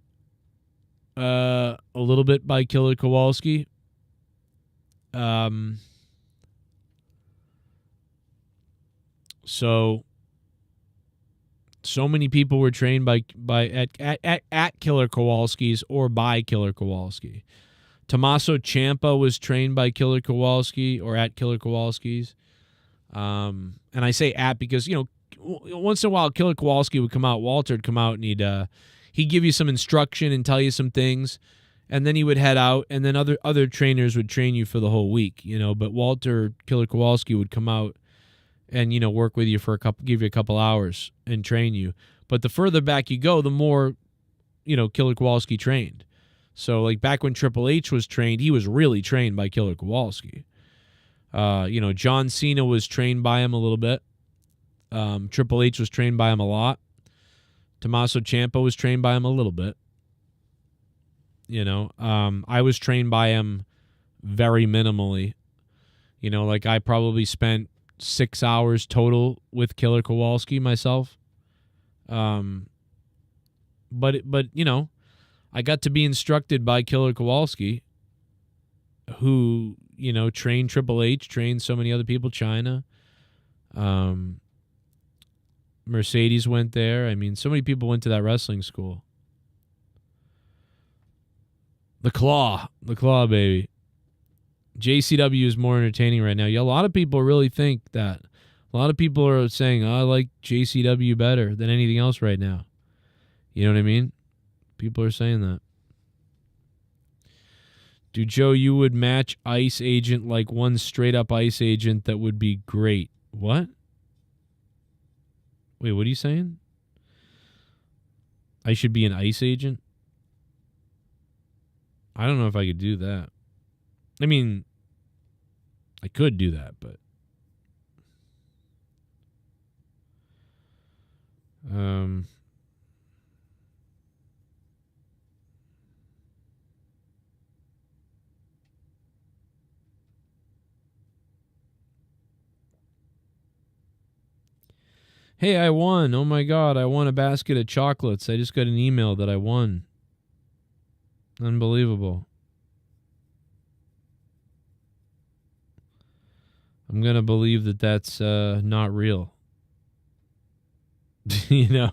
a little bit by Killer Kowalski. So many people were trained by at Killer Kowalski's or by Killer Kowalski. Tommaso Ciampa was trained by Killer Kowalski or at Killer Kowalski's. And I say at because, you know, once in a while Killer Kowalski would come out, Walter would come out and he'd give you some instruction and tell you some things, and then he would head out, and then other trainers would train you for the whole week, you know, but Walter, Killer Kowalski, would come out and, you know, work with you for give you a couple hours and train you. But the further back you go, the more, you know, Killer Kowalski trained. So, like, back when Triple H was trained, he was really trained by Killer Kowalski. You know, John Cena was trained by him a little bit. Triple H was trained by him a lot. Tommaso Ciampa was trained by him a little bit. You know, I was trained by him very minimally. You know, like, I probably spent 6 hours total with Killer Kowalski myself. But you know, I got to be instructed by Killer Kowalski, who, you know, trained Triple H, trained so many other people, China. Mercedes went there. I mean, so many people went to that wrestling school. The Claw, baby. JCW is more entertaining right now. Yeah, a lot of people really think that. A lot of people are saying, I like JCW better than anything else right now. You know what I mean? People are saying that. Dude, Joe, you would match Ice Agent like one straight-up Ice Agent. That would be great. What? Wait, what are you saying? I should be an Ice Agent? I don't know if I could do that. I mean, I could do that, but... Hey, I won. Oh my God, I won a basket of chocolates. I just got an email that I won. Unbelievable. I'm going to believe that that's not real. You know?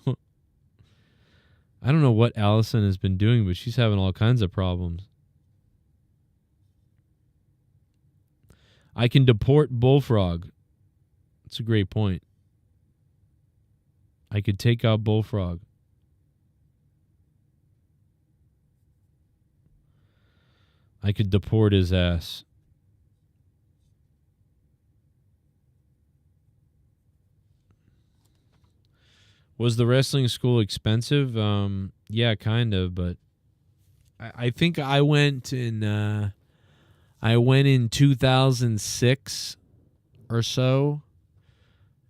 I don't know what Allison has been doing, but she's having all kinds of problems. I can deport Bullfrog. That's a great point. I could take out Bullfrog. I could deport his ass. Was the wrestling school expensive? Yeah, kind of, but I think I went in 2006 or so,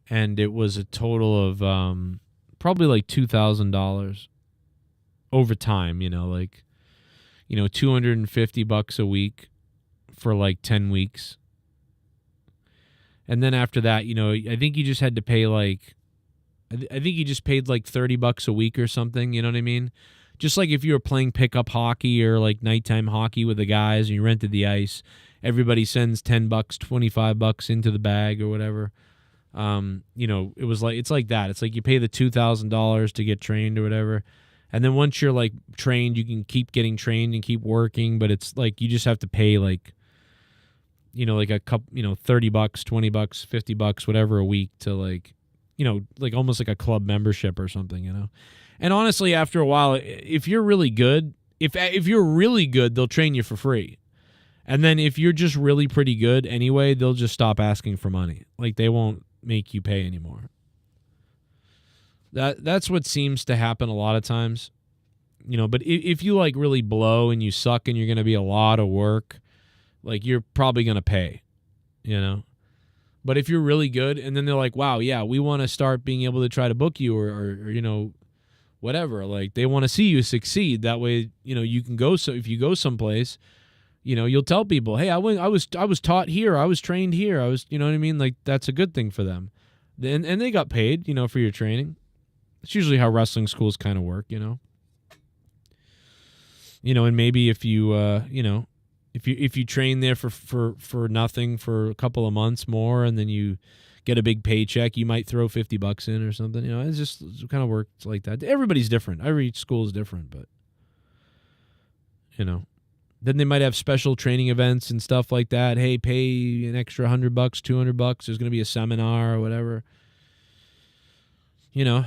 and it was a total of probably like $2,000 over time, you know, like, you know, $250 a week for like 10 weeks. And then after that, you know, I think you just had to pay like, I think you just paid like $30 a week or something, you know what I mean? Just like if you were playing pickup hockey or like nighttime hockey with the guys and you rented the ice, everybody sends $10, $25 into the bag or whatever. You know, it was like, it's like that. It's like you pay the $2,000 to get trained or whatever. And then once you're like trained, you can keep getting trained and keep working, but it's like you just have to pay like, you know, like a couple, you know, $30, $20, $50, whatever a week to like, you know, like almost like a club membership or something, you know. And honestly, after a while, if you're really good, if you're really good, they'll train you for free. And then if you're just really pretty good anyway, they'll just stop asking for money. Like they won't make you pay anymore. That's what seems to happen a lot of times. You know, but if you like really blow and you suck and you're going to be a lot of work, like you're probably going to pay, you know. But if you're really good and then they're like, wow, yeah, we want to start being able to try to book you or you know, whatever. Like they want to see you succeed. That way, you know, you can go. So if you go someplace, you know, you'll tell people, hey, I was taught here. I was trained here. You know what I mean? Like that's a good thing for them. And they got paid, you know, for your training. It's usually how wrestling schools kind of work, you know. You know, and maybe if you, you know, If you train there for nothing for a couple of months more, and then you get a big paycheck, you might throw $50 in or something. You know, it kind of works like that. Everybody's different. Every school is different, but you know, then they might have special training events and stuff like that. Hey, pay an extra $100, $200. There's going to be a seminar or whatever. You know.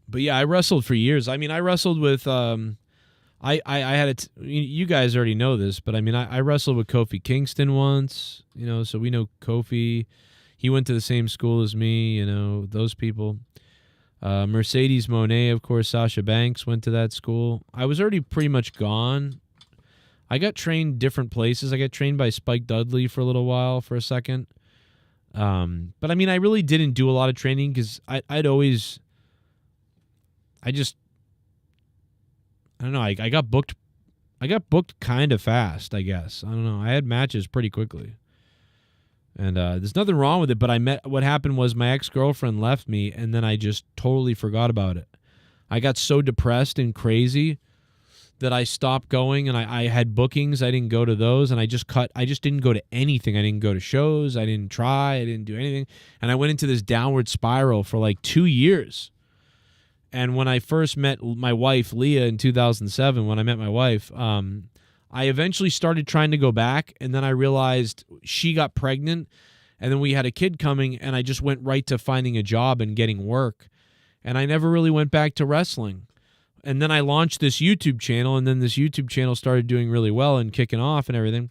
But yeah, I wrestled for years. I mean, I wrestled with I had you guys already know this, but I mean, I wrestled with Kofi Kingston once, you know, so we know Kofi. He went to the same school as me, you know, those people. Mercedes Monet, of course, Sasha Banks went to that school. I was already pretty much gone. I got trained different places. I got trained by Spike Dudley for a little while, for a second. But I mean, I really didn't do a lot of training because I don't know. I got booked. I got booked kind of fast, I guess. I don't know. I had matches pretty quickly, and there's nothing wrong with it. But what happened was my ex-girlfriend left me, and then I just totally forgot about it. I got so depressed and crazy that I stopped going, and I had bookings. I didn't go to those, and I just didn't go to anything. I didn't go to shows. I didn't try. I didn't do anything, and I went into this downward spiral for like 2 years. And when I first met my wife, Leah, in 2007, when I met my wife, I eventually started trying to go back. And then I realized she got pregnant. And then we had a kid coming. And I just went right to finding a job and getting work. And I never really went back to wrestling. And then I launched this YouTube channel. And then this YouTube channel started doing really well and kicking off and everything.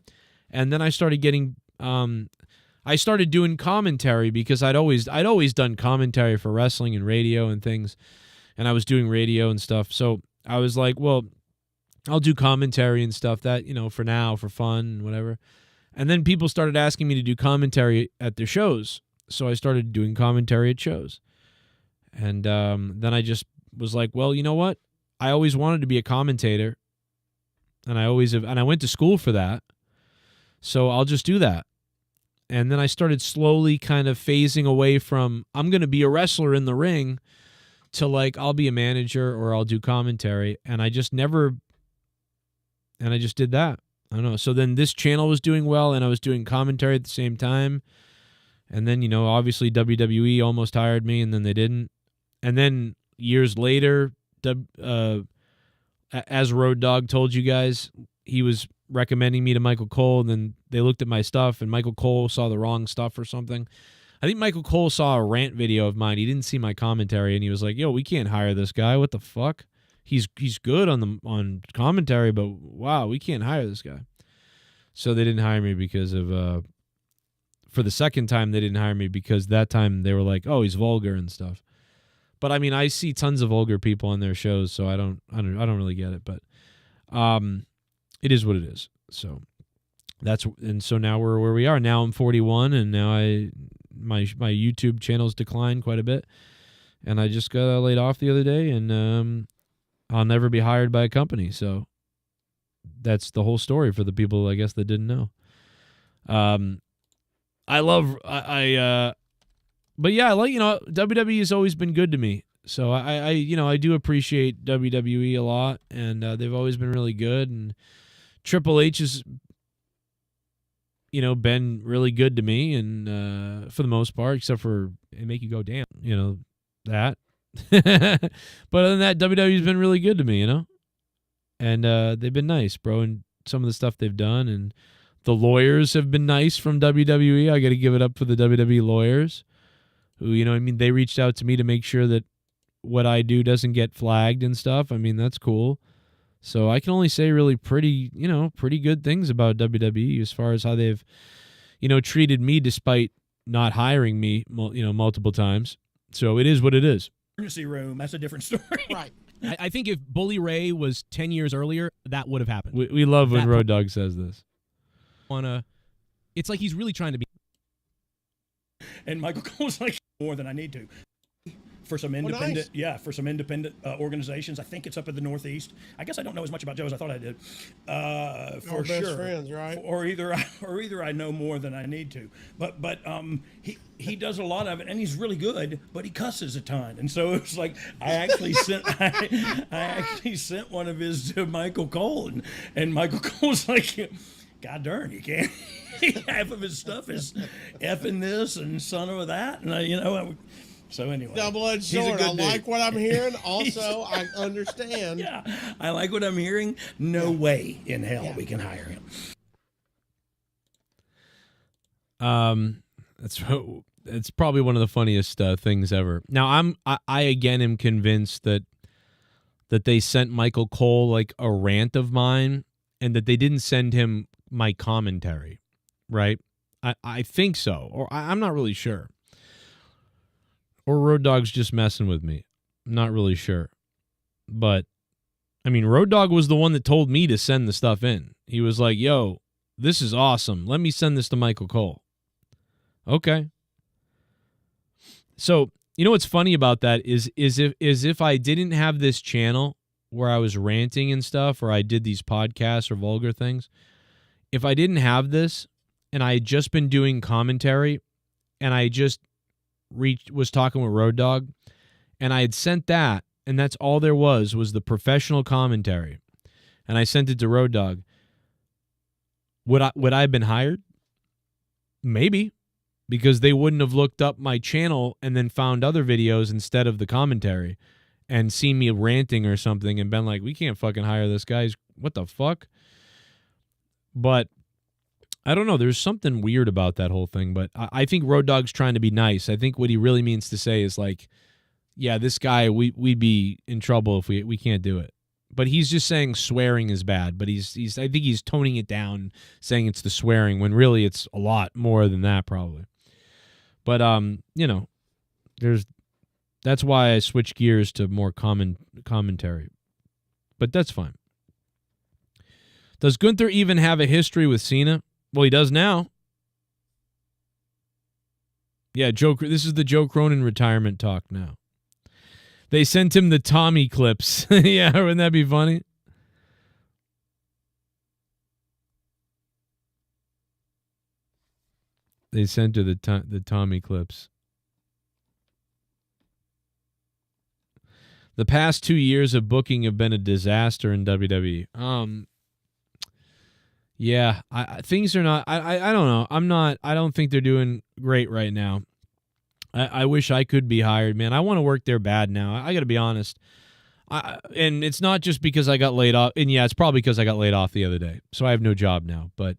And then I started getting... I started doing commentary because I'd always done commentary for wrestling and radio and things. And I was doing radio and stuff. So I was like, well, I'll do commentary and stuff that, you know, for now, for fun and whatever. And then people started asking me to do commentary at their shows. So I started doing commentary at shows. And then I just was like, well, you know what? I always wanted to be a commentator. And I went to school for that. So I'll just do that. And then I started slowly kind of phasing away from, I'm going to be a wrestler in the ring, to like, I'll be a manager or I'll do commentary. And I just did that. I don't know. So then this channel was doing well and I was doing commentary at the same time. And then, you know, obviously WWE almost hired me and then they didn't. And then years later, as Road Dogg told you guys, he was recommending me to Michael Cole. And then they looked at my stuff and Michael Cole saw the wrong stuff or something. I think Michael Cole saw a rant video of mine. He didn't see my commentary, and he was like, "Yo, we can't hire this guy. What the fuck? He's good on commentary, but wow, we can't hire this guy." So they didn't hire me because of for the second time they didn't hire me because that time they were like, "Oh, he's vulgar and stuff." But I mean, I see tons of vulgar people on their shows, so I don't really get it, but it is what it is. So so now we're where we are. Now I'm 41 and now my YouTube channel's declined quite a bit, and I just got laid off the other day, and I'll never be hired by a company. So that's the whole story for the people, I guess, that didn't know. But yeah, I like, you know, WWE has always been good to me. So I do appreciate WWE a lot, and they've always been really good, and Triple H has, you know, been really good to me, and for the most part, except for it make you go, damn, you know, that. But other than that, WWE's been really good to me, you know, and they've been nice, bro, and some of the stuff they've done, and the lawyers have been nice from WWE. I got to give it up for the WWE lawyers, who, you know, I mean, they reached out to me to make sure that what I do doesn't get flagged and stuff. I mean, that's cool. So I can only say really pretty good things about WWE as far as how they've, you know, treated me despite not hiring me, you know, multiple times. So it is what it is. Emergency room, that's a different story. Right. I think if Bully Ray was 10 years earlier, that would have happened. We love when Road Dogg says this. It's like he's really trying to be. And Michael Cole's like, more than I need to. for some independent, for some independent organizations. I think it's up in the Northeast. I guess I don't know as much about Joe as I thought I did. For Our best sure, friends, right? Or either I know more than I need to. But he does a lot of it, and he's really good. But he cusses a ton, and so it's like I actually sent one of his to Michael Cole, and Michael Cole's like, God darn, you can't. Half of his stuff is effing this and son of that, and so anyway. Double-edged sword. I like what I'm hearing. Also, I understand. Yeah, I like what I'm hearing. No way in hell we can hire him. It's probably one of the funniest things ever. Now I again am convinced that they sent Michael Cole like a rant of mine, and that they didn't send him my commentary, right? I think so, or I'm not really sure. Or Road Dogg's just messing with me. I'm not really sure. But, I mean, Road Dogg was the one that told me to send the stuff in. He was like, yo, this is awesome. Let me send this to Michael Cole. Okay. So, you know what's funny about that is if I didn't have this channel where I was ranting and stuff, or I did these podcasts or vulgar things, if I didn't have this and I had just been doing commentary and I just was talking with Road Dogg and I had sent that, and that's all there was the professional commentary, and I sent it to Road Dogg, would I have been hired? Maybe, because they wouldn't have looked up my channel and then found other videos instead of the commentary and seen me ranting or something and been like, we can't fucking hire this guy. What the fuck? But I don't know. There's something weird about that whole thing, but I think Road Dogg's trying to be nice. I think what he really means to say is like, yeah, this guy, we'd be in trouble if we can't do it. But he's just saying swearing is bad, but I think he's toning it down, saying it's the swearing, when really it's a lot more than that probably. But that's why I switched gears to more commentary. But that's fine. Does Gunther even have a history with Cena? Well, he does now. Yeah, this is the Joe Cronin retirement talk now. They sent him the Tommy clips. Yeah, wouldn't that be funny? They sent her the Tommy clips. The past 2 years of booking have been a disaster in WWE. Yeah, things are not. I don't know. I don't think they're doing great right now. I wish I could be hired, man. I want to work there bad now. I got to be honest. And it's not just because I got laid off. And yeah, it's probably because I got laid off the other day, so I have no job now. But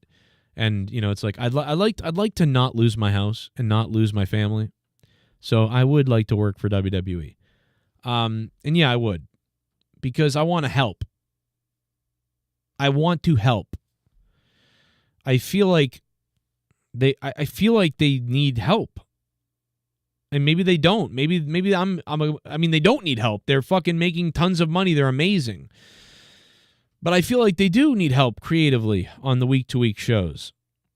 it's like I'd like to not lose my house and not lose my family. So I would like to work for WWE. And yeah, I would, because I want to help. I want to help. I feel like they need help. And maybe they don't. Maybe they don't need help. They're fucking making tons of money. They're amazing. But I feel like they do need help creatively on the week-to-week shows.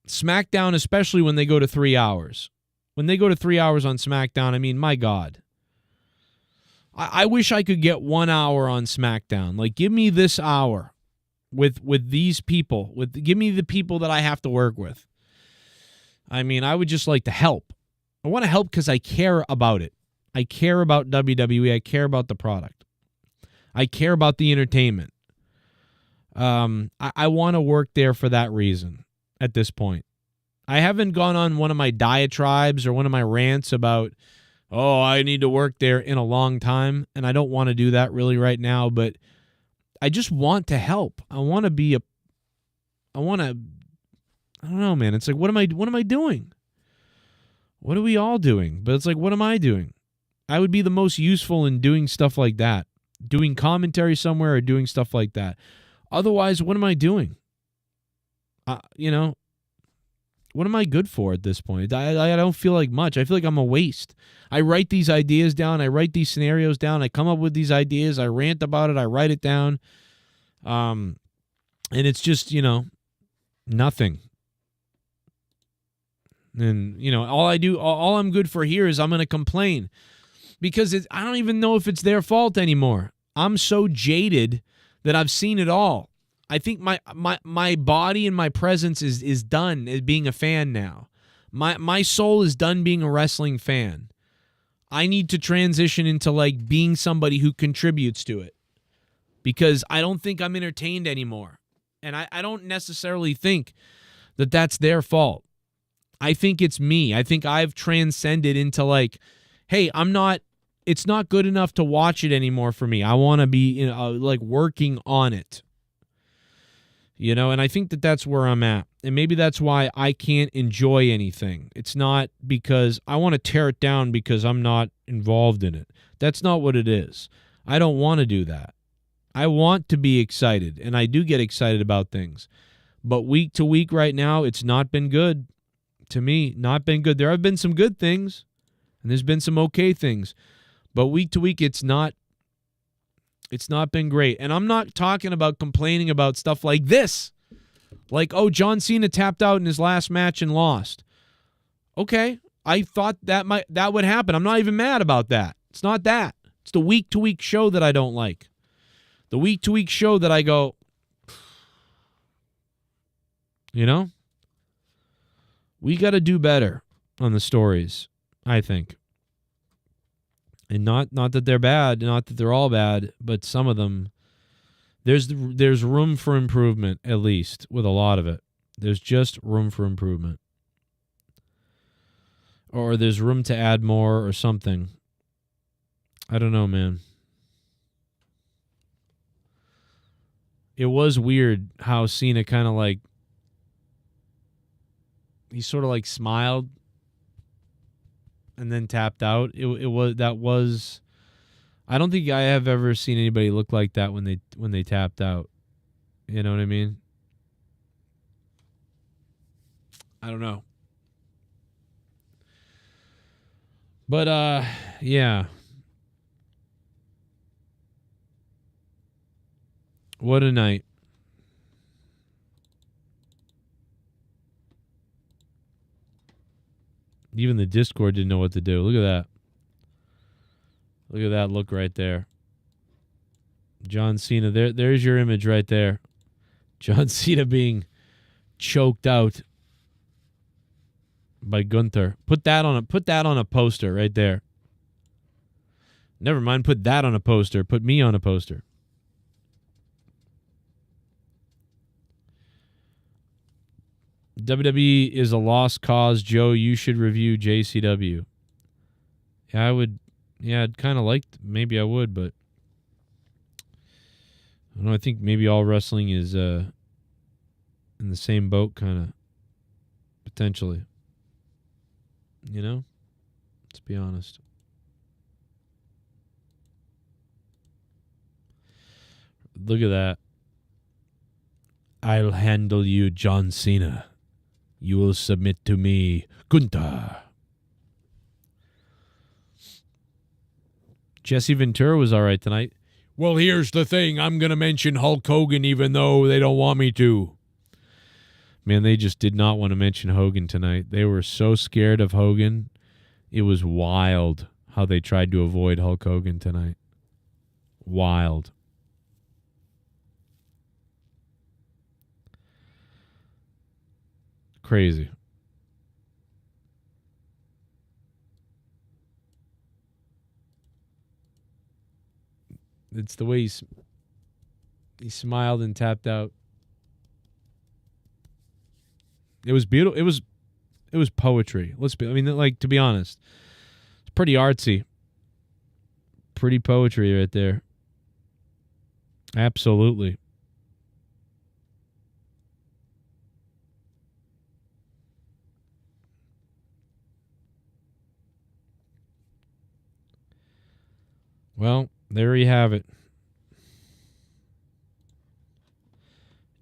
SmackDown, especially when they go to 3 hours. When they go to 3 hours on SmackDown, I mean, my God. I wish I could get 1 hour on SmackDown. Like, give me this hour with these people. Give me the people that I have to work with. I mean, I would just like to help. I want to help because I care about it. I care about WWE. I care about the product. I care about the entertainment. I want to work there for that reason at this point. I haven't gone on one of my diatribes or one of my rants about, oh, I need to work there in a long time, and I don't want to do that really right now, but I just want to help. I don't know, man. It's like, what am I doing? What are we all doing? But it's like, what am I doing? I would be the most useful in doing stuff like that. Doing commentary somewhere or doing stuff like that. Otherwise, what am I doing? What am I good for at this point? I don't feel like much. I feel like I'm a waste. I write these ideas down. I write these scenarios down. I come up with these ideas. I rant about it. I write it down. And it's just, nothing. And, all I'm good for here is I'm going to complain. because I don't even know if it's their fault anymore. I'm so jaded that I've seen it all. I think my body and my presence is done as being a fan now. My soul is done being a wrestling fan. I need to transition into like being somebody who contributes to it, because I don't think I'm entertained anymore. And I don't necessarily think that that's their fault. I think it's me. I think I've transcended into like, hey, it's not good enough to watch it anymore for me. I want to be like working on it. And I think that that's where I'm at. And maybe that's why I can't enjoy anything. It's not because I want to tear it down because I'm not involved in it. That's not what it is. I don't want to do that. I want to be excited, and I do get excited about things. But week to week right now, it's not been good. To me, not been good. There have been some good things, and there's been some okay things. But week to week, it's not been great. And I'm not talking about complaining about stuff like this. Like, oh, John Cena tapped out in his last match and lost. Okay, I thought that would happen. I'm not even mad about that. It's not that. It's the week-to-week show that I don't like. The week-to-week show that I go, we got to do better on the stories, I think. And not that they're bad, not that they're all bad, but some of them, there's room for improvement, at least, with a lot of it. There's just room for improvement. Or there's room to add more or something. I don't know, man. It was weird how Cena kind of like, he sort of like smiled and then tapped out. I don't think I have ever seen anybody look like that when they tapped out. You know what I mean? I don't know. But yeah. What a night. Even the Discord didn't know what to do. Look at that. Look at that look right there. John Cena. There's your image right there. John Cena being choked out by Gunther. Put that on a poster right there. Never mind, put that on a poster. Put me on a poster. WWE is a lost cause. Joe, you should review JCW. Yeah, I would. Yeah, I'd kind of like. Maybe I would, but I don't know. I think maybe all wrestling is in the same boat, kind of potentially. Let's be honest. Look at that. I'll handle you, John Cena. You will submit to me, Gunther. Jesse Ventura was all right tonight. Well, here's the thing. I'm going to mention Hulk Hogan even though they don't want me to. Man, they just did not want to mention Hogan tonight. They were so scared of Hogan. It was wild how they tried to avoid Hulk Hogan tonight. Wild. Crazy. It's the way he smiled and tapped out. It was beautiful. It was poetry. To be honest, it's pretty artsy. Pretty poetry right there. Absolutely. Well, there you have it.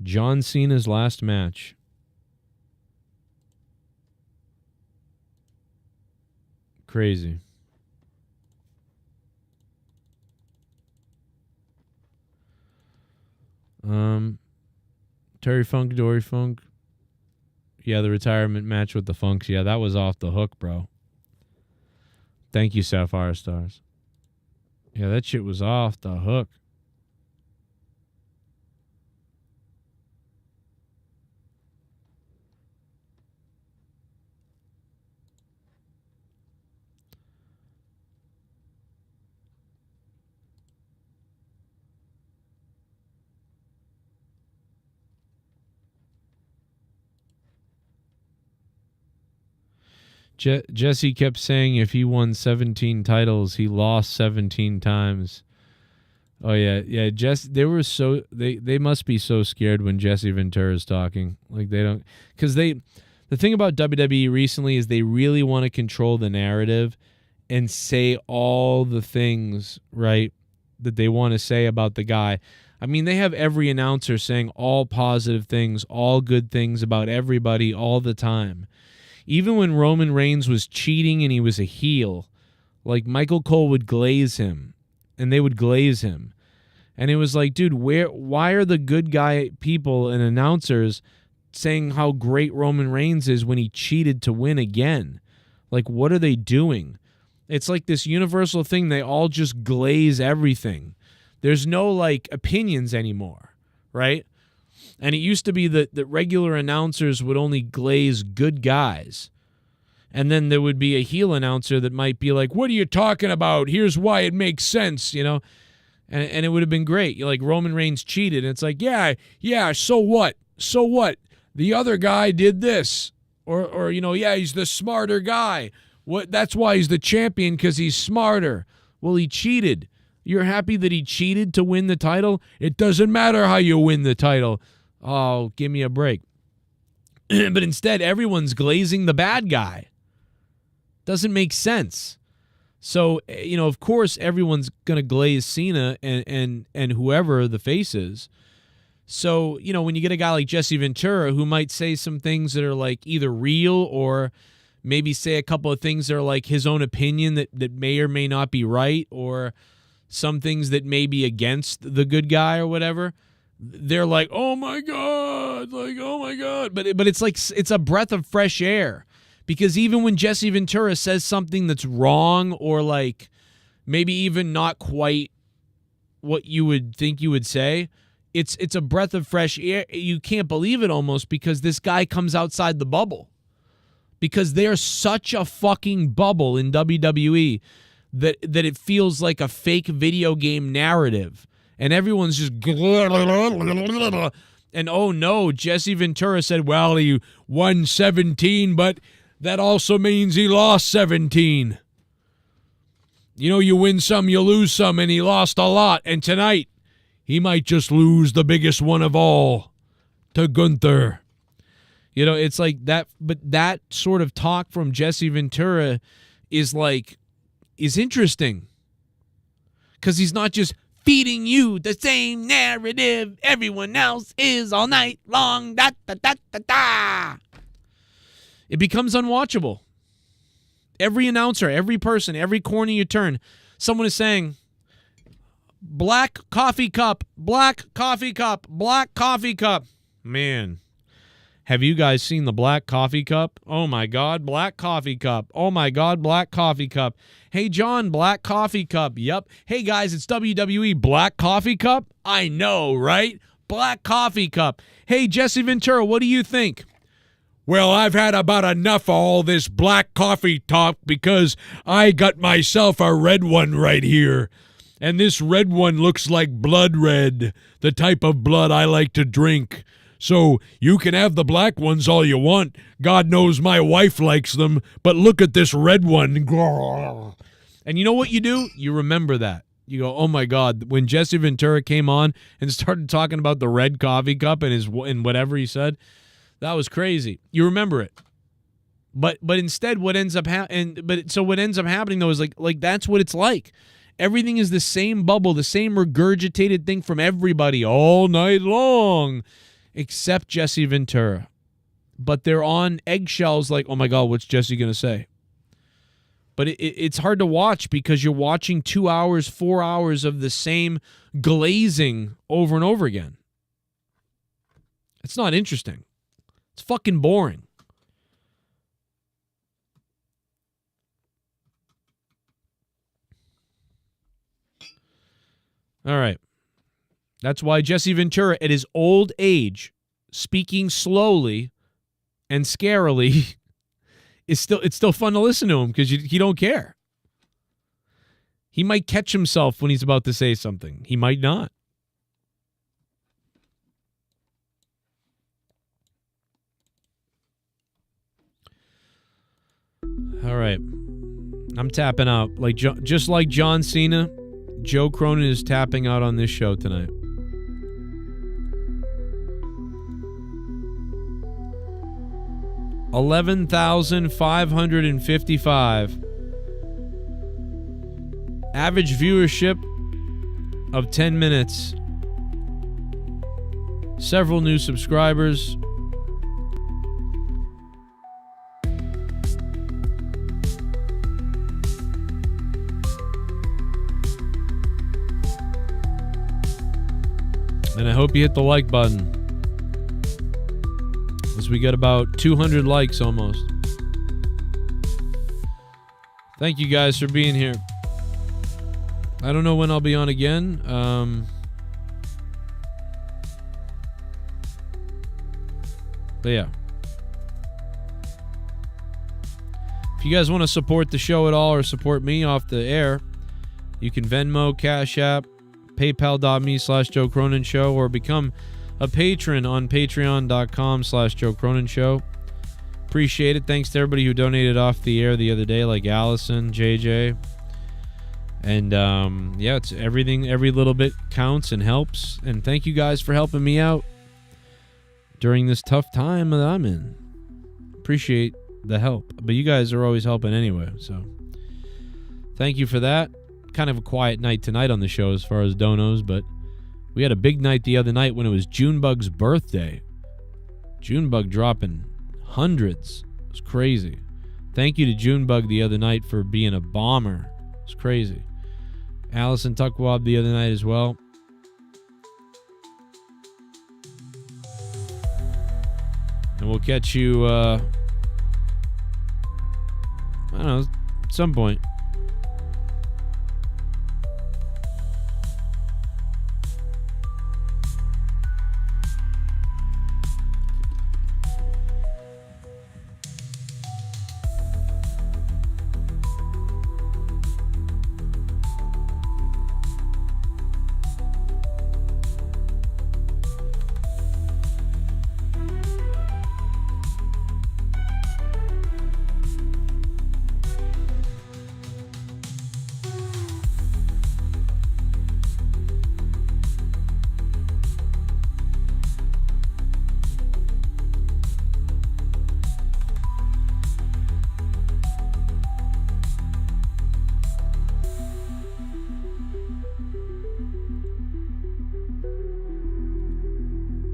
John Cena's last match. Crazy. Terry Funk, Dory Funk. Yeah, the retirement match with the Funks. Yeah, that was off the hook, bro. Thank you, Sapphire Stars. Yeah, that shit was off the hook. Jesse kept saying if he won 17 titles, he lost 17 times. Oh yeah. They must be so scared when Jesse Ventura is talking. Like they don't, because the thing about WWE recently is they really want to control the narrative and say all the things, right, that they want to say about the guy. I mean, they have every announcer saying all positive things, all good things about everybody all the time. Even when Roman Reigns was cheating and he was a heel, like Michael Cole would glaze him, and they would glaze him. And it was like, dude, why are the good guy people and announcers saying how great Roman Reigns is when he cheated to win again? Like, what are they doing? It's like this universal thing. They all just glaze everything. There's no, like, opinions anymore, right? And it used to be that regular announcers would only glaze good guys. And then there would be a heel announcer that might be like, what are you talking about? Here's why it makes sense, you know? And it would have been great. Like Roman Reigns cheated. And it's like, yeah, so what? So what? The other guy did this. Or yeah, he's the smarter guy. That's why he's the champion, because he's smarter. Well, he cheated. You're happy that he cheated to win the title? It doesn't matter how you win the title. Oh, give me a break. But instead, everyone's glazing the bad guy. Doesn't make sense. So, of course, everyone's going to glaze Cena and whoever the face is. So, when you get a guy like Jesse Ventura who might say some things that are like either real or maybe say a couple of things that are like his own opinion that may or may not be right, or some things that may be against the good guy or whatever, they're like, oh my God, But it's like, it's a breath of fresh air. Because even when Jesse Ventura says something that's wrong or like maybe even not quite what you would think you would say, it's a breath of fresh air. You can't believe it almost, because this guy comes outside the bubble. Because they're such a fucking bubble in WWE that it feels like a fake video game narrative. And everyone's just and oh no, Jesse Ventura said, well, he won 17, but that also means he lost 17. You win some, you lose some, and he lost a lot. And tonight, he might just lose the biggest one of all to Gunther. It's like that, but that sort of talk from Jesse Ventura is interesting. Because he's not just feeding you the same narrative everyone else is all night long. Da, da, da, da, da. It becomes unwatchable. Every announcer, every person, every corner you turn, someone is saying, black coffee cup, black coffee cup, black coffee cup. Man, have you guys seen the black coffee cup? Oh my God, black coffee cup. Oh my God, black coffee cup. Hey John, black coffee cup. Yep. Hey guys, it's WWE, black coffee cup. I know, right? Black coffee cup. Hey Jesse Ventura, what do you think? Well, I've had about enough of all this black coffee talk because I got myself a red one right here. And this red one looks like blood red, the type of blood I like to drink. So you can have the black ones all you want. God knows my wife likes them, but look at this red one. And you know what you do? You remember that. You go, oh my God, when Jesse Ventura came on and started talking about the red coffee cup and whatever he said, that was crazy. You remember it. But instead what ends up happening though is like that's what it's like. Everything is the same bubble, the same regurgitated thing from everybody all night long, except Jesse Ventura. But they're on eggshells like, oh my God, what's Jesse going to say? But it's hard to watch because you're watching 2 hours, 4 hours of the same glazing over and over again. It's not interesting. It's fucking boring. All right. That's why Jesse Ventura, at his old age, speaking slowly and scarily, it's still fun to listen to him because you don't care. He might catch himself when he's about to say something. He might not. All right. I'm tapping out. Just like John Cena, Joe Cronin is tapping out on this show tonight. $11,555. Average viewership of 10 minutes. Several new subscribers. And I hope you hit the like button, as we get about 200 likes almost. Thank you guys for being here. I don't know when I'll be on again. But yeah. If you guys want to support the show at all or support me off the air, you can Venmo, Cash App, paypal.me/Joe Cronin Show, or become a patron on patreon.com/Joe Cronin Show. Appreciate it. Thanks to everybody who donated off the air the other day, like Allison, JJ. And yeah, it's everything. Every little bit counts and helps. And thank you guys for helping me out during this tough time that I'm in. Appreciate the help. But you guys are always helping anyway, so thank you for that. Kind of a quiet night tonight on the show as far as donos, but we had a big night the other night when it was Junebug's birthday. Junebug dropping hundreds. It was crazy. Thank you to Junebug the other night for being a bomber. It's crazy. Allison Tuckwab the other night as well. And we'll catch you, I don't know, at some point.